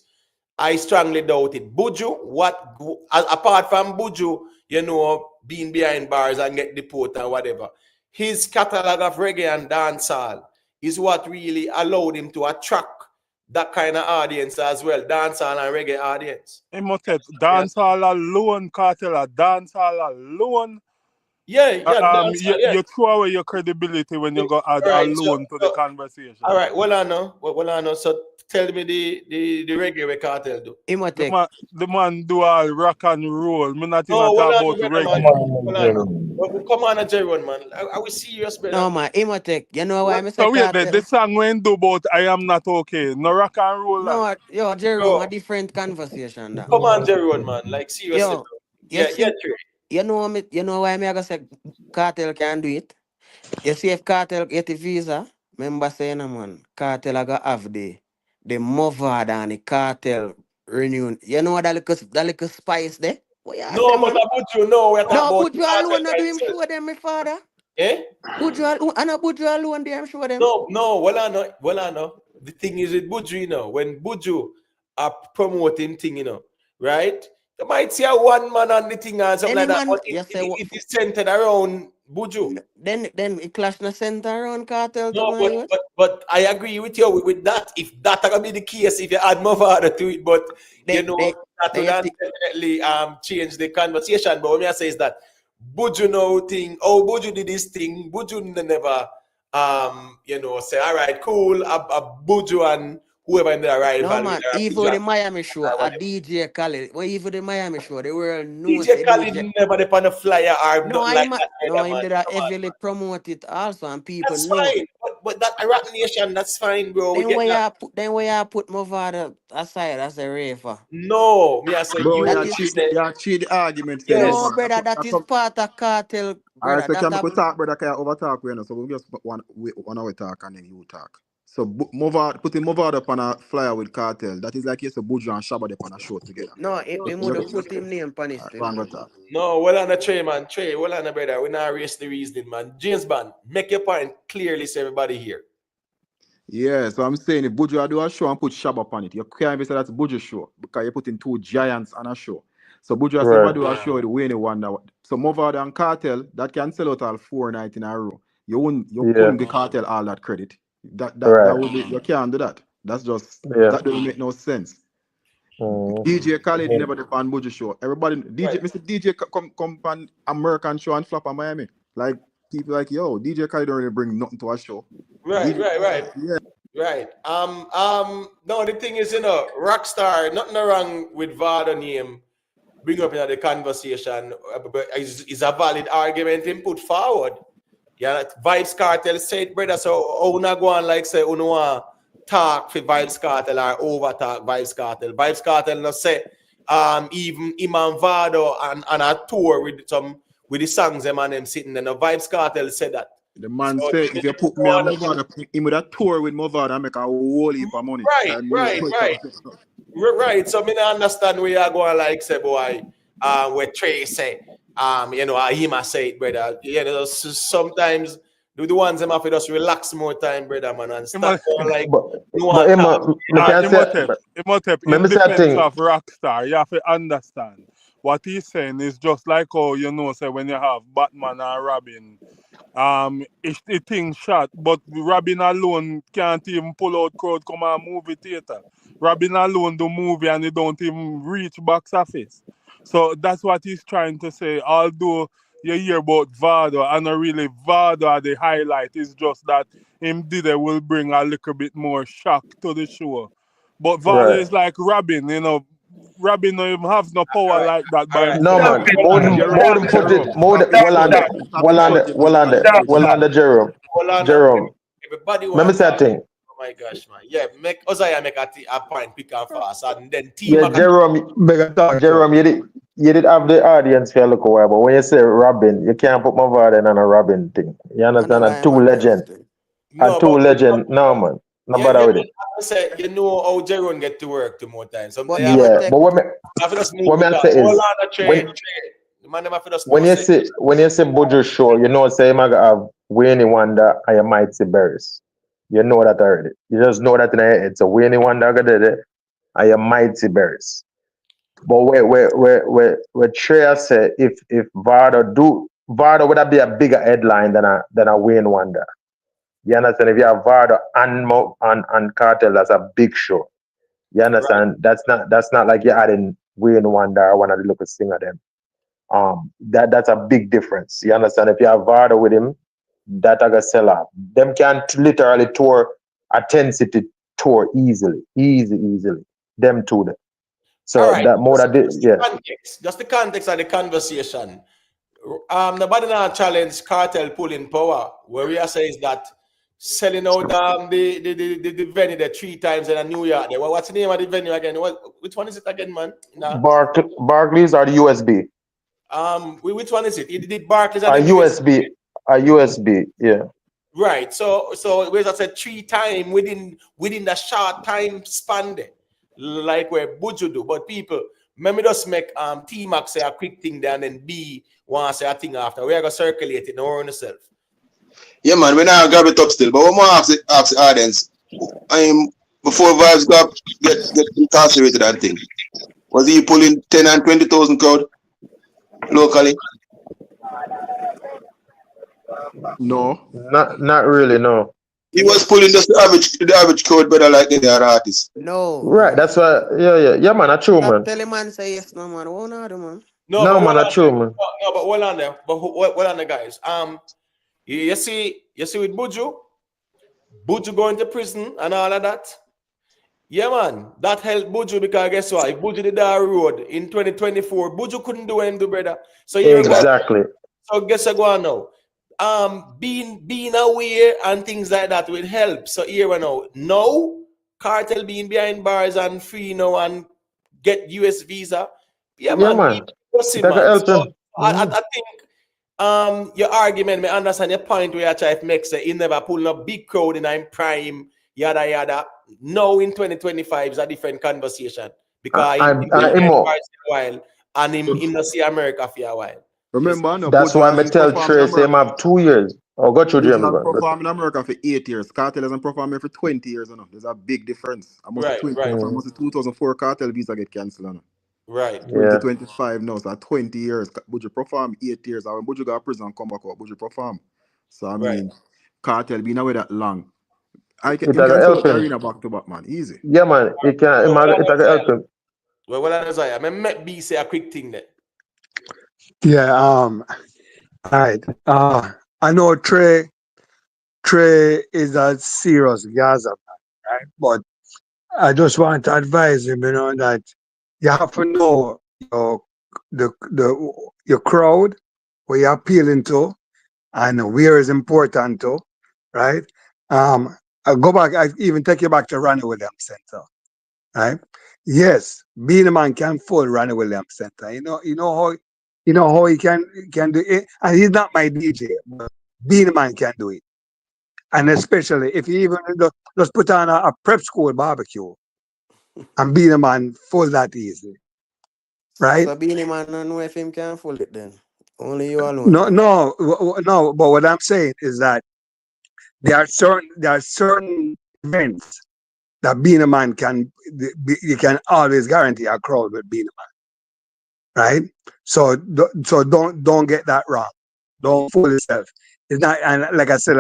I strongly doubt it. Buju, apart from Buju, being behind bars and get deported and whatever, his catalog of reggae and dancehall is what really allowed him to attract that kind of audience as well, dancehall and reggae audience. Imhotep, Yes. dancehall alone, Cartel, dancehall alone. Yeah, dancehall, yeah. You throw away your credibility when you go add Right, alone to the conversation. all right, well I know. So tell me the reggae we Cartel do. Imhotep. The man do all rock and roll. Me not even No, well talk I about know, brother, man. reggae. Well I know. Come on, Jerry, man. Are we serious, brother? No, man. Imhotep. You know why I say So wait, the Cartel? song when do about I am not okay. No rock and roll that. No, yo, Jerome, a Bro, different conversation that. come on, Jerry, man. Like seriously, Yo, bro. you Yeah, see, Trey. you know why me I go say Cartel can do it? You see if Cartel get a visa, remember saying man, Cartel I go have the mother and the Cartel reunion. You know that little spice there? What you say, No, but man? about you know we're talking No, about Buju Cartel alone not by do him himself. show them, my father. Eh? Buju alone do him show them. No, well I know. The thing is with Buju, when Buju are promoting thing, right? You might see a one man on the thing and something Any like that, man, but you say what? it is centered around Buju. Then it clash the center around Cartel to No, my youth. but I agree with you with that. If that gonna be the case, if you add more father to it, but They, that would they, they, definitely change the conversation. But what me I say is that Buju know thing. Oh, Buju did this thing. Buju never say all right, cool. A Buju and whoever in the No arrival with man, a even with picture the Miami show, or a whatever. DJ Khaled, well, even the Miami show, the world knows DJ a Khaled DJ. never depend on a flyer or No, nothing like that no, either, him man. did a Come on, heavily man. promote it also, and people That's know. fine. But that Iraq nation, that's fine, bro. We get that. Then where you put Movada aside as a raver. No, me I say Bro, you That you is cheat say the argument for no no yes. man. brother, that is part of Cartel, Alright, brother. so That can a we talk, brother? Can I overtalk you? So we just one hour talk and then you talk. So putting Movard up on a flyer with Cartel, that is like yes, a Buju and Shabba up on a show together. No, him would have put him name on it still. Wrong with that. No, well on the Trey, man. Trey, well on the brother. We not raise the reasoning, man. James Bond, make your point clearly so everybody here. Yeah, so I'm saying if Buju do a show and put Shabba up on it, you can't even say that's Buju show because you're putting two giants on a show. So Buju has never do a show with Wayne Wonder. So Movard and Cartel, that can sell out all 4 nights in a row. You couldn't give Cartel all that credit. That would be, you can't do that. That's just that doesn't make no sense. DJ Khaled never depend Buju show. Everybody Mr. DJ come on American show and flop on Miami. Like people like DJ Khaled don't really bring nothing to a show. Right. Yeah. Right. No, the thing is, Rockstar, nothing wrong with Vado name bring up in the conversation, but is a valid argument him put forward. Yeah, Vibes Cartel said, brother, so how not go on like say uno talk for Vibes Cartel or over talk Vibes Cartel. Vibes Cartel no say even Imam Vado on a tour with the songs them and them sitting there. No Vibes Cartel said that. The man said if you put me on Movard, him with a tour with Movard and make a whole heap of money. Right. So me not understand where you going like say boy, where Trey say, him say it, brother. Sometimes the ones them have to just relax more time, brother, man, and stop like. In defense of Rockstar, you have to understand what he's saying is just like say when you have Batman and Robin. It's the thing shot, but Robin alone can't even pull out crowd come and movie theater. Robin alone do movie and he don't even reach box office. So that's what he's trying to say. Although you hear about Vado, and not really Vado are the highlight. It's just that him will bring a little bit more shock to the show. But Vado is like Robin, Robin don't even have no power like that by himself. No man, well under Jerome. Everybody let me say a thing. Oh my gosh, man. Yeah, make Ozaya make a point pick and fast and then team. Yeah, Jerome, you did have the audience for a little while, but when you say Robin, you can't put my Varden on a Robin thing. You understand? A two legend. No man. No bother with it. I say, how Jerome get to work 2 more times. But when I say is when you say Buju show, say I'm gonna have Wayne Wonder and you might see Berries. You know that already. You just know that in your head. So Wayne Wonder did it and you might see Berries. But where Treya said if Vado would that be a bigger headline than a Wayne Wonder. You understand? If you have Vado and Cartel, that's a big show. You understand? Right. That's not like you're adding Wayne Wonder or one of the local singer them. That's a big difference. You understand? If you have Vado with him, that a sell out. Them can literally tour a 10-city tour easily. Them two them. So right. That more just the context of the conversation. Nobody now challenge Cartel pulling power. Where we are saying is that selling out the venue there 3 times in New York. What's the name of the venue again? Which one is it again, man? Barclays or the USB? Which one is it? It did Barclays or USB. A USB, yeah. Right. So whereas I said 3 times within the short time span there, like where Buju do. But people, let me just make T-Max say a quick thing there and then B want to say a thing after. We're gonna circulate it now on yourself. Yeah, man, we're not grab it up still, but one more ask the audience. Before Vibes get incarcerated and thing, was he pulling 10 and 20,000 crowd locally? No. Not really, no. He was pulling just the average crowd better like any other artist. No. Right, that's why yeah, man, that's true, man. Tell him man say yes, no man. Won't know, man. No, man, that's true, man. No, but hold on there. But hold on there, guys. You see with Buju going to prison and all of that. Yeah, man, that helped Buju because guess what? If Buju did that road in 2024, Buju couldn't do anything, brother. So exactly. So guess what go on now? Being aware and things like that will help. So here we know. Now, Cartel being behind bars and free now and get US visa. Yeah, man. So, I think your argument, I understand your point where I try to make say he never pull up big crowd in prime yada yada. Now in 2025 is a different conversation because And he been behind Imo, bars for a while and him not see America for a while. Remember, no, that's why Buju I hasn't tell performed in Trey say him America. have 2 years. Oh, go through Buju James hasn't Bond. performed in America for 8 years. Cartel hasn't performed here for 20 years. You know. There's a big difference. I must Right, right, from 2004 Cartel visa get cancelled. You know. right. Yeah. 2025 now, so 20 years. Buju perform 8 years. And when Buju got prison come back out, Buju perform. So I Right. mean, Cartel been away that long. It Him can can fill help up the him. arena back to back, man. Easy. Yeah, man. It can help him. Well, I mean, let me say a quick thing there. Yeah. All right. I know Trey is a serious Gaza man, right? But I just want to advise him, that you have to know your crowd, where you're appealing to, and where is important to, right? I go back. I even take you back to Ronnie Williams Center, right? Yes, Beenie Man can fool Ronnie Williams Center. You know how he can do it, and he's not my DJ, but Beenie Man can do it, and especially if he even just put on a prep school barbecue and Beenie Man fool that easy, right? So Beenie Man don't know if him can fool it then. Only you alone No, know. no, no. But what I'm saying is that there are certain events that Beenie Man you can always guarantee a crowd with Beenie Man, right? So don't get that wrong. Don't fool yourself. It's not, and like I said,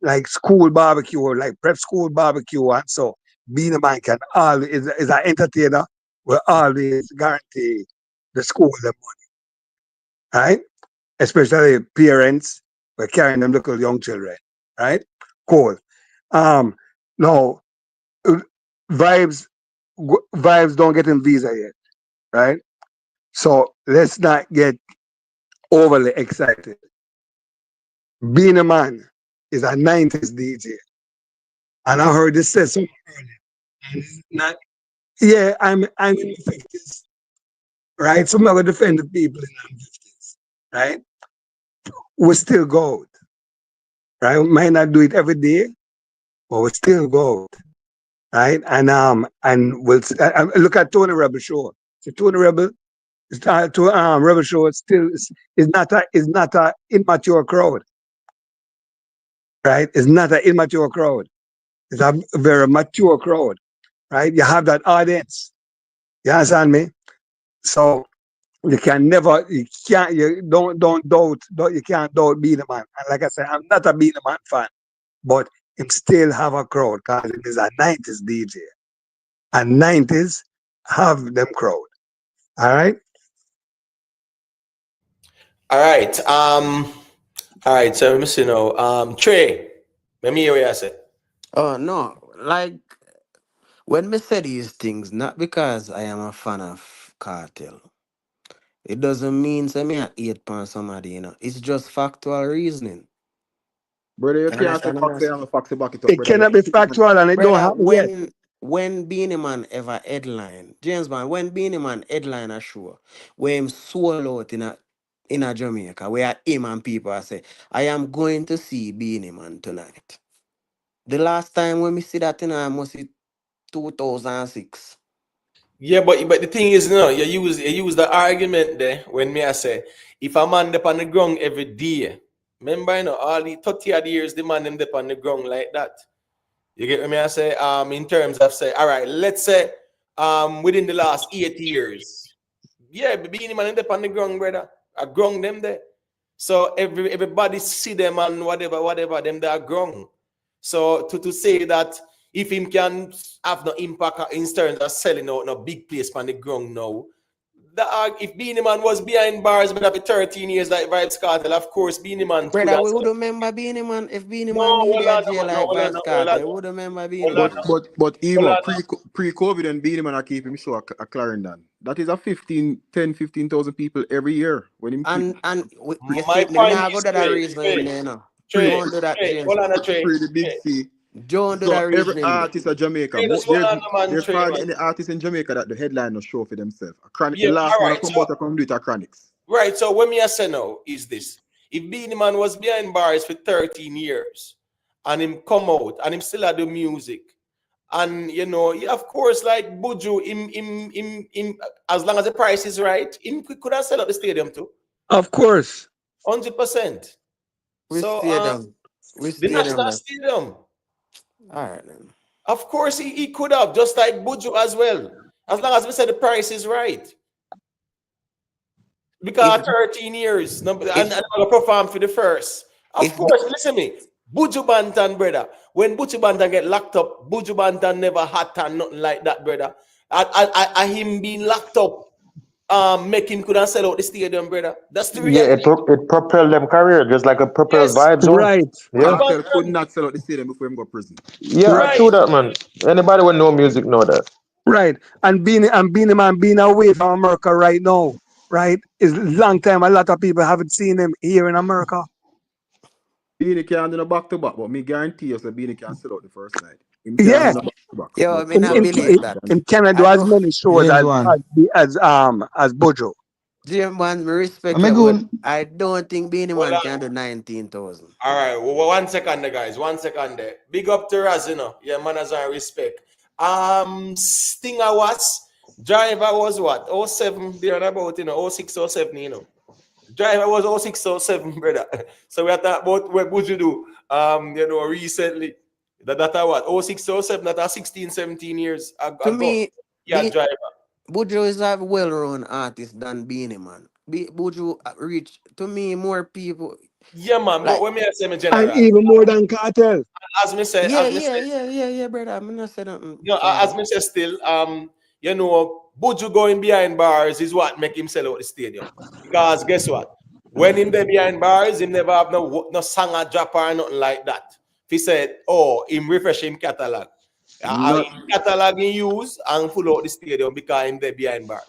like school barbecue or like prep school barbecue, and so Beenie Man can always is an entertainer will always guarantee the school the money, right? Especially parents were carrying them little young children, right? Cool. Um, now uh, vibes don't get in visa yet, right? So let's not get overly excited. Being a man is a 90s DJ. And I heard this said something earlier. And it's not, yeah, I'm in the 50s, right? So I'm not going to defend the people in the 50s, right? We still gold, right? We might not do it every day, but we still gold, right? And we'll look at Tony Rebel show. So Tony Rebel, to Rebel show is not a immature crowd, right? It's not an immature crowd. It's a very mature crowd, right? You have that audience. You understand me? So you can't doubt Beenie Man. And like I said, I'm not a Beenie Man fan, but him still have a crowd because it is a 90s DJ. And 90s have them crowd. All right? All right. All right. So let me see now. Trey, let me hear what you say. Oh no, like when me say these things, not because I am a fan of cartel. It doesn't mean say me a hate upon somebody, It's just factual reasoning. Brother, you You can't say understand what facts I'm and saying? have a facts to back it up, It brother. cannot be factual and it don't Brother, happen yet. when Beenie Man ever headline, James Man, when Beenie Man headline a show, where him sold out in a Jamaica, where him and people are say, I am going to see Beenie Man tonight. The last time when we see that I must see 2006. Yeah, but the thing is, you use the argument there when me I say if a man dep on the ground every day, remember all the 30 odd years the man them dep on the ground like that. You get me? I say in terms of say, all right, let's say within the last 8 years, yeah, Beenie Man dep on the ground, brother. I ground them there. So everybody see them and whatever them they are grown. So to say that if him can have no impact in terms of selling out no big place on the ground now, if Beenie Man was behind bars but after 13 years like Vibes Cartel, of course Beenie Man could Brother, have we would said, remember Beenie Man if Beenie no, Man need hold a on, jail no, like hold on, Vibes no, hold on, Cartel. We would remember Beenie hold on, Man. But hold Emo, on. pre-COVID and Beenie Man I keep him show a Clarendon. That is a 15,000 people every year when him keep You My see, me point nah go is do that Trey, reasoning Trey, there, pre Trey, Don't do that, Trey, James hold on, man. Trey, pre the big Trey, C. Don't do that So every reasoning there. artist of Jamaica, Trey, just hold on, man, there's Trey, hardly man. any artist in Jamaica that the headline no show for themselves. Chronic, the Yeah, last all one I right, come so out, I come do it at Chronics. right, so what me I say now is this. If Beenie Man was behind bars for 13 years and him come out and him still had the music And you know, of course, like Buju, him, as long as the price is right, him could have sell out the stadium too. Of course. 100%. We So stay them. We the stay them National that. Stadium, All right then. of course, he could have, just like Buju as well. As long as we said the price is right. Because If 13 years, and if I perform for the first. Of if course, listen me. Buju Bantan, brother. When Buju Bantan get locked up, Buju Bantan never had and nothing like that, brother. I him being locked up, make him couldn't sell out the stadium, brother. That's the Yeah, reality. it propelled them career just like it propels Yes, vibes zone. Right. Buju Yeah. Cartel could Bantan, not sell out the stadium before him go prison. Yeah, right. true that, man. Anybody with no music know that. Right. And Beenie Man being away from America right now, right? Is long time. A lot of people haven't seen him here in America. Beanie can't do no back to back, but me guarantee you, so Beanie can sell out the first night. Him can't Yeah. do no back to back, yo, but I mean I first night believe he that. can. In Canada I as do. many shows James one. as Bojo. James man, me respect I'm you, but going. I don't think Beanie Hold Man on. can do 19,000. All right, well, 1 second there, guys. 1 second there. Big up to Raz, you know. Yeah, manners and respect. Stinger was driver was what? 07 there and about, you know, 06, 07, you know. Driver was 06, 07, brother. So we are talking about what would you do? You know, recently. That what? 06, 07, that are 16, 17 years To ago. me, Yeah, driver. Buju is a well-known artist than Beanie Man. Buju reach to me more people Yeah, man. But like when me I say me And general, even more than Cartel. yeah, brother. I'm not saying nothing. you know, as me say still, you know, Buju going behind bars is what make him sell out the stadium. Because guess what? When him there behind bars, him never have no song or drop or nothing like that. If he said, oh, him refresh him catalog. Not Catalog in use and full out the stadium because him there behind bars.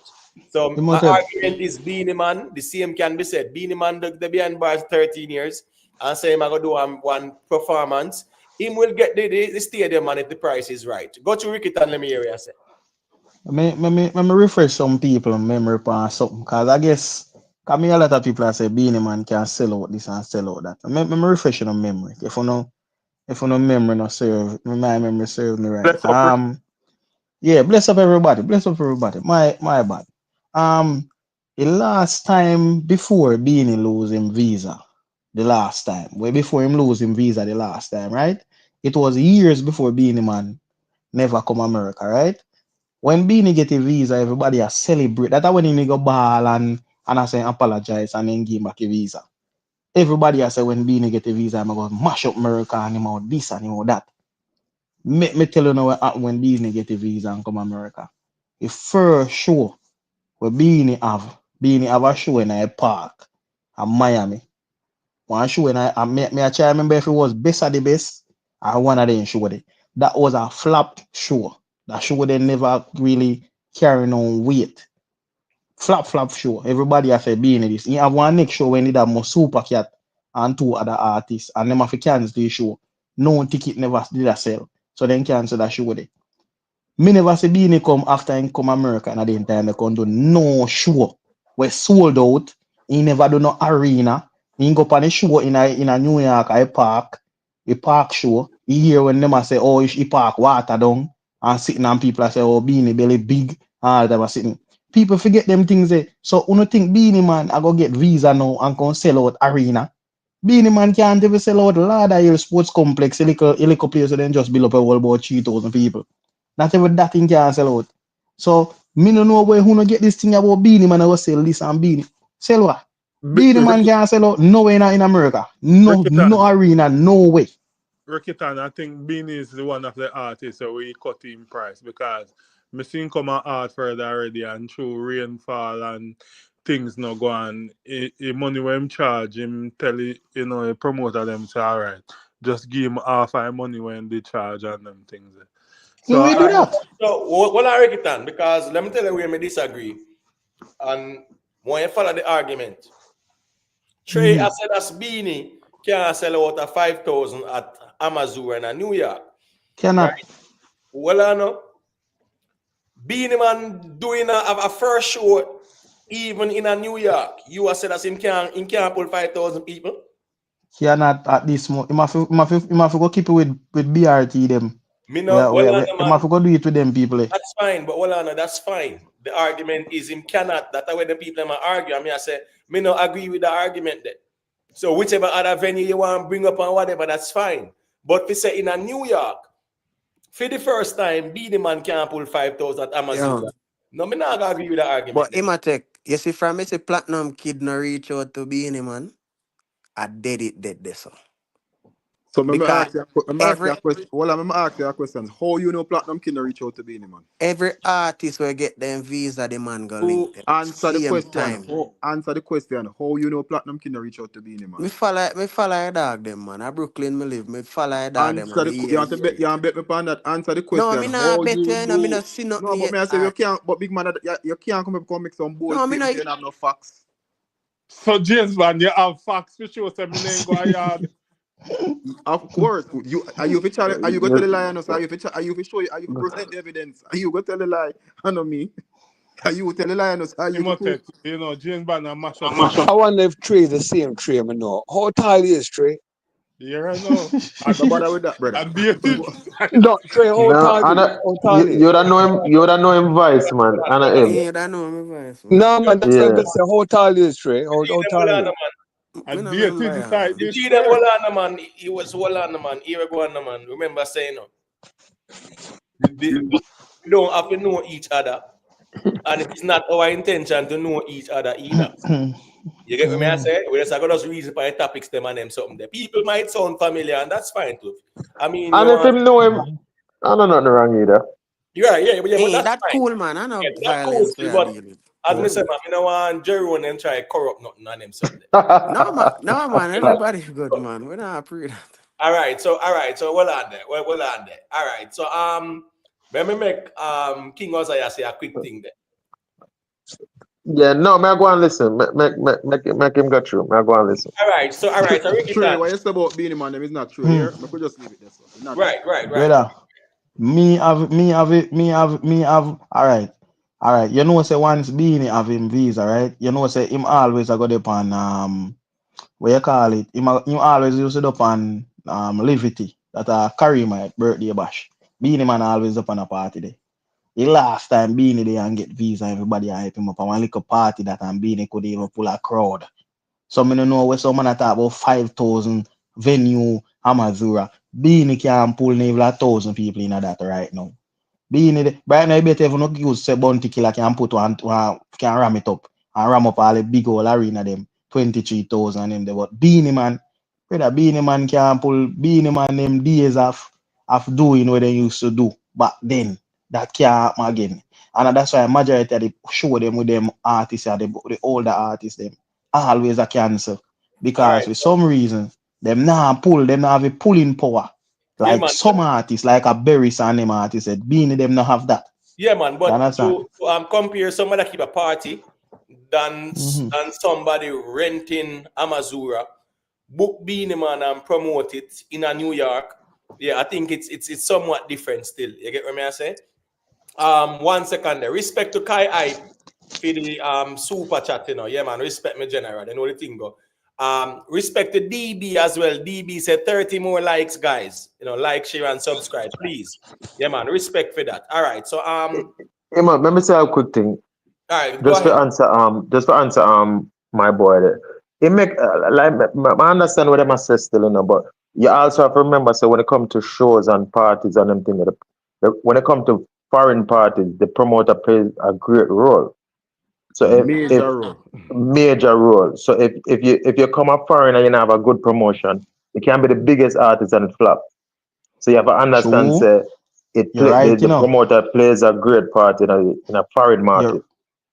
So You my must have. argument is Beenie Man, the same can be said. Beenie Man the behind bars 13 years and say I'm gonna do one performance. Him will get the stadium and if the price is right. Go to Ricky and let me hear you say. Let me refresh some people memory on something. Cause I guess, cause me a lot of people that say Beanie Man can sell out this and sell out that. Me refresh your memory. If you know memory not serve, my memory serve me right. Bless up. Yeah, bless up everybody. Bless up everybody. My bad. The last time before Beanie lose him visa, the last time, way before him lose him visa the last time, right? It was years before Beanie Man never come America, right? When Beanie get a visa, everybody a celebrate. That's when he go ball and I say apologize and then give him back a visa. Everybody a say when Beanie get a visa, I'm going to mash up America and him out this and him out that. Me tell you now what happen when Beanie get a visa and come America. The first show where Beanie have a show in a park in Miami. One show and I try remember if it was best of the best or one of them show there. That was a flop show. That show they never really carrying on weight. Flop show. Everybody has a being in this. You have one next show when they have more super cat and two other artists and them have to cancel the show. No ticket never did a sell. So then cancel that show there. Me never see Beanie come after him come America and at the time they come do no show. We sold out. He never do no arena. He go on a show in a New York, a park show. He hear when them a say, oh, he park water down and sitting and people a say, oh, Beanie belly big. All them a sitting. People forget them things there. So you think Beanie Man I go get visa now and come sell out arena. Beanie Man can't even sell out Lauderhill Sports Complex, a little place and then just build up a whole about 3,000 people. Not even that thing can sell out. So me no know where who no get this thing about Beanie Man I will sell this and Beanie. Sell what? Beanie Man can sell out no way in America. No arena, no way. Rikitan, I think Beanie is the one of the artists that we cut in price because me seen come out art further already and through rainfall and things not go on. The money when him charge him tell it, you know, a promoter them say alright, just give him half our money when they charge and them things. He will do that. So what I reckon it because let me tell you where me disagree. And when you follow the argument, Trey I said that's Beanie can sell out a 5,000 at Amazon in New York. Cannot. Right? Well, I know. Beenie Man doing a first show even in a New York. You have said that him can't pull 5,000 people. Cannot at this moment. Him have to go keep it with BRT them. Me no, Him have to go do it with them people. that's fine, but hold on, that's fine. The argument is him cannot. That's why the people them argue. I mean, I say, me no agree with the argument then. So whichever other venue you want to bring up and whatever, that's fine. But we say in a New York, for the first time, Beenie Man can't pull 5,000 at Amazon. Yeah. No, me not agree with the argument. But Imatek, you see from me say Platinum Kid no reach out to Beenie Man, I dead this. So me Because ask you a question. Well, I'm ask you a question. How you know Platinum King reach out to Beenie Man? every artist will get them visa, the man go link Who them. answer the Same question? time. Who answer the question? How you know Platinum King reach out to Beenie Man? Me follow a dog them, man. I Brooklyn me live. Me follow a dog them. Answer the you want to bet you want bet me upon that. Answer the No, question. me not How bet you you, no, me know? not see nothing No, but me I yet. say you can't. But big man, you can't come make some bold No, me statement. not. You have no facts. So James man, you have facts for sure. Say me name go a yard. Of course, you are you are you going to tell the lie on us? Are you for show you? Are you for present the evidence? Are you going to tell the lie? I know me. Are you tell the lie on us? Are you for prove? Imotech, you know, James man and mash up. I wonder if Trey the same Trey, me know. How tall is Trey? Yeah, I know. Don't bother with that, brother. I beat it. No, Trey, how No, tall is? Anna, How tall is? you don't know him. You don't know him, Vice man. Anna him. Yeah, that know me voice, man. No, man, that's what Yeah. I'm say. How tall is Trey? How tall is? I Me no beat it remember, inside The this G them shirt. hold on, man. He was hold on, man. Here we go on, man. Remember saying, no. We don't have to know each other, and it is not our intention to know each other either. You get what me I say? We just got us reason for the topics them and them something there. People might sound familiar, and that's fine too. I mean, you And if want him know him, I know nothing wrong either. yeah, but Hey, that's that fine. cool, man. I know Yeah, that cool. violence we are But dealing with. as me say, man, you know, want Jerry and them try corrupt nothing on them something. No, man. Everybody good, man. We not pre that. All right, so well on there. Well on there. All right, so let me make King Ozaya say a quick thing there. Yeah, no, may I go and listen. Make him go through. May I go and listen. All right, so Trey, what you say about Beenie Man? Them is not true. Here, I could just leave it there. So. Not right. Brother, me have. All right. You know, say once Beenie have him visa, right? You know, say him always a go up on what you call it? Him always used to up on Liberty that carry my birthday bash. Beenie Man always up on a party there. The last time Beenie there and get visa, everybody hype him up. And one little party that and Beenie could even pull a crowd. So me don't know where someone talk about 5,000 venue Amazura. Beenie can pull even 1,000 people in that right now. Beenie right now you better even not use say Bounty Killer can put one can ram it up and ram up all the big old arena them 23,000 in there. But Beenie Man, brother, Beenie Man can pull Beenie Man them days of doing what they used to do. But then that can't happen again. And that's why majority of the show them with them artists are the older artists them always a cancel. Because for some reason them now pull, them now have a pulling power. Yeah, Like man. some artists, like a Berry and them artist said, Beenie them not have that. Yeah, man. But understand? to compare somebody that keep a party than somebody renting Amazura, book Beenie Man and promote it in a New York. Yeah, I think it's somewhat different still. You get what I say? 1 second there. Respect to Kai Hype for the super chat, you know. Yeah, man. Respect me, general. They know the thing go. Respect to DB as well. DB said 30 more likes, guys. You know, like, share, and subscribe, please. Yeah, man. Respect for that. All right. So Hey man, let me say a quick thing. all right, go Just ahead. to answer my boy there. It make like I understand what them say still, you know, but you also have to remember, so when it comes to shows and parties and them thing, when it comes to foreign parties, the promoter plays a great role. So if major role. major role. So if you come up foreign and you have a good promotion, you can be the biggest artist and flop. So you have to understand, True. say You're right, the promoter plays a great part in a foreign market.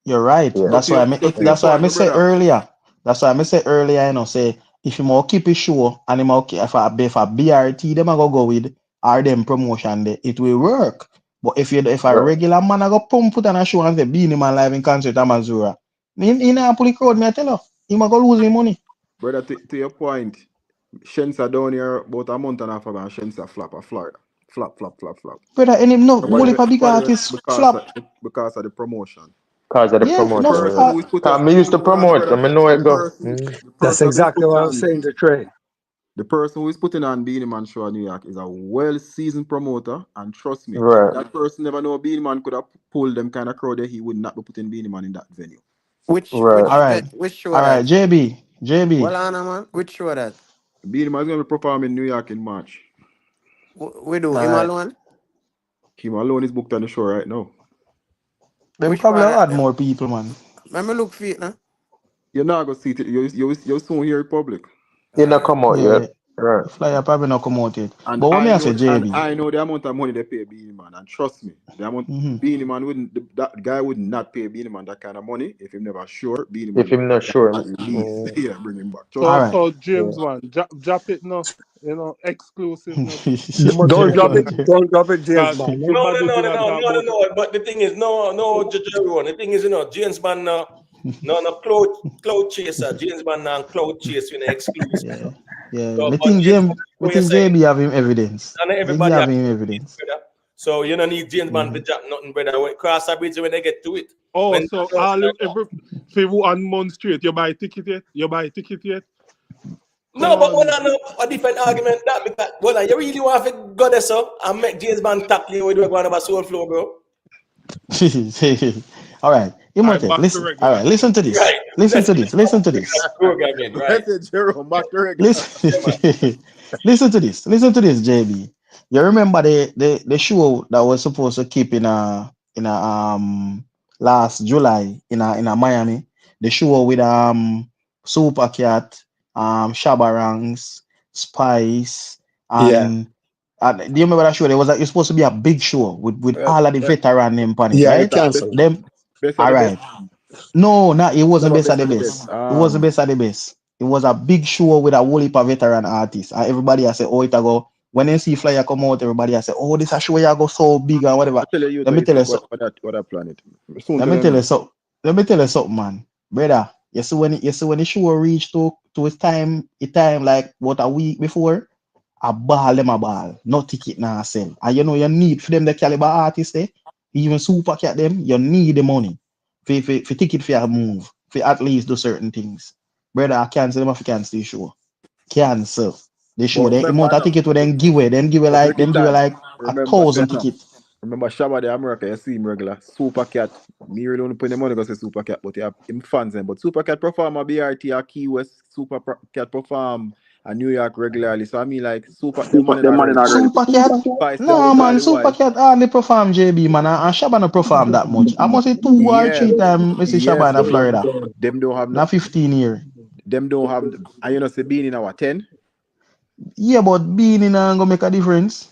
You're right. Yeah. That's why I say brother. earlier. That's why I say earlier, you know, say if you more keep it show and you more if a BRT them a go with or them promotion there, it will work. But if a regular man a go put on a show and say Beenie Man live in concert at Mazura, he not pull the crowd, me I tell you. He might go lose his money. Brother, to your point, Shensa down here about a month and a half ago, and Shensa flop at Florida. Flop. Brother, and him no Nobody, whole big artist flop. because of the promotion. Because of the Yeah, The no. person promotion. who is put Cause up me used to Beenie Man, promote, brother, I know it the go. person That's who is exactly put what I'm on saying to Trey. The person who is putting on Beenie Man show in New York is a well-seasoned promoter, and trust me, Right. if that person never know Beenie Man could have pulled them kind of crowd there, he would not be putting Beenie Man in that venue. Which Right. which All right. which show All right. that? JB. Well, Anna man, which show that? Beenie Man is going to be performing in New York in March. We do All him right. alone. Him alone is booked on the show right now. Them Which probably part of add them? more people, man. Let me look for it now. You're not going to see it. You soon hear it public. He not Alright. come out yet. Yeah. Right. The flyer probably not come out yet. And But what me I I know, say, JB? the amount of money they pay Beenie Man, and trust me, the amount Mm-hmm. Beenie Man wouldn't. That guy would not pay Beenie Man that kind of money if him never sure Beenie If Man him not sure. at least bring him back. Trust All So, me. right. so Yeah. James man, drop it no, exclusiveness. Don't drop it. JB. Don't drop it, James Cause man. everybody been a talk about it. But the thing is, no, judge everyone. The thing is, James Bond, no cloud chaser. James Bond, cloud chase, exclusive. Yeah. Yeah. So, Me but think James James Bond, me what you think saying, JB have him evidence. and I think he everybody have has him to evidence. brother. So you don't need James Bond Mm-hmm. to drop nothing, brother. Cross a bridge when they get to it. Oh, When so all every for 1 month straight, you buy ticket yet? Come no, but on. a different argument that because you really want to go there so and make James Bond tackle you with the one about soul flow, bro. All right. I Imhotep, back to listen. All regular. right, listen to this. Right. Listen Let's to this. Listen to this. programming, right? I said Jerome back to regular. Listen, Yeah, man. listen to this. Listen to this, JB. You remember the show that was supposed to keep in a last July in a Miami? The show with Super Cat, Shabarangs, Spice, Yeah. and do you remember that show? There was it was supposed to be a big show with Yeah, all of the yeah. veteran name on it, Yeah. They right? cancelled. Them Best of all the best. right. No, it wasn't Never best of best the of the best. best. It wasn't best of the best. It was a big show with a whole heap of veteran artists. And everybody has said, oh, it a go. When they see flyer come out, everybody has said, oh, this a show you go so big and whatever. I tell you, Let me you tell you think so. what I plan it. Soon Let tell me you tell know. you so. Let me tell you something, man. Brother, you see when the show reached to its time, like what a week before, a ball. No ticket now sell. And you need for them the caliber artists there, even super cat them, you need the money. For ticket for your move. For at least do certain things. Brother, I cancel them if you cancel the show. Cancel. The show. But The amount remember of now, ticket will then give away. Then give away like every time. a Remember, say 1,000 no. ticket. Remember Shabba the America, you see him regular. Super Cat. Me really don't put the money because say Super Cat, but you have him fans them. But Super Cat perform a BRT or Key West. Cat perform a New York regularly. So I mean like them money not really. Super cat? Spice them No out all man, the super while. cat hardly perform JB man. And Shabba not perform that much. I must say 2 or 3 Yes. times I see Shabba Yes, in but Florida. them don't have no, Not 15 year. them don't have and you know say being in our 10. Yeah, but being in gonna make a difference.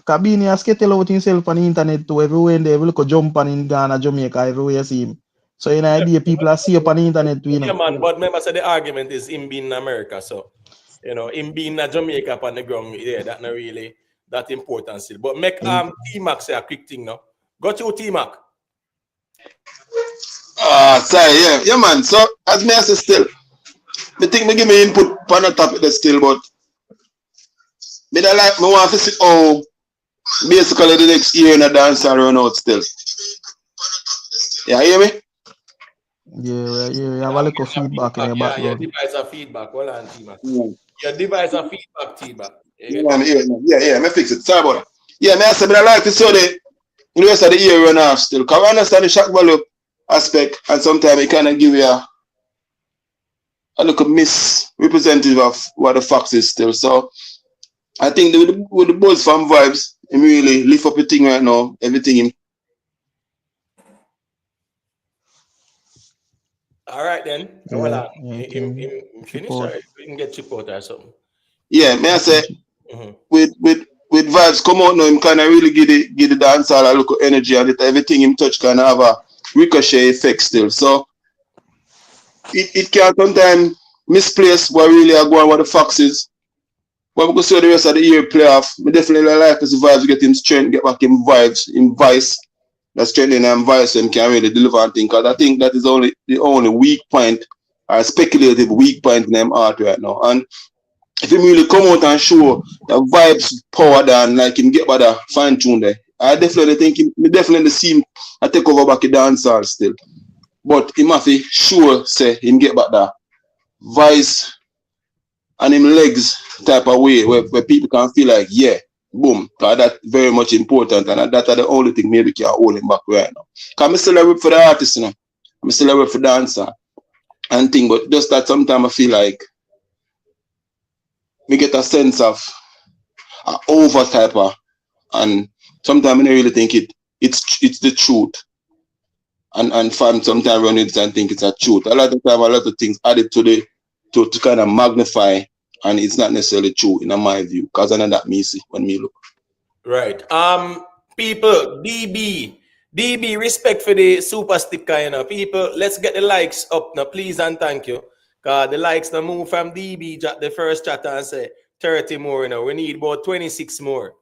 Cause Beenie has skettle out himself on the internet too. Everywhere in there, we look a jump on in Ghana, Jamaica, everywhere you see him. So in idea, people are see up on the internet too, Yeah, man. But remember, so the argument is him being in America. So, him being in Jamaica on the ground, yeah, that's not really that important still. But make T-Mac say a quick thing now. Go to T-Mac. Sorry, yeah, man. So as me I say still, me think me give me input on the topic there still, but me don't like me want to see how basically the next year in a dance and run out still. Yeah, hear me? Yeah, you have a little feedback in your Yeah, your background. device a feedback. Hold on, T-Mac. Your device a feedback, T-Mac. Yeah, me fix it. Sorry about that. Yeah, me I say me don't like to see the rest of the year run off still. Because I understand the shock value aspect and sometimes it kind of give you a little misrepresentative of what the facts is still. So I think with the Buzz Fam vibes, him really lift up the thing right now. Everything him. All right then. Yeah, Hold on. yeah, Him chip finish out. or we can get chip out or something. Yeah, may I say Mm-hmm. with vibes come out now, him kind of really give the dancehall a little energy and everything him touch kind of have a ricochet effect still. So it can sometimes misplace what really are going what the facts is. But we can see the rest of the year play off. I definitely like as the vibes get him strength, get back him vibes, in vice. That strengthening and vice so him can really deliver and thing. Because I think that is the only weak point or speculative weak point in them art right now. And if him really come out and show the vibes power down, like him get by the fine tune there, I definitely think me definitely see him I take over back the dancehall still. But him have to sure say him get back the vice and him legs type of way where people can feel like, yeah, boom. Cause that's very much important, and that's the only thing maybe can hold him back right now. Cause I'm still a rep for the artist, you know. I'm still a rep for dancer and thing, but just that sometimes I feel like we get a sense of over type of, and sometimes I don't really think it's the truth. And fam sometimes run it and think it's a truth. A lot of time, a lot of things added to the to kind of magnify, and it's not necessarily true in my view, because I know that me see when me look. Right. People, DB, respect for the super sticker, you know. People, let's get the likes up now, please and thank you. Cause the likes now move from DB, the first chat and say 30 more, you know. We need about 26 more.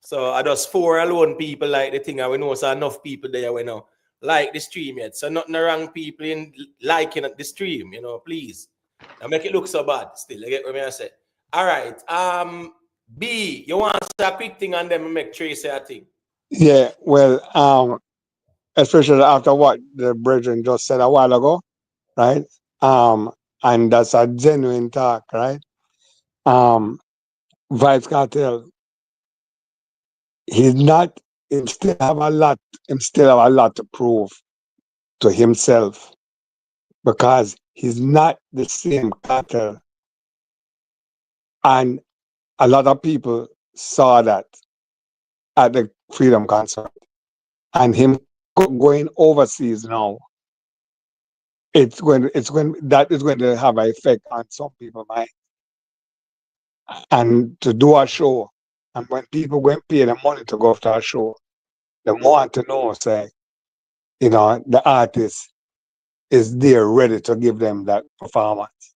So I just 4 alone people like the thing, and we know so enough people there we know like the stream yet. So nothing wrong people in liking the stream, you know, please. Now make it look so bad still. You get what I say? All right. B, you want to say a quick thing and then make Tracy a thing. Yeah, well, especially after what the brethren just said a while ago, right? And that's a genuine talk, right? Vibes Cartel, he's not, him still have a lot to prove to himself, because he's not the same Cartel. And a lot of people saw that at the Freedom Concert. And him going overseas now, that is going to have an effect on some people's mind. And to do a show, and when people go and pay the money to go to a show, they want to know, say, you know, the artist is there ready to give them that performance.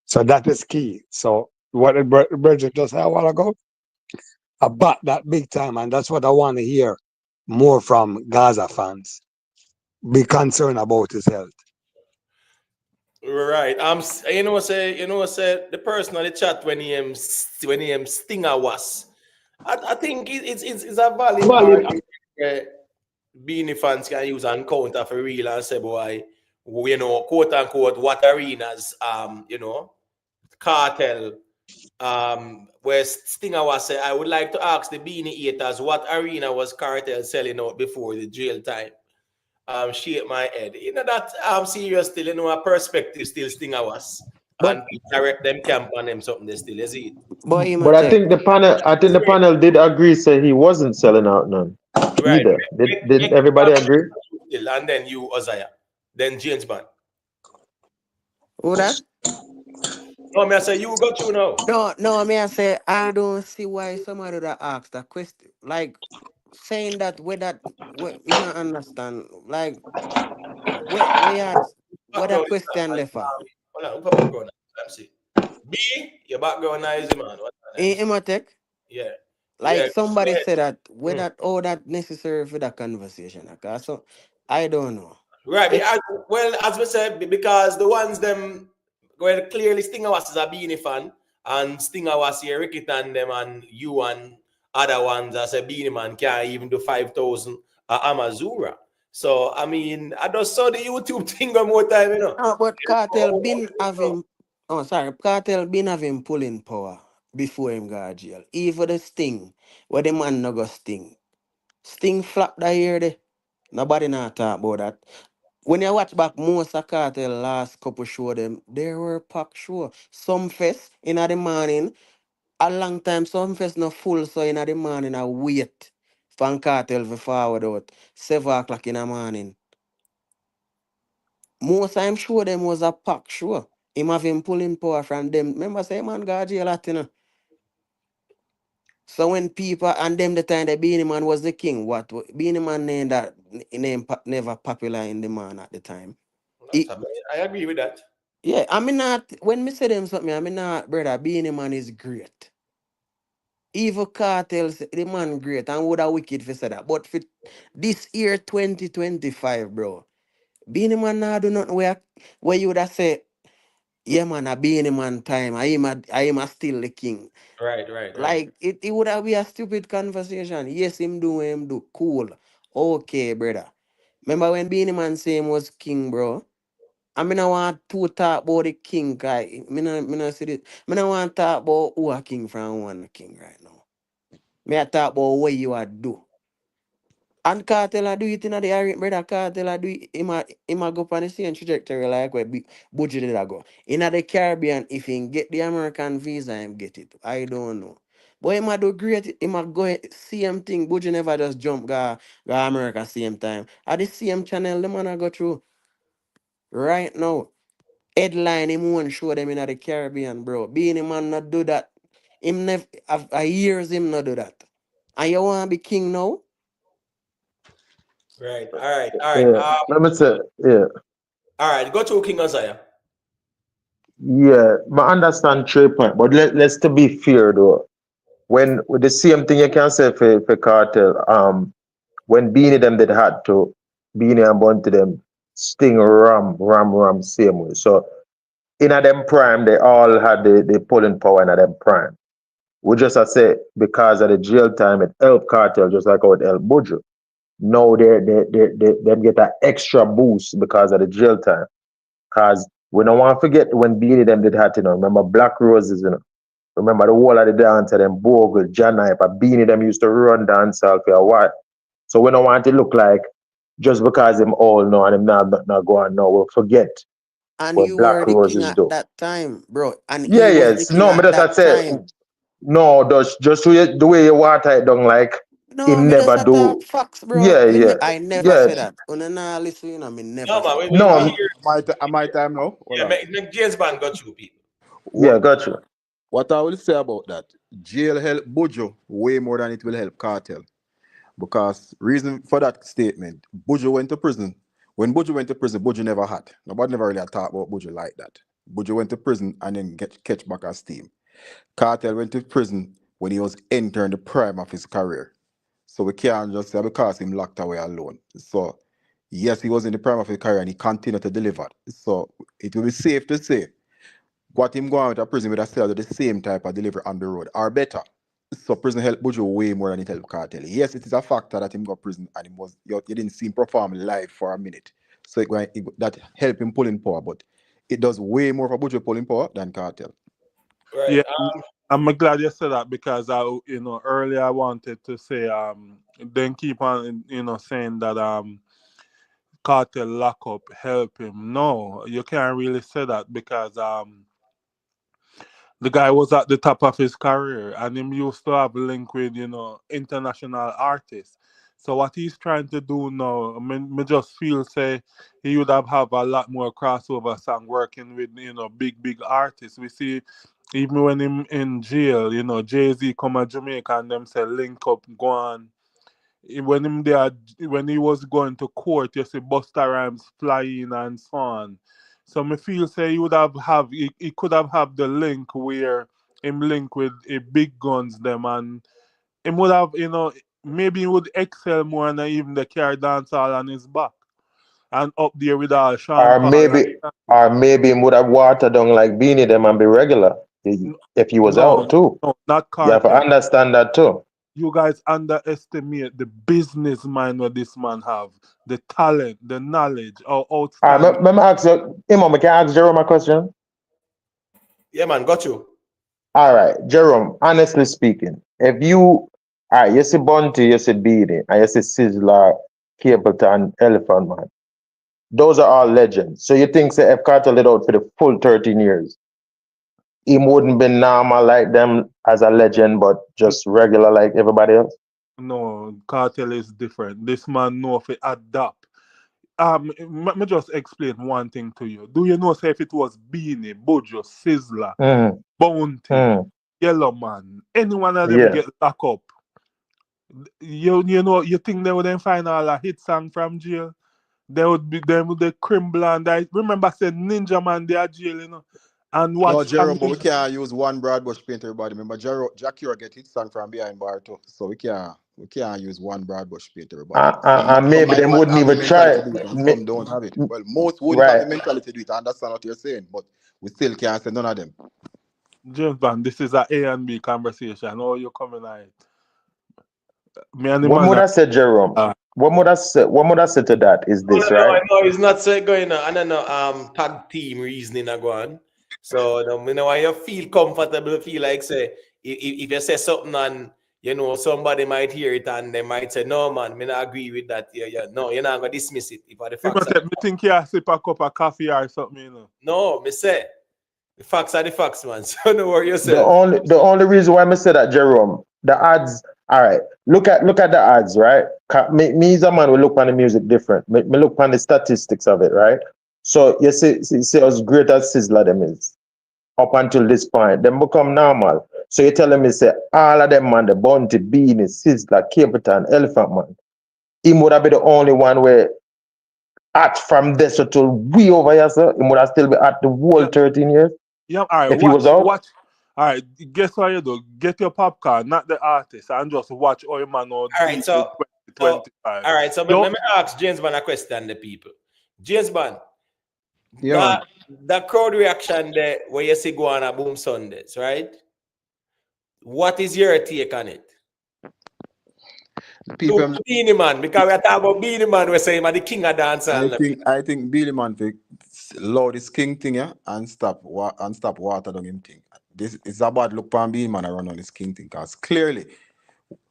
So that is key. So what the Bridget just said a while ago, about that big time, and that's what I want to hear more from Gaza fans. Be concerned about his health. Right. Say the person on the chat when he stinger was. I think it's a valid argument. Beanie fans can use and counter for real and say, boy, you know, quote unquote, what arenas, you know, cartel, where Stinger was say, I would like to ask the Beanie Eaters what arena was cartel selling out before the jail time. Shake my head. You know that serious still, you know, a perspective still Stinger was. But And direct them camp on them something they still is it. boy, him a But check. I think the panel did agree, say he wasn't selling out none Right. either. Did everybody agree? Still, and then you, Ozaya. Then James Bond. Who that? No, me I say you got you now. No, I mean I say I don't see why somebody that asked that question. Like saying that with that me not understand. Like where you had what that Background is question there for? hold on, what background? Let me see. B, your background noisy man. What let me see. In my tech? Yeah. Like Yeah. Go somebody ahead. said that with Mm. that all that necessary for that conversation. Okay? So I don't know. Right. It Well, as we said, because the ones them well clearly Stinger was is a Beanie fan, and Stinger was here, Ricky and them and you and other ones as a Beanie man can't even do 5,000 Amazura. So I mean, I just saw the YouTube thing one more time, you know. no, but Cartel been having Cartel been having pulling power before him got jail. Even the Sting, where the man no go Sting. Sting flap that year there. Nobody not talk about that. When you watch back most of Cartel last couple show them, they were packed show. Some fest in the morning, a long time some fest no full, so in the morning I wait for Cartel to forward out 7 o'clock in the morning. Most time show them was a pack show. Him have him pulling power from them. Remember say man got jail at, you know. So when people and them the time that Beenie Man was the king, Beenie Man never popular in the man at the time. That's amazing. I agree with that. Yeah, I mean not when me say them something, I mean not brother, Beenie Man is great. Evil cartels, the man great and would have wicked for say that. But for this year 2025, bro, Beenie Man now do nothing where you would have said, yeah man, a Beenie Man time. I am still the king. Right. Like it would have been a stupid conversation. Yes, him do. Cool. Okay, brother. Remember when Beenie Man say him was king, bro? I mean, I want to talk about the king, guy. Me no see this. Me no want to talk about who a king from one king right now. Me I talk about what you are do. And Cartel a do it in the area, brother. Cartel a do it. Him a go on the same trajectory like where Budget did a go. In the Caribbean, if he get the American visa, him get it. I don't know. But him a do great. Him a go same thing. Budget never just jump go America same time. At the same channel, the man a go through right now. Headline him won't show them in the Caribbean, bro. Being a man not do that. Him never a years him not do that. And you wanna be king now? Right. All right. All right. Yeah. Let me say, yeah. All right. Go to King Isaiah. Yeah, I understand trade point, but let's to be fair though. When with the same thing you can say for cartel, when Beanie them did had to Beanie and Bunty them sting ram same way. So in a them prime, they all had the pulling power in a them prime. We just a say because of the jail time it helped cartel just like how it helped Buju. Now they them get an extra boost because of the jail time. Cause we don't want to forget when Beanie them did hat, Remember Black Roses, Remember the whole of the dancer, them Bogle, John Hype, Beanie them used to run dancehall for a while. So we don't want it to look like just because them all know and them not go on now, we'll forget And what you Black were the king Roses at do. that time, bro. And Yeah, he was the yes. king No, but at that's I that say time. no, just the way you water it down like he No, me just never a talk do. facts, bro. Yeah, yeah. I never Yeah. said that. Una nah listen, me never No, said man. that. We No, hear. My time now. Hold Yeah, on. James Bond got you, people. yeah, What got you. what I will say about that? Jail help Bojo way more than it will help cartel. Because reason for that statement, Bojo went to prison. When Bojo went to prison, Bojo never had. Nobody never really talked about Bojo like that. Bojo went to prison and then catch back as steam. Cartel went to prison when he was entering the prime of his career. So we can't just say because him locked away alone. So yes, he was in the prime of his career and he continued to deliver. So it will be safe to say what him going out of prison with a still do the same type of delivery on the road or better. So prison help Buju way more than it help cartel. Yes, it is a factor that him got prison and him was you didn't see him perform live for a minute. So that help him pulling power, but it does way more for Buju pulling power than cartel. Right. Yeah, I'm glad you said that because earlier I wanted to say then keep on saying that cartel lockup help him. No, you can't really say that because the guy was at the top of his career and him used to have a link with international artists. So what he's trying to do now, me just feel say he would have a lot more crossover song working with big artists. We see even when him in jail, Jay-Z come to Jamaica and them say link up, go on. When him there, when he was going to court, you see Busta Rhymes flying and so on. So me feel say he would have he could have the link where him link with a big guns them and him would have maybe he would excel more than even the carry dancehall on his back and up there with all Sean Or Paul and maybe him would have watered down like Beanie them and be regular if he was out no, too. no, not You have to cartel. understand that too. You guys underestimate the business mind that this man have, the talent, the knowledge, how outstanding. Let me ask you, Imam, can I ask Jerome a question? Yeah, man. Got you. All right, Jerome, honestly speaking, if you, all right, you see Bunty, you see Beanie, and you see Sizzler, Capleton, Elephant Man, those are all legends. So you think, say, if Carter lit out for the full 13 years, he wouldn't be normal like them as a legend, but just regular like everybody else? No, cartel is different. This man know if it adapt. Let me just explain one thing to you. Do you know, say, if it was Beanie, Bojo, Sizzler, Mm, Bounty, mm, Yellowman, any one of them yeah. get locked up, you think they would then find all a hit song from jail? They would be them with the criminal and I remember said Ninja Man they are jail, and what No, song Jerome, but we can't use one broad brush paint everybody. Remember, Jackie get his son from behind bar too. So we can't use one broad brush paint everybody. And Some maybe they might wouldn't have the even try. mentality to do it and some don't have it. Well, most wouldn't have Right. the mentality to do it. I understand what you're saying, but we still can't say none of them. James Bond, this is a A and B conversation. Oh, you coming at it. Me and the What man would are I say, Jerome? what would I say to that is No, this, no, right? no, it's not so going on. I don't know, tag team reasoning go on. So, you know, when you feel comfortable, feel like, say, if you say something and, you know, somebody might hear it and they might say, no, man, me not agree with that. Yeah. No, you're not going to dismiss it. If the facts are, Me think you sip a cup of coffee or something, you know. no, me say, the facts are the facts, man. So don't worry The yourself. only reason why I say that, Jerome, the odds. All right, look at the odds, right? Me as a man, we look on the music different. Me look on the statistics of it, right? So you see as great as Sizzler them is up until this point, them become normal. So you telling me say all of them man, the Bounty, Beanie, Sizzler, Capitan, Elephant Man, he would have been the only one where at from this to way over here, sir. He would have still be at the whole Yeah, 13 years yeah. All right, if he was out. watch. All right, guess what you do? Get your popcorn, not the artist, and just watch all your man or All right, deep in so 2025. all right, so let Don't me ask James Bond a question, the people. James Bond, Yeah, man. that crowd reaction there where you see go on a Boom Sundays, right? What is your take on it? To People, Beenie Man, because we are talking about Beenie Man, we're saying the king of dancehall. I think Billy man fi loud this king thing, yeah, and stop water down him thing. This is a bad look for Billy man around on this king thing, cause clearly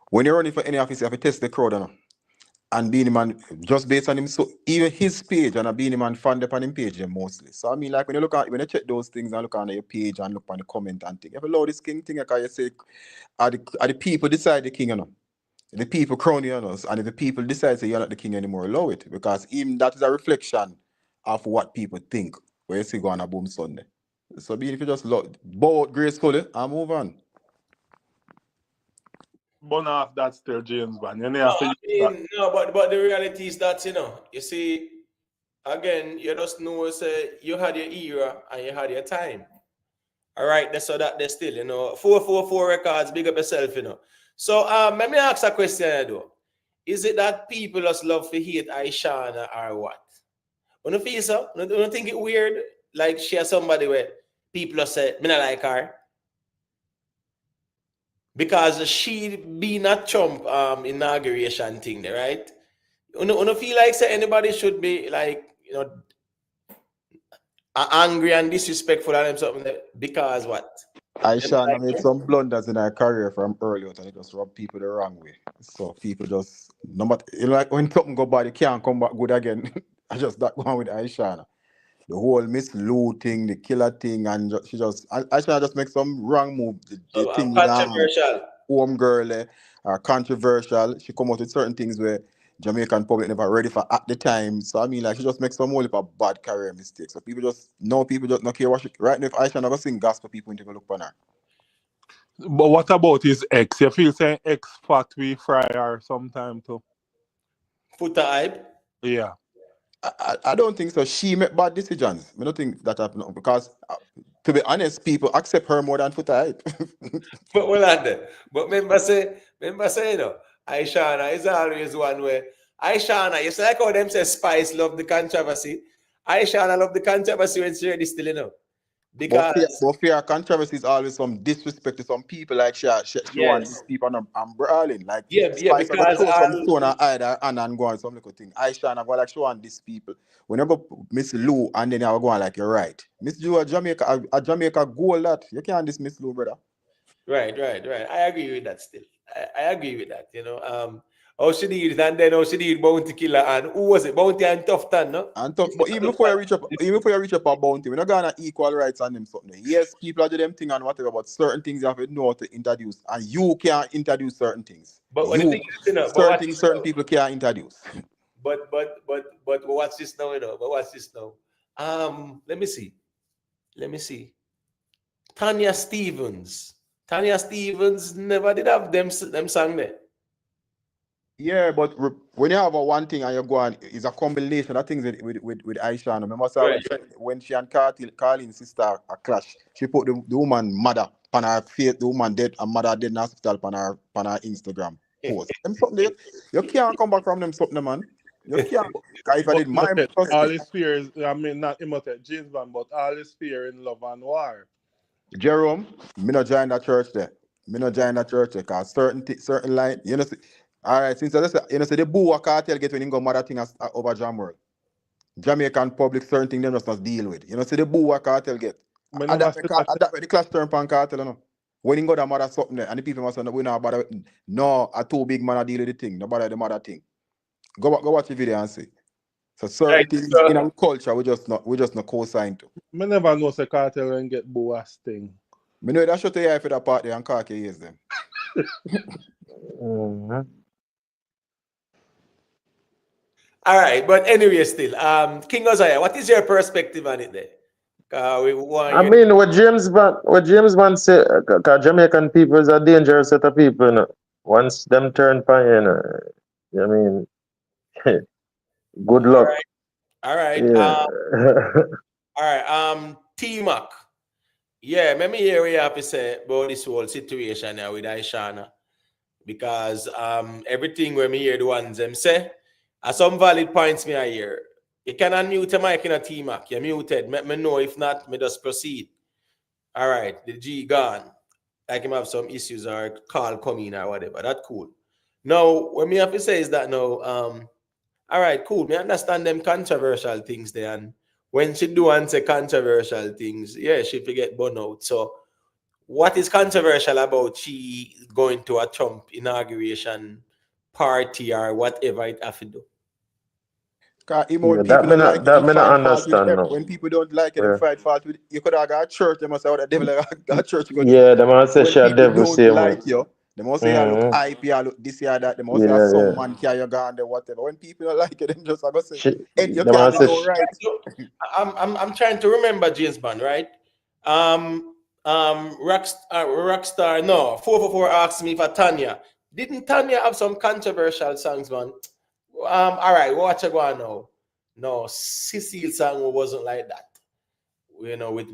when you're running for any office, you have to test the crowd, you know. And Beenie Man, just based on him, so even his page and a Beenie Man fan up on him page yeah, mostly. So I mean, like when you check those things and look on your page and look on the comment and thing, if you love this king thing, like you say, are the people decide the king, you know? The people crown you on us, and if the people decide say you're not the king anymore, allow it. Because even that is a reflection of what people think when you see go on a Boom Sunday. So Beenie, if you just bow out gracefully and move on. burn off that still, James Bond. You No, have to I use that. mean, no, but the reality is that, you know, you see, again, you just know, say, you had your era and you had your time. All right, that's so that they still, you know, 444 records, big up yourself, you know. So, let me ask a question, though. Is it that people just love to hate Ishawna or what? When you feel so, don't think it weird, like share somebody where people just say, me not like her. Because she being a Trump inauguration thing there, right? You don't feel like say anybody should be like, you know, angry and disrespectful and them something there because what? Them not Ishawna like made her? some blunders in her career from early on and it just rub people the wrong way. So people just no matter you know, like when something go bad, it can't come back good again. I just that one with Ishawna. The whole Miss Lou thing, the killer thing, and she just Ishawna just make some wrong move. The thing with Controversial. home girl are controversial. She come out with certain things where Jamaican public never ready for at the time. So I mean, like she just makes some whole heap of bad career mistakes. So people just not care what she right now. If Aisha never sing gospel, people need to look on her. But what about his ex? You feel saying ex fat we fry or sometime too? Footer hype. Yeah. I don't think so. She make bad decisions. I don't think that happened because, to be honest, people accept her more than Foota Hype. But well on there. But remember say, you know, Ishawna is always one where Ishawna, it's like how them say Spice love the controversy. Ishawna love the controversy when she ready still, you know. Because But fear controversy is always some disrespect to some people. Like she want these yes, people and brawling. Like yeah, Spice, I got because throw some all stone and hide her and go on some little thing. Aisha, I go like she want these people. When you go Miss Lou and then I go on like you're right. Miss Lou a Jamaica goal that you can't dismiss Lou, brother. right. I agree with that still. I agree with that, you know. How she did it and then how she did Bounty Killer and who was it? Bounty and Tough Tan, no? And tough, but even before you reach up a bounty, we're not gonna equal rights and them something. Yes, people are doing them thing and whatever, but certain things you have to know how to introduce, and you can't introduce certain things. But what the thing is, you know, but Certain watch things, this certain now. people can't introduce. But watch this now, you know. But watch this now. Let me see. Let me see. Tanya Stevens. Tanya Stevens never did have them song there. Yeah, but when you have a one thing and you go on, it's a combination of things with Aisha. And remember, so Right. when she and Carlin's sister a clash, she put the woman mother on her face, the woman dead, and mother dead in hospital on her Instagram post. Them something you can't come back from them something, man. You can't. 'Cause if I But did my all justice, his fears, I mean, not Imhotep James Bond, but all his fear in love and war. Jerome, me not join that church there. Me not join that church there, cause certain line, you know, see, All right, since I say, you know, say the boo cartel get when you go mother thing over Jam World. Jamaican public certain thing them just not deal with. You know, see the boo cartel get. Me And never that see that. where the clash turn pan cartel, you know. When you go the mother something there, and the people must know we not bother with no a too big man a deal with the thing, no bother the mother thing. Go watch the video and see. So certain Right. things So, in our culture we just not co-sign to. Me never know say cartel and get boas thing. Me know that shut the eye for that part there and khaki use them. Mhm. all right, but anyway, still, King Ozaya, what is your perspective on it there? We want I you. mean, what James Bond say, Jamaican people is a dangerous set of people. You know? Once them turn pan, I mean, good All luck. right, all right, Yeah. all right. T-Mac. Yeah, let me hear what you have to say about this whole situation now with Ishawna. Because everything when me hear the ones them say, are some valid points me I hear. You can unmute your mic in a T-Mac. You're muted. Let me know. If not, me just proceed. All right, the G gone. Like him have some issues or call coming or whatever. That cool. Now, what me have to say is that now, all right, cool. Me understand them controversial things there. And when she do answer controversial things, yeah, she forget burnout. So what is controversial about she going to a Trump inauguration party or whatever it have to do? Cause Yeah, more people don't like it, that them me not find fault with understand now. when people don't like it, them Yeah, find fault with you could have got a church, they must say, oh, the devil got church you go to. yeah, them all say When she a people devil don't same way. like you, they must say, I look Mm-hmm. hype, I look this, yeah, that. They must say, Yeah, some yeah. man carry your gun, or whatever. When people don't like it, them just going to say, and you Them all can't do say no right. I'm trying to remember James Bond, right? Rockstar, no, 444 asked me for Tanya. Didn't Tanya have some controversial songs, man? All right, watch it go on now. No, Cecile song wasn't like that. You know, with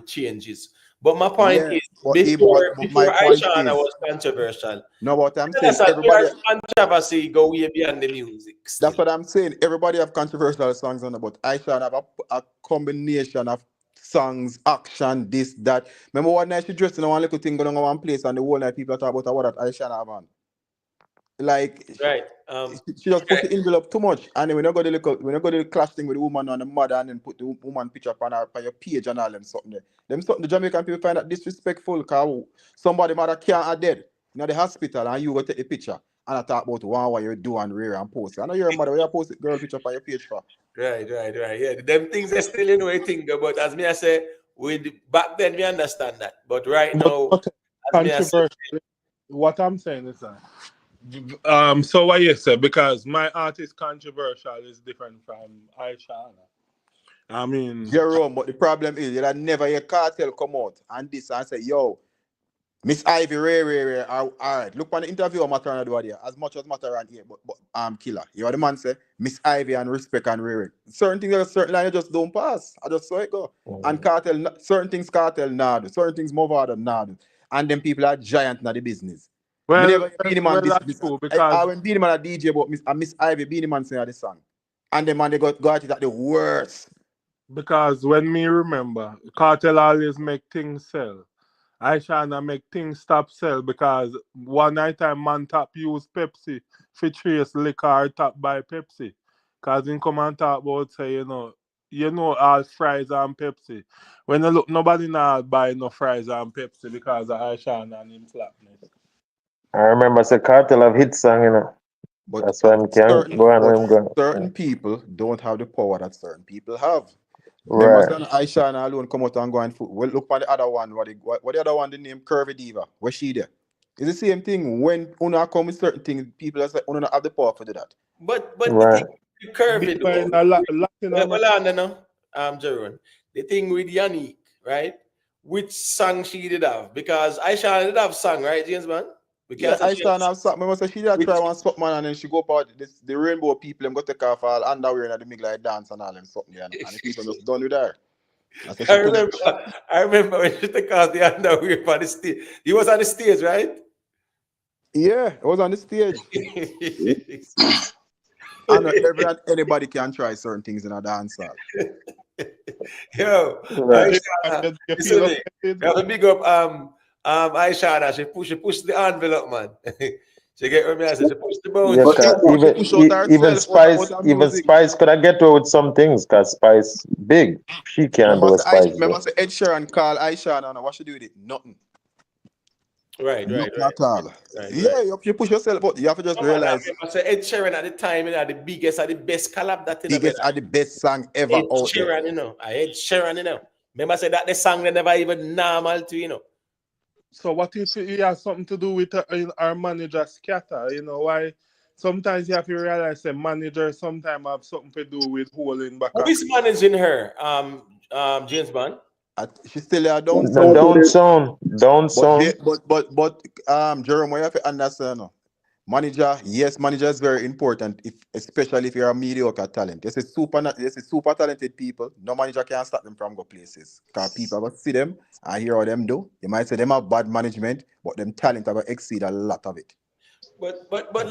changes. But my point Yeah, is, but, but before my point Ishawna is, was controversial, no, what I'm tell saying, us that everybody, your controversy go way beyond the music that's still. what I'm saying. Everybody have controversial songs on it, but I shall have a combination of songs, action, this, that. Remember one night she dressed in one little thing going on one place and the whole night people talk about what that I shall have on. Like Right. she just push Okay. the envelope too much. And then when you go to the clash thing with the woman and the mother and then put the woman picture up on your page and all them something there. Them something the Jamaican people find that disrespectful because somebody mother can't are dead in the hospital and you go take the picture and I talk about what you do and rear and post it. I know your mother where you post it girl picture on your page for. Right. Yeah, them things are still in waiting, but as me I say, with back then we understand that, but right now, But as me I say, controversial. What I'm saying is that. So what you say? Because my art is controversial is different from Ishawna. I mean, Jerome, but the problem is you'll never hear cartel come out and this and say, yo, Miss Ivy, Ray. All right. Look on the interview of Mataran do here. As much as Mataran here, but killer. You know the man say, Miss Ivy and Respect and Ray. Certain things, certain line you just don't pass. I just saw it go. And cartel, certain things cartel now do. Certain things move out now do. And them people are giant in the business. Me well, never hear Beenie Man well, that's this. true because When Beenie Man a DJ about Miss Ivy, Beenie Man sing the song. And the man they got at it at the worst. when me remember, cartel always make things sell. Ishawna make things stop sell because one night time man tap use Pepsi for trace liquor tap by Pepsi. Cause in come and talk about say, all fries and Pepsi. When you look nobody now buy no fries and Pepsi because of Ishawna and him flatness. I remember say cartel of hit song, But That's why I can go on where I'm going. certain people don't have the power that certain people have. Remember, Right. son, Aisha alone come out and go and foot. Well, look for the other one. What the other one? The name Curvy Diva. Where's she there? It's the same thing. When Una come with certain things, people are say Una not have the power to do that. but the Right. thing with Curvy Diva though, in a Latin well, America. on no, Jerome, the thing with Yannick, right? Which song she did have? Because Aisha did have song, right, James man? Yeah, Because she Aisha have something. Remember, say she did which try one spot man, and then she go part the rainbow people. Them go take off all underwear and the middle like dance and all them something. And the people just done with her. I said I she too remember, much. I remember when she took off the underwear for the stage. He was on the stage, right? Yeah, it was on the stage. I know anybody can try certain things in a dance hall. Yo, Right. Aisha, You listen feel me. offended? You have to big up Aisha. She pushed the envelope, man. She get what me I say, she push the Yeah, bounce. But she, cause but she push out even herself Spice, out of even music. Spice could have get her with some things, cause Spice big. She can't do what Spice do. Remember say Ed Sheeran call Ishawna, and what she do with it? Nothing. Right. Nothing at all. Right. Yeah, you push yourself, but you have to just No, man, I realize remember say Ed Sheeran at the time, you know, the biggest and the best collab that in biggest are the best song ever Ed out there. Sheeran, you know. Ed Sheeran, you know. Remember say that the song they never even normal to, you know. So what if it has something to do with our manager scatter? You know why? Sometimes you have to realize the manager sometimes have something to do with holding back Who a is managing her? James Bond. She's still a down The sound. down But sound. Jerome, what you have to understand now. Manager is very important, especially if you're a mediocre talent. There's a super talented people. No manager can stop them from go places. Because people will see them and hear what them do. You might say them have bad management, but them talent have exceed a lot of it. But let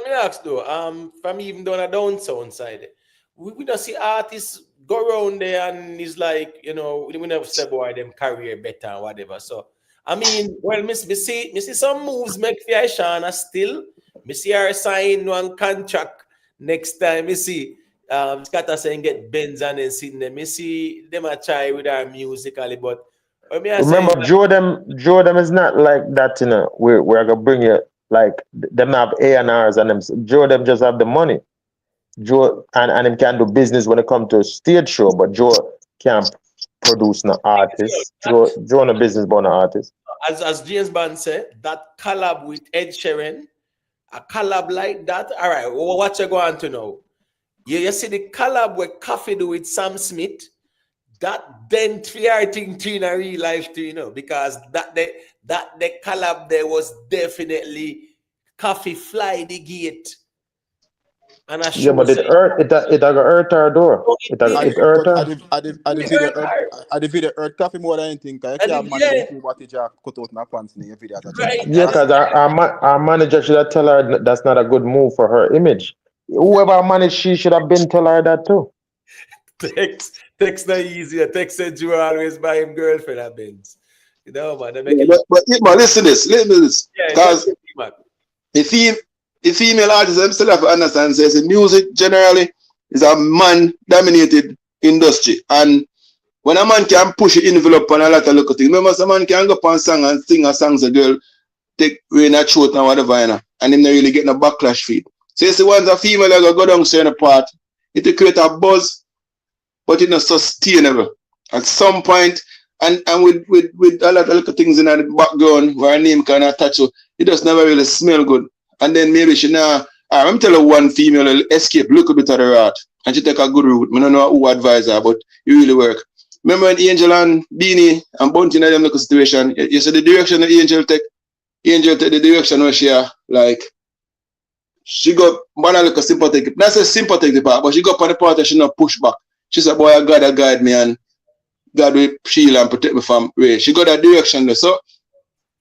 me ask though, from even down a down sound side, we don't see artists go around there and it's like, you know, we never say boy them career better or whatever. So I mean, well, me see some moves make for Ishawna still. Me see her sign one contract next time. Me see Scatter saying get Benz and then sitting there. Me see them a try with her musically, but what me I say is Remember, Jordan is not like that, you know. We're gonna bring you like them have A&Rs and them. Jordan just have the money. Joe and him can do business when it comes to stage show, but Joe can't produce no artist. Joe no business but no artist. as James Bond said, that collab with Ed Sheeran, a collab like that. All right, what you going to know? You see the collab where Coffee do with Sam Smith. That then three thing in a real life too, you know, because that the collab there was definitely Coffee fly the gate and a Yeah, show but it say hurt. It a hurt her door. oh, it did It hurt But her. I it the video hurt hurt her. I the video hurt coffee more than anything. Cause you And can't manage yeah, them to what you cut out in a pants in your video as a right. gentleman. Yeah, And because our manager should have tell her that's not a good move for her image. Whoever managed, she should have been tell her that too. text not easier. Text said you always buy him girlfriend at Benz. You know, man, they make Yeah, it look but listen listen to this. yeah, just Because man. the female artists them still have to understand says the music generally is a man dominated industry. And when a man can push the envelope on a lot of little things, remember some man can go up and sing and sing a songs a girl take rain a throat and whatever, you know, and him not really getting a backlash feed. So you see once a female like go down certain part, it will create a buzz, but it's not sustainable. At some point, and with a lot of little things in the background where her name can attach to, it just never really smell good. And then maybe she now, I'm telling one female will escape a little bit of the rat and she take a good route. I don't know who advise her, but it really work. Remember when Angel and Beenie and Bunty in them little situation, you see the direction that Angel take the direction where she are like she got one little sympathetic. That's a sympathetic part, but she got on the part that she not push back. She said, boy, I gotta guide me and God will shield and protect me from Ray. She got that direction there. So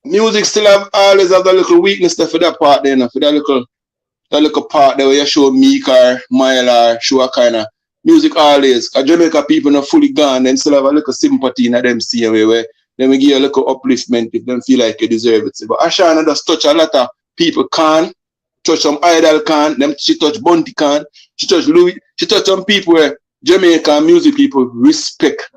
music still always have that little weakness there for that part there, you know, for that little part there where you show meek or mile or show a kind of music always. Cause Jamaica people not fully gone and still have a little sympathy in them same way where then we give you a little upliftment if them feel like you deserve it. But Ashawna does touch a lot of people can touch some idol can, them she touch Bunty can, she touch Louis, she touch some people where Jamaican music people respect.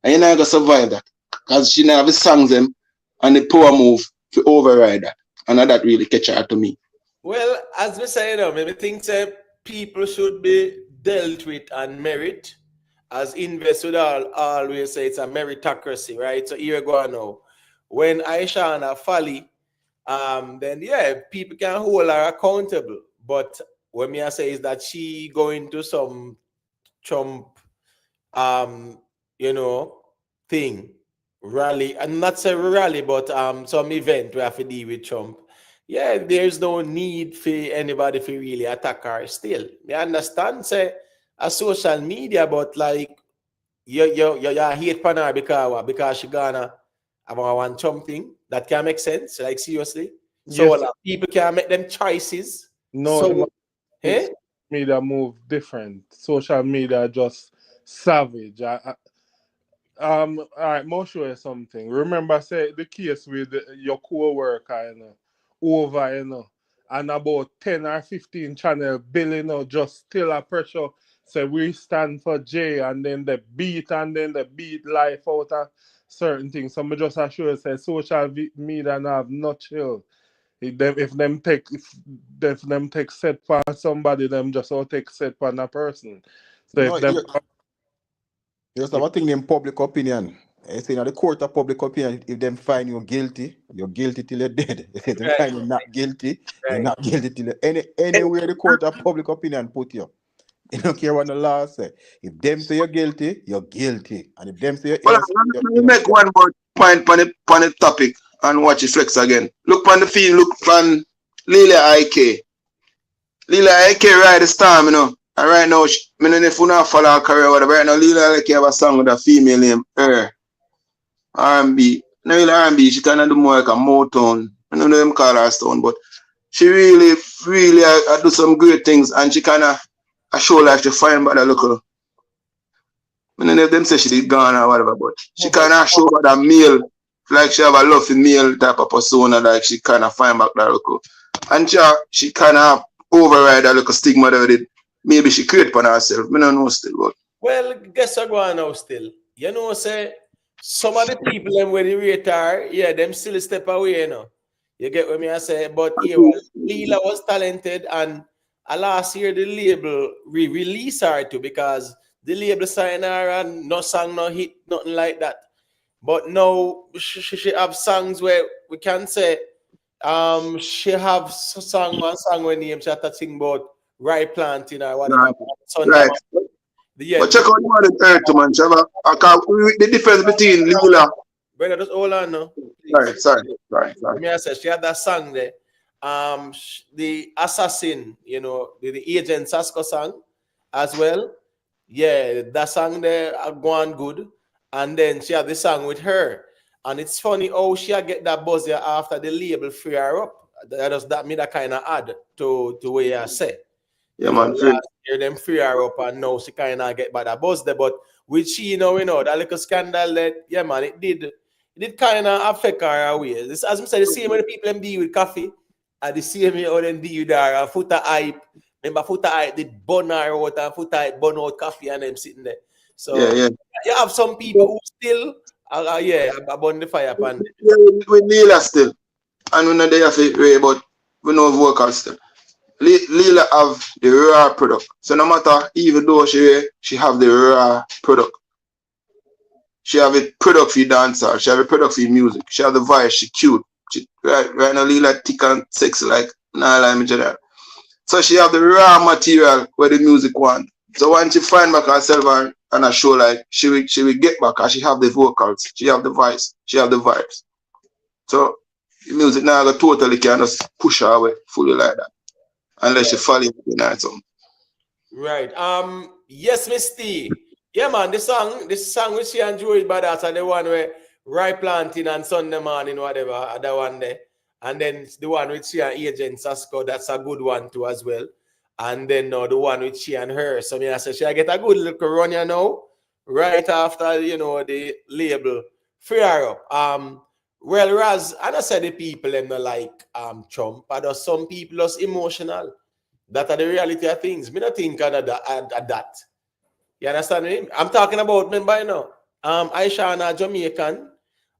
And you're not gonna survive that. Because she never songs them and the power move to override that. And that really catch her to me. Well, as we say, you know, maybe think that people should be dealt with on merit. As invest would always say it's a meritocracy, right? So here we go now. When Aisha and Fali, then yeah, people can hold her accountable. But what me I say is that she going to some Trump um, you know, thing, rally, and not say rally, but some event we have to deal with Trump. Yeah, there's no need for anybody to really attack her still. Me understand say a social media, but like you hate pan her because what? Because she gonna have a one Trump thing. That can make sense. Like seriously. So yes, like, people can make them choices. no, So eh? media move different. Social media just savage. All right, I'll show you something. Remember, say the case with your co-worker, over, and about 10 or 15 channel billing or just still a pressure. So we stand for J, and then the beat life out of certain things. So I just assure you, say social media now have no chill. If them take set for somebody, them just all take set for a person. So No, if them there's a thing in public opinion. It's in the court of public opinion. If them find you guilty, you're guilty till you're dead. If they find you not guilty, you're not guilty till anywhere the court of public opinion put you. You don't care what the law say. If them say you're guilty, you're guilty. And if them say you're Well, innocent, let me make one more point on the topic and watch it flex again. Look on the field, look on Lila IK. Lila IK ride the storm, you know. And right now, I don't know if you not follow her career, whatever. Right now, Lila IK have a song with a female named Her. R&B. Not really R&B, she kind of do more like a Motown. I don't know them call her Stone, but she really do some great things, and she kind of show like she find by the local. I don't know if them say she did gone or whatever, but she kind of show by that male, like she have a lovely male type of persona, like she kind of find back that local. And she kind of override that little stigma that did. Maybe she create for herself. I don't know still, but. Well, guess what going now still? You know, say some of the people them where the rate are, yeah, them still step away, you know. You get what me I say? But yeah, well, Leela was talented, and last year the label released her too, because the label signed her and no song, no hit, nothing like that. But now she have songs where we can say she have one song when name she had to sing about rye planting or whatever. Right. Yeah. But check out what the Earth to man, Trevor. The difference between Lila. Brother, just hold on now. Sorry. Me I said she had that song there. The Assassin, you know, the Agent Sasko song as well. Yeah, that song there go on good. And then she had the song with Her. And it's funny how she get that buzz there after the label free her up. That me that kind of add to what you say. Yeah, man. Last year them free her up, and now she kind of get by that buzz there. But with she, you know, that little scandal that, yeah, man, it did kind of affect her away. This, as I said, the same way the people them deal with coffee, and the same way how them deal with her Foota Hype. Remember Foota Hype did burn her out, and Foota Hype burn out coffee, and them sitting there. So yeah. You have some people who still burn the fire pan. Yeah, with Lila still. And we know they have it, but we know vocals still. Lila have the raw product. So no matter, even though she have the raw product, she have a product for dancer, she have a product for music, she have the voice, she cute. Right now Lila thick and sexy like general. So she have the raw material where the music want. So when she find back herself and a show, like she will get back, and she have the vocals, she have the voice, she have the vibes. So the music now totally can just push her away fully like that. Unless she fall in the something. Right. Yes, Miss T. Yeah, man, this song which she enjoyed by that, and the one where rye planting and Sunday morning, whatever, the one there. And then the one with she and Agent Sasko, that's a good one too as well. And then the one with she and Her. So I say she get a good little run, you know, right after, you know, the label free her up. Well, Raz, I don't say the people them not like Trump, but some people just emotional. That are the reality of things. Me not think of that. You understand me? I'm talking about, remember, you know, Ishawna Jamaican,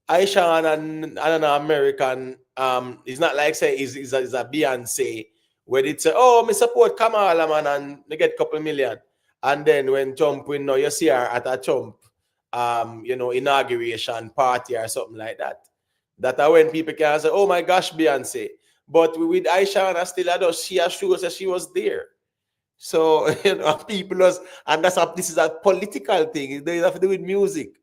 Ishawna an American. It's not like say is a Beyonce where it say, oh, me support Kamala man and they get a couple million. And then when Trump win, now you see her at a Trump you know, inauguration party or something like that. That are when people can say, oh my gosh, Beyonce. But with Ishawna still, she assures that she was there. So, you know, people was, and this is a political thing. It doesn't have to do with music.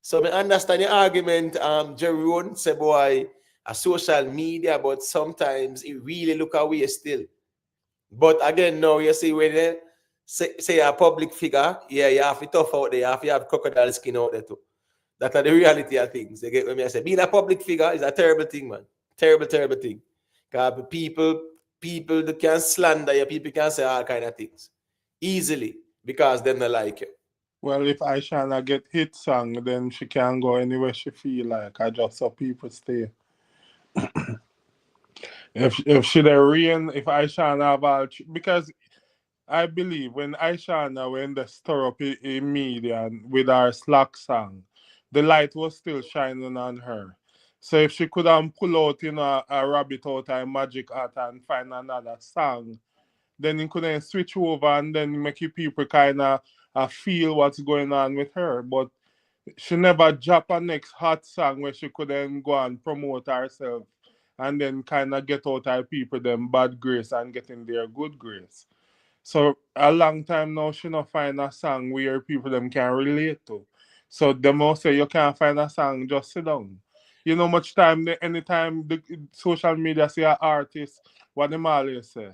So I understand your argument, Jerome, say boy, a social media, but sometimes it really look away still. But again, now you see when they say a public figure, yeah, you have to tough out there, you have to have crocodile skin out there too. That are the reality of things. You get what I say? Being a public figure is a terrible thing, man. Terrible thing. Because people that can slander you, people can say all kind of things easily because they don't like you. Well, if Ishawna get hit song, then she can go anywhere she feel like. I just saw people stay. If she the rain, if Ishawna have all, because I believe when Ishawna when they stir up in media and with our slack song, the light was still shining on her. So if she could pull out, a rabbit out of magic hat and find another song, then you couldn't switch over and then make you people kind of feel what's going on with her. But she never drop a next hot song where she couldn't go and promote herself and then kind of get out her people them bad grace and get in their good grace. So a long time now she not find a song where people them can relate to. So them all say you can't find a song, just sit down. You know much time anytime the social media say an artist, what them always say.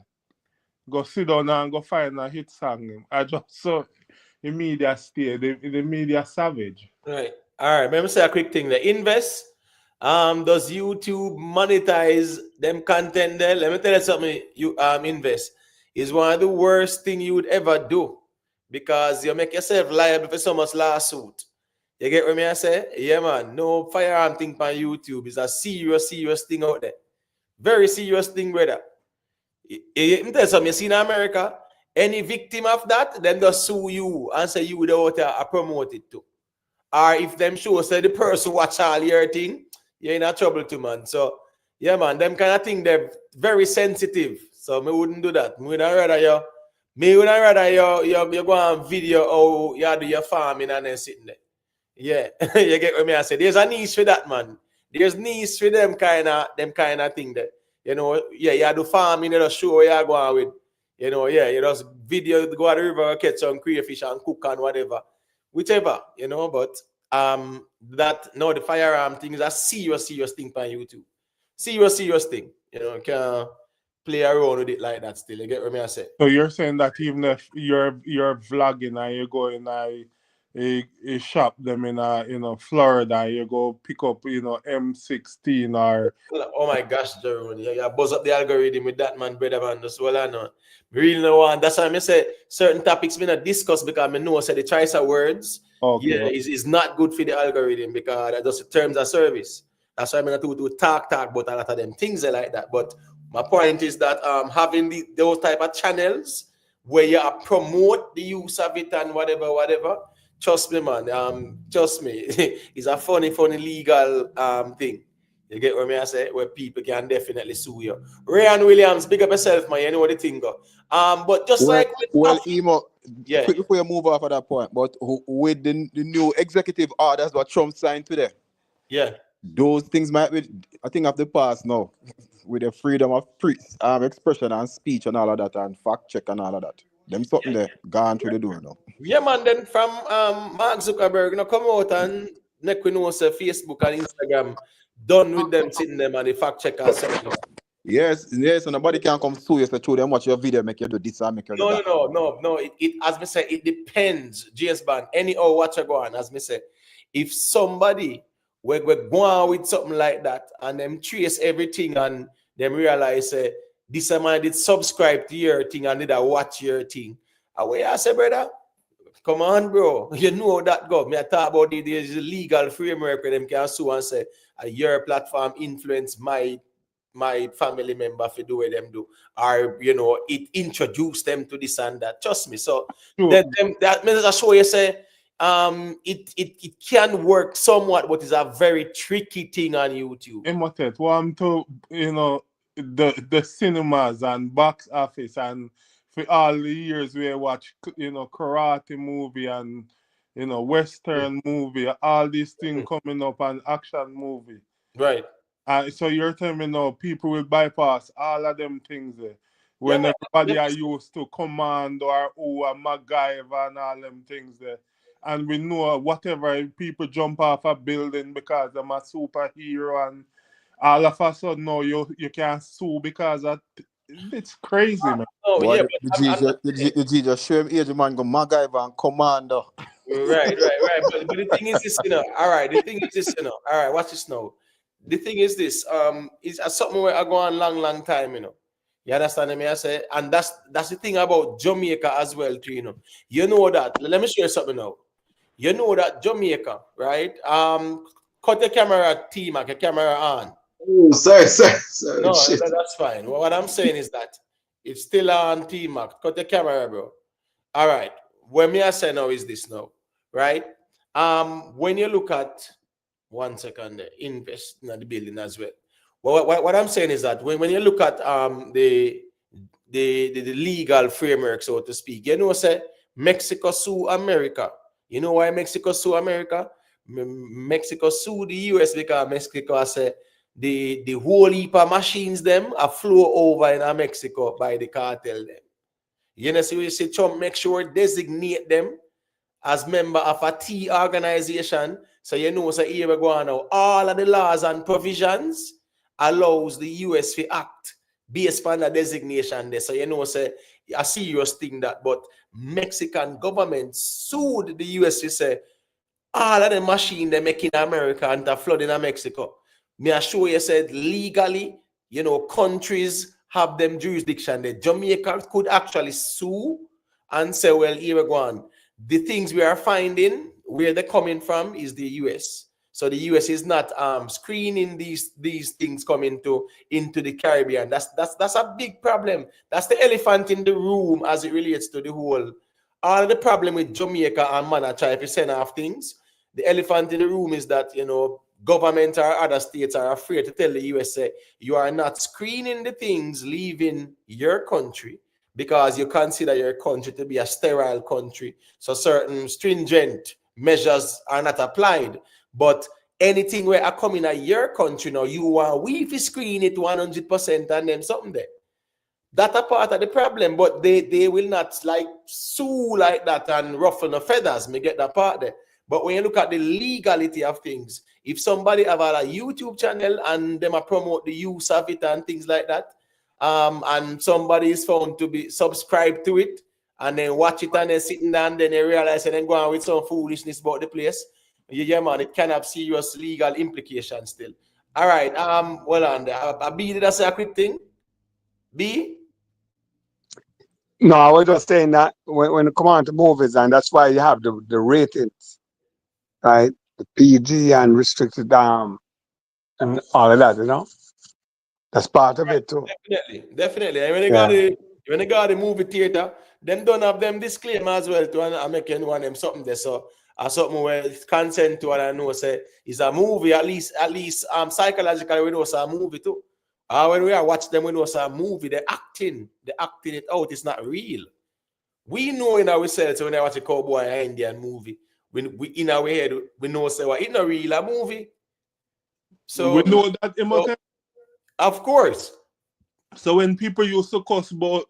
Go sit down and go find a hit song. I just saw the media stay, the media savage. Right. All right. Let me say a quick thing. The invest. Does YouTube monetize them content there? Let me tell you something. You invest is one of the worst thing you would ever do because you make yourself liable for so much lawsuit. You get what I say? Yeah, man. No firearm thing on YouTube is a serious thing out there. Very serious thing, brother. You tell something. You see in America, any victim of that, then they sue you and say you without promote it too. Or if them show say the person watch all your thing, you're in a trouble too, man. So yeah, man, them kind of thing they're very sensitive. So me wouldn't do that. Me would rather you go on video how you do your farming and then sitting there. Yeah, you get what me I say. There's a niche for that, man. There's niche for them kind of thing there. Yeah, you do farming, you just show where you go on with. Yeah, you just video go to the river, catch some crayfish and cook and whatever. Whichever, but the firearm thing is a serious thing on YouTube. Serious thing. You can't play around with it like that still. You get what I say? So you're saying that even if you're vlogging and you go in a shop them in Florida, you go pick up M16 or Oh my gosh, Jerome. You buzz up the algorithm with that, man, brother, man. That's all I know. Really no one. That's why I say certain topics we not discuss because I know say the choice of words is not good for the algorithm because that's just terms of service. That's why I'm not to talk about a lot of them things like that. But my point is that having those type of channels where you promote the use of it and whatever. Trust me, man. Trust me, it's a funny legal thing. You get what I say? Where people can definitely sue you. Ryan Williams, big up yourself, man. You know what the thing go. But just Emo, yeah. quick before you move off of that point, but with the new executive orders what Trump signed today, Yeah, those things might be a thing of the past now, with the freedom of expression and speech and all of that, and fact check and all of that. Them something there gone through the door now. Yeah, man. Then from Mark Zuckerberg, come out and neck we know say Facebook and Instagram done with them sitting them and the fact check and stuff. Yes, so nobody can come sue you, so through them watch your video, make you do this and make you do that. No. It as me say, it depends, James Bond. Anyhow, what you go on, as me say. If somebody we're going on with something like that and them trace everything and them realize this man did subscribe to your thing and did I watch your thing. Away I say, brother, come on, bro. You know that go. Me I talk about there's a legal framework where them can sue and say your platform influence my family member for do what them do, or it introduced them to this and that. Trust me. So that means I show you say it can work somewhat, but it's a very tricky thing on YouTube. Emotet, one to the cinemas and box office and for all the years we watch karate movie and western movie, all these things coming up and action movie. Right. So you're telling me now people will bypass all of them things there. When everybody are used to Command or MacGyver and all them things there. And we know whatever people jump off a building because I'm a superhero and all of a sudden now you can't sue because it's crazy, man. Oh, Boy, yeah, the G just show him age man go MacGyver and Commander. Right. But the thing is this, all right, the thing is this, all right, watch this now. The thing is this, it's something where I go on long time, You understand me? I say, and that's the thing about Jamaica as well, too, You know that. Let me show you something now. You know that Jamaica, right? Cut the camera team, your camera on. Oh, sorry, No, shit. that's fine. What I'm saying is that it's still on T-Mac. Cut the camera, bro. All right. What me I say now is this now, right? When you look at 1 second there, invest in the building as well. What I'm saying is that when you look at the legal framework, so to speak, you know, say Mexico sue America. You know why Mexico sue America? Mexico sue the US because Mexico say the whole heap of machines them are flow over in Mexico by the cartel them. You know, so we say Trump make sure designate them as member of a T organization. So you know, so here we go on now. All of the laws and provisions allows the US to act based on the designation there. So you know, say a serious thing that, but Mexican government sued the US to say all of the machine they make in America and the flood in Mexico. Me assure you said legally, you know, countries have them jurisdiction there. Jamaica could actually sue and say, well, here we go on. The things we are finding, where they're coming from, is the US. So the US is not screening these things coming into the Caribbean. That's a big problem. That's the elephant in the room as it relates to the whole. All the problem with Jamaica and Mana try to send off things. The elephant in the room is that, you know, government or other states are afraid to tell the USA you are not screening the things leaving your country because you consider your country to be a sterile country. So certain stringent measures are not applied. But anything where are coming at your country now, you want we screen it 100% and then something there. That's a part of the problem, but they will not like sue like that and ruffle the feathers. Me get that part there. But when you look at the legality of things, if somebody have a YouTube channel and them promote the use of it and things like that, and somebody is found to be subscribed to it, and then watch it and then sitting down, then they realize and then go on with some foolishness about the place, yeah, man, it can have serious legal implications still. All right, well on there. B, did I say a quick thing? B? No, I was just saying that when it come on to movies, and that's why you have the ratings, right? The PG and restricted and all of that, you know. That's part of it too. Definitely. And Yeah. when they got the movie theater, them don't have them disclaimer as well to an American one them something there. So something where it's consent to what I know say is a movie, at least psychologically we know it's a movie too. When we are watching them, we know it's a movie, they're acting it out, it's not real. We know in ourselves when I watch a cowboy and Indian movie, we in our head, we know say well, it's not real a movie. We So, know that of course. so when people used to cuss about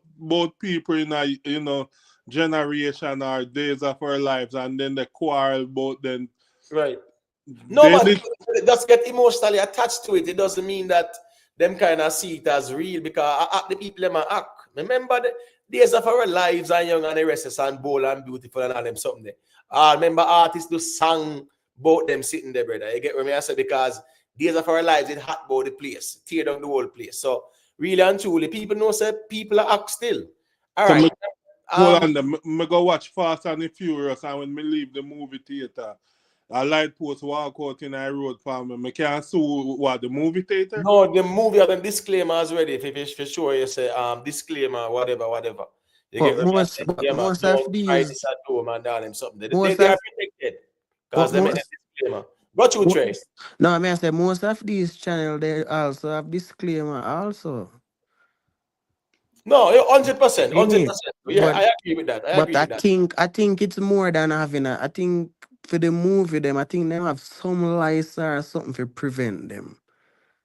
people in a generation or days of our lives, and then they quarrel about them. Right. No, but Did, just get emotionally attached to it. It doesn't mean that them kind of see it as real because the people them are act. Remember the days of our lives and young and the restless and bold and beautiful and all them something there. Remember artists do song about them sitting there, brother. You get what I say? Because days of our lives it hot about the place, tear down the whole place. So really and truly, people know say people are act still. All so right. hold on, me go watch Fast and the Furious, and when me leave the movie theater, a light post walk out in a road for me. Me can't sue what the movie theater. No, the movie has a disclaimer already. If for sure you say disclaimer, whatever. You get But what I most say? but Yeah, man. most of Don't write it these at home and darling something. most They are of protected because but they make a most disclaimer. Got you, Trey. no, I mean I say most of these channel they also have disclaimer also. No, 100%, In it. 100%. Yeah, But I agree with that. I but agree with that. I think it's more than having a I think for the movie them, I think them have some lies or something to prevent them.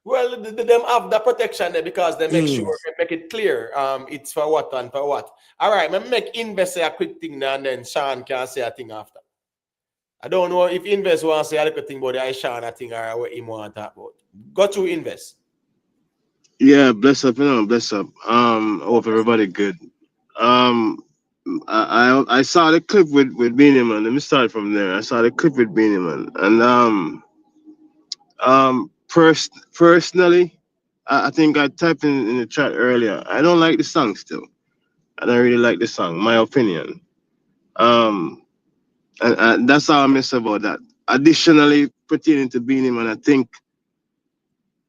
Well, them have the protection there because they make sure Yes. they make it clear. It's for what and for what. All right, me make Invest say a quick thing now and then Sean can say a thing after. I don't know if Invest wants to say a little thing about the Ishawna thing or what he want to talk about. Go to Invest. Yeah, bless up, bless up. I hope everybody good. Um, I saw the clip with Beenie Man. Let me start from there. I saw the clip with Beenie Man, and personally, I think I typed in the chat earlier. I don't like the song still. I don't really like the song. My opinion. Um, and that's how I miss about that. Additionally, pertaining to Beenie Man, I think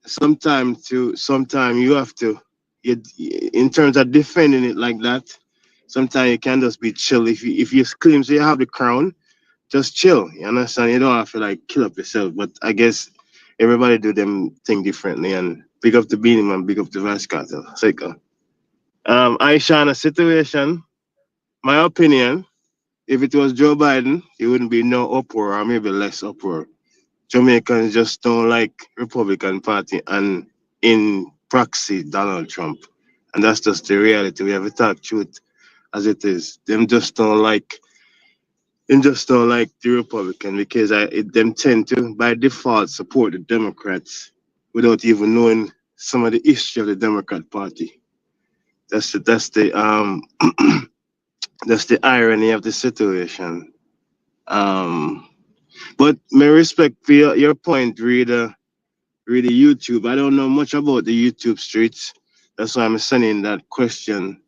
sometimes you have to, in terms of defending it like that. Sometimes you can just be chill. If you claim so you have the crown, just chill. You understand? You don't have to like kill up yourself. But I guess everybody do them thing differently. And big up to Beenie Man, big up to Vice Cartel. Second. Ishawna situation, my opinion, if it was Joe Biden, it wouldn't be no uproar or maybe less uproar. Jamaicans just don't like Republican Party and in proxy Donald Trump. And that's just the reality. We have to talk truth as it is. Them just don't like the Republican because them tend to by default support the Democrats without even knowing some of the history of the Democrat Party. That's the that's the irony of the situation. Um, but my respect for your point, read the YouTube. I don't know much about the YouTube streets. That's why I'm sending that question.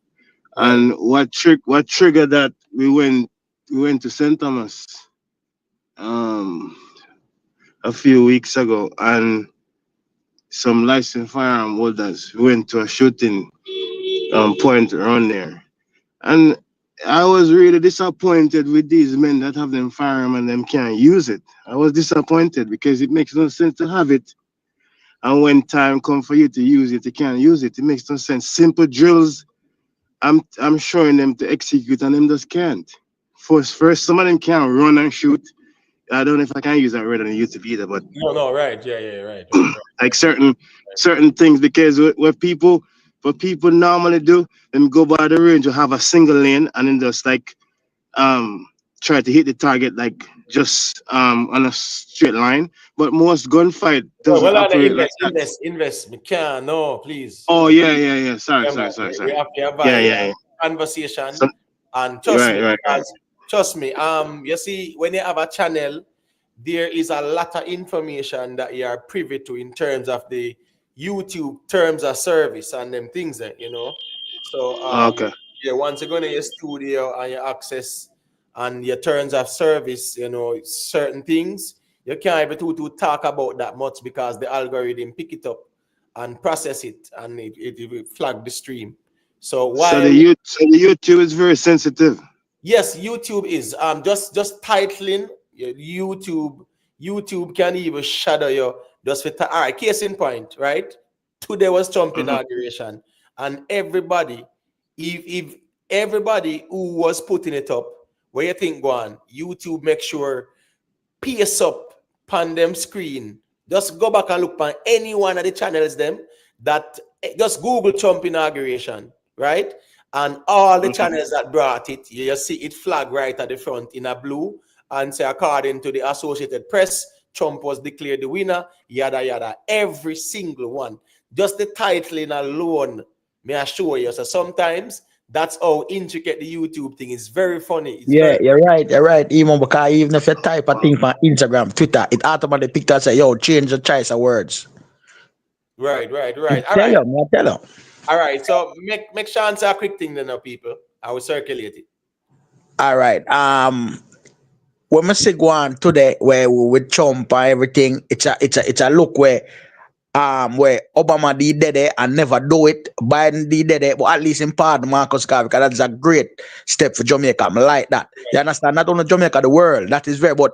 Right. And what triggered that we went to St. Thomas um a few weeks ago, and some licensed firearm holders went to a shooting point around there. And I was really disappointed with these men that have them firearm and them can't use it. I was disappointed because it makes no sense to have it. And when time comes for you to use it, you can't use it. It makes no sense. Simple drills, I'm showing them to execute and them just can't. First, some of them can't run and shoot. I don't know if I can use that word on YouTube either, but No, right. Yeah, right. like certain things, because what people normally do, them go by the range or have a single lane and then just like um try to hit the target like just on a straight line. But most gunfight doesn't Well, operate like that. invest. Me can't. No, please. Oh yeah. Sorry, Yeah, sorry, man. sorry, We sorry. have to have Yeah, a yeah, yeah. conversation, So, and right. trust me. You see, when you have a channel, there is a lot of information that you are privy to in terms of the YouTube terms of service and them things that you know. So Okay. yeah, once you go to your studio and your access and your terms of service, you know, certain things you can't able to talk about that much because the algorithm pick it up and process it, and it will flag the stream. So while So the YouTube is very sensitive. yes, YouTube is just titling YouTube can even shadow you just with all right, case in point, right? Today was Trump Mhm. inauguration, and everybody, if everybody who was putting it up, where you think go on, YouTube make sure pace up on them screen. Just go back and look on any one of the channels them that just Google Trump inauguration, right? And all the Mhm. channels that brought it, you see it flag right at the front in a blue and say according to the Associated Press, Trump was declared the winner, yada yada. Every single one. Just the titling alone, may I show you. So sometimes that's how intricate the YouTube thing is. Very funny. It's Yeah, very you're right. You're right. Even because even if you type a thing on Instagram, Twitter, it automatically picked up say, "Yo, change the choice of words." right. I All tell right. you, I tell you. All right, so make sure answer a quick thing then, now, people. I will circulate it. All right. When we say go on today, where with Trump and everything, it's a look where Obama did it and never do it. Biden did it, but at least in part Marcus Garvey, because that's a great step for Jamaica. I like that. You understand? Not only Jamaica, the world. That is very, but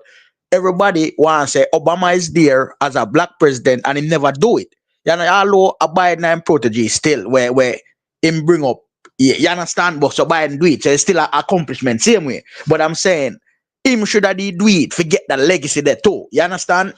everybody wants to say Obama is there as a black president and he never do it. You know, although a Biden and protege still where him bring up. You understand? But so Biden do it. So it's still an accomplishment, same way. But I'm saying him should have do it, forget the legacy there too. You understand?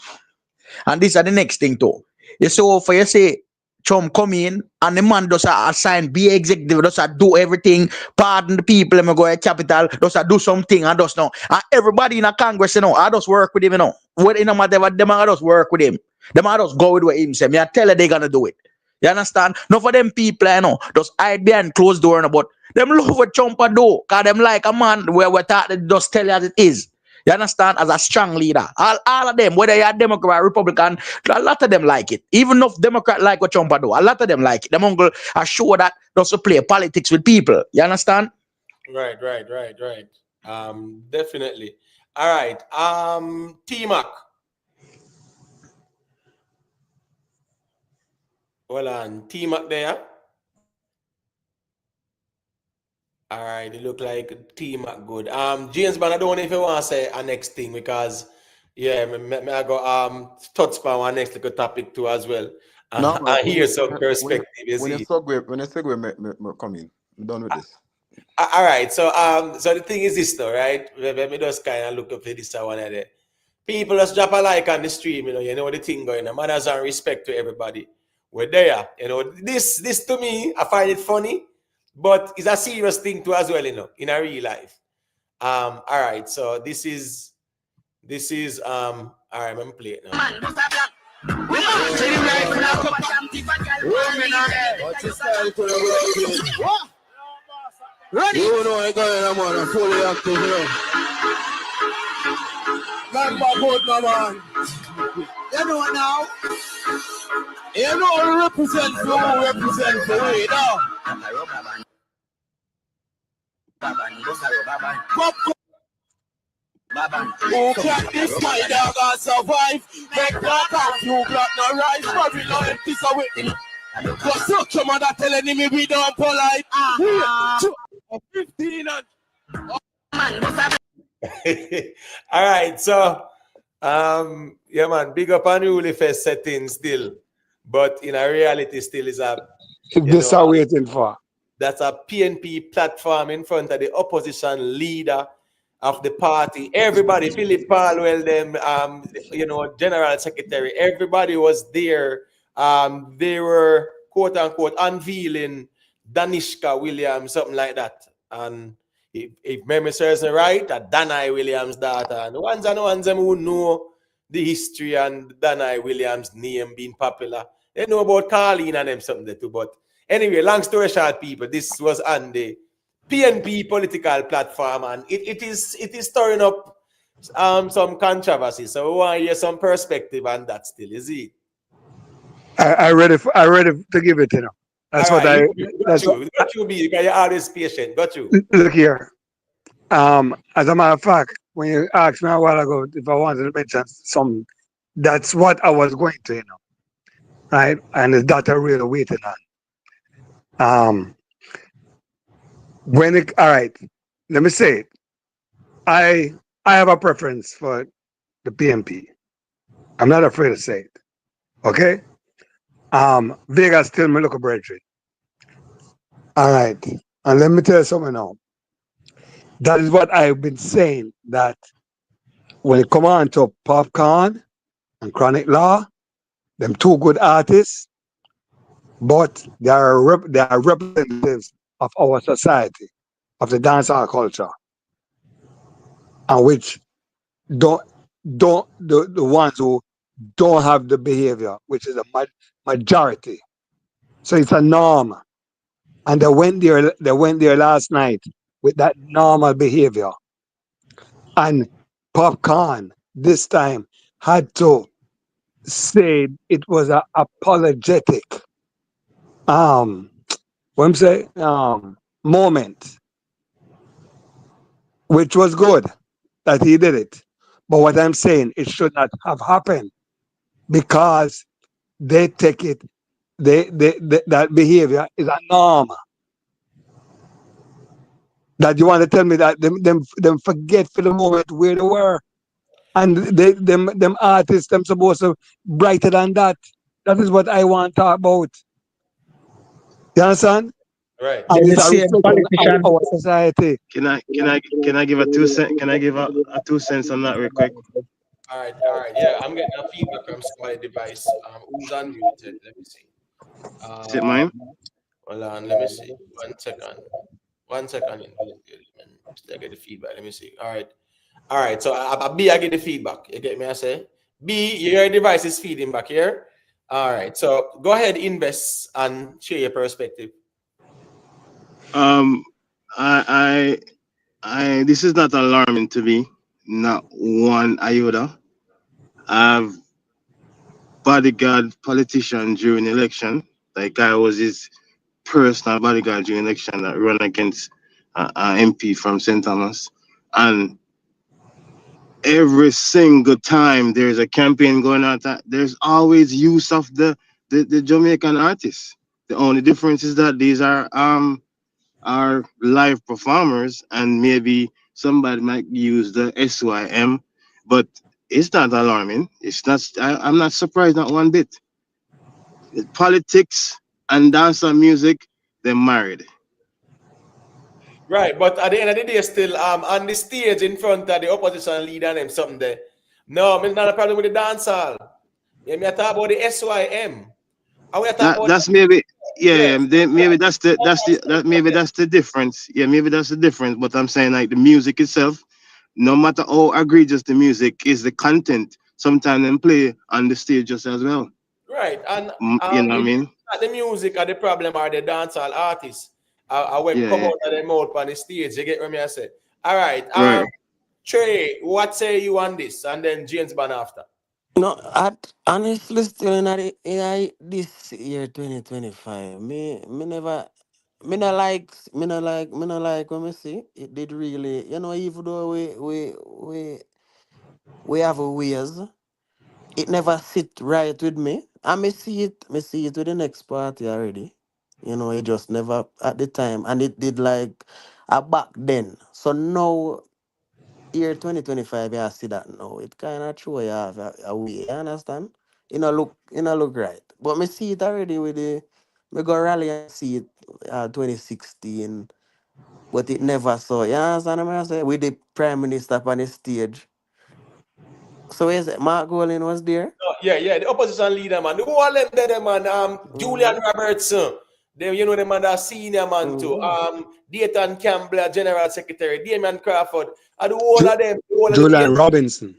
And this are the next thing too. You so for you say Trump come in and the man does assign be executive, does do everything, pardon the people, let me go to capital, does do something and does now. And everybody in a Congress, you know, I just work with him, you know. What in a matter what them I just work with him. Them I just go with what him say. Me I tell you they gonna do it. You understand? No for them people, you know, just hide behind closed door, you know, but them love what Trump a do. Cause them like a man where we talk just tell you as it is. You understand? As a strong leader. All of them, whether you're Democrat, Republican, a lot of them like it. Even if Democrat like what Trump do, a lot of them like it. Them uncle are sure that does play politics with people. You understand? Right. Definitely. All right. T Mac. Hold on. Team up there. All right, it look like team up good. James, man, I don't know if you want to say a next thing because yeah, me I go touch upon one next little topic too as well. No, man, I hear some perspective, you when you see. segue, me come in. I'm done with this. All right, so the thing is this though, right? Let me just kind of look up for this one of the people just drop a like on the stream, you know the thing going on. Manners and respect to everybody. We're there, This to me, I find it funny, but it's a serious thing too as well, in a real life. All right, so this is all right, I'm play it now. Ready? You know I got him on fully active, Remember good, my man. You know now. You know represent for we now. Who can this my dog and survive? Make black off you black no rise, probably no empty so with but such a mother telling me we don't polite. 15 and all right, so yeah, man, big up on Uli Fest setting still, but in a reality still is a This are waiting for. that's a PNP platform in front of the opposition leader of the party. Everybody, Philip Palwell, them, General Secretary, everybody was there. They were quote unquote unveiling Danishka Williams, something like that. And if memory serves me right, that Danai Williams' daughter. And the ones who know the history and Danai Williams' name being popular, they know about Carlene and them something too. But anyway, long story short, people, this was on the PNP political platform, and it is stirring up some controversy. So we want to hear some perspective on that still, is it? I ready to give it, That's all what right, that's got you be because you're always patient. Got you. Look here. As a matter of fact, when you asked me a while ago if I wanted to mention something, that's what I was going to, right? And it's that I really waiting on. All right, let me say it. I have a preference for the PMP. I'm not afraid to say it. Okay? Vegas still my local brethren. All right. And let me tell you something now. That is what I've been saying, that when it come on to Popcorn and Chronic Law, them two good artists, but they are representatives of our society, of the dancehall culture, and which don't the ones who don't have the behavior, which is a majority. So it's a norm, and they went there last night with that normal behavior, and Popcorn this time had to say it was a apologetic what I'm saying moment, which was good that he did it. But what I'm saying, it should not have happened because they take it, that behavior is a norm. That you want to tell me that them forget for the moment where they were, and them artists, them supposed to brighter than that. That is what I want to talk about. You understand? Right. And Then it's the a same reflection politician. of our society. Can I give a 2 cent? Can I give a 2 cents on that real quick? All right. Yeah, I'm getting a feedback from somebody device. Who's unmuted? Let me see. Is it mine? Hold on, let me see. 1 second. 1 second. I get the feedback. Let me see. All right. So B, I get the feedback. You get me? I say B, your device is feeding back here. All right. So go ahead, invest and share your perspective. I this is not alarming to me, not one iota. I've bodyguard politician during election. Like I was his personal bodyguard during election that run against MP from St. Thomas, and every single time there's a campaign going on, that there's always use of the the Jamaican artists. The only difference is that these are live performers, and maybe somebody might use the SYM, but it's not alarming. It's not. I'm not surprised not one bit. Politics and dancehall music, they're married. Right, but at the end of the day, still on the stage in front of the opposition leader and them something there. No, me not a problem with the dancehall. Yeah, me a talk about the SYM. And we are talking about That's maybe, yes. maybe that's the difference. Yeah, maybe that's the difference. But I'm saying like the music itself, no matter how egregious the music is, the content sometimes them play on the stage just as well. Right, and You know what I it's mean? not the music are the problem, are the dancehall artists. I will Yeah, come yeah. out of them out on the stage. You get what me I say? All right, Right. Trey, what say you on this? And then James Ban after. No, honestly, still in this year 2025, me never, me not like when me see it did really, even though we have a ways, it never sit right with me. And me see it with the next party already. It just never at the time, and it did like back then. So now year 2025, yeah, I see that now. It kind of true, you have a way, you understand? Look right. But me see it already with me go rally and see it 2016, but it never saw, you understand what I say? With the Prime Minister on the stage. So is it Mark Golin was there? Oh, yeah, the opposition leader, man. The whole of them there, man. Julian Mm-hmm. Robertson. Them, the man that senior man too. Mm-hmm. Dayton Campbell, General Secretary, Damian Crawford. And the whole of them, the whole of the Julian Robinson.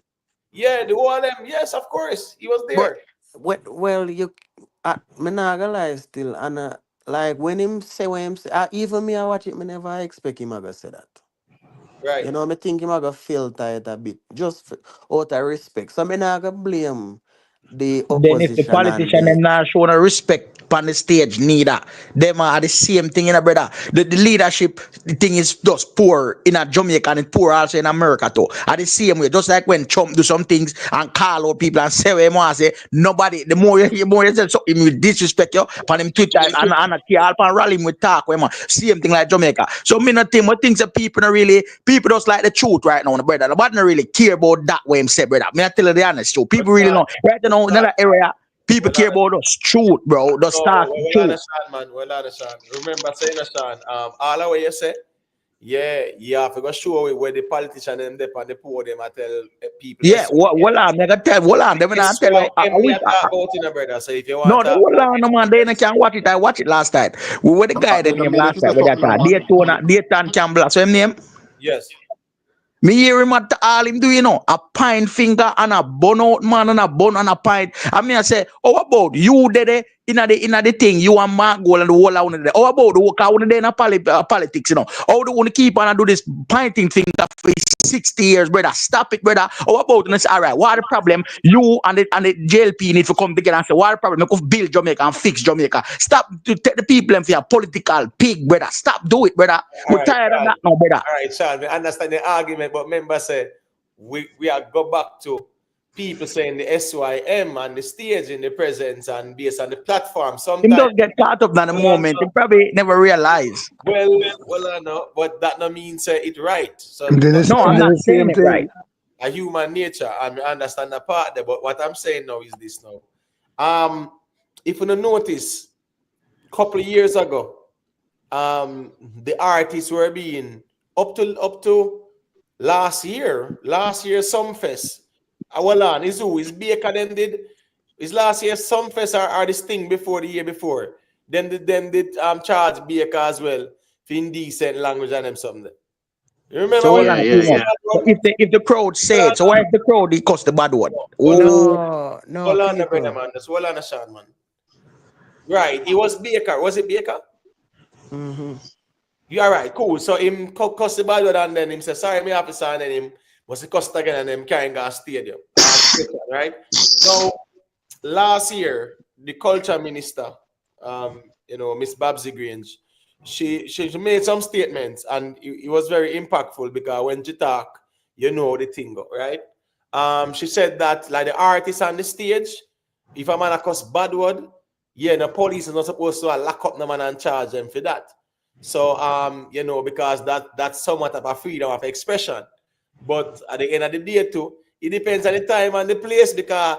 yeah, the whole of them. Yes, of course. He was But there. well, me not gonna lie still, and like when him say what him say, even me I watch it, me never expect him to go say that. Right. Me think him a go filter it a bit, just out of respect. So me not gonna blame the Then if the opposition and politician the them not showing no respect on the stage, neither. Them are the same thing in a brother. The leadership, the thing is just poor in a Jamaica and it's poor also in America too. Are the same way. Just like when Trump do some things and call out people and say what he want to say, nobody, the more you say something with disrespect you on him Twitter and all pan rally him with talk with him. Same thing like Jamaica. So me not think what things that people just like the truth right now, brother. Nobody not really care about that way him say, brother. Me I tell you the honest truth. But People really know. Right now in that area, people well, care about us truth, bro. Just talk the well, truth. understand, man. Well, understand. Remember saying, Sean, all the way you say, yeah, you have to go show where the politician and them on the podium and tell people Yeah, well, I'm gonna tell, hold on, them and I tell you, I SYM me wish. a talk about in a brother. So if you want No, to talk hold about on, no man. They can't watch it. I watched it last night. We were the guy that Me no name mean if last you night. say With that something, no man. Dayton Campbell. So him name. yes. Me hear him at all him do, a pine finger and a bun out man and a bun and a pine. I mean, I say, how about you there in the thing, you and Mark Gold and the whole of there. How about the work out there in politics, How do you want to keep on and do this pinting thing for 60 years, brother? Stop it, brother. How about and say, all right, what the problem? You and the JLP need to come together and say, what the problem? Make us build Jamaica and fix Jamaica. Stop to take the people and for your political pig, brother. Stop do it, brother. All We're right, tired of Sean. that now, brother. All right, Sean. We understand the argument, but member say we are go back to people saying the SYM and the stage in the presence and based on the platform. Him Sometimes just get caught up in the well, moment. He probably never realize. I know, but that no means say it right. So Did because the, No, I'm did not the saying same it right. thing. a human nature, and I understand that part there. But what I'm saying now is this now. If you notice, couple of years ago, the artists were being up to last year Sumfest. Well on is who is Baker then did is last year Sumfest are this thing before the year before. Then did charge Baker as well for indecent language and them something. You remember So when hold Yeah, on, yeah, you know. yeah. So if the crowd say it, so why if the crowd he cuss the bad word? hold on, Oh, No, hold on, brother people. man. Just hold on a shot, man. Right, it was Baker. Was it Baker? Mm-hmm. You are right, cool. So him cuss the bad word and then him say, sorry, me officer, and then him was the cuss again and then carrying gas stadium. Right? Now, last year, the culture minister, Miss Babsy Grange, she made some statements and it was very impactful because when she talk, the thing go, right? She said that like the artist on the stage, if a man a cuss bad word, yeah, the police is not supposed to lock up the man and charge them for that. So you know, because that's somewhat of a freedom of expression. But at the end of the day too, it depends on the time and the place, because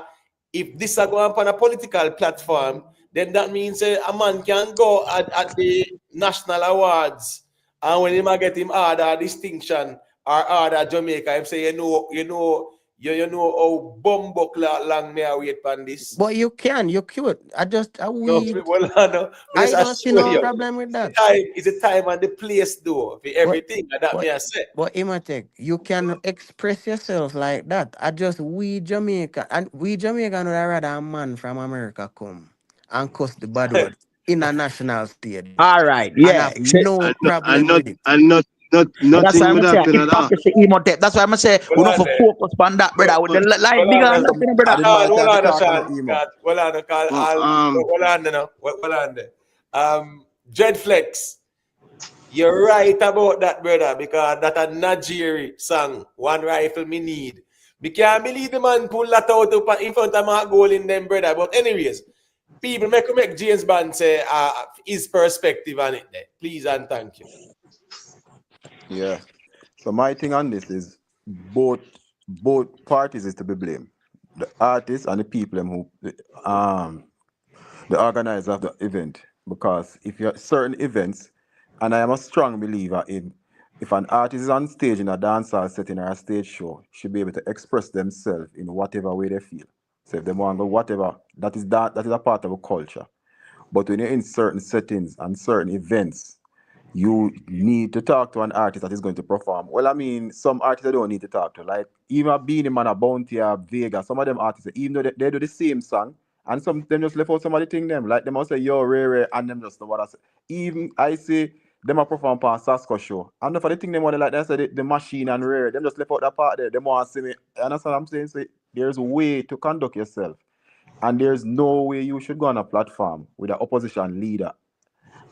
if this are going on a political platform, then that means a man can go at the national awards, and when he might get him order distinction or order Jamaica, him say, you know how bumbo long me I wait for this. But you can, you could. No, well, no, I just don't see assure no you. problem with that. It's a time and the place though for But everything, and that but may I say. but Imatek, you can express yourself like that. We Jamaican would rather a man from America come and cuss the bad word in a national stage All right, and yeah. have no And problem not with it. and not not And that's why nothing I'm with say that at all. hypocrisy emote. That's why I'm say we don't Well, on have to there. focus on that, brother. With the life Well, bigger on than there. that, you know, brother. I did Sean, my hold time to on, talk on Sean. the emo. Hold on, Carl. But Hold on, no. Hold on there. Dreadflex, you're right about that, brother, because that a Nigeri song, One Rifle Me Need. We can't believe the man pull that out in front of my goal in them, brother. But anyways, people make James Bond say his perspective on it there. Please and thank you. Yeah. So my thing on this is both parties is to be blamed. The artists and the people them who the organizer of the event. Because if you're certain events, and I am a strong believer in, if an artist is on stage in a dancehall setting or a stage show, should be able to express themselves in whatever way they feel. So if they want to go whatever, that is a part of a culture. But when you're in certain settings and certain events, you need to talk to an artist that is going to perform. Well, I mean, some artists I don't need to talk to. Like even a Beenie Man, a Bounty, a Vega, some of them artists, even though they do the same song, and some of them just left out somebody thing them. Like them also say, yo, Ray, and them just know what I say. Even I say them a perform on Sasko show. And for the thing them want to like that, say the machine and Rare, them just left out that part there. Them want to see me. You understand what I'm saying? So there's a way to conduct yourself. And there's no way you should go on a platform with an opposition leader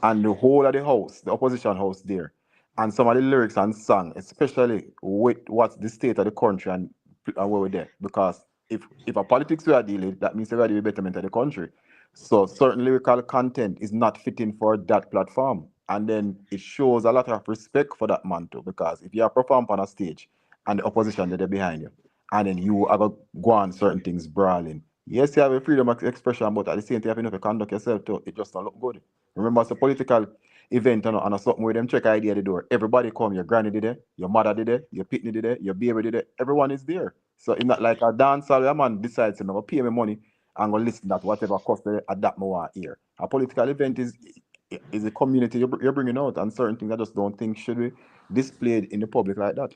and the whole of the house, the opposition house there, and some of the lyrics and song, especially with what's the state of the country and where we're there. Because if a politics we are dealing with, that means there will be betterment of the country. So certain lyrical content is not fitting for that platform. And then it shows a lot of respect for that man too. Because if you are perform on a stage and the opposition they're behind you, and then you are going to go on certain things brawling. Yes, you have a freedom of expression, but at the same time, you have to conduct yourself too. It just don't look good. Remember, it's a political event and a something where them check ID at the door. Everybody come, your granny did it, your mother did it, your pitney did it, your baby did it. Everyone is there. So it's not like a dancer where a man decides to never pay me money and go listen that whatever cost at that more here. A political event is a community you're bringing out, and certain things I just don't think should be displayed in the public like that.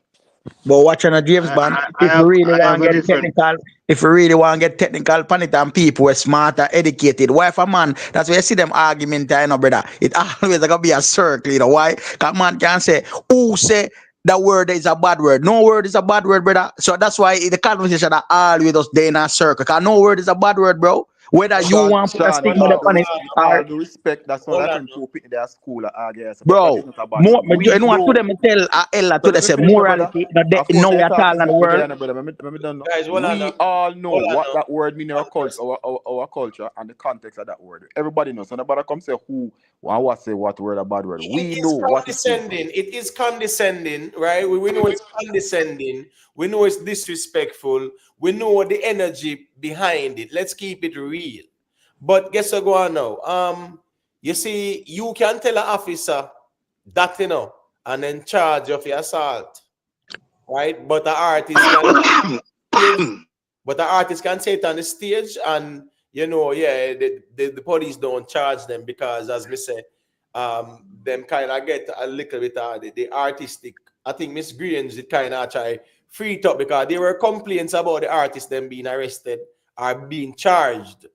But watching a James I, Bond, I, I if you have really I want have to a get different. technical, if you really want to get technical pan it and people are smarter, educated, why if a man, that's why you see them argument, you know, brother. It always gonna be a circle, you know. Why? Because man can say, who say that word is a bad word? No word is a bad word, brother. So that's why the conversation are always us there in a circle. Because no word is a bad word, bro. Whether you want to put a Sean, Hold stigma on, upon it with hold or all due respect, that's not on, like hold them on. two in their school yes, but that bro, is not a bad more, word. you We know what to know. them tell Ella So to they let me say finish, my brother. morality, no, Of course, no they way at talk all since in me the figure, world. you know, brother. Let me done now. Guys, hold on We now. all know Hold on what now. that word mean in our culture, our culture, and the context of that word. Everybody knows. So nobody come say who and what say what word a bad word. It We know is what it is. condescending. It is condescending, right? We know it's condescending. We know it's disrespectful. We know the energy behind it. Let's keep it real. But guess what go on now? You see, you can tell an officer that and then charge of your assault, right? But the artist can stage, but the artist can say it on the stage, and yeah, the police don't charge them because, as me say, them kind of get a little bit of the artistic. I think Miss Greens it kind of try free it up because there were complaints about the artist them being arrested or being charged,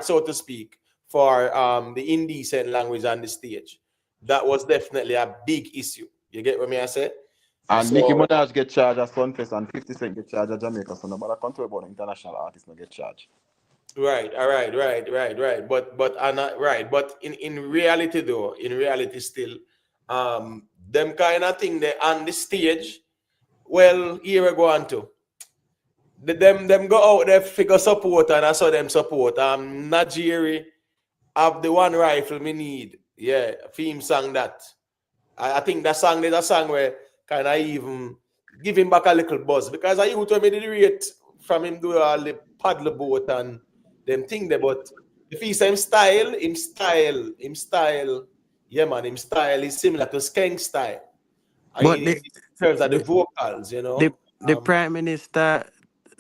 so to speak, for the indecent language on the stage. That was definitely a big issue. You get what me I say? And Nicki So Minaj get charged at Sunfest and 50 Cent get charged at Jamaica. So nobody come to about the international artists not get charged. right, all right. But right. But in reality though, in reality still, them kind of thing they on the stage. Well, here we go on to them go out there figure support and I saw them support. Najiri have the one rifle me need. Yeah, theme song that. I think that song is a song where kind of even give him back a little buzz because I used to me the rate from him do all the paddle boat and them thing there. But if he's him style, yeah man, him style is similar to Skank style. But In terms of the vocals, you know. the Prime Minister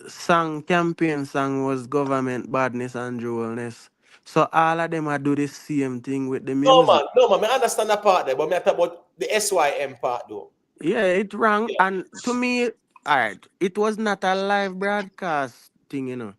song campaign song was government badness and drolleness. So all of them are do the same thing with the music. No man, I understand that part there, but I talk about the SYM part though. Yeah, it's wrong. And to me, all right, it was not a live broadcast thing, you know.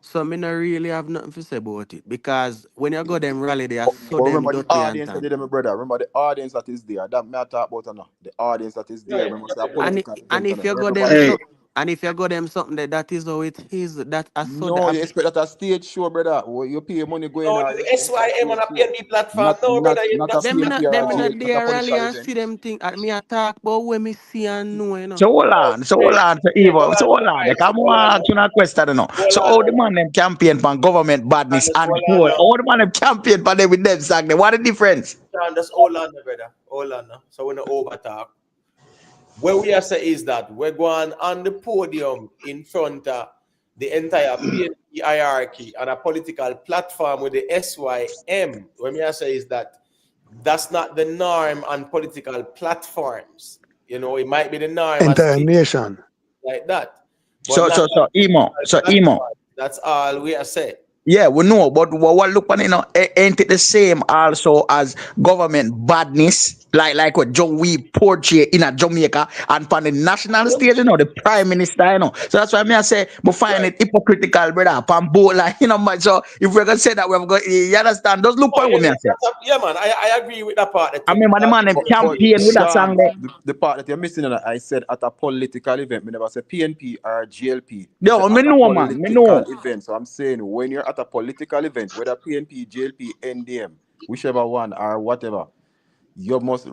So me not really have nothing to say about it. Because when you go them rally, they are so But them remember the dirty and audience that tan. did my brother. Remember the audience that is there. That may I talk about or not. The audience that is there. Remember it's a And political and event. if you go them Hey, so and if you go them something that is how it is, that I saw No, you the expect that a stage show, brother. Or you pay money going No, there. You the expect it's a SYM on stage a show. PNB platform. No, Not brother, you not a that's them not not PNP or them a not jail, not a there rally political and event. see them thing. And me I talk about when me see and know, you know. So hold on, so Eva, so hold on. Come on, to a question, you know. So all the man them campaign for government badness and poor. All the man them campaign for them with them song. What the difference? Just hold on, brother. Hold on. So we're not over talk. What we are saying is that we're going on the podium in front of the entire PNP hierarchy and a political platform with the SYM. What we are saying is that that's not the norm on political platforms. You know, it might be the norm on Entire stage nation. like that, but So not Emo, so Emo. platform. That's all we are saying. Yeah, we know, but what look on, you know, ain't it the same also as government badness, like what John we portray in a Jamaica and on the national stage, you know, the prime minister, you know. So that's why I say we find it hypocritical, brother. Pan both like you know, so if we're gonna say that we're going, you understand? Just look Oh, on what me I say. yeah, man. I agree with that part. I mean, man, the man them But campaign with that song Sean, there. the part that you're missing, and I said at a political event. Me never say PNP or GLP. Me say Yo, me at a know, man, me political know. event. So I'm saying when you're at a political event, whether PNP, GLP, NDM, whichever one or whatever, you must.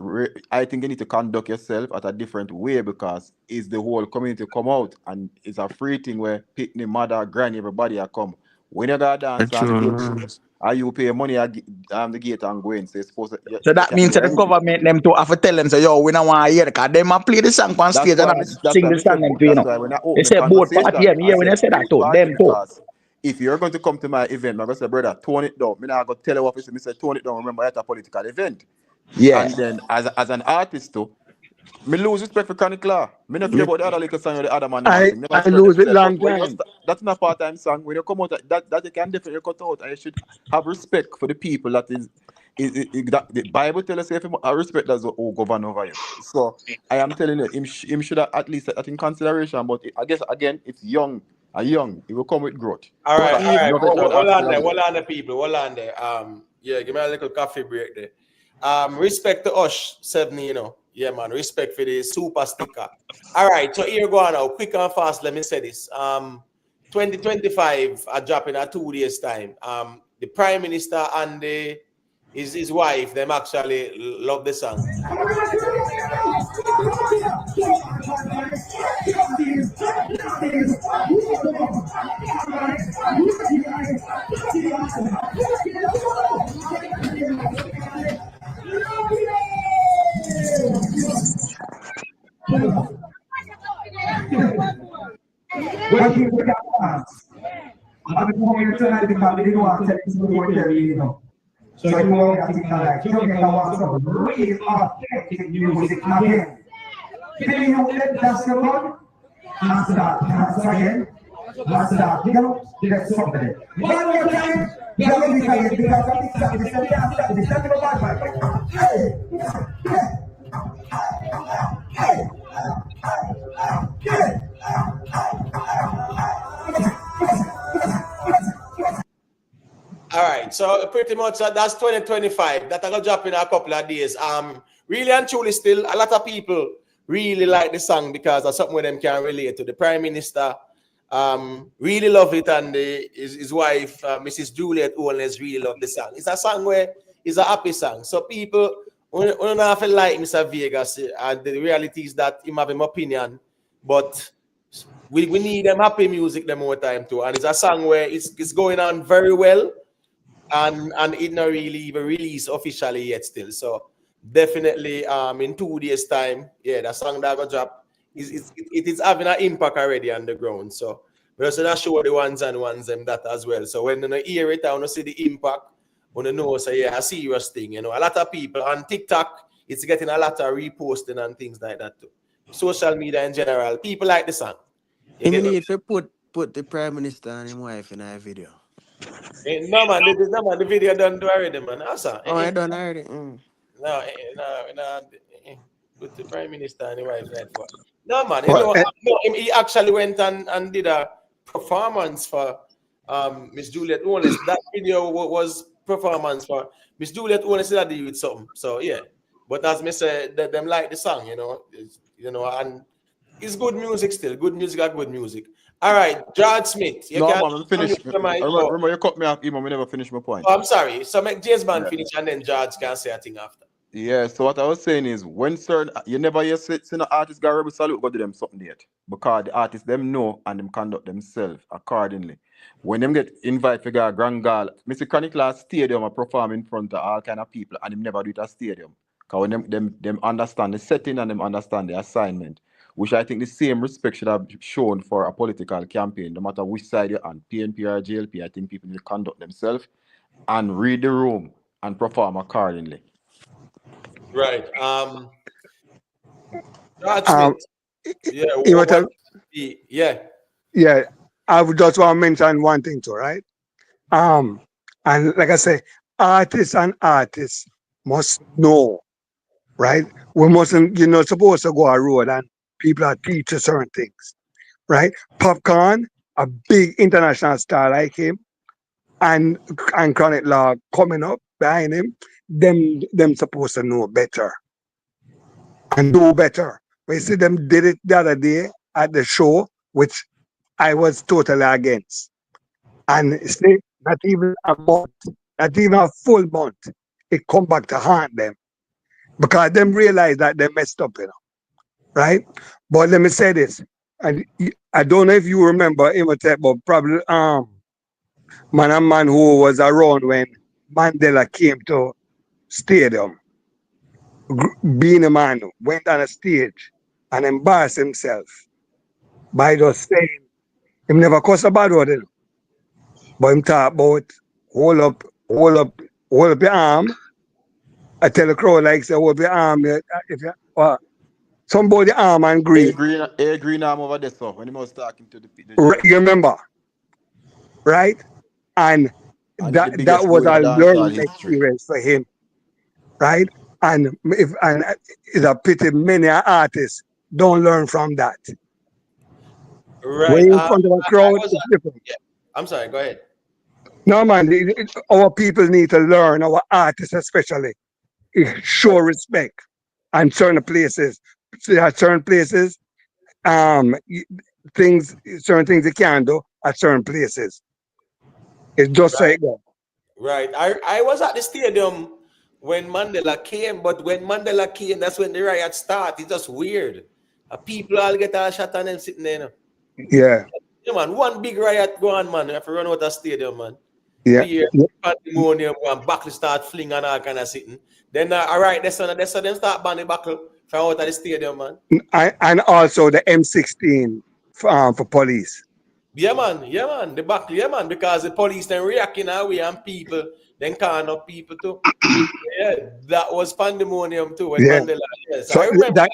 I think you need to conduct yourself at a different way because it's the whole community come out and it's a free thing where picnic, mother, granny, everybody are come. When you gotta dance That's on the gate, true. are you pay money at the gate and go in? So it's supposed to, So you that can means do that the anything. government them to have to tell them, so yo, we don't want to hear it, because them a play the song on That's stage and why I sing the song them too, you that's know. why when I They open the say both party, conversation, yeah, me I hear when said they say that both too, party them too. because if you're going to come to my event, I'm gonna say, brother, tone it down. Me not gonna tell you what to say, tone it down. Remember, at a political event. Yeah. And then as an artist too, me lose respect for Chronic Law. Me not care about the other little song or the other man them a sing. Them a I spread lose it themselves. But long when you time. that's not part-time song. When you come out that you can definitely cut out and you should have respect for the people that that the Bible tells us if you respect that's who govern over you. So I am telling you, him should have at least that in consideration. But I guess again, it's young. Young, it will come with growth. All right, Because all right. no veteran Hold artist on will have there. it. Hold on there, people. Hold on there. Yeah, give me a little coffee break there. Respect to Ush, 70, you know. Yeah, man. Respect for the super sticker. All right, so here go on now. Quick and fast, let me say this. 2025 are dropping at 2 days' time. The Prime Minister and his wife, them actually love the song. When people got plans, I'm going here tonight because they didn't want to take this before Terry, you know. So you want to think like Jamaica wants some real authentic music again. Can you let that's the one? Answer that. Answer again. Answer that. You know, there's something. One more time. We are going to begin because I think that this is the answer. This is the one. All right, so pretty much that's 2025. That will drop in a couple of days. Really and truly, still a lot of people really like the song because that's something where them can relate to. The Prime Minister really love it, and his wife, Mrs. Juliet Owens, really love the song. It's a song where it's a happy song. So people, we don't have to like Mr. Vegas, and the reality is that he have an opinion, but we need them happy music them more time too. And it's a song where it's going on very well. and it not really even released officially yet still. So definitely in 2 days time, yeah, the song that got drop it is having an impact already on the ground. So we also that show the ones and ones them that as well. So when you hear it, I want to see the impact. When you know, so yeah, a serious thing. You know, a lot of people on TikTok, it's getting a lot of reposting and things like that too. Social media in general, people like the song. You Him get what need to put the Prime Minister and him wife in a video. no man, the video done do already, man. Asa, Oh, I done already. no, with the Prime Minister and the wife like what? No man, you Well, know, no, he actually went and did a performance for Miss Juliet Owens. That video was performance for Miss Juliet Owens that did with something. So yeah. But as me say, them like the song, you know, and it's good music still. Good music are good music. All right, George Smith, you No, can man, finish. unmute your mic. Remember, you cut me off, Emo. We never finish my point. Oh, I'm sorry. So make James Bond Yeah. finish and then George can say a thing after. Yeah, so what I was saying is when certain you never hear see the artist got rebel salute, go to them something yet. Because the artists them know and them conduct themselves accordingly. When them get invited to go a grand gala, Mr. Chronic last stadium a perform in front of all kind of people and them never do it at stadium. Because when them understand the setting and them understand the assignment, which I think the same respect should have shown for a political campaign, no matter which side you're on, PNP or GLP, I think people need to conduct themselves and read the room and perform accordingly. Right. George Smith. Yeah. you want to, Yeah. yeah, I would just want to mention one thing too, right? And like I say, artists and artists must know, right? We mustn't, you're not supposed to go a road and people are teaching certain things, right? Popcorn, a big international star like him, and Chronic Law coming up behind him, them supposed to know better and do better. We see them did it the other day at the show, which I was totally against. And see, not even a month, not even a full month, it come back to haunt them because them realize that they messed up, right? But let me say this, and I don't know if you remember Imhotep, but probably man who was around when Mandela came to stadium. Beenie Man went on a stage and embarrassed himself by just saying him never cuss about it, but him talk about hold up your arm. I tell the crowd like say hold your arm if you somebody arm and green. Green arm over there, so when he was talking to the You remember, right? And the that biggest was show in a dancehall learning history. experience for him, right? And it's a pity many artists don't learn from that. Right. When in front of a crowd, it's different. Yeah. I'm sorry. Go ahead. No, man, our people need to learn, our artists especially, show respect. And certain places, there are certain places, certain things you can do at certain places. It's just Right. like that. Right. I was at the stadium when Mandela came, but when Mandela came, that's when the riot started. It's just weird. People all get a shot on them sitting there. You know? Yeah, Yeah, man. One big riot go on, man. You have to run out of stadium, man. yeah. Beer, pandemonium, and buckle start fling and all kind of sitting. Then all right, that's when them start banning buckle from out of the stadium, man. And also the M16 for police. Yeah, man. The buckle, yeah, man, because the police then reacting our way and people then calling up people too. Yeah, that was pandemonium too when Yeah. Mandela. Yes, So I remember.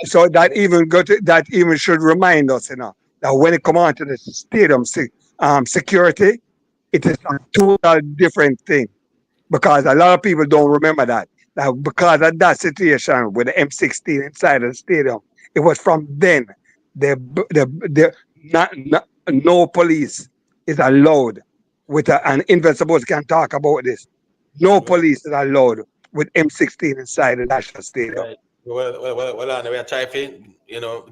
that even should remind us, that when it come on to the stadium security, it is a total different thing. Because a lot of people don't remember that. Now, because of that situation with the M16 inside of the stadium, it was from then no police is allowed with and Invincibles can talk about this. No police is allowed with M16 inside the National Stadium. Right. Well, we are trying to,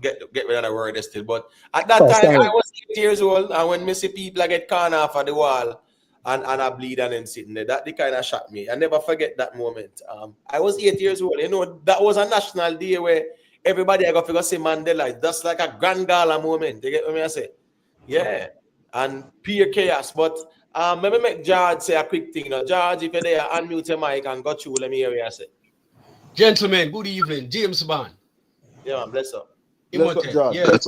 get rid of the word still. But at that time, I was 8 years old, and when me see people get corner off of the wall and I bleed and then sitting there, that kind of shocked me. I never forget that moment. I was 8 years old. That was a national day where everybody I got to see Mandela. That's like a grand gala moment. You get what I say? Yeah. And pure chaos. But Maybe make George say a quick thing. George, if you're there, unmute your mic and go through. Let me hear what you say. Gentlemen, good evening. James Bond. Yeah, man, bless up. Bless up, Imhotep. George. Yeah. Bless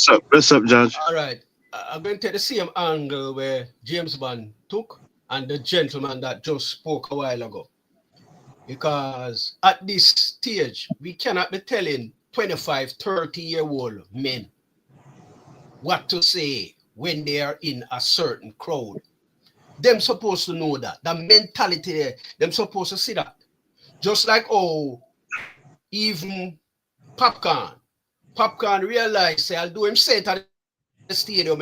up. Bless up, Judge. All right. I'm going to take the same angle where James Bond took and the gentleman that just spoke a while ago. Because at this stage, we cannot be telling 25, 30-year-old men what to say when they are in a certain crowd. Them supposed to know that. The mentality there, them supposed to see that. Just like, even Popcorn realized, say, I'll do him say it at the stadium,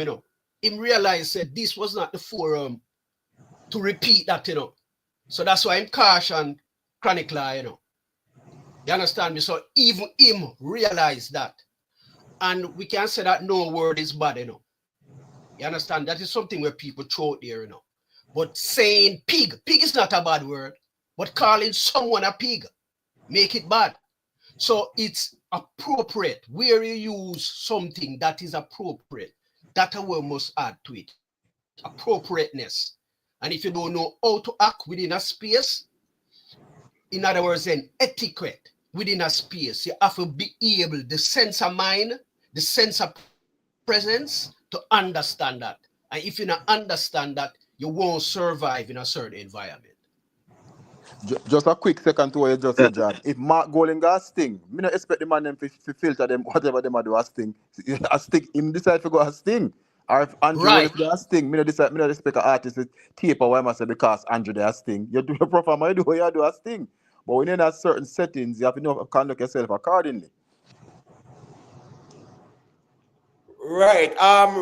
Him realized, say, this was not the forum to repeat that, So that's why I'm caution Chronicler, You understand me? So even him realized that. And we can say that no word is bad, You understand? That is something where people throw it there, But saying pig is not a bad word. But calling someone a pig, make it bad. So it's appropriate where you use something that is appropriate. That we must add to it. Appropriateness. And if you don't know how to act within a space, in other words, then etiquette within a space, you have to be able, the sense of mind, the sense of presence, to understand that. And if you don't understand that, you won't survive in a certain environment. Just a quick second to what you just said, George. If Mark Goling got a sting, me not expect the man them to filter them, whatever them do a sting. A sting, him decide to go a sting. Or if Andrew Willis got a sting, me not expect an artist to tape or why I say because Andrew they a sting. You do your perform, you do what you do a sting. But when you're in a certain settings, you have to know conduct yourself accordingly. Right.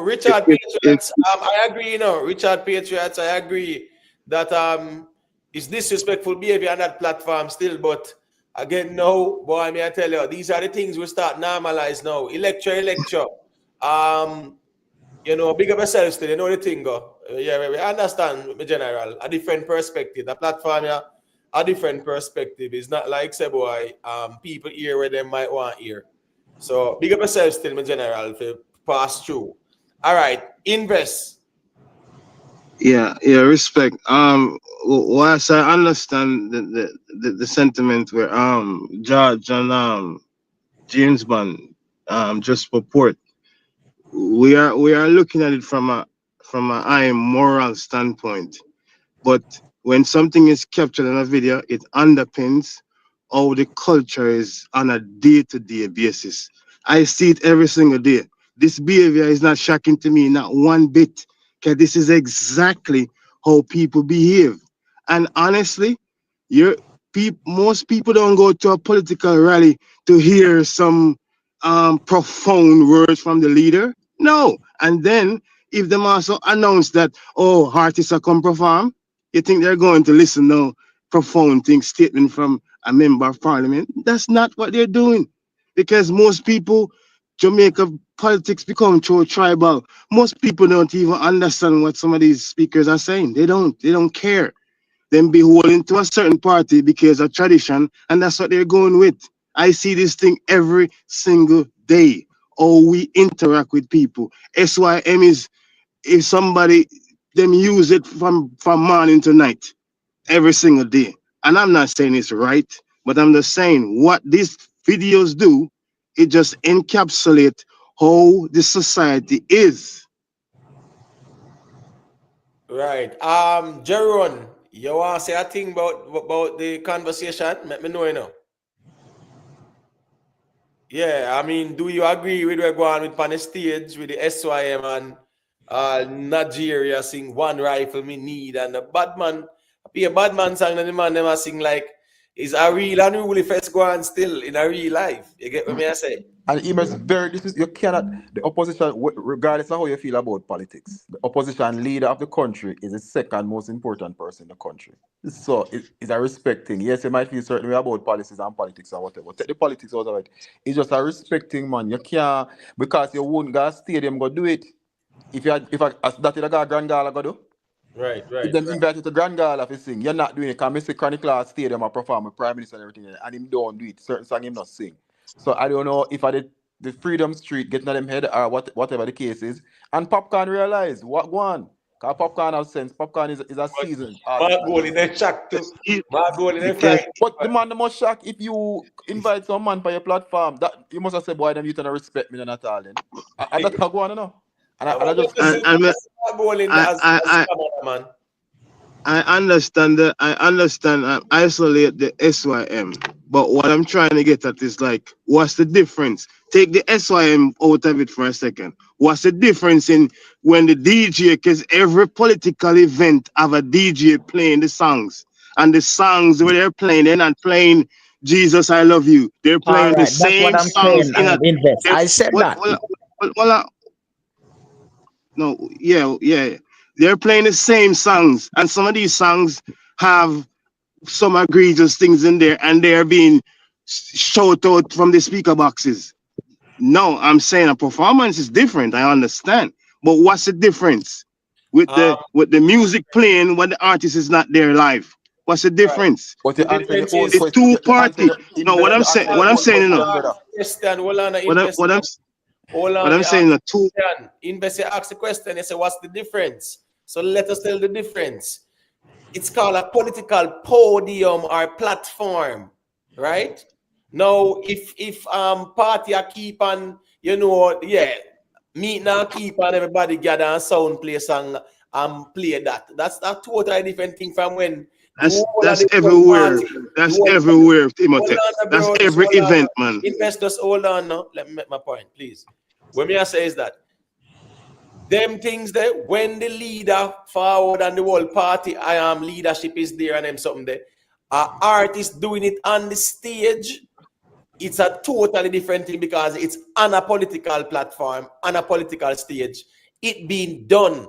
Richard Patriots, I agree, Richard Patriots, I agree that it's disrespectful behavior on that platform still, but again, no, boy, may I tell you, these are the things we start normalize now. Electro. Big up yourself still, the thing go. Yeah, we understand, general, a different perspective. The platform, yeah, a different perspective. It's not like, say, boy, people hear where they might want to hear. So, big up yourself still, general, for pass through. All right, invest. Yeah, respect. Whilst I understand the sentiment where George and James Bond just purport, we are looking at it from a high moral standpoint. But when something is captured in a video, it underpins how the culture is on a day-to-day basis. I see it every single day. This behavior is not shocking to me, not one bit, because this is exactly how people behave. And honestly, most people don't go to a political rally to hear some profound words from the leader. No. And then if them also announce that, artists are come perform, you think they're going to listen to profound things, statement from a member of parliament? That's not what they're doing. Because most people, Jamaica politics become too tribal. Most people don't even understand what some of these speakers are saying. They don't care. Them beholden to a certain party because of tradition, and that's what they're going with. I see this thing every single day. How we interact with people. SYM is, if somebody, them use it from morning to night, every single day. And I'm not saying it's right, but I'm just saying what these videos do, it just encapsulate how the society is. Right. Jeron, you want to say a thing about the conversation? Let me know, Yeah, I mean, do you agree with we're going with on the stage with the SYM and Nigeria sing One Rifle Me Need and the Badman, be a Badman song and the man them sing like is a real unruly fest going still in a real life. You get what me I say? And he must you cannot, the opposition, regardless of how you feel about politics, the opposition leader of the country is the second most important person in the country. So it's a respecting. Yes, you might feel certain way about policies and politics or whatever. Take the politics out of it. It's just a respecting, man. You can't, because you won't go to stadium go do it. If that is a Grand Gala go do. Right. If them invite you to Grand Gala to sing, you're not doing it. Because Mr. Chronicler Stadium I perform with Prime Minister and everything, and him don't do it. Certain song him not sing. So I don't know if I did the Freedom Street getting at them head or whatever the case is. And Popcorn realize what go on. Cause popcorn has sense. Popcorn is a seasoned My artist. goal in a shock too. You, My goal in you a can fright. But the man the most shock if you invite some man for your platform. That you must have said, boy, them you don't respect me at all. Then. And that's how go on, you know. And I just and, feel and me- My goal in I, I, as I, cameraman. I understand that. I understand. I isolate the SYM, but what I'm trying to get at is like, what's the difference? Take the SYM out of it for a second. What's the difference in when the DJ? Because every political event have a DJ playing the songs, and the songs where they're playing, they're not playing "Jesus, I Love You." They're All playing the right, that's what same I'm songs saying. in a. Invest. they're- I said Well, that. well, well, no, yeah. They're playing the same songs, and some of these songs have some egregious things in there, and they're being shouted out from the speaker boxes. No, I'm saying a performance is different. I understand, but what's the difference Um, with the music playing when the artist is not there live? What's the right. difference? but The you answer your difference own is It's question. two You answer party. your No, invest. You answer your what I'm own saying, question, no, brother. Question, hold on, what I'm, invest. what I'm, Hold what on, I'm you saying, ask no, two. question. Invest, you ask the question, you say, what's the difference? So let us tell the difference. It's called a political podium or platform, right? Now, if party are keep on, meet now keep on everybody gather and sound play song and play that. That's a totally different thing from when the whole of That's the whole everywhere. party, the That's whole everywhere, hold Timothy. on, That's bro. Just every hold on. event, man. Investors, hold on now. Let me make my point, please. What me I say is that them things that when the leader forward and the whole party, I am leadership is there and them something there. Artist doing it on the stage, it's a totally different thing because it's on a political platform, on a political stage. It being done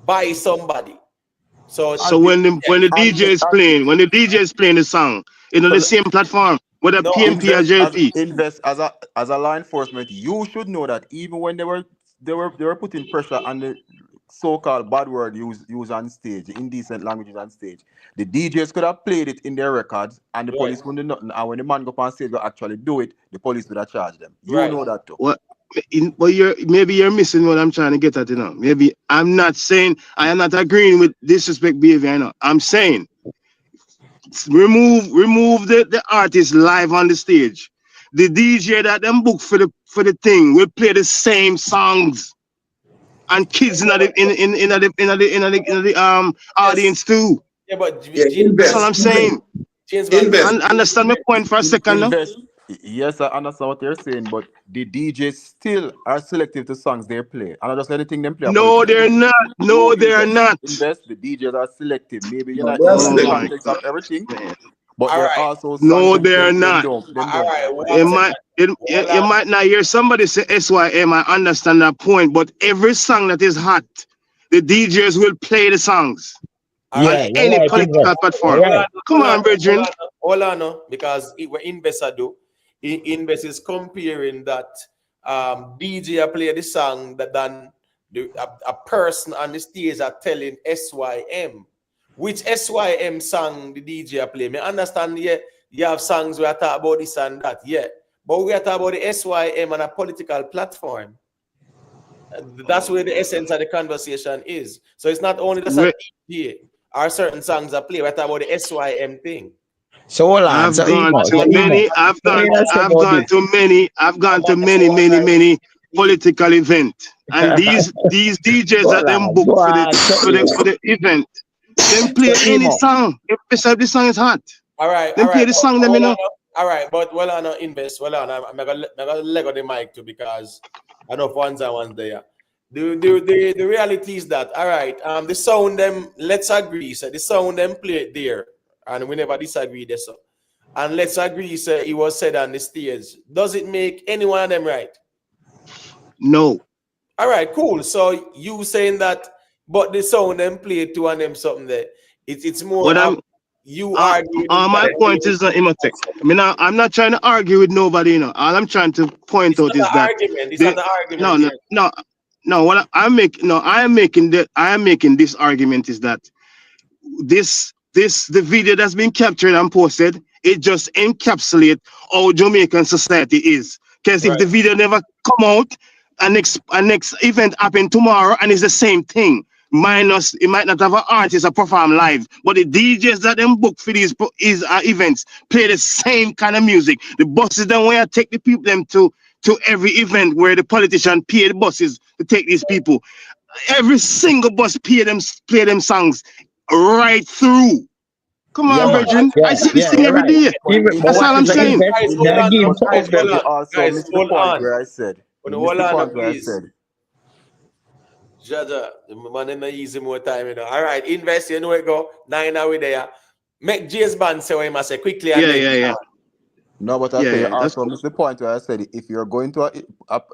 by somebody. So So when the And DJ is playing, when the DJ is playing the song, the so same platform, whether no, PMP or JP. invest as a law enforcement, you should know that even when they were putting pressure on the so-called bad word use on stage, the indecent languages on stage, the DJs could have played it in their records and the right, police wouldn't do nothing. And when the man go up on stage go actually do it, the police would have charged them. You right. know that too. What? But maybe you're missing what I'm trying to get at. Maybe I'm not saying I am not agreeing with disrespect behavior. I'm saying remove the artist live on the stage. The DJ that them book for the thing will play the same songs, and kids in the Yes, audience too. yeah, but Yeah, That's all I'm invest. saying. James Van Invest. And understand my point for a second now. Invest. Yes, I understand what you're saying, but the DJs still are selective to songs they play. And I just let the thing them play a No, political they're game. not. No, No, they're not. invest. The DJs are selective. Maybe you're No, not they are in the Oh selective. my context of God, everything, man. but all there are right, also songs No, them they're them, them not. don't them all don't right, play one It politically. might second. it, Hold it, you on. might not hear somebody say SYM. I understand that point, but every song that is hot, the DJs will play the songs All right. on Yeah, you're any right, political invest. You're platform. right. Come on, brethren. Hold on, no, because what investor do, invest is comparing that DJ play the song that then a person on the stage are telling SYM. Which SYM song the DJ play? Me understand, yeah, you have songs where I talk about this and that, yeah. But we are talking about the SYM on a political platform. That's where the essence of the conversation is. So it's not only just a Re- DJ or certain songs that play, we're talking about the SYM thing. So hold on. I've So gone emo, to so emo. many. I've So what gone. you gonna say I've about gone this? to many. I've gone to many political events, and these DJs that them book Go on. So for the event, them play any emo. song. If the song is hot, All right, them play the song. Them hold you on. know. All right, but well, I know invest. Well, I'm gonna leg on the mic too because I know ones and ones there. The reality is that all right. The sound them. Let's agree. So the sound them play it there, and we never disagree there. So, and let's agree. So it was said on the stage. Does it make any one of them right? No. All right, cool. So you saying that, but the sound them play to and them something there. It's more What of I'm you arguing my point that is not imotech. I mean, I'm not trying to argue with nobody. All I'm trying to point it's out not is an that argument. It's the not an no argument no here. no no. I am making this argument is that the video that's been captured and posted, it just encapsulates how Jamaican society is. Because if Right. the video never come out, a next event happen tomorrow and it's the same thing. minus it might not have an artist that perform live, but the DJs that them book for these events play the same kind of music. The buses then where take the people them to every event where the politician pay the buses to take these people. Every single bus play them songs right through. Come Yeah, on, man. brethren. I see this Yeah, thing you're every right. day. But That's what all I'm is the saying. invest? Guys, You hold gotta on. give. But Guys, hold obviously on. also Guys, missed the hold point on. where I said. When You you missed hold the on, point where I please. said. Jaja, the man in the easy more time, you know. All right, invest, you know it go. 9 hour there. Make James Band say what he must say quickly and Yeah, then yeah, yeah. No, but I Yeah, say yeah. That's also miss the point where I said if you're going to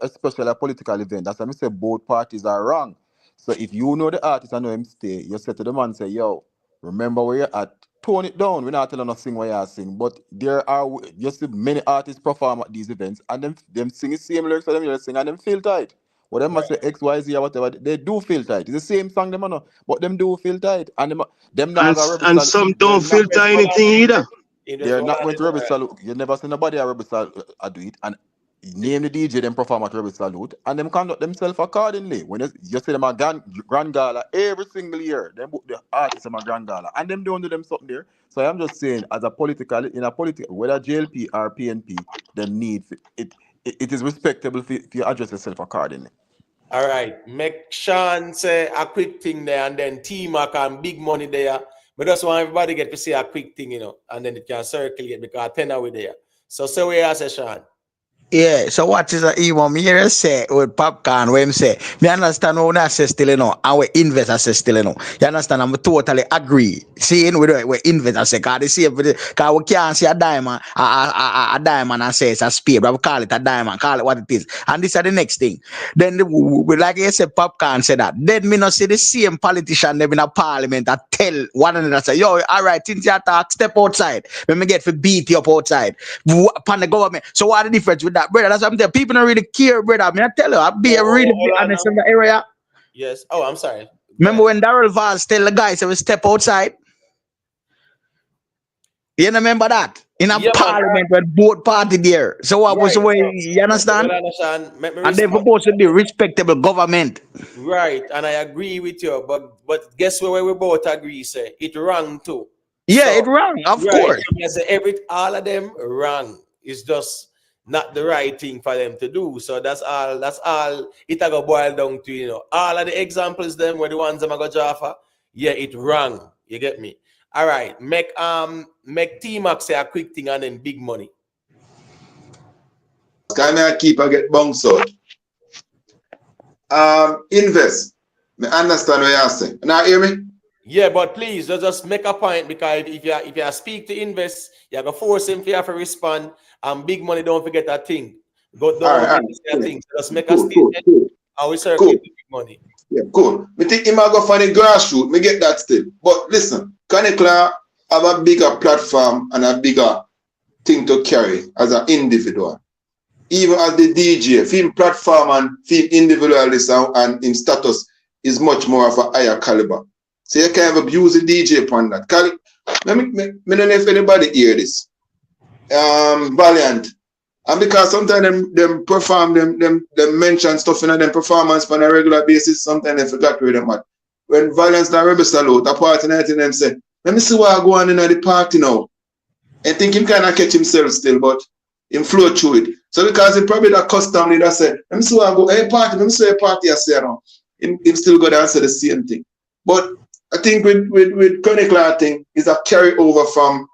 especially a political event, that's why I say both parties are wrong. So if you know the artist and know him stay, you say to the man, say, yo, remember where you're at, tone it down. We're not telling us sing what you sing. But there are you see many artists perform at these events and them sing the same lyrics for them you sing and them feel tight. What them must say XYZ or whatever, they do feel tight. It's the same song them know, but them do feel tight. And them not gonna rebel and salute. some They're don't not filter invest, hold on. anything either. Invest, they're hold not on. going to Rebel Salute. You never see nobody at Rebel Salute do it. And name the DJ, them perform at Rebel Salute, and them conduct themselves accordingly. When you see them at Grand Gala every single year, them book the artists at Grand Gala, and them don't do them something there. So I'm just saying, as a political, whether JLP or PNP, them need it is respectable if you address yourself accordingly. All right, make Sean say a quick thing there and then T-Mac and big money there. But just want everybody get to see a quick thing, you know, and then it can circulate because 10 hours there. So say what you say, Sean. Yeah, so what is a emo? Me hear say with popcorn when him say, me understand what I say still, you know, and we invest I say still, you know. You understand? I'm totally agree. Seeing we invest I say, cause they see cause we can't see a diamond, a diamond and say it's a spade, but we call it a diamond, call it what it is. And this is the next thing. Then like you said, popcorn said that. Then me not see the same politician them in a parliament that tell one another say, yo, all right, since you talk, step outside. When me get for beat you up outside upon the government. So what the difference with that, brother? That's what I'm telling people don't really care, brother. I mean, I tell you, I'll be really be Hold on honest now. in the area. Yes. Oh, I'm sorry. Go Remember ahead. when Daryl Vaz tell the guys to step outside? You remember that? In a Yeah, man. parliament with both party there. So what was Right. the way, So, you understand? hold on, Sean. Make me And they're respond. supposed to be respectable government. Right, and I agree with you, but guess where we both agree, say it wrong too. Yeah, So it wrong, of right, course. so I say all of them wrong. It's just not the right thing for them to do. So that's all it a go boil down to, you know. All of the examples them were the ones I'm go Jaffa. Yeah, it wrong. You get me? All right, make T-Max say a quick thing and then big money. Can I keep a get bounced out? Invest. Me understand what you're saying. Now hear me? Yeah, but please just make a point because if you speak to invest, you go force him to have to respond. And big money, don't forget that thing. Go All don't right, all forget right. to say a thing. So just make a Cool, cool, statement cool, and we circle cool. the big money. Yeah, cool. Me think him a go find the grassroots. Me get that still. But listen, Canecla have a bigger platform and a bigger thing to carry as an individual. Even as the DJ, film platform and film individualist and in status is much more of a higher caliber. So you can abuse the DJ upon that. Let me don't know if anybody hear this. Valiant. And because sometimes them perform them mention stuff in them performance on a regular basis, sometimes they forgot where them at. When Valiant and Rebel Salute, a party night and them say, let me see what I go on in the party now. And think him kind of catch himself still, but him flow through it. So because he probably that custom that say, let me see what I go, hey party, let me see a party I say now. Him still go to answer the same thing. But I think with Chronicle thing is a carryover from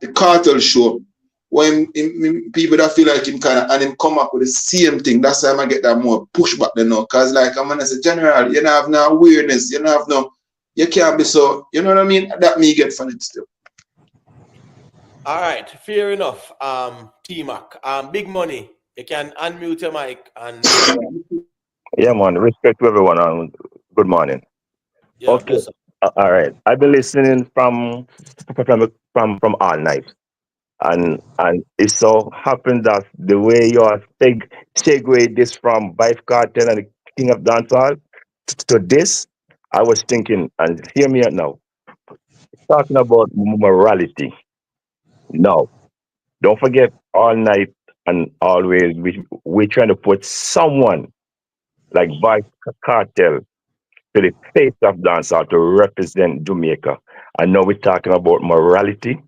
the cartel show. When people that feel like him kind of and him come up with the same thing, that's why I get that more pushback than now. Cause like I'm gonna say, general, you don't have no awareness, you don't have no, you can't be so, you know what I mean? That me get from it still. All right, fair enough. T-Mac. Big money. You can unmute your mic and Yeah, man. Respect to everyone. And good morning. yeah, Okay. bless up. All right. I've been listening from all night, and it so happened that the way you are segue this from Vice Cartel and the King of Dancehall to this, I was thinking, and hear me out now, talking about morality. No, don't forget all night and always we're trying to put someone like Vice Cartel to the face of dancehall to represent Jamaica. I know we're talking about morality.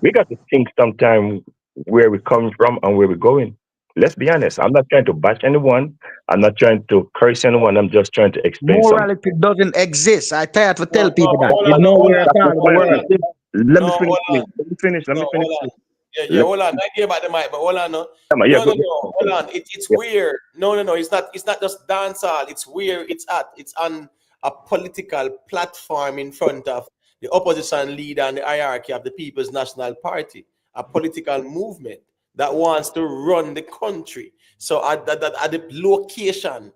We got to think sometime where we're coming from and where we're going. Let's be honest. I'm not trying to bash anyone. I'm not trying to curse anyone. I'm just trying to explain something. Morality doesn't exist. I try to tell No, people that. hold It's on, no, hold nowhere on, at That's the all in the hold point. world. on. Let me No, finish, hold please. on. Let me finish. Let me No, finish, hold on. please. Yeah, Let hold on. I gave back the mic, but hold on. yeah, go. No. Hold on. It's Yeah. weird. No. It's not just dancehall. It's where it's at. It's on a political platform in front of the opposition leader and the hierarchy of the People's National Party, a political movement that wants to run the country. So at the location,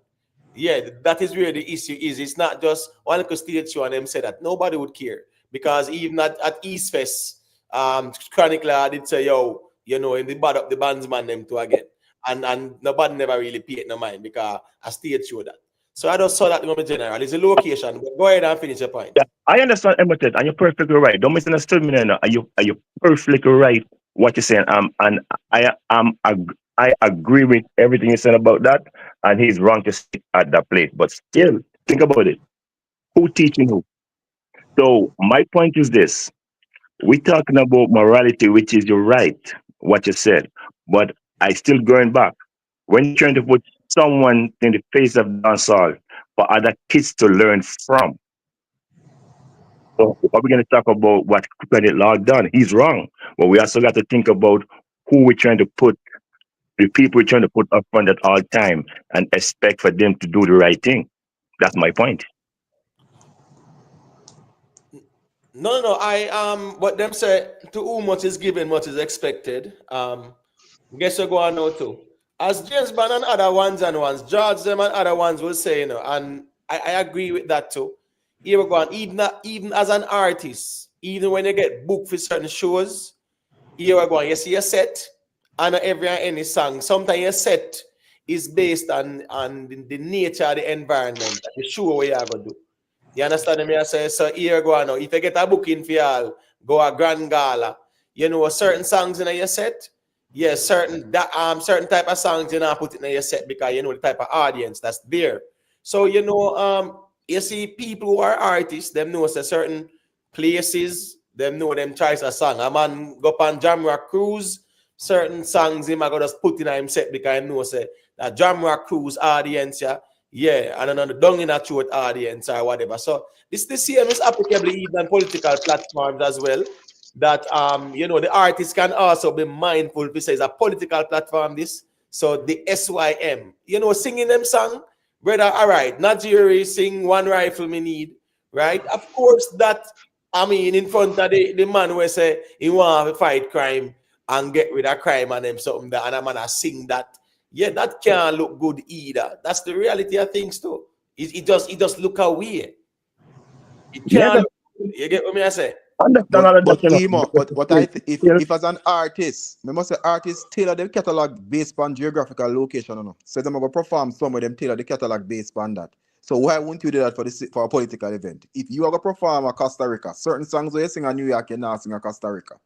yeah, that is where the issue is. It's not just one could state show and them say that nobody would care because even at East Fest, Chronicler did say, yo, in the bad up the bandsman them too again. And nobody never really paid no mind because I state show that. So I just saw that in general. It's a location, but go ahead and finish your point. Yeah, I understand Emotet, and you're perfectly right. Don't misunderstand me now. Are you perfectly right what you're saying? And I agree with everything you're saying about that, and he's wrong to sit at that place. But still, think about it. Who teaching who? So my point is this: we're talking about morality, which is you're right, what you said. But I still going back. When you're trying to put someone in the face of dancehall for other kids to learn from, so are we going to talk about what credit law done? He's wrong. But we also got to think about who we're trying to put, the people we're trying to put up front at all time and expect for them to do the right thing. That's my point. No. What them say to whom much is given, much is expected. Guess you go on now too. As James Bond and other ones, George them and other ones will say, and I agree with that too. Here we go on. Even as an artist, even when you get booked for certain shows, here we go on. You see a set, and every and any song. Sometimes your set is based on the nature of the environment, the show we are gonna do. You understand me? I say, so here go on now. If you get a booking for y'all, go a grand gala. Certain songs in your set. Yeah, certain type of songs you know put in your set because you know the type of audience that's there. So you see people who are artists, them know say certain places, them know them choice a song. A man go on Jamrock cruise, certain songs him I go just put in him set because I know say that Jamrock cruise audience, yeah, and then the down in a throat audience or whatever. So this the same is applicable even on political platforms as well. That the artists can also be mindful if it says a political platform this. So the SYM, singing them song, brother, all right, Nigeria sing one rifle me need, right? Of course that in front of the man where say he want to fight crime and get rid of crime and them something that and a man sing that. Yeah, that can't look good either. That's the reality of things too. It just look away. It Yeah, can't look good. You get what me I say? understand But all of that, but Emo, but if as an artist, we must say artists tailor their catalog based on geographical location, So them go perform somewhere, them tailor the catalog based on that. So why wouldn't you do that for a political event? If you are going to perform at Costa Rica, certain songs where you sing in New York, you're not sing at Costa Rica.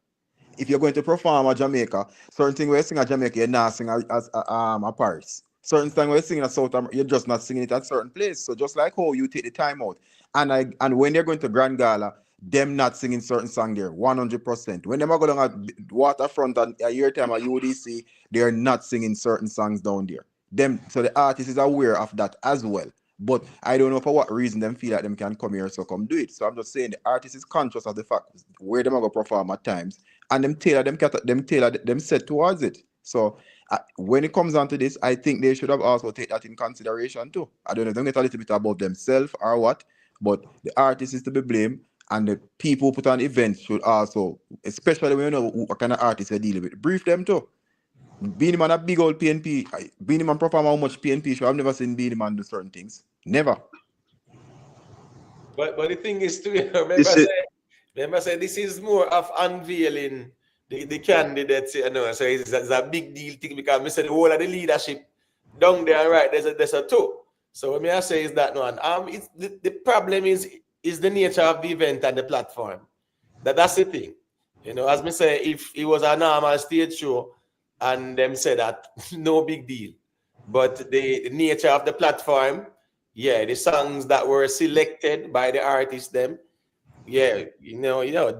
If you're going to perform at Jamaica, certain thing where you sing at Jamaica, you're not sing at Paris. Certain thing where you sing at South America, you're just not singing it at certain place. So just like how you take the time out. And when they're going to Grand Gala, them not singing certain song there, 100%. When them are going at Waterfront and a year time at UDC, they're not singing certain songs down there. So the artist is aware of that as well. But I don't know for what reason them feel like them can come here, so come do it. So I'm just saying the artist is conscious of the fact where them are going to perform at times, and them tailor them set towards it. So when it comes down to this, I think they should have also take that in consideration too. I don't know, don't get a little bit about themselves or what, but the artist is to be blamed, and the people who put on events should also, especially when you know what kind of artists they're dealing with, brief them too. Beenie Man a big old PNP. Beenie Man perform how much PNP show. I've never seen Beenie Man do certain things. Never. But the thing is too, This is remember say this is more of unveiling the candidates, So it's a big deal thing because I said the whole of the leadership down there, right? There's a two. So what I say is that one. It's the problem is the nature of the event and the platform. That's the thing. As me say, if it was a normal stage show and them say that no big deal. But the nature of the platform Yeah, the songs that were selected by the artists them. Yeah,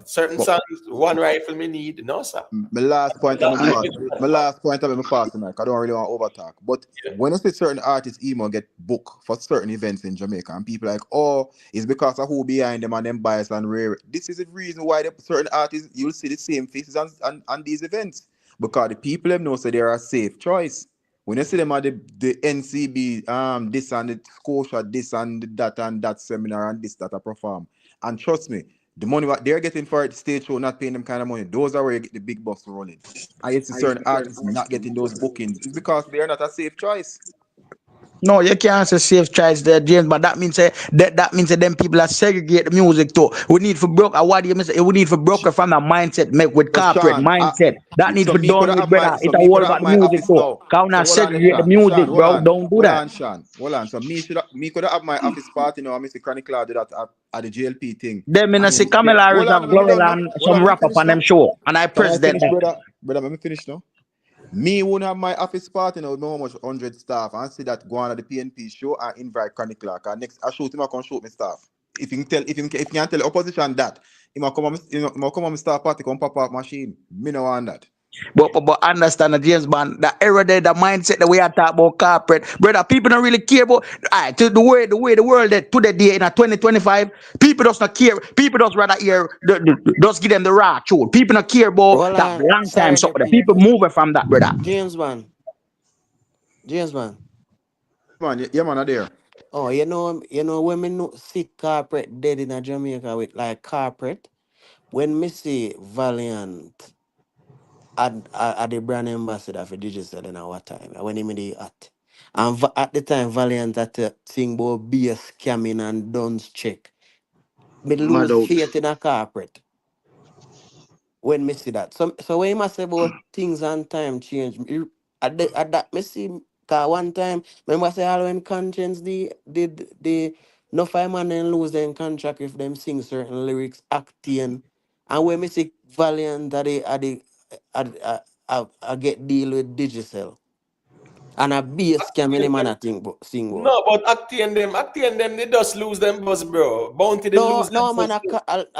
certain But songs, one rifle me need. No, sir. my last point I'm That's fast. it. My last point I'm fast tonight. I don't really want to overtalk. But Yeah. when you see certain artists emo get booked for certain events in Jamaica, and people like, oh, it's because of who behind them and them bias and rare. This is the reason why the certain artists you'll see the same faces on these events. Because the people them know so they're a safe choice. When you see them at the NCB, this and the Scotia, this and that seminar and this that I perform. And trust me, the money what they're getting for the stage show, not paying them kind of money, those are where you get the big bucks rolling. I see certain artists not getting those bookings. It's because they're not a safe choice. No, you can't say safe choice there, James, but that means that means that them people are segregate the music too. We need for broke what do you say? We need for broker from a mindset, make with So corporate Sean, mindset. That need so for me could done with have my brother. It's all about the music office too. now. Can't So not hold on, segregate the Sean. Sean, music, bro. Don't do that. Sean. Hold on. So me could have my office party now. I Mr. Chronic Cloud do that at the GLP thing. Them in a And say then Camilla Harris hold have on, let me Gloria done now. and Hold some on, let me wrap up finish on them now. show. And I Can I president finish, that. brother? Brother, let me finish now. Me won't have my office party now with how much 100 staff and see that go on at the PNP show and invite Chronic Clark. And next I shoot him, I can shoot my staff. If you can tell, if you can tell the opposition that, he might come on my staff party, come pop up machine. Me no want that. But understand that James Bond, the era there, the mindset that we are talking about corporate, brother, people don't really care about to the way the world that to the day in a 2025, people does not care. People just rather hear just give them the raw truth. People don't care about Hold that on. long time Sorry, so the the people people. moving from that, brother. James man. James man. Man, yeah, man, are there. Oh, when me know see corporate dead in a Jamaica with like corporate, when me see Valiant at the brand ambassador for digital in our time, when he made the at. And at the time, Valiant at thing about be a scamming and duns check. Me Mad lose out. faith in a corporate when me see that. So when you must say about things and time change, at that me see cause one time remember I say all when conscience the no fireman then lose their contract if them sing certain lyrics acting and when me see Valiant I get deal with digital and a be a scam any man I think sing about. No, but acting them, they just lose them buzz, bro. Bounty, they No, lose them no buzz man, too.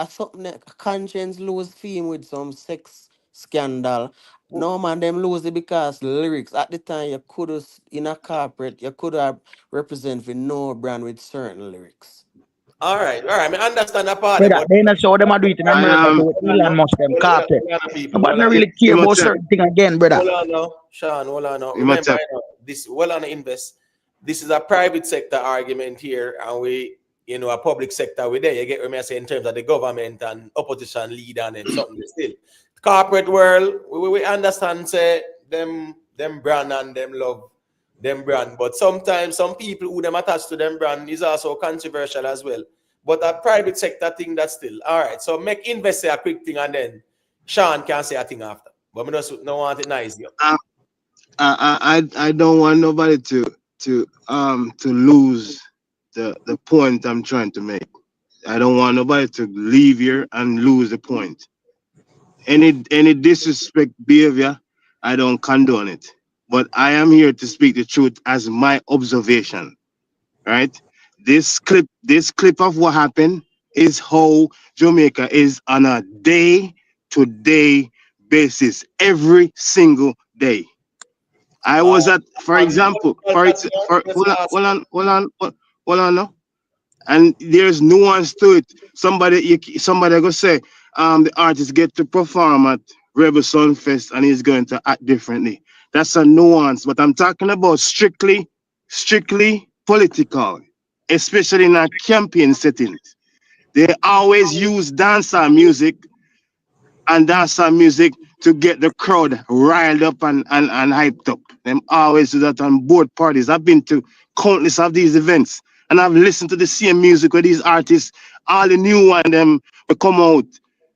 something conscience lose fame with some sex scandal. No man, them lose it because lyrics at the time you could have in a corporate you could have represent for no brand with certain lyrics. All right. I understand that part, Brother, but they not show them are do it in all right, I America to with hold on, Elon Musk them corporate. hold on, people, Nobody hold not on. really care about Imhotep. certain thing again, brother. Hold on now, Sean, hold on now. Remember, Imhotep. this well on invest. This is a private sector argument here, and we, a public sector with there. You get what I say in terms of the government and opposition leader and then something still. Corporate world, we understand say them brand and them love them brand, but sometimes some people who them attached to them brand is also controversial as well. But a private sector thing that's still all right. So make invest say a quick thing and then Sean can say a thing after. But we just don't want it nice. Yeah. I don't want nobody to lose the point I'm trying to make. I don't want nobody to leave here and lose the point. Any disrespect behavior, I don't condone it. But I am here to speak the truth as my observation. Right? This clip of what happened is how Jamaica is on a day-to-day basis, every single day. I was at, for example, hold on now. And there's nuance to it. Somebody go say, the artist get to perform at Rebel Sunfest and he's going to act differently. That's a nuance, but I'm talking about strictly political, especially in a campaign setting. They always use dancehall music to get the crowd riled up and hyped up. Them always do that on both parties. I've been to countless of these events and I've listened to the same music with these artists. All the new ones them will come out.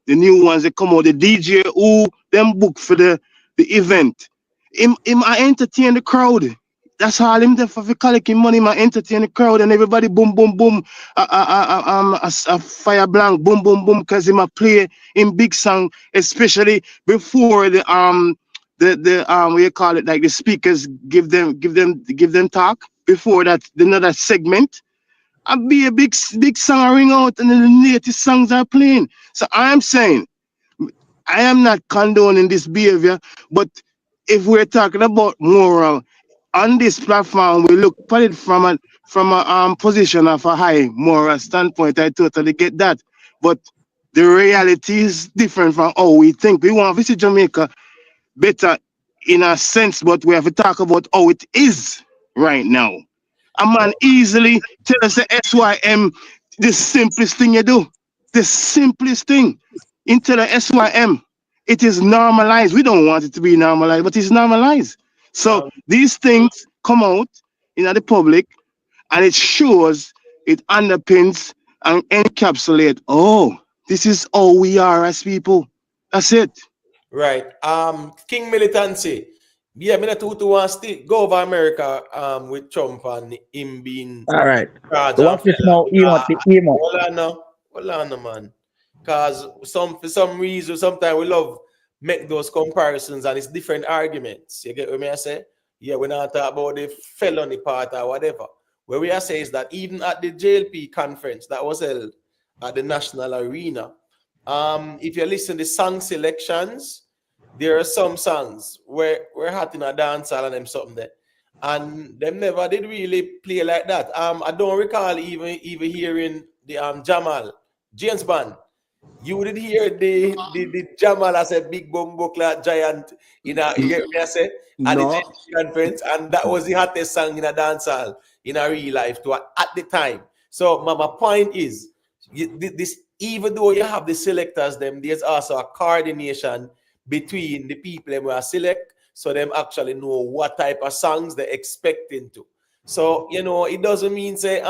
The new ones they come out. The DJ who them book for the event. Him I entertain the crowd. That's all him there for collecting money. I entertain the crowd and everybody boom boom boom. A fire blank boom boom boom because him a play in big song, especially before the what you call it, like the speakers give them talk. before that another segment, I'd be a big song ring out and then the latest songs are playing. So I'm saying I am not condoning this behavior, but if we're talking about moral on this platform, we look at it from a position of a high moral standpoint. I totally get that, but the reality is different from how we think. We want to visit Jamaica better in a sense, but we have to talk about how it is right now. A man easily tell us the SYM, the simplest thing you do. The simplest thing. Into the SYM. It is normalized. We don't want it to be normalized, but it's normalized. So these things come out in the public and it shows, it underpins and encapsulate. Oh, this is how we are as people. That's it. Right. King militancy. Yeah, me not to want still go over America with Trump and him being All right. charge Watch and this fella. now, Emo. Emo. Hold on, no, man. Cause for some reason, sometimes we love make those comparisons and it's different arguments. You get what I say? Yeah, we're not talking about the felony part or whatever. Where we are saying is that even at the JLP conference that was held at the National Arena, if you listen to song selections, there are some songs where we're hot in a dancehall and them something there. And them never did really play like that. I don't recall even hearing the Jamal James Band. You did hear the Jamal as a big bumbo clad giant you get me I say at the No. conference, and that was the hottest song in a dancehall in a real life too at the time. So my point is this, even though you have the selectors, there's also a coordination between the people who are select, so them actually know what type of songs they're expecting to. So it doesn't mean say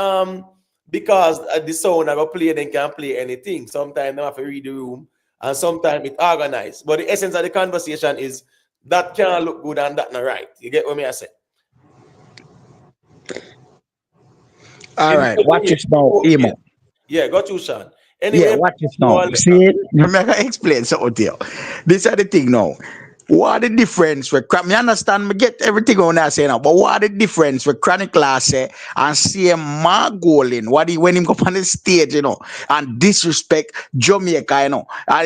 because the sound I go play, they can play anything. Sometimes they have to read the room, and sometimes it's organized. But the essence of the conversation is that can look good and that not right. You get what I say? All right. Watch this now, Emo. Yeah, got you, Sean. Yeah, Anyway, watch this now. See, I'm gonna explain something to you. This is the thing now. What the difference with me understand me get everything on that say now, but what the difference with Chronic Law say and see Margolin, what he when him go on the stage, and disrespect Jamaica, and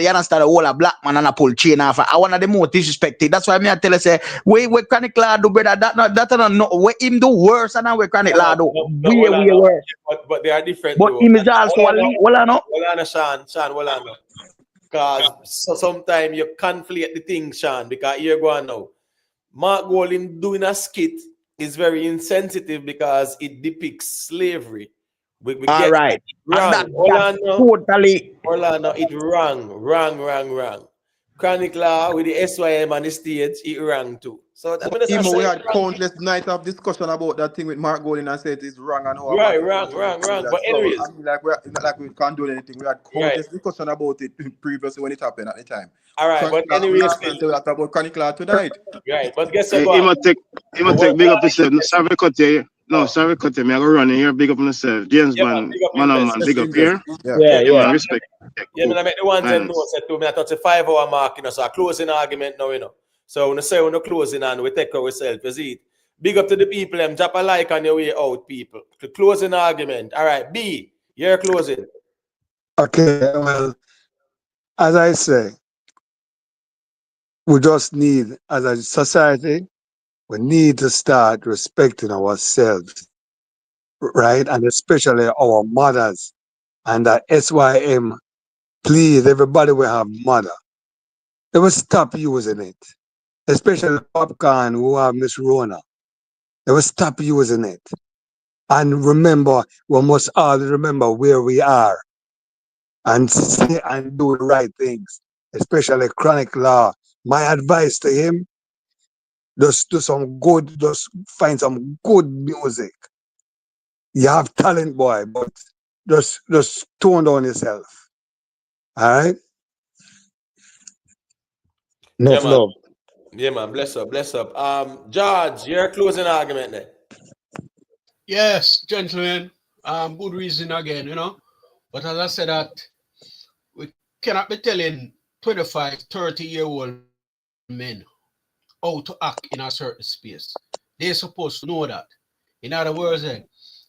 you understand the whole a black man and a pull chain off. I want the more disrespected. That's why me I tell you say, we Chronic Law do better. That not where him do worse and we Chronic Law do way worse. But they are different But though. him is also a lead. Well, no. Hold on, Sean, hold on. Because sometimes you conflate the thing, Sean, because you're going now. Mark Golin doing a skit is very insensitive because it depicts slavery. We All get right. wrong. And that's totally. Orlando, it wrong. Chronic Law with the SYM on the stage, it wrong too. So that's Even we had countless nights of discussion about that thing with Mark Golding and said it's wrong and how wrong. But anyways, I mean, like not like we can't do anything. We had countless discussion about it previously when it happened at the time. All right, but anyways, we talk about Chronic Law tonight. Right, but guess what? He might take big up yourself. No, sorry, cut here. No, sorry, cut here. Me I go run here. Big up on yourself. James Bond, man, big up here. Yeah. Man, respect. Yeah, I make the ones that know said to me, I touch a 5-hour mark, so a closing argument now, So when I say when the closing and we take ourselves, you see it. Big up to the people, drop a like on your way out, people. The closing argument. All right, B, you're closing. Okay, well, as I say, we just need, as a society, we need to start respecting ourselves, right? And especially our mothers. And that SYM, please, everybody will have mother. They will stop using it, especially popcorn who have Miss Rona. They will stop using it. And remember, we must all remember where we are and say and do the right things, especially Chronic Law. My advice to him, just find some good music. You have talent, boy, but just tone down yourself. All right? No love. Yeah, man. Bless up. George, your closing argument there. Yes, gentlemen. Good reason again, But as I said that we cannot be telling 25, 30-year-old men how to act in a certain space. They're supposed to know that. In other words,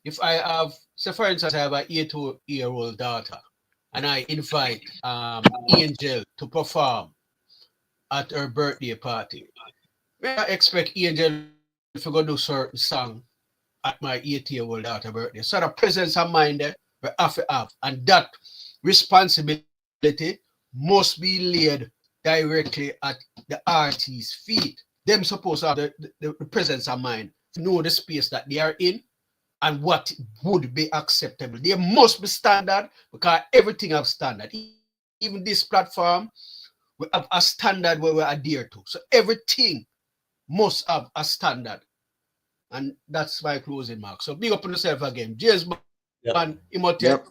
if I have, say for instance, I have an 8-year-old daughter, and I invite Angel to perform at her birthday party, I expect Angel to go do certain song at my 8-year-old daughter birthday. So the presence of mind there we have to have, and that responsibility must be laid directly at the artist's feet. Them supposed to have the presence of mind to know the space that they are in and what would be acceptable. There must be standard because everything have standard. Even this platform, we have a standard where we adhere to. So everything must have a standard. And that's my closing mark. So big up on yourself again. James Bond, Imhotep,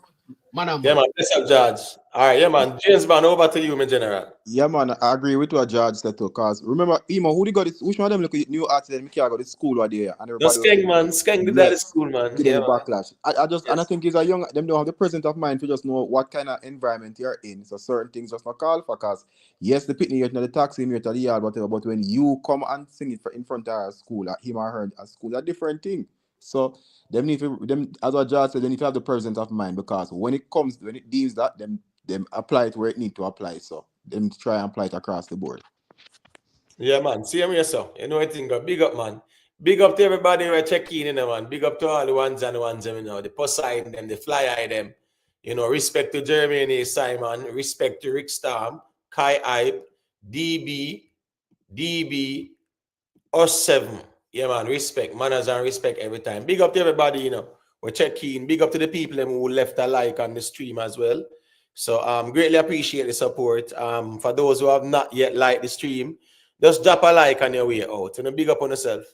man and Yeah, man. man. Bless up, Judge. All right, yeah, man. James Bond, over to you, my general. Yeah, man, I agree with what George said too. Cause remember, Emo, who they got this? Which one of them look at new artists that Mickey got this school or there, and No, everybody was Skeng, man. Skeng did that at yes, school, man. getting Yeah, the man. backlash. I just and I Yes. think it's a young them don't have the presence of mind to just know what kind of environment you're in. So certain things just not call for. Cause yes, the pitney you're the taxi, you're the yard, whatever. But when you come and sing it in front of a school, him or her at school, that's a different thing. So them need to them as what George said, they need to have the presence of mind because when it deems that them apply it where it need to apply. So them try and apply it across the board. Yeah, man. Same here, so. You know, I think, big up, man. Big up to everybody who are checking in, man. Big up to all the ones and the ones, you know, the Poseidon them, the Fly Eye them. You know, respect to Jeremy and Simon, respect to Rick Storm, Kai Hype, DB, us 7. Yeah, man, respect. Manners and respect every time. Big up to everybody, you know. We're checking. Big up to the people who left a like on the stream as well. So greatly appreciate the support. For those who have not yet liked the stream, just drop a like on your way out. And big up on yourself.